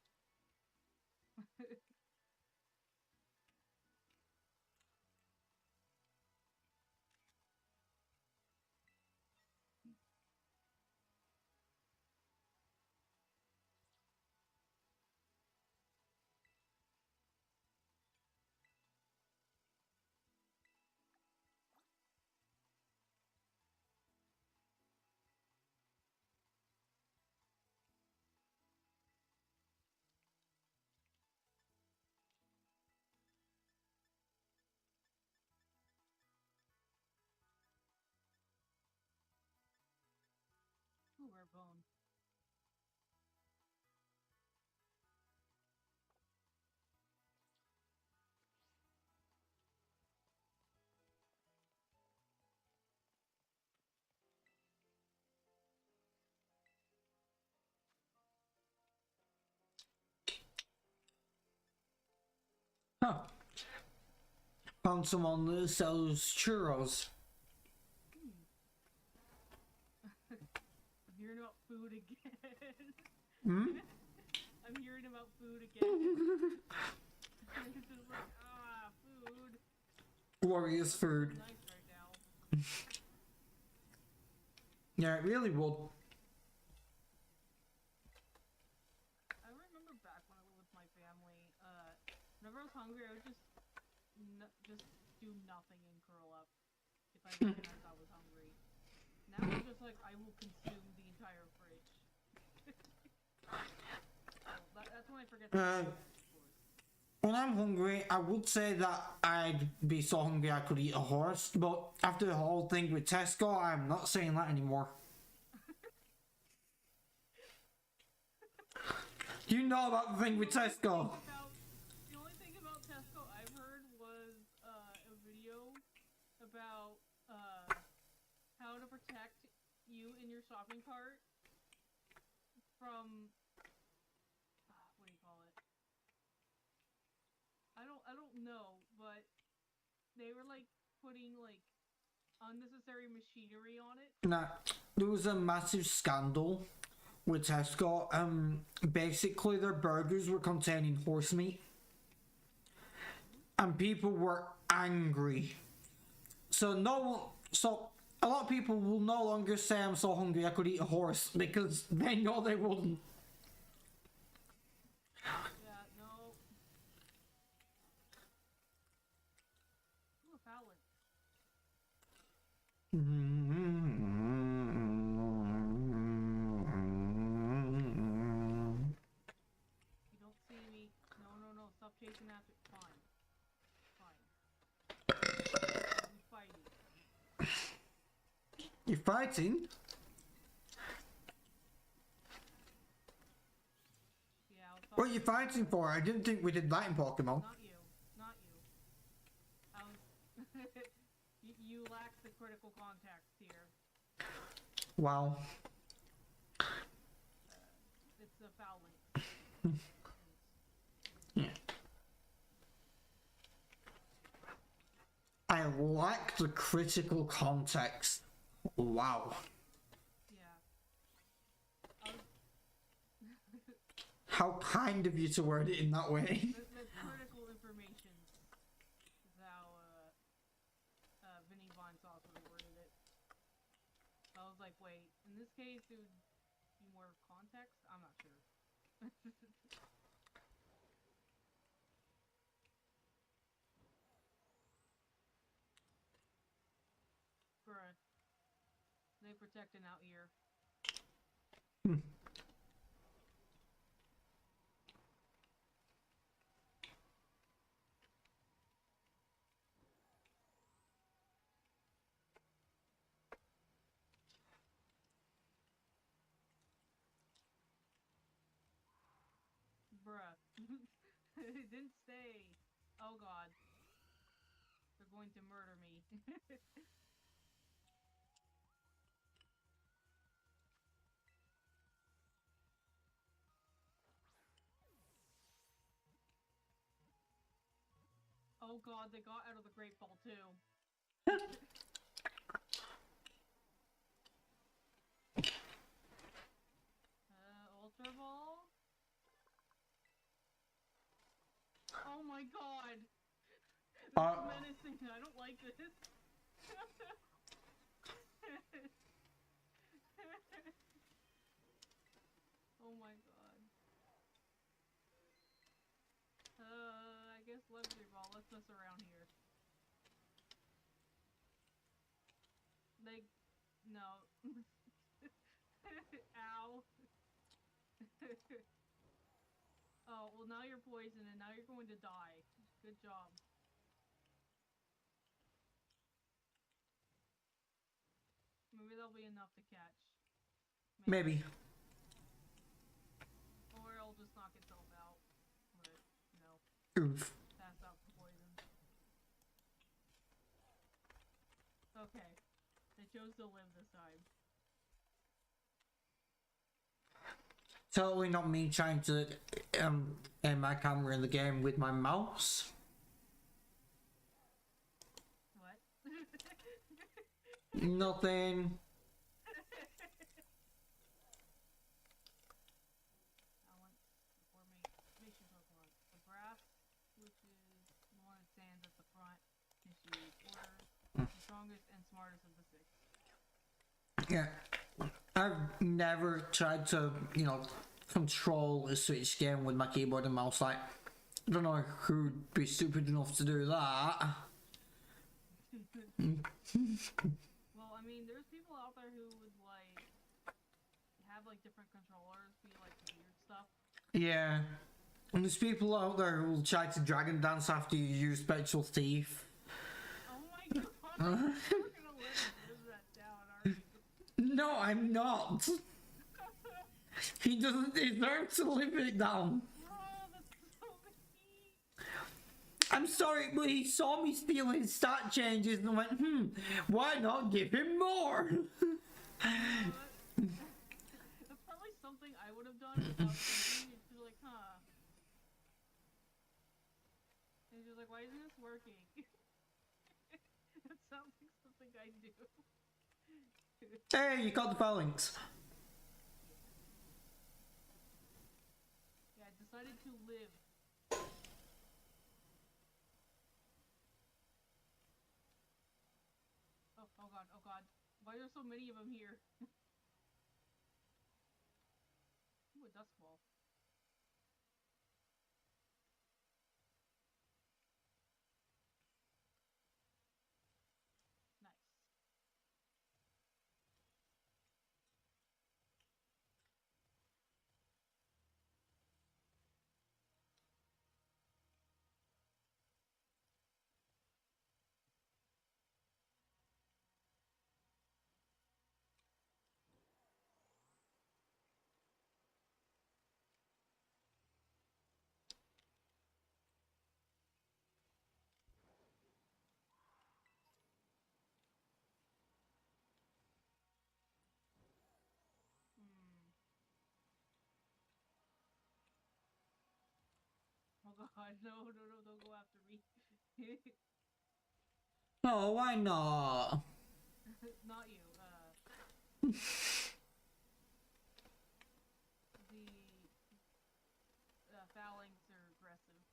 Ooh, rare bone. Huh. Found someone that sells churros. I'm hearing about food again. Hmm? I'm hearing about food again. It's just like, food. Glorious food. Nice right now. Yeah, it really would. I remember back when I lived with my family, whenever I was hungry, I would just do nothing and curl up if I recognized I was hungry. Now I'm just like, I will consume the entire fridge. That's when I forget to eat, of course. When I'm hungry, I would say that I'd be so hungry I could eat a horse, but after the whole thing with Tesco, I'm not saying that anymore. You know about the thing with Tesco. The only thing about Tesco I've heard was a video about how to protect you in your shopping cart from what do you call it? I don't know, but they were like putting like unnecessary machinery on it. Nah, there was a massive scandal with Tesco. Basically their burgers were containing horse meat. And people were angry. So a lot of people will no longer say I'm so hungry I could eat a horse because they know they wouldn't. Yeah, no. Ooh, a Fallon. You don't see me. No. Stop chasing after. Fine. I'm fighting. You're fighting? Yeah, I was What are you fighting for? I didn't think we did that in Pokemon. Not you. I was. you lack the critical context here. Wow. It's a foul link. Yeah. I like the critical context. Wow. Yeah. How kind of you to word it in that way. The critical information is how Vinny Vaughn Sauce would have worded it. I was like, wait, in this case it would be more context? I'm not sure. Bruh. They protecting out here. Bruh. It didn't stay. Oh god. They're going to murder me. Oh god, they got out of the Great Ball too. Ultra Ball? Oh my god! This is menacing, I don't like this. Oh my god. I guess Legendary Ball, let's mess around here. No. Ow. Oh, well now you're poisoned and now you're going to die. Good job. Maybe that'll be enough to catch. Maybe. Or it'll just knock itself out. But, no. Oof. Pass out from poison. Okay. It chose to live this time. Totally not me trying to aim my camera in the game with my mouse. Nothing. Formation Pokemon. The grass, which is the one that stands at the front, is used order. The strongest and smartest of the six. Yeah. I've never tried to, control a Switch game with my keyboard and mouse. Like, I don't know who'd be stupid enough to do that. Well, I mean, there's people out there who would have different controllers, be weird stuff. Yeah. And there's people out there who will try to dragon dance after you use Spectral Thief. Oh my god! You're gonna let him live that down, aren't you? No, I'm not. He doesn't deserve to live it down. Oh, that's so mean. I'm sorry, but he saw me steal his stat changes and went, why not give him more? That's probably something I would have done without thinking. It's just like, huh. And he's just like, why isn't this working? That sounds like something I do. Hey, you got the phalanx. Yeah, I decided to live. Oh god, oh god. Why are there so many of them here? Ooh, a dust ball. Nice. Oh god, no, don't go after me. Oh, why not? Not you, the phalanx are aggressive.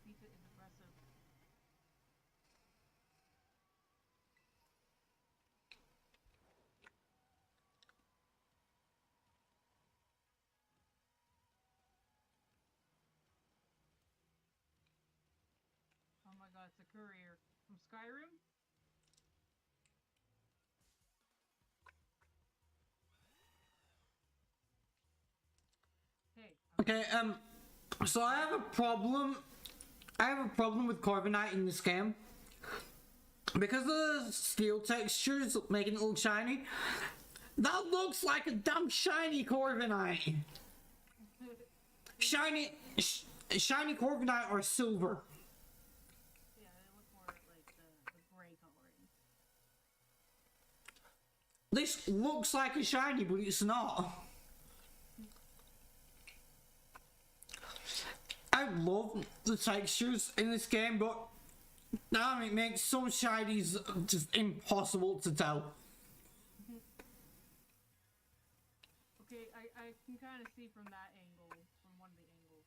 Pizza is aggressive. Oh my god, it's a courier from Skyrim? Hey. Okay, so I have a problem. I have a problem with Corviknight in this game. Because of the steel textures making it look shiny, that looks like a damn shiny Corviknight. Shiny Corviknight or silver. Yeah, they look more like the gray coloring. This looks like a shiny, but it's not. I love the textures in this game, but damn, it makes some shinies just impossible to tell. Okay, I can kind of see from that angle, from one of the angles.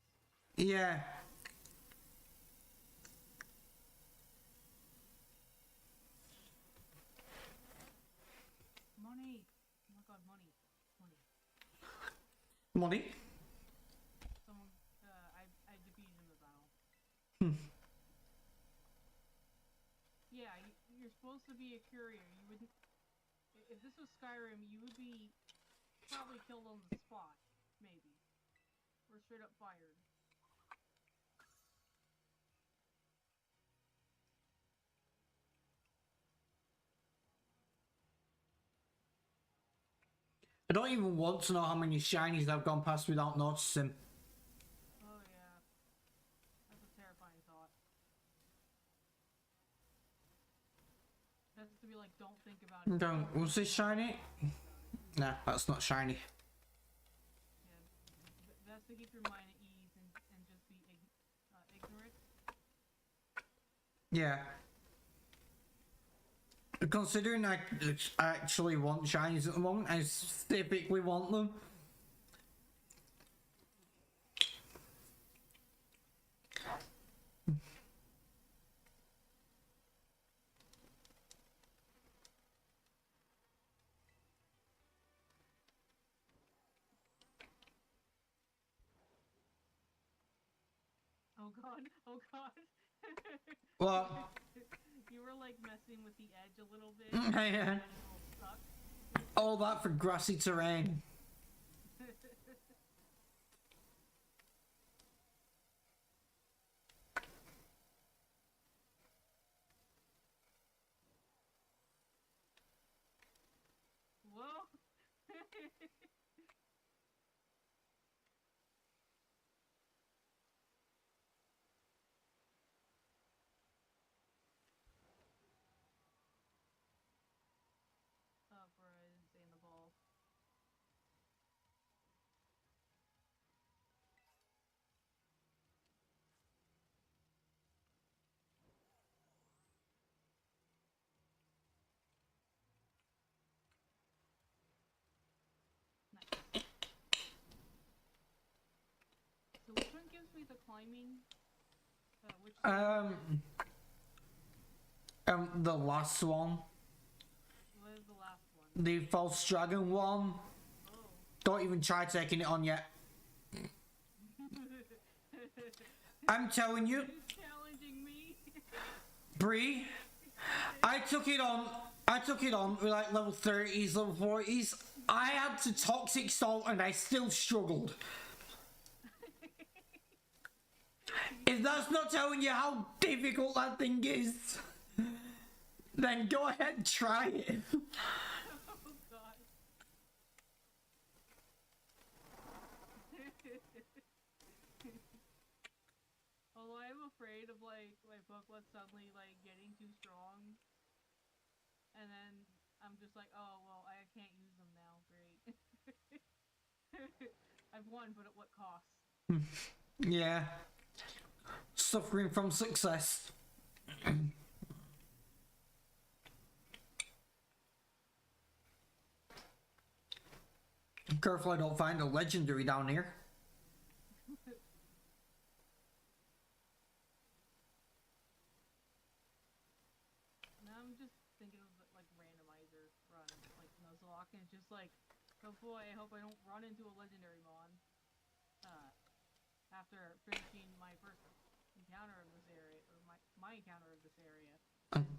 Yeah. Money! Oh my god, money. Money. Money? Someone, I defeated him in the battle. Yeah, you're supposed to be a courier. You wouldn't... If this was Skyrim, you would be probably killed on the spot, maybe. Or straight up fired. I don't even want to know how many shinies I've gone past without noticing. Oh yeah. That's a terrifying thought. That's to be like, don't think about it. Was this shiny? Nah, that's not shiny. Yeah. That's to keep your mind at ease and just be ignorant. Yeah. Considering I actually want shinies at the moment, I typically want them. Oh god, oh god. Well, You were like messing with the edge a little bit. yeah. All that for grassy terrain. Whoa. Oh, bro, I didn't stay in the ball. Nice. So which one gives me the climbing? Which The last one, what is the last one? the false dragon one. Oh. Don't even try taking it on yet. I'm telling you, Challenging me. Bree, I took it on with like level 30s, level 40s. I had to toxic salt and I still struggled. If that's not telling you how difficult that thing is, then go ahead and try it. Oh god. Although I'm afraid of like my Pokemon suddenly like getting too strong, and then I'm just like, oh well, I can't use them now. Great. I've won, but at what cost? Yeah. Suffering from success. Careful I don't find a legendary down here. Now I'm just thinking of like randomizer run, like Nuzlocke, and it's just like, oh boy, I hope I don't run into a legendary mon. After finishing my first encounter of this area, or my encounter of this area.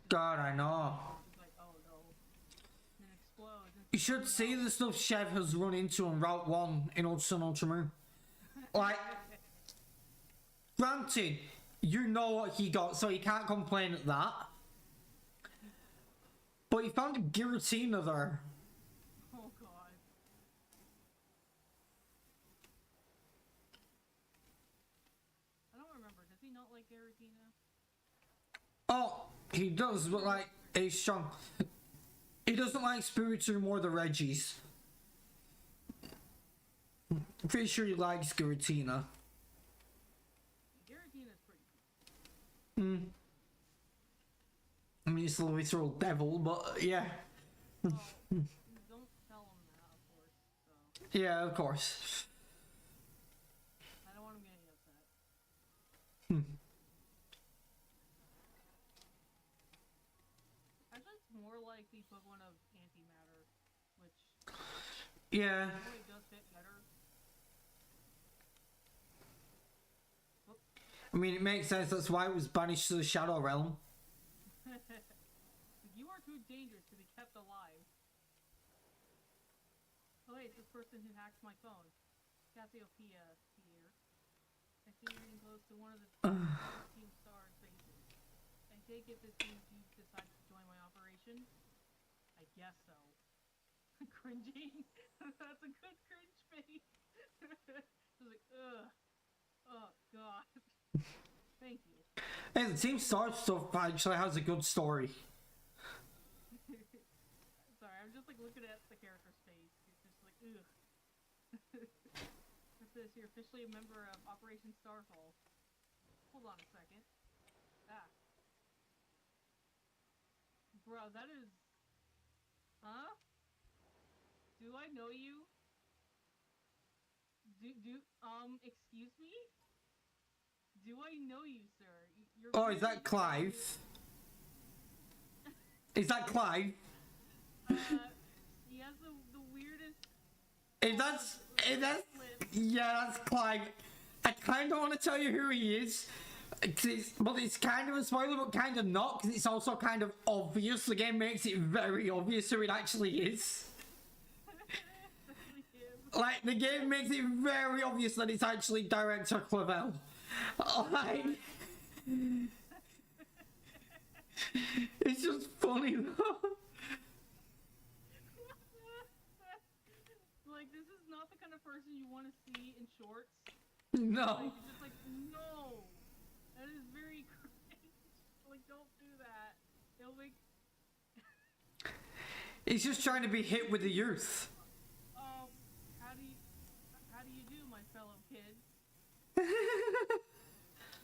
God, I know. It's like, oh no. And it explodes. And You should see the stuff Chev has run into on Route 1 in Ultra Sun Ultra Moon. Like, granted, you know what he got, so you can't complain at that. But he found a Giratina there. Oh god. I don't remember. Does he not like Giratina? Oh, he does, but like, he's strong. He doesn't like Spiritomb or the Reggies. I'm pretty sure he likes Giratina. Giratina's pretty cool. I mean, it's the literal devil, but yeah. Well, don't tell him that, of course. So Yeah, of course. I don't want him getting upset. Actually, it's more like the equivalent of antimatter, which Yeah. really does fit better. Whoops. I mean, it makes sense. That's why it was banished to the Shadow Realm. You are too dangerous to be kept alive. Oh wait, this person who hacked my phone. Cassiopeia here. I see you're getting close to one of the Team Star's bases. I take it this means you decided to join my operation? I guess so. Cringing? That's a good cringe face. Just like, ugh. Oh god. Thank you. Hey, the Team Star stuff actually has a good story. Sorry, I'm just like looking at the character's face. It's just like, ugh. What's this? You're officially a member of Operation Starfall. Hold on a second. Ah. Bro, that is... Huh? Do I know you? Excuse me? Do I know you, sir? You're Oh, is that Clive? Is that Clive? He has the weirdest... If that's... Yeah, that's Clive. I kind of want to tell you who he is. It's kind of a spoiler, but kind of not, because it's also kind of obvious. The game makes it very obvious who it actually is. Like, the game makes it very obvious that it's actually Director Clavel. Like... It's just funny, though. Like, this is not the kind of person you want to see in shorts. No. Like, it's just like, no! That is very cringe. Like, don't do that. It'll make... He's just trying to be hit with the youth. How do you do, my fellow kids?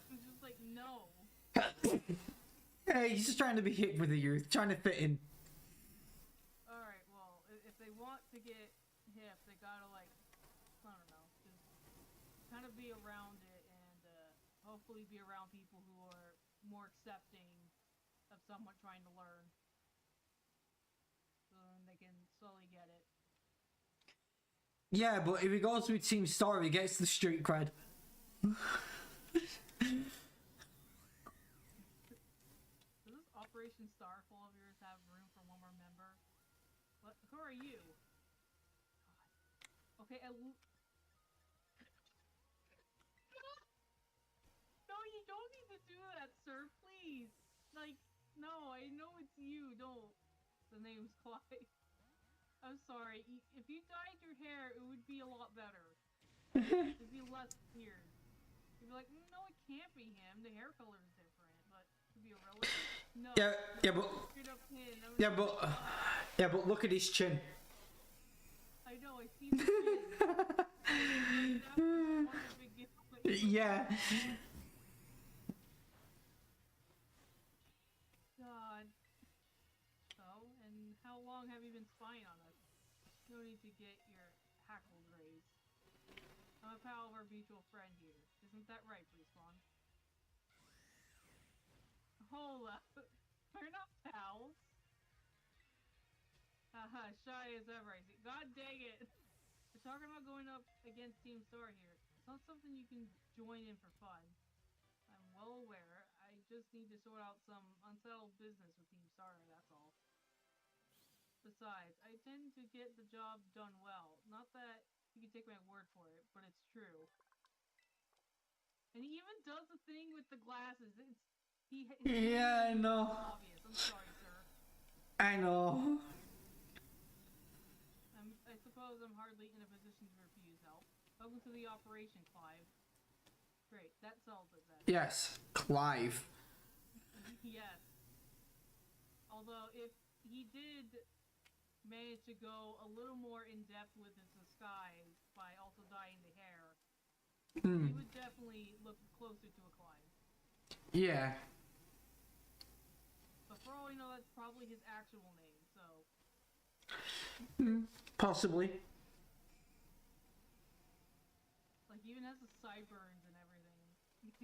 It's just like, no. Hey, he's just trying to be hit with the youth, trying to fit in. Alright, well, if they want to get hip, they gotta, like, I don't know, just kind of be around it and hopefully be around people who are more accepting of someone trying to learn. So then they can slowly get it. Yeah, but if he goes with Team Star, he gets the street cred. Does this Operation Starfall of yours have room for one more member? What? Who are you? God. Okay, No, you don't need to do that, sir. Please. Like, no, I know it's you. Don't. The name's Clyde. I'm sorry. If you dyed your hair, it would be a lot better. It'd be less weird. You'd be like, no, it can't be him. The hair color is different, but it could be a relative. No. Yeah, but look at his chin. I know. I see the chin. Yeah. God. So, and how long have you been spying on us? No need to get your hackles raised. I'm a pal of our mutual friend here. Isn't that right, Brespawn? Hold up. We're not pals. Haha, shy as ever, I see. God dang it! We're talking about going up against Team Star here. It's not something you can join in for fun. I'm well aware. I just need to sort out some unsettled business with Team Star, that's all. Besides, I tend to get the job done well. Not that you can take my word for it, but it's true. And he even does the thing with the glasses. Yeah, I know. Obvious. I'm sorry, sir. I know. I suppose I'm hardly in a position to refuse help. Welcome to the operation, Clive. Great, that solves it then. Yes, Clive. Yes. Although, if he did manage to go a little more in depth with his disguise by also dyeing the hair, he would definitely look closer to a Clive. Yeah. But for all we know, that's probably his actual name, so... Possibly. Like, he even has the sideburns and everything. I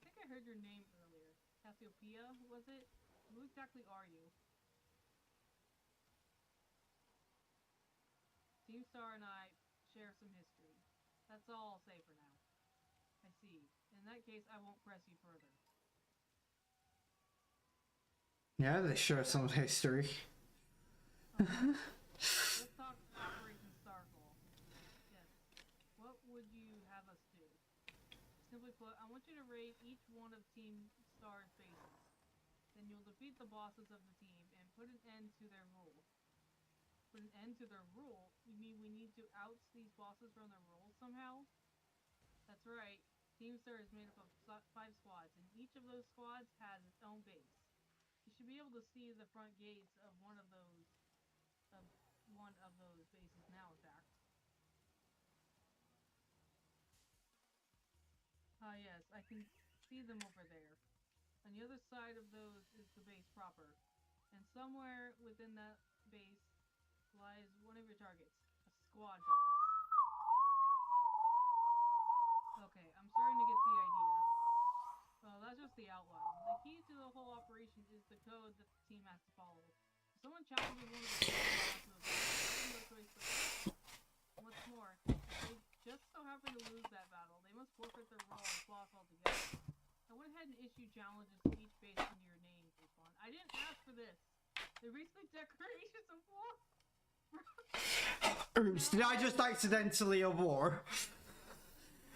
think I heard your name earlier. Cassiopeia, was it? Who exactly are you? Team Star and I share some history. That's all I'll say for now. I see. In that case, I won't press you further. Yeah, they share some history. Let's talk Operation Starfall. Yes. What would you have us do? Simply put, I want you to raid each one of Team Star's bases. Then you'll defeat the bosses of the team and put an end to their rule. Put an end to their rule? You mean we need to oust these bosses from their roles somehow? That's right. Team Star is made up of 5 squads, and each of those squads has its own base. You should be able to see the front gates of one of those bases now, in fact. Ah, yes, I can see them over there. On the other side of those is the base proper. And somewhere within that base lies one of your targets, a squad boss. Okay, I'm starting to get the idea. Well, that's just the outline. The key to the whole operation is the code that the team has to follow. If someone challenges one of the squad bosses, they have no choice but to. What's more, if they just so happen to lose that battle, they must forfeit their role as boss altogether. I went ahead and issued challenges to each base under your name, Brespawn. I didn't ask for this. They're basically decorations of war. Oops, did I just accidentally a war?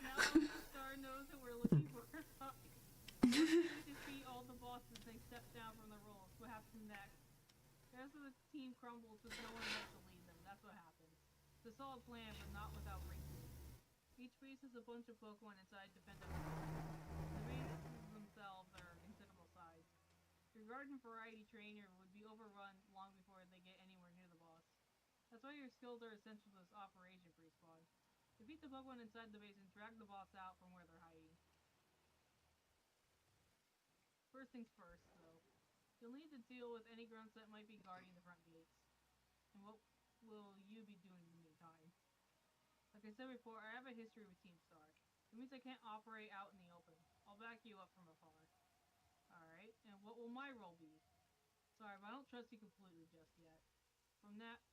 Now the star knows that we're looking for a fight. Once they defeat all the bosses, they step down from their roles. What happens next? The rest of the team crumbles with no one left to lead them. That's what happens. It's a solid plan, but not without breakthroughs. Each base has a bunch of Pokemon inside defendable. The bases themselves are considerable size. Your garden variety trainer would be overrun long before they get anywhere near the boss. That's why your skills are essential to this operation, Brespawn. Defeat the Pokemon inside the base and drag the boss out from where they're hiding. First things first, though. You'll need to deal with any grunts that might be guarding the front gates. And what will you be doing in the meantime? Like I said before, I have a history with Team Star. It means I can't operate out in the open. I'll back you up from afar. Alright, and what will my role be? Sorry, but I don't trust you completely just yet.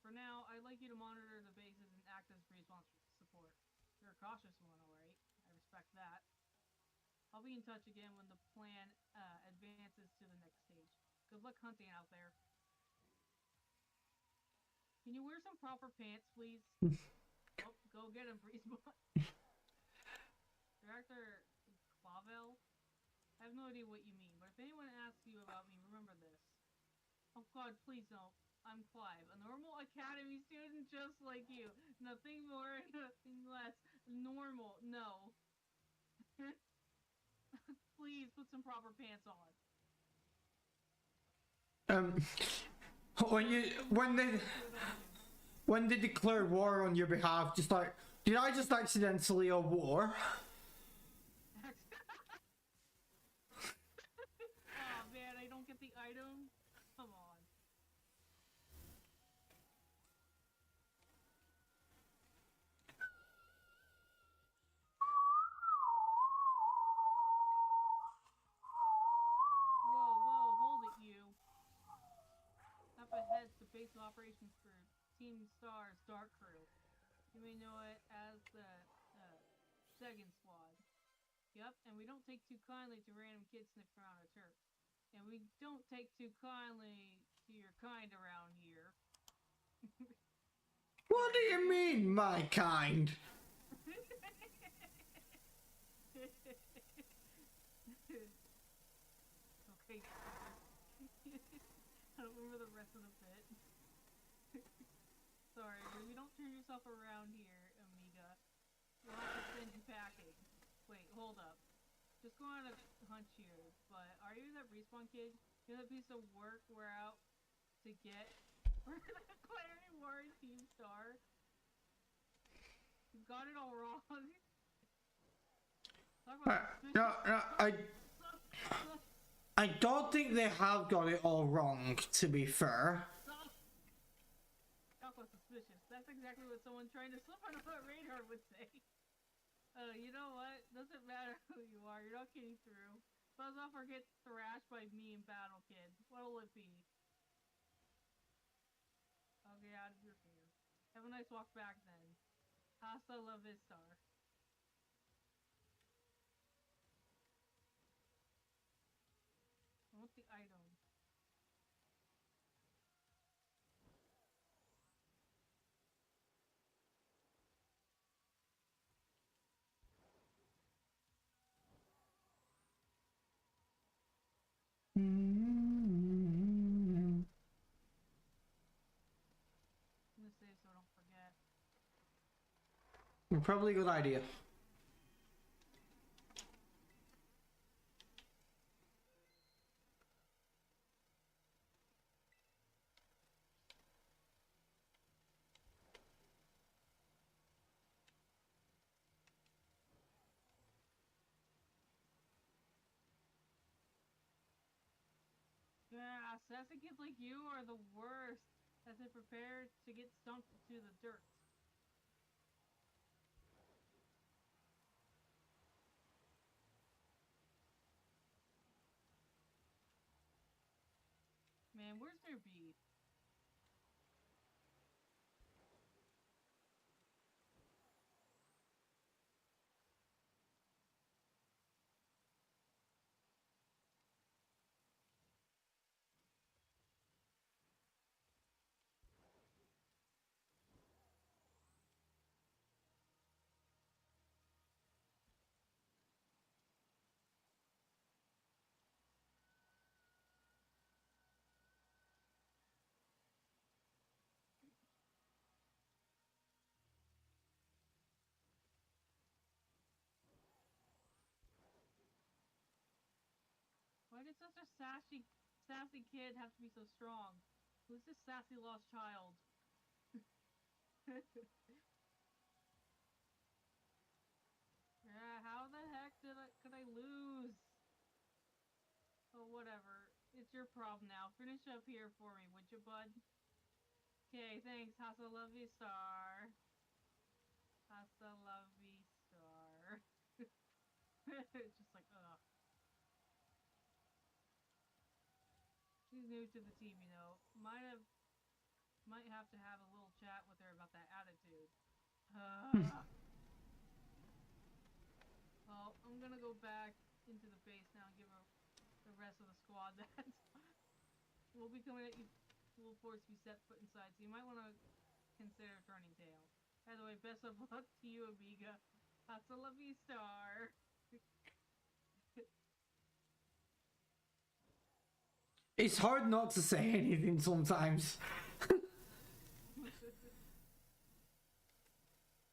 For now, I'd like you to monitor the bases and act as Brespawn's support. You're a cautious one, alright. I respect that. I'll be in touch again when the plan advances to the next stage. Good luck hunting out there. Can you wear some proper pants, please? Oh, go get him, Brespawn. Director Clavel? I have no idea what you mean, but if anyone asks you about me, remember this. Oh god, please don't. I'm Clive, a normal academy student just like you. Nothing more, nothing less. Normal, no. Please put some proper pants on. When they declare war on your behalf, just like, did I just accidentally a war? Oh man, I don't get the item? Come on. Whoa, hold it, you. Up ahead's the base of operations for Team Star's Dark Crew. You may know it as the second squad. Yep, and we don't take too kindly to random kids sniffing around our turf. And we don't take too kindly to your kind around here. What do you mean, my kind? Okay, I don't remember the rest of the bit. Sorry, if you don't turn yourself around here, Amiga, we'll have to send you packing. Wait, hold up. Just go on a hunch here, but are you that Respawn kid? You're that piece of work we're out to get? We're declaring war in Team Star? You got it all wrong. Talk about I don't think they have got it all wrong, to be fair. Talk about suspicious. That's exactly what someone trying to slip on a radar would say. You know what? Doesn't matter who you are, you're not getting through. Buzz off or get thrashed by me in battle, kid. What'll it be? Okay, out of your fear. Have a nice walk back then. Hasta la vista. I want the item. I'm gonna save so I don't forget. Probably a good idea. Yeah, sassy kids like you are the worst as they prepare to get stumped to the dirt. Man, where's their beef? Why did such a sassy kid have to be so strong? Who's this sassy lost child? Yeah, how the heck could I lose? Oh, whatever. It's your problem now. Finish up here for me, would you, bud? Okay, thanks. Hasta lovey star. Hasta lovey star. It's just like, ugh. She's new to the team, you know. Might have to have a little chat with her about that attitude. Well, I'm gonna go back into the base now and give her the rest of the squad that. We'll be coming at you full force if you set foot inside, so you might want to consider turning tail. By the way, best of luck to you, amiga. Hasta la vista. It's hard not to say anything sometimes.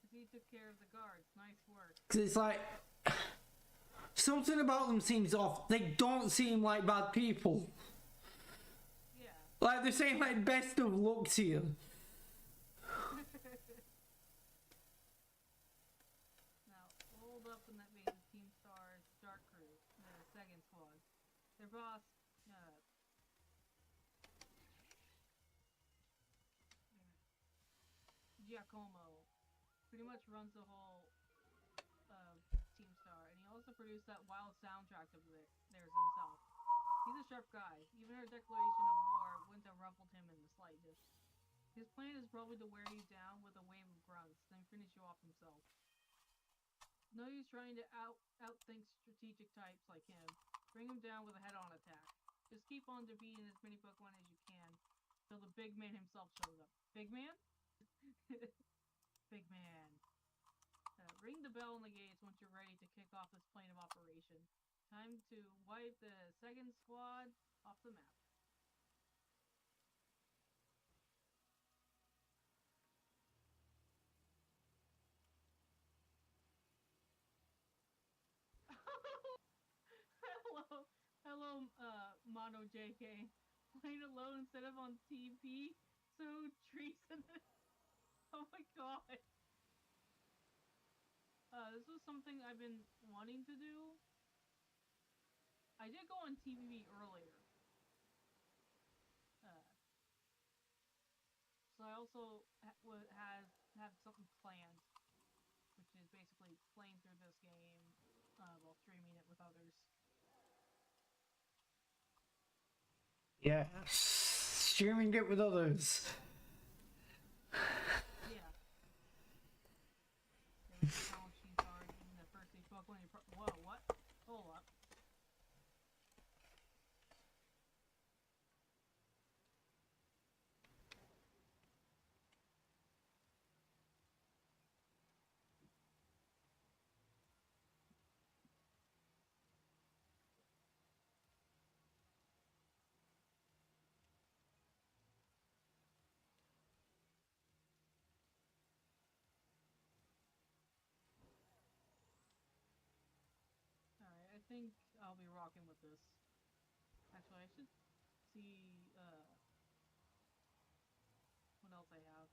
He took care of the guards. Nice work. Cause it's like something about them seems off. They don't seem like bad people. Yeah. Like they're saying like best of luck to you. Now, hold up in that base of Team Star's Dark Crew, the second squad. Their boss, Giacomo, pretty much runs the whole Team Star, and he also produced that wild soundtrack of theirs himself. He's a sharp guy. Even our declaration of war wouldn't have ruffled him in the slightest. His plan is probably to wear you down with a wave of grunts, then finish you off himself. No use trying to outthink strategic types like him. Bring him down with a head-on attack. Just keep on defeating as many Pokemon as you can, till the big man himself shows up. Big man? Big man. Ring the bell on the gates once you're ready to kick off this plane of operation. Time to wipe the second squad off the map. Hello, Mono JK. Playing alone instead of on TP? So treasonous. Oh my god. This was something I've been wanting to do. I did go on TPP earlier. So I also have something planned, which is basically playing through this game while streaming it with others. Yeah. Streaming it with others. Yeah. The challenge sheets are in the first stage Pokemon. Whoa, what? Hold up. Alright, I think I'll be rocking with this. Actually, I should see what else I have.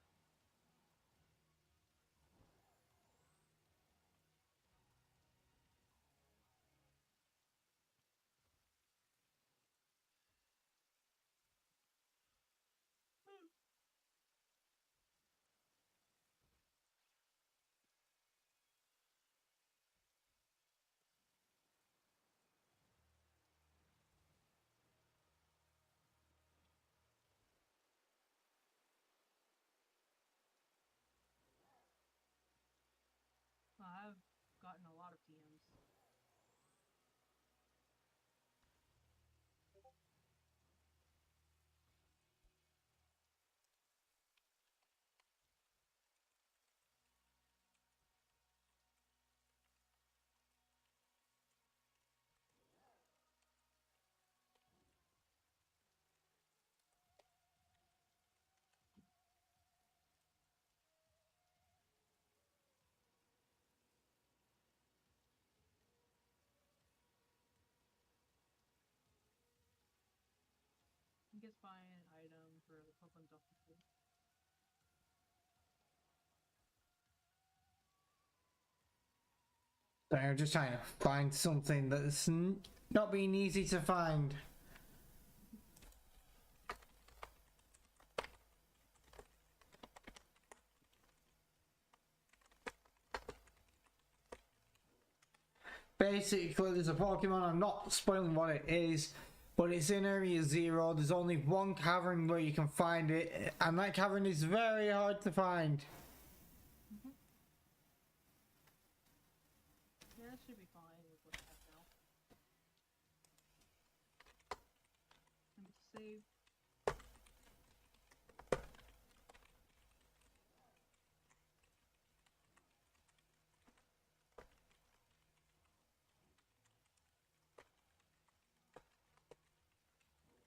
in a lot of TMs. I guess buying an item for the Pokemon Doctor. So I'm just trying to find something that's not being easy to find. Basically, there's a Pokemon, I'm not spoiling what it is, but it's in Area 0. There's only one cavern where you can find it, and that cavern is very hard to find. Yeah, that should be fine with what I have now. And save.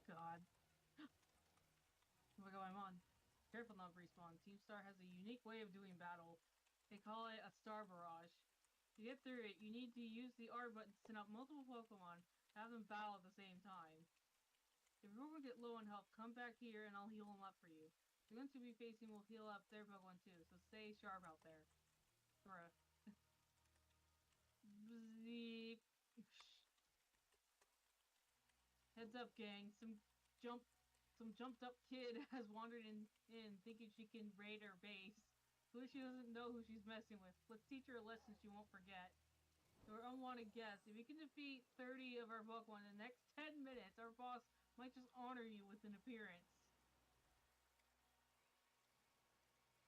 God. Look how I'm on. Careful now, Brespawn. Team Star has a unique way of doing battle. They call it a star barrage. To get through it, you need to use the R button to send out multiple Pokemon, have them battle at the same time. If your Pokemon get low on health, come back here and I'll heal them up for you. The ones to be facing will heal up their Pokemon too, so stay sharp out there. Bruh. Bzeep. Heads up, gang. Some jumped up kid has wandered in thinking she can raid her base. Clearly she doesn't know who she's messing with. Let's teach her a lesson she won't forget. Your unwanted guest. If you can defeat 30 of our Pokemon in the next 10 minutes, our boss might just honor you with an appearance.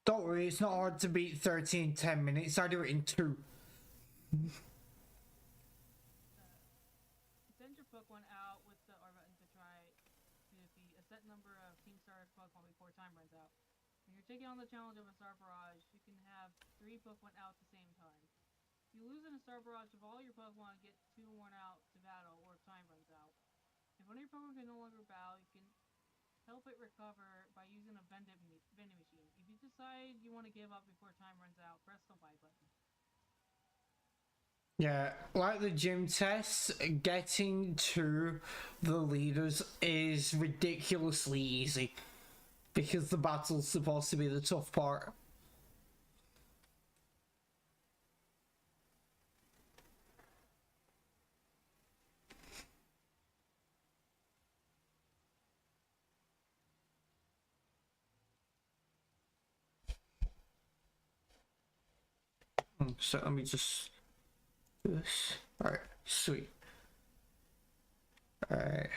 Don't worry, it's not hard to beat 30 in 10 minutes. I do it in 2. Send your Pokemon out with the R button to try to defeat a set number of Team Star Pokemon before time runs out. When you're taking on the challenge of a Star Barrage, you can have 3 Pokemon out at the same time. If you lose in a Star Barrage, if all your Pokemon get too worn out to battle or if time runs out. If one of your Pokemon can no longer battle, you can help it recover by using a vending machine. If you decide you want to give up before time runs out, press the Y button. Yeah, like the gym tests, getting to the leaders is ridiculously easy. Because the battle's supposed to be the tough part. So let me just do this. Alright, sweet. Alright.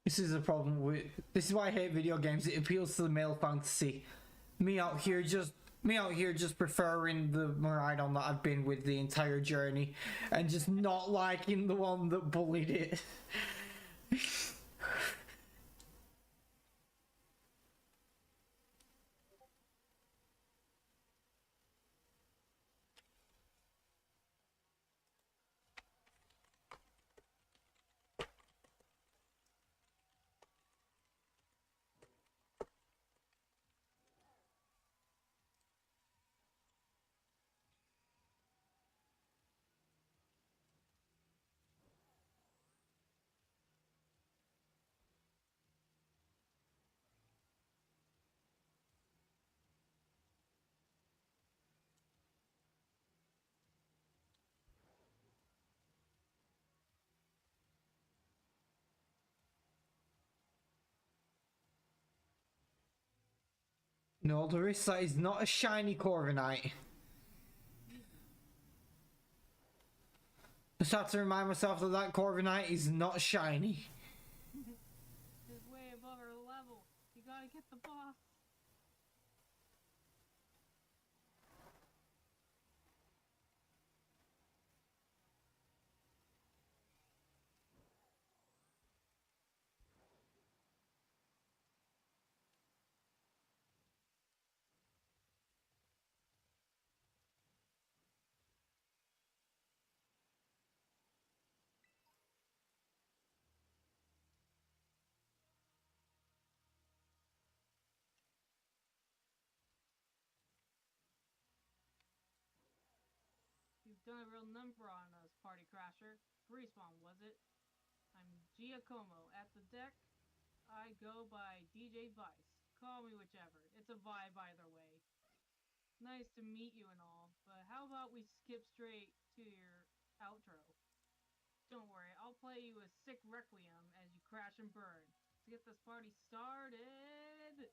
This is a problem with. This is why I hate video games. It appeals to the male fantasy. Me out here just preferring the Miraidon that I've been with the entire journey, and just not liking the one that bullied it. No, Doris, that is not a shiny Corviknight. Just have to remind myself that that Corviknight is not shiny. It's way above our level. You gotta get the boss. You've done a real number on us, Party Crasher. Brespawn, was it? I'm Giacomo. At the deck, I go by DJ Vice. Call me whichever. It's a vibe either way. Nice to meet you and all, but how about we skip straight to your outro? Don't worry, I'll play you a sick requiem as you crash and burn. To get this party started!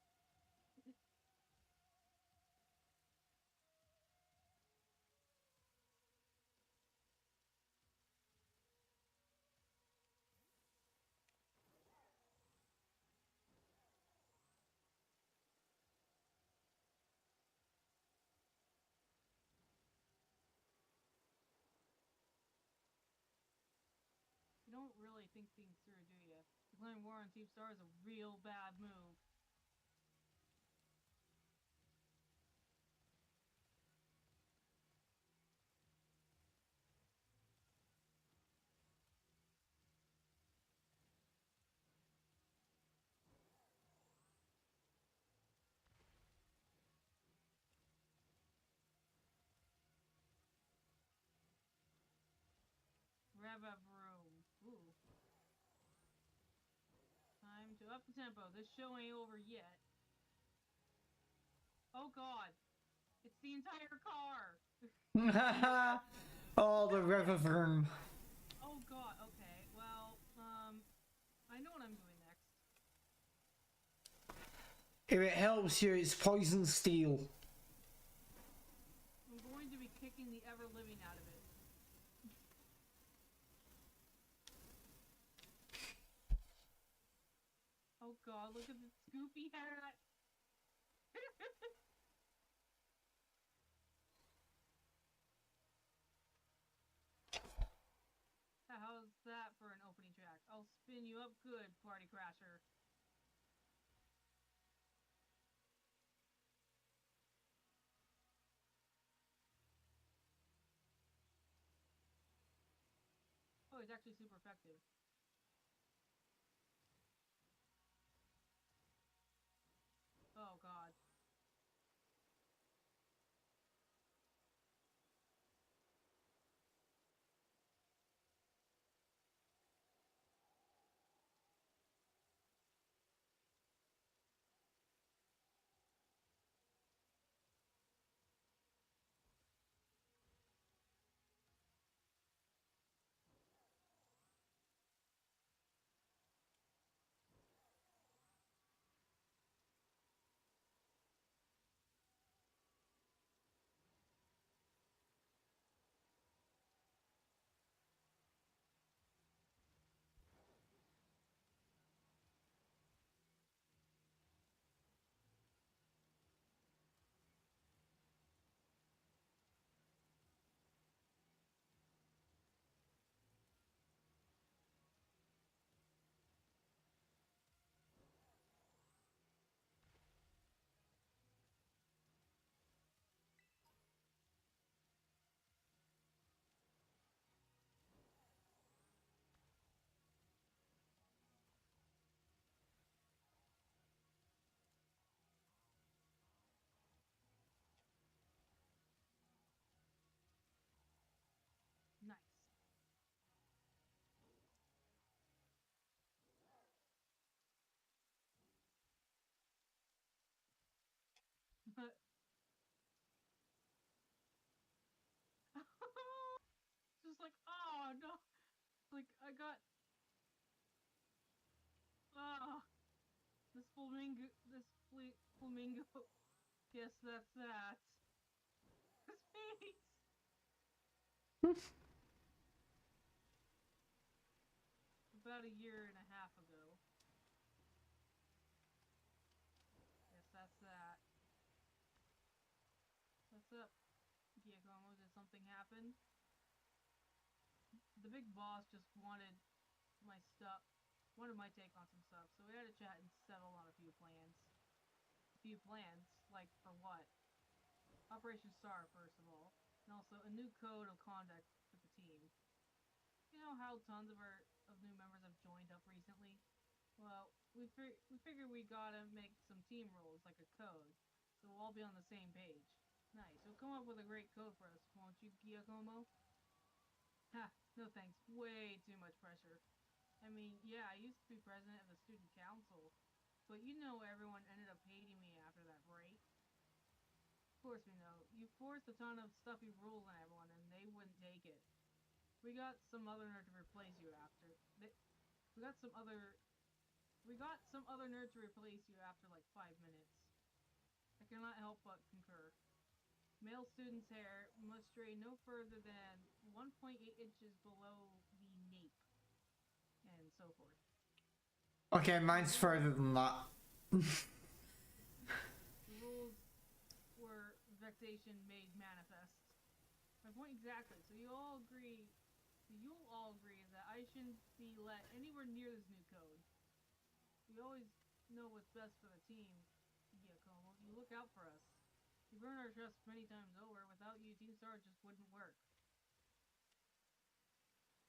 You don't really think things through, do you? Declaring war on Team Star is a real bad move. Rev room. Ooh. Time to up the tempo. This show ain't over yet. Oh god. It's the entire car. Oh, the Riverfern. Oh god. Okay. Well, I know what I'm doing next. If it helps you, it's poison steel. I'm going to be kicking the ever-living out of it. Oh god, look at the Scoopy hat! How's that for an opening track? I'll spin you up good, Party Crasher. Oh, it's actually super effective. Oh god. Nice. Just like, oh no. Like, I got, ah, this flamingo. Guess that's that. His face! About a year and a half ago. Guess that's that. What's up, Giacomo? Did something happen? The big boss just wanted my stuff, wanted my take on some stuff, so we had a chat and settled on a few plans. A few plans? Like, for what? Operation Star, first of all, and also a new code of conduct for the team. You know how tons of new members have joined up recently? Well, we figured we gotta make some team rules, like a code, so we'll all be on the same page. Nice. You'll come up with a great code for us, won't you, Giacomo? Ha, no thanks. Way too much pressure. I mean, yeah, I used to be president of the student council, but you know everyone ended up hating me after that break. Of course we know. You forced a ton of stuffy rules on everyone, and they wouldn't take it. We got some other nerd to replace you after. We got some other nerd to replace you after like 5 minutes. I cannot help but concur. Male student's hair must stray no further than 1.8 inches below the nape, and so forth. Okay, mine's further than that. The rules were vexation made manifest. My point exactly. So you'll all agree that I shouldn't be let anywhere near this new code. We always know what's best for the team, Giacomo. You look out for us. You've earned our trust many times over. Without you, Team Star just wouldn't work.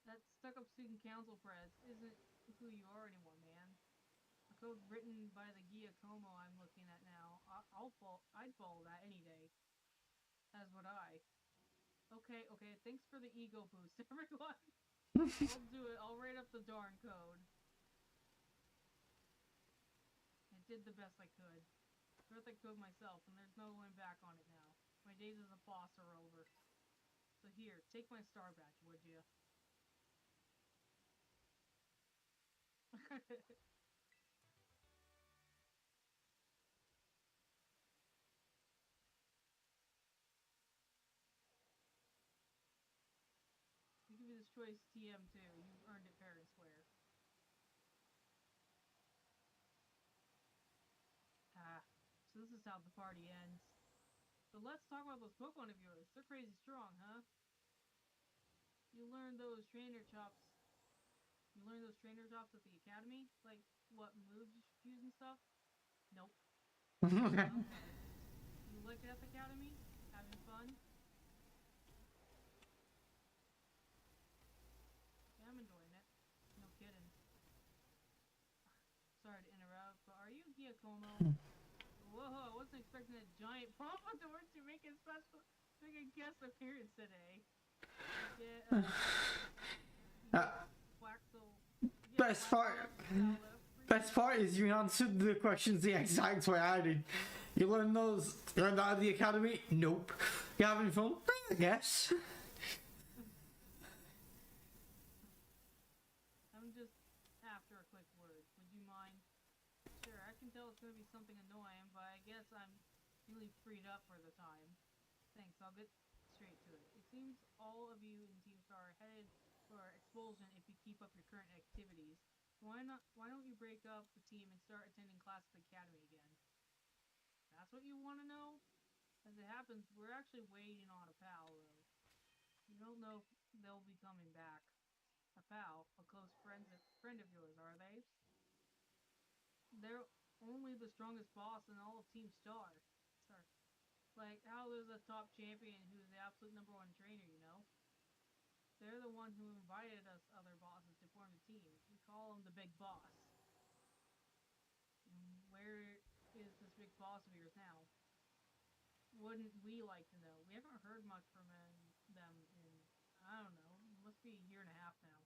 That stuck-up student council press isn't who you are anymore, man. A code written by the Giacomo I'm looking at now. I'd follow that any day. As would I. Okay, thanks for the ego boost, everyone. I'll do it. I'll write up the darn code. I did the best I could. Wrote that code myself, and there's no going back on it now. My days as a boss are over. So here, take my star badge, would you? We give you this choice TM too. You've earned it fair and square. Ah, so this is how the party ends. But let's talk about those Pokemon of yours. They're crazy strong, huh? You learned those trainer chops. At the academy? Like, what moves you should use and stuff? Nope. Okay. You like it at the academy? Having fun? Yeah, I'm enjoying it. No kidding. Sorry to interrupt, but are you Giacomo? Whoa, I wasn't expecting a giant Pompadour to make a guest appearance today. Best part is you answered the questions the exact way I did. You learned that at the academy? Nope. You having fun? I guess. I'm just after a quick word. Would you mind? Sure, I can tell it's gonna be something annoying, but I guess I'm really freed up for the time. Thanks, I'll get straight to it. It seems all of you in Team Star are headed for expulsion if you keep up your current activities. Why don't you break up the team and start attending class at the academy again? That's what you want to know? As it happens, we're actually waiting on a pal, though. You don't know if they'll be coming back. A pal, a close friend of yours, are they? They're only the strongest boss in all of Team Star. Like how there's a top champion who's the absolute #1 trainer, you know? They're the one who invited us other bosses to form the team. We call him the Big Boss. And where is this big boss of yours now? Wouldn't we like to know? We haven't heard much from them in, I don't know, it must be a year and a half now.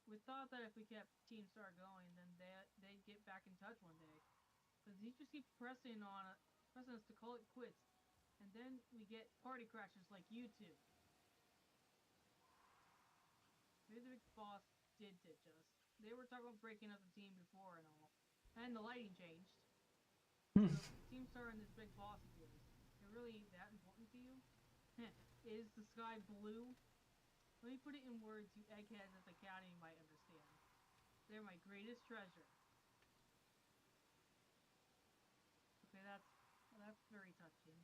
We thought that if we kept Team Star going, then they'd get back in touch one day. Because he just keeps pressing us to call it quits. And then we get party crashers like you two. Maybe the big boss did ditch us. They were talking about breaking up the team before and all. And the lighting changed. Team Star and this big boss of yours? They're really that important to you? Is the sky blue? Let me put it in words you eggheads at the academy might understand. They're my greatest treasure. Okay, that's very touching.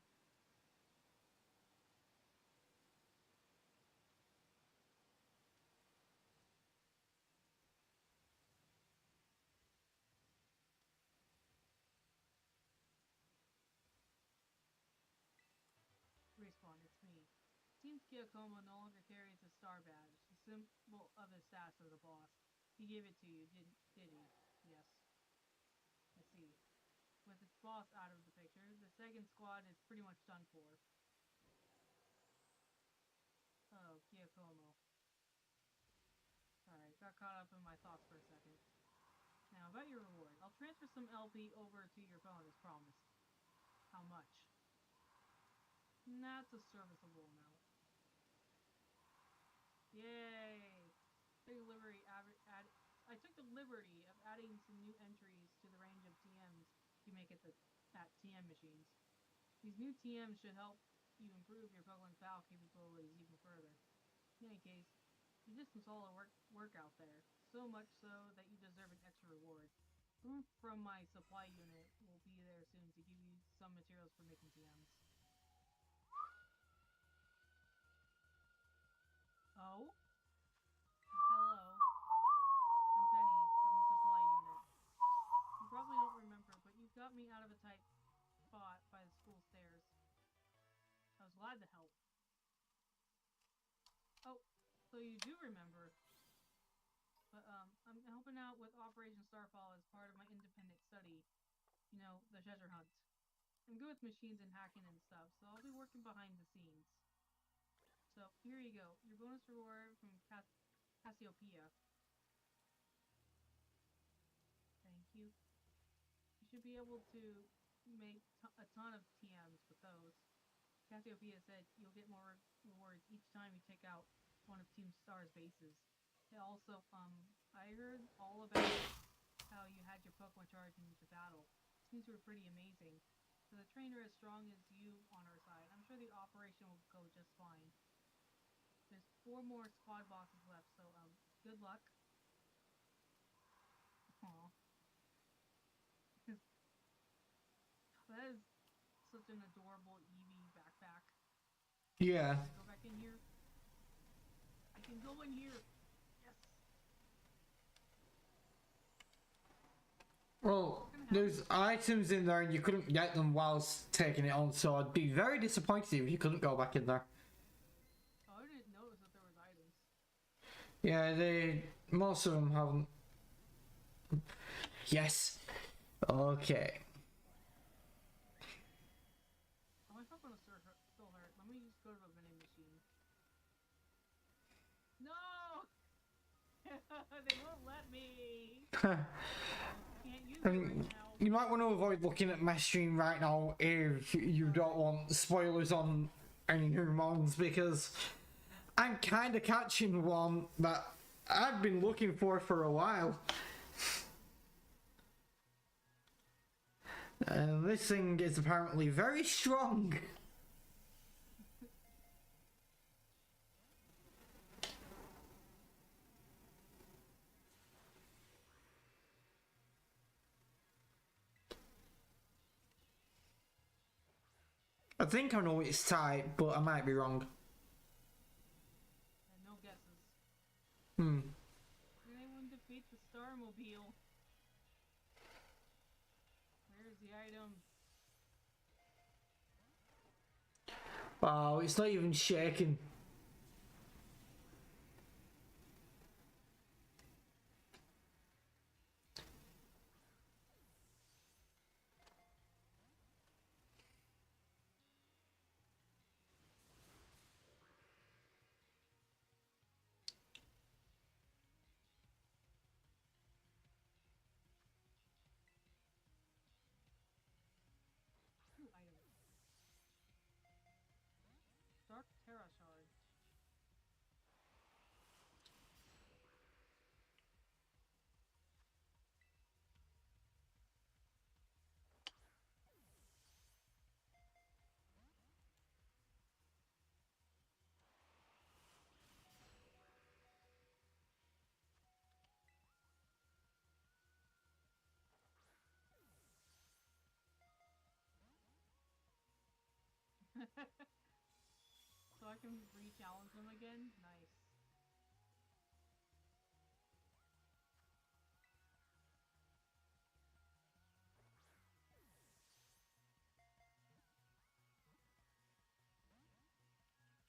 Brespawn, it's me. Team Giacomo no longer carries a star badge, the symbol of his status as a boss. He gave it to you, did he? Yes. I see. With its boss out of the picture, the second squad is pretty much done for. Oh, Giacomo. Alright, got caught up in my thoughts for a second. Now, about your reward. I'll transfer some LP over to your phone as promised. How much? That's a serviceable amount. Yay! I took the liberty of adding some new entries to the range of TMs you make at TM machines. These new TMs should help you improve your Pokemon's battle capabilities even further. In any case, you did some solid work out there. So much so that you deserve an extra reward. Someone from my supply unit will be there soon to give you some materials for making TMs. Oh? Hello. I'm Penny from the supply unit. You probably don't remember, but you got me out of a tight spot by the school stairs. I was glad to help. Oh, so you do remember. But, I'm helping out with Operation Starfall as part of my independent study. You know, the treasure hunt. I'm good with machines and hacking and stuff, so I'll be working behind the scenes. So, here you go. Your bonus reward from Cassiopeia. Thank you. You should be able to make a ton of TMs with those. Cassiopeia said you'll get more rewards each time you take out one of Team Star's bases. And also, I heard all about how you had your Pokemon charge into battle. Seems you were pretty amazing. With a trainer as strong as you on our side, I'm sure the operation will go just fine. There's 4 more squad bosses left, so, good luck. Aw. That is such an adorable Eevee backpack. Yeah. Can I go back in here? I can go in here! Yes! Well, there's items in there and you couldn't get them whilst taking it on, so I'd be very disappointed if you couldn't go back in there. Oh, I didn't notice that there was items. Yeah, most of them haven't. Yes. Okay. Oh, my phone still hurt. Let me just go to the vending machine. No! They won't let me! Can't use it right now. You might want to avoid looking at my stream right now if you don't want spoilers on any new mons, because I'm kind of catching one that I've been looking for a while. And this thing is apparently very strong. I think I know its type, but I might be wrong. No guesses. Hmm. Can anyone defeat the Starmobile? Where's the item? Wow, it's not even shaking. Ooh, item. Dark Terra Shard. So I can re-challenge them again? Nice.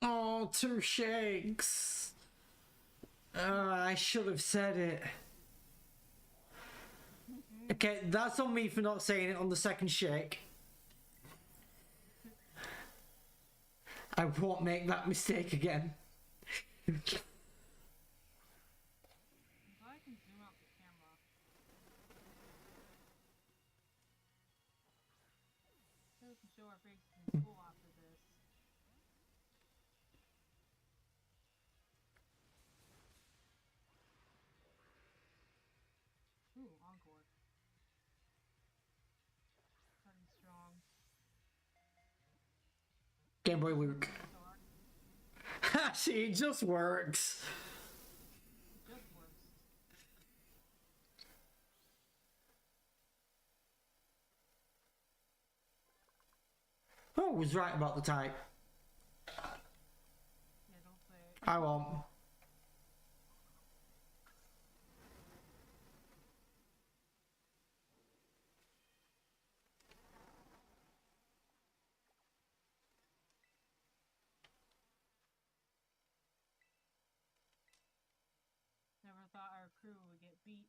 Oh, two shakes. I should have said it. Okay, that's on me for not saying it on the second shake. I won't make that mistake again. I'm glad I can zoom out the camera. So we can show our faces in school after this. Ooh, encore. Starting strong. Game Boy Luke. So See, it just works. it just works. Oh, I was right about the type. Yeah, don't say it. I won't. Never thought our crew would get beat.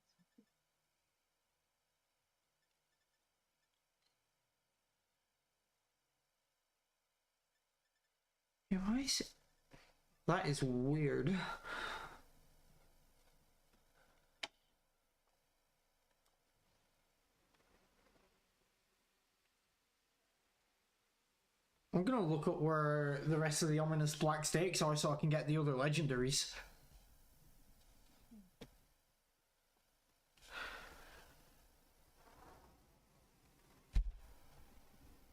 Yeah, why is it? That is weird. I'm gonna look up where the rest of the ominous black stakes are so I can get the other legendaries.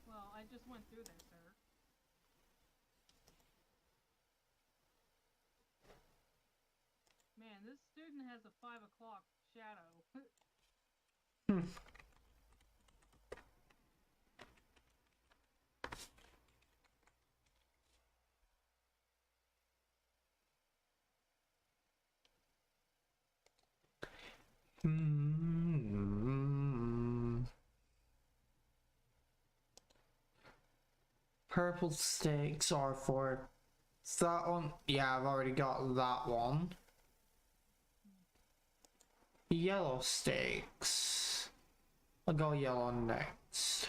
Well, I just went through there, sir. Man, this student has a 5 o'clock shadow. Hmm. Purple stakes are for that one. Yeah, I've already got that one. Yellow stakes. I'll go yellow next.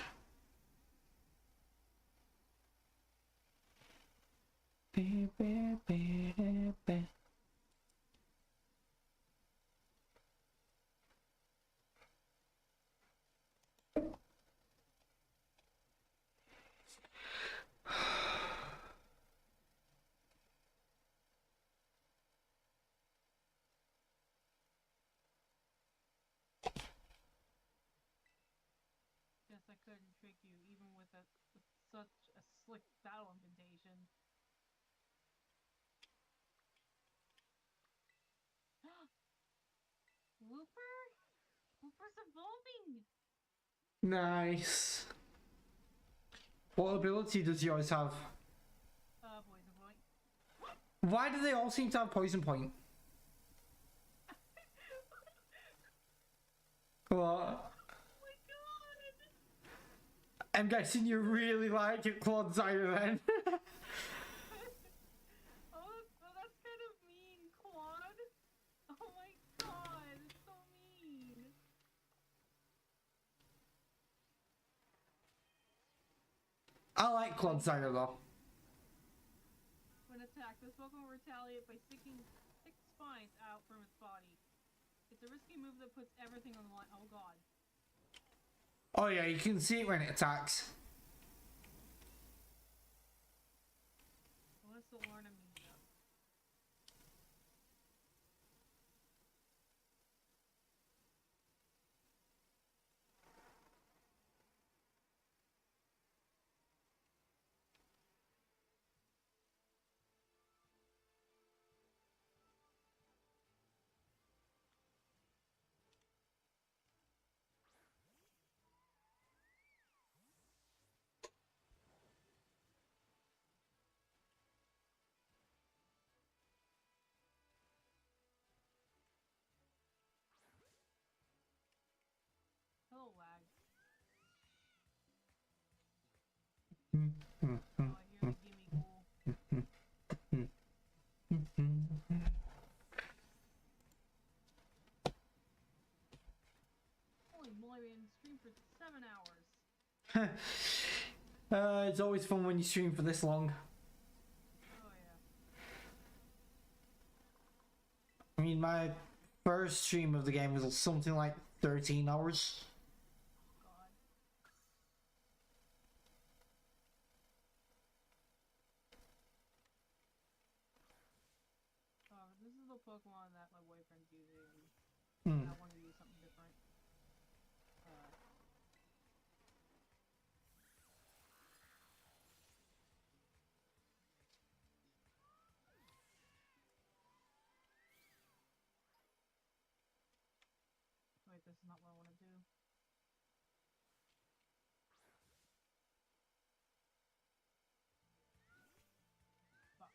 Guess I couldn't trick you, even with such a slick battle invitation. Whooper? Whooper's evolving! Nice. What ability does yours have? Poison point. Why do they all seem to have poison point? What? Oh my god! I'm guessing you really like it, Claude Zyre then. Oh, that's kind of mean, Quad. Oh my god, it's so mean. I like Claude Zyre though. When attacked, this Pokemon will retaliate by sticking thick spines out from its body. It's a risky move that puts everything on the line. Oh god. Oh yeah, you can see it when it attacks. Unless the Lorna means up. Oh, here's the gimme ghoul. Holy moly, we didn't stream for 7 hours. It's always fun when you stream for this long. Oh yeah. I mean, my first stream of the game was something like 13 hours. God. This is the Pokemon that my boyfriend's using. I want to use something different. Wait, this is not what I want to do. Box.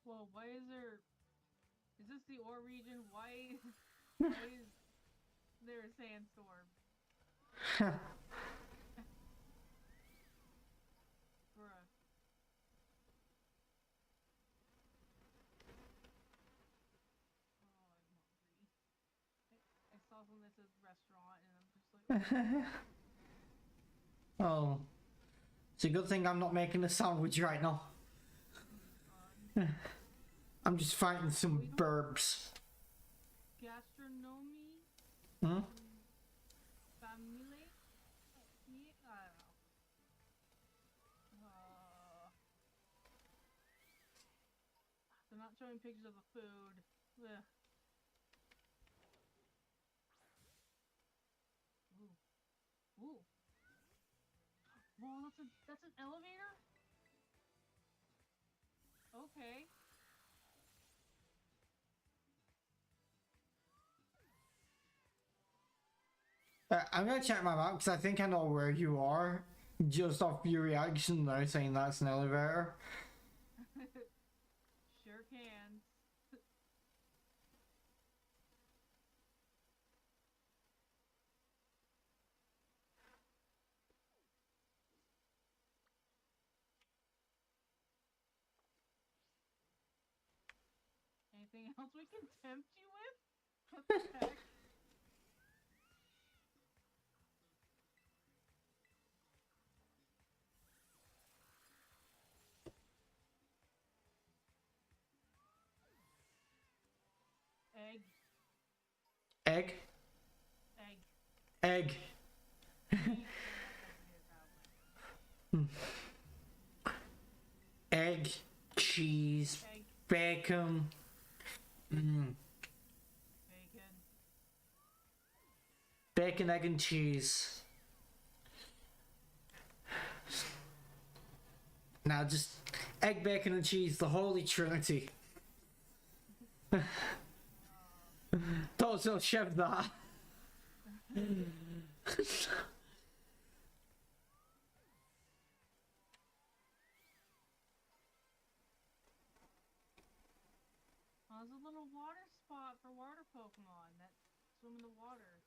Whoa, why is there... Is this the ore region? Why is there a sandstorm? Bruh. Oh, I'm hungry. I saw something that says restaurant and I'm just like... Oh. It's a good thing I'm not making a sandwich right now. I'm just fighting some burbs. Gastronomy? Hmm? Family? I don't know. They're not showing pictures of the food. Ugh. Ooh. Ooh. Whoa, that's an elevator? Okay. I'm gonna check my map because I think I know where you are. Just off your reaction now saying that's an elevator. Sure can. Anything else we can tempt you with? What the heck? Egg. Egg? Egg. Egg. Egg, cheese, Egg. bacon. Bacon. Bacon, egg, and cheese. Now just egg, bacon, and cheese, the holy trinity. Don't so chef that. Oh, there's a little water spot for water Pokemon that swim in the water.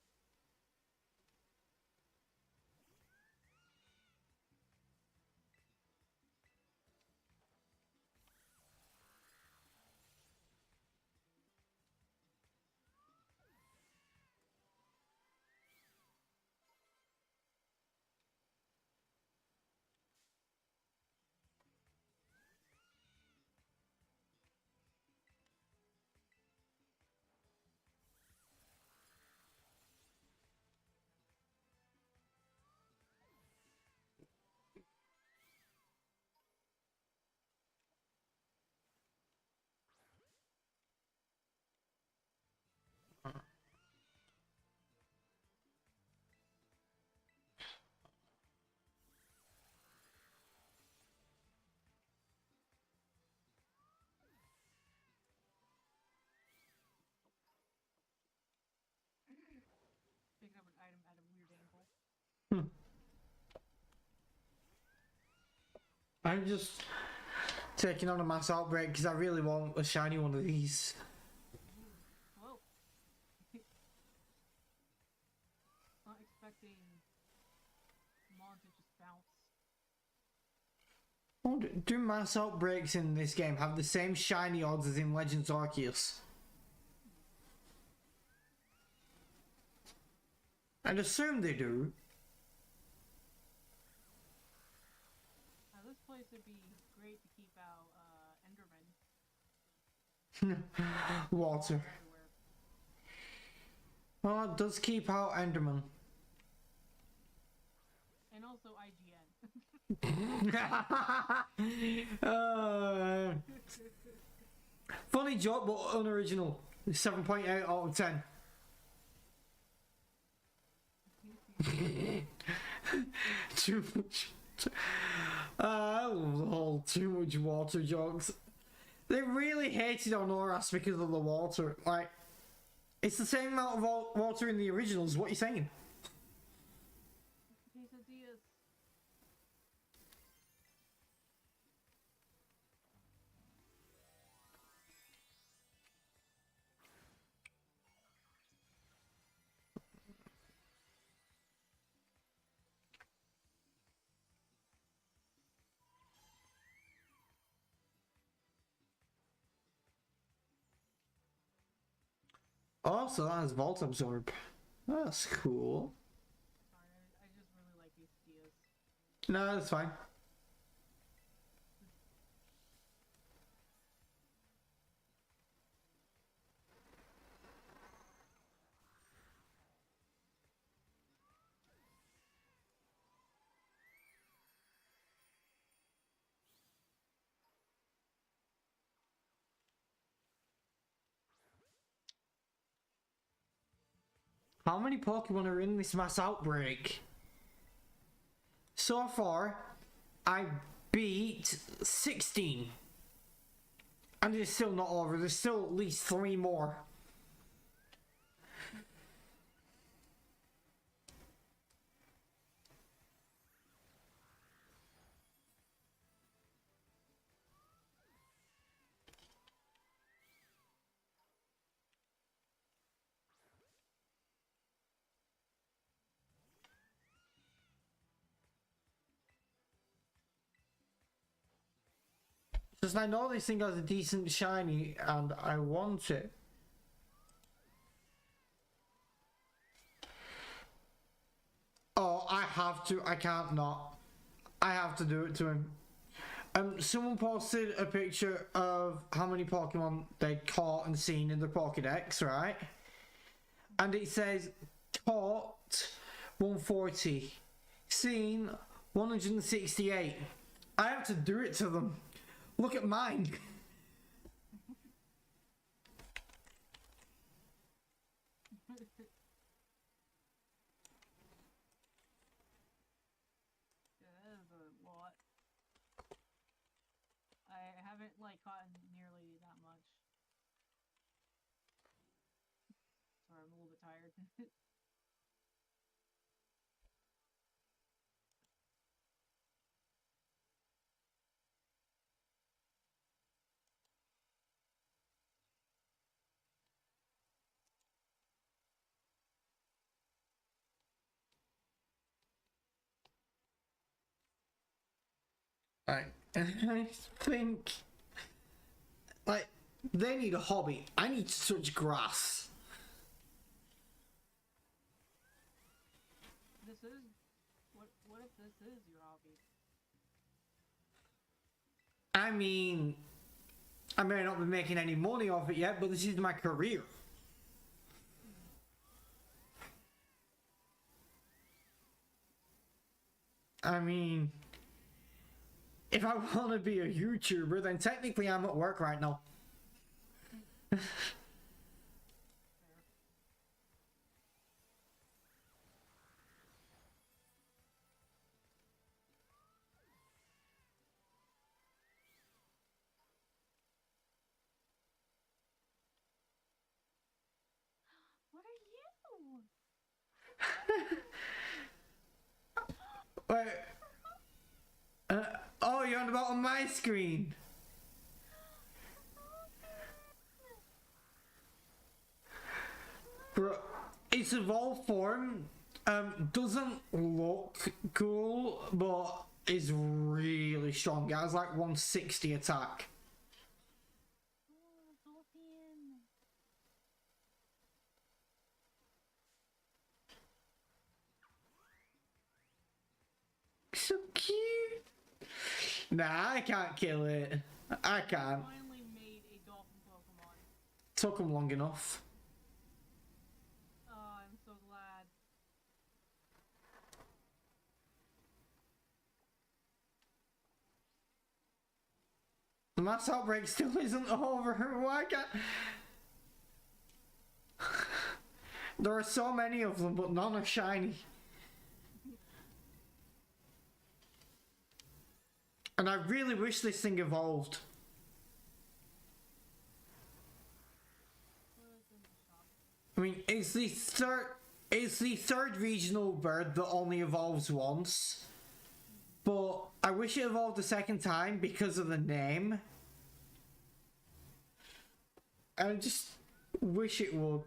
I'm just taking on a mass outbreak because I really want a shiny one of these. Whoa. Not expecting Mon to just bounce. Oh, do mass outbreaks in this game have the same shiny odds as in Legends Arceus? I'd assume they do. This place would be great to keep out Enderman. Water. Everywhere. Oh, it does keep out Enderman. And also IGN. Funny joke, but unoriginal. 7.8 out of 10. Too much. I love the whole too much water jokes. They really hated on Oras because of the water. Like, it's the same amount of water in the originals. What are you saying? Quesadillas. Oh, so that has Vault Absorb. That's cool. Sorry, I just really like quesadillas. No, that's fine. How many Pokemon are in this mass outbreak? So far, I beat 16. And it's still not over. There's still at least 3 more. Because I know this thing has a decent shiny and I want it. Oh, I have to. I can't not. I have to do it to him. Someone posted a picture of how many Pokemon they caught and seen in the Pokédex, right? And it says caught 140, seen 168. I have to do it to them. Look at mine. Yeah, that is a lot. I haven't like caught nearly that much. Sorry, I'm a little bit tired. I think, like, they need a hobby. I need to touch grass. This is what if this is your hobby? I mean, I may not be making any money off it yet, but this is my career. I mean, if I want to be a YouTuber, then technically I'm at work right now. Fair. What are you? Wait. Oh you're on about on my screen. Bro, its evolved form doesn't look cool, but is really strong. It has like 160 attack. So cute. Nah, I can't kill it. I can't. Finally made a dolphin Pokemon. Took him long enough. Oh, I'm so glad. The mass outbreak still isn't over. Why can't... There are so many of them, but none are shiny. And I really wish this thing evolved. I mean, it's the third regional bird that only evolves once. But I wish it evolved a second time because of the name. I just wish it would.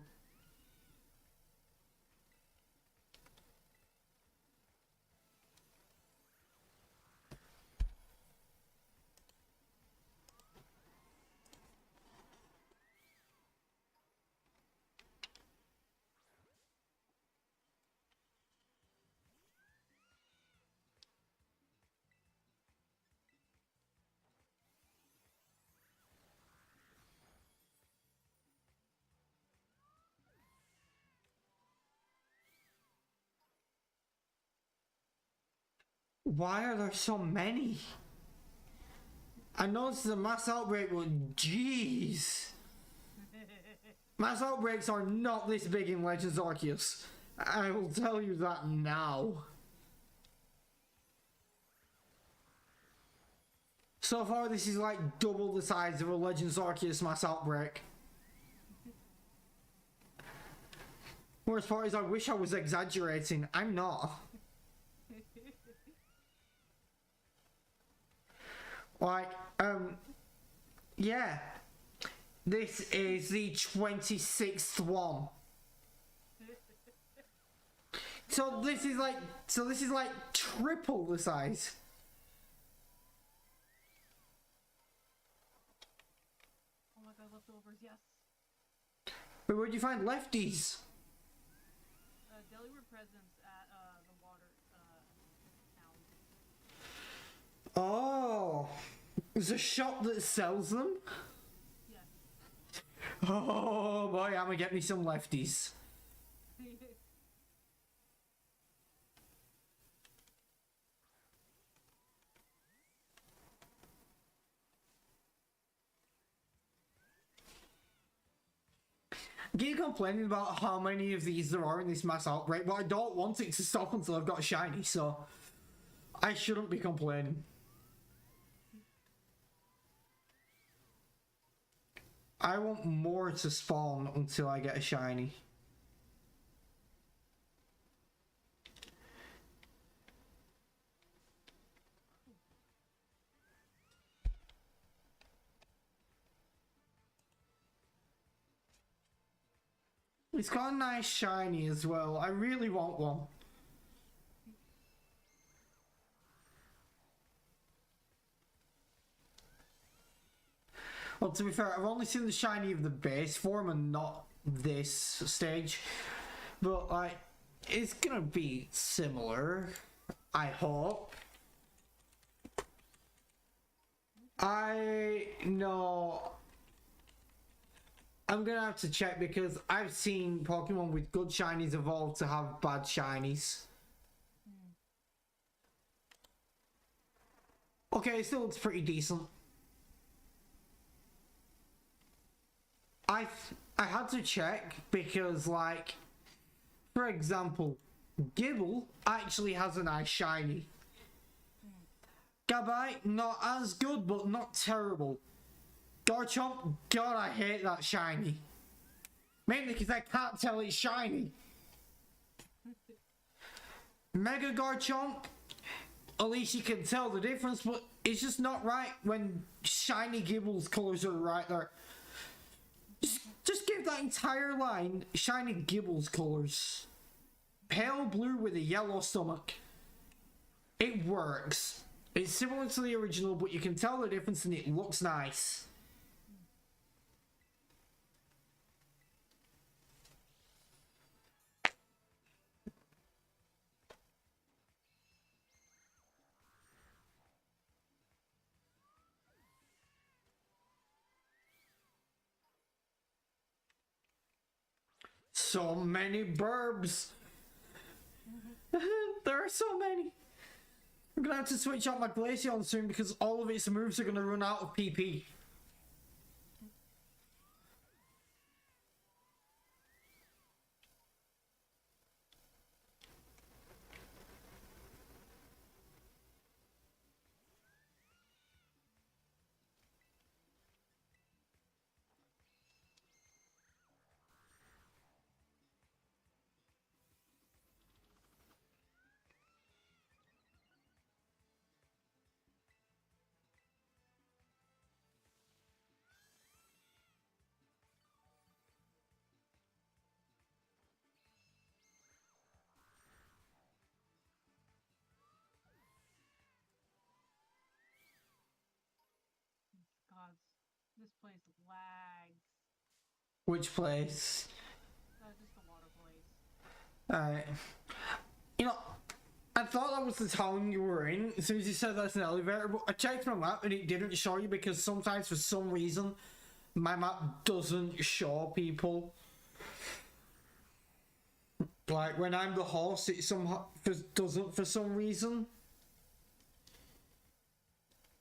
Why are there so many? I know this is a mass outbreak, but jeez. Mass outbreaks are not this big in Legends Arceus. I will tell you that now. So far, this is like double the size of a Legends Arceus mass outbreak. Worst part is I wish I was exaggerating. I'm not. Like, yeah. This is the 26th one. So this is like triple the size. Oh my god, leftovers, yes. But where'd you find lefties? Delivered presents at the water town. Oh, there's a shop that sells them? Yes. Oh boy, I'm gonna get me some lefties. Keep complaining about how many of these there are in this mass outbreak, but I don't want it to stop until I've got a shiny, so I shouldn't be complaining. I want more to spawn until I get a shiny. It's got a nice shiny as well. I really want one. Well, to be fair, I've only seen the shiny of the base form and not this stage. But, like, it's gonna be similar, I hope. I know... I'm gonna have to check because I've seen Pokemon with good shinies evolve to have bad shinies. Okay, it still looks pretty decent. I had to check because, like, for example, Gibble actually has a nice shiny. Gabite, not as good, but not terrible. Garchomp, God, I hate that shiny. Mainly because I can't tell it's shiny. Mega Garchomp, at least you can tell the difference, but it's just not right when shiny Gibble's colors are right there. Just give that entire line shiny Gibble's colors. Pale blue with a yellow stomach. It works. It's similar to the original, but you can tell the difference and it looks nice. So many burbs. There are so many. I'm gonna have to switch out my Glaceon soon because all of its moves are gonna run out of PP. God, this place lags. Which place? Just the water place. Alright. You know, I thought that was the town you were in as soon as you said that's an elevator, but I checked my map and it didn't show you because sometimes for some reason my map doesn't show people. Like when I'm the host, it somehow doesn't for some reason.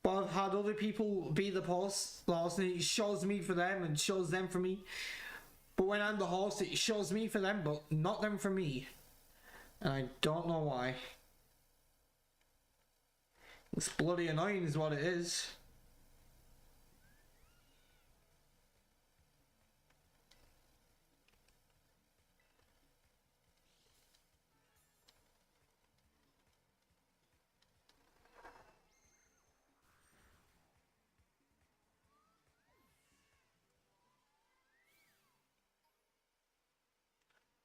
But I've had other people be the host, and it shows me for them and shows them for me. But when I'm the host, it shows me for them, but not them for me. And I don't know why. It's bloody annoying is what it is.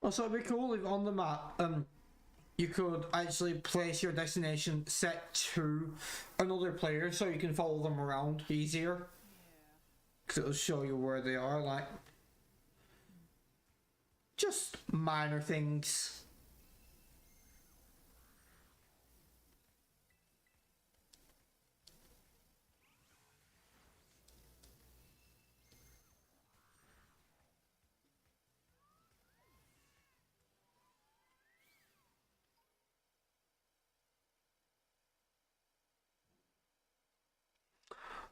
Also, it'd be cool if on the map, you could actually place your destination set to another player so you can follow them around easier. Yeah. Because it'll show you where they are, like. Just minor things.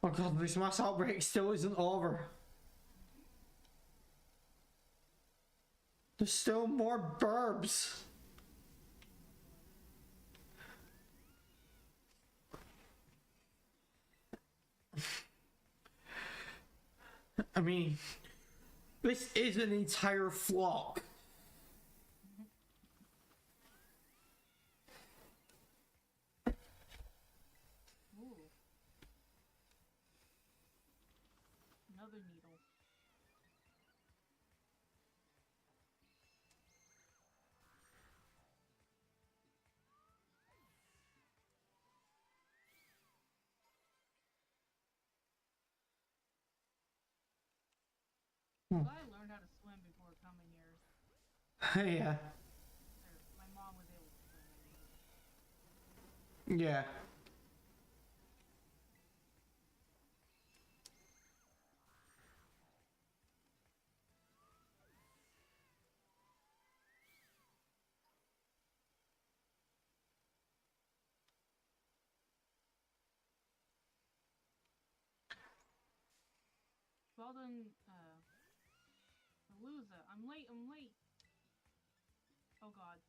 Oh god, this mass outbreak still isn't over. There's still more burbs. I mean, this is an entire flock. Ooh. Another needle. Hmm. I learned how to swim before coming here. Yeah. My mom was able to swim anyway. Yeah. Well done, Palooza. I'm late. Oh god.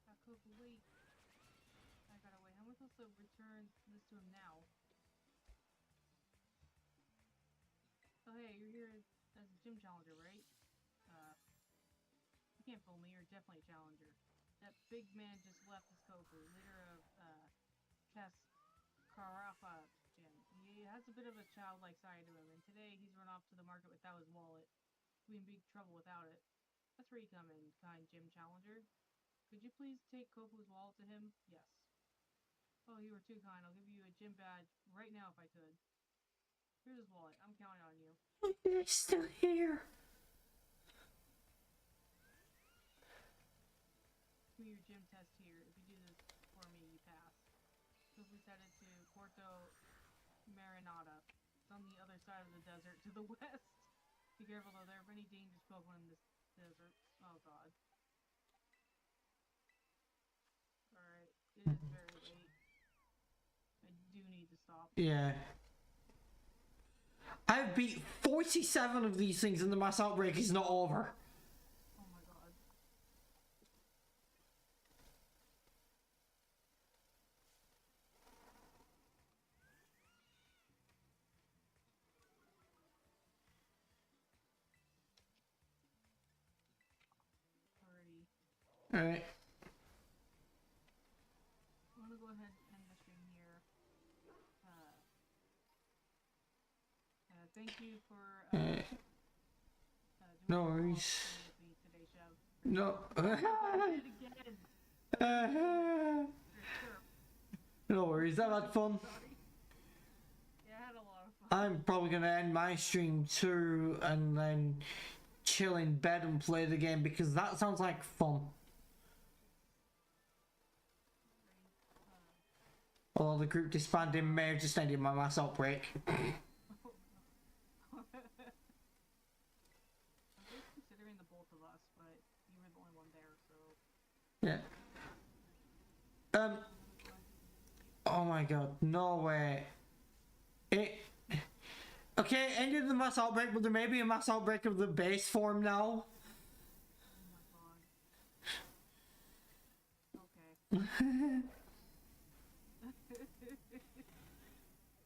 How could be late? I gotta wait. How am I supposed to return this to him now? Oh hey, you're here as a gym challenger, right? You can't fool me. You're definitely a challenger. That big man just left his Kofu, leader of Carafa Gym. He has a bit of a childlike side to him, and today he's run off to the market without his wallet. We in big trouble without it. That's where you come in, kind gym challenger. Could you please take Kofu's wallet to him? Yes. Oh, you were too kind. I'll give you a gym badge right now if I could. Here's his wallet. I'm counting on you. It's still here. Do your gym test here. If you do this for me, you pass. Kofu's headed to Porto Marinata. It's on the other side of the desert to the west. Be careful though, there are many dangerous Pokemon in this desert. Oh god. Alright, it is very late. I do need to stop. Yeah. I've beat 47 of these things and the mass outbreak is not over. Oh my god. Alrighty. Alright. I'm gonna go ahead and end the stream here. Thank you for doing No the call worries. with me today, Chev. No. I did it again. Sure. No worries, I've had fun. Sorry. Yeah, I had a lot of fun. I'm probably gonna end my stream too and then chill in bed and play the game because that sounds like fun. Although the group disbanding may have just ended my mass outbreak. I was considering the both of us, but you were the only one there, so. Yeah. Oh my god, no way. Okay, ended the mass outbreak, but there may be a mass outbreak of the base form now. Oh my god. Okay.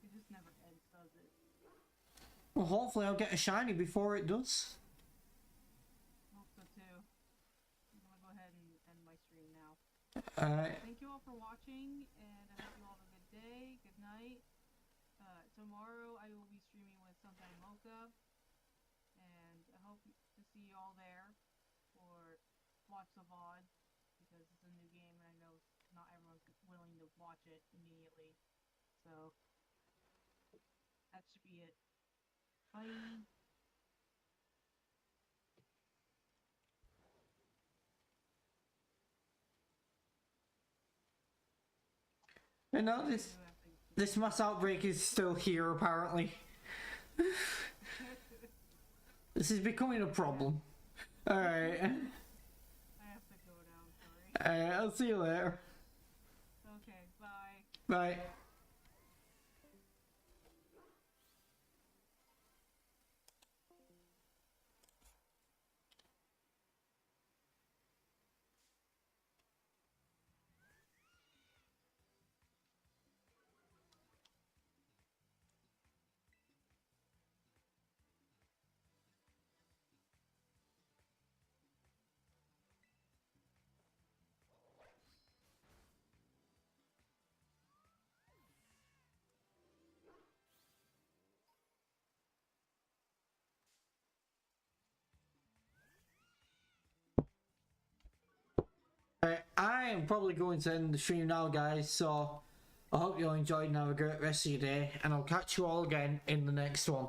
It just never ends, does it? Well, hopefully I'll get a shiny before it does. Hope so too. I'm gonna go ahead and end my stream now. Thank you all for watching, and I hope you all have a good day, good night. Tomorrow I will be streaming with Sunshine Mocha, and I hope to see you all there, or watch the VOD, because it's a new game and I know not everyone's willing to watch it immediately. So, that should be it. Bye! And now this mass outbreak is still here apparently. This is becoming a problem. Alright. I have to go down, sorry. Alright, I'll see you later. Okay, bye. Bye. Alright, I am probably going to end the stream now, guys, so I hope you all enjoyed and have a great rest of your day, and I'll catch you all again in the next one.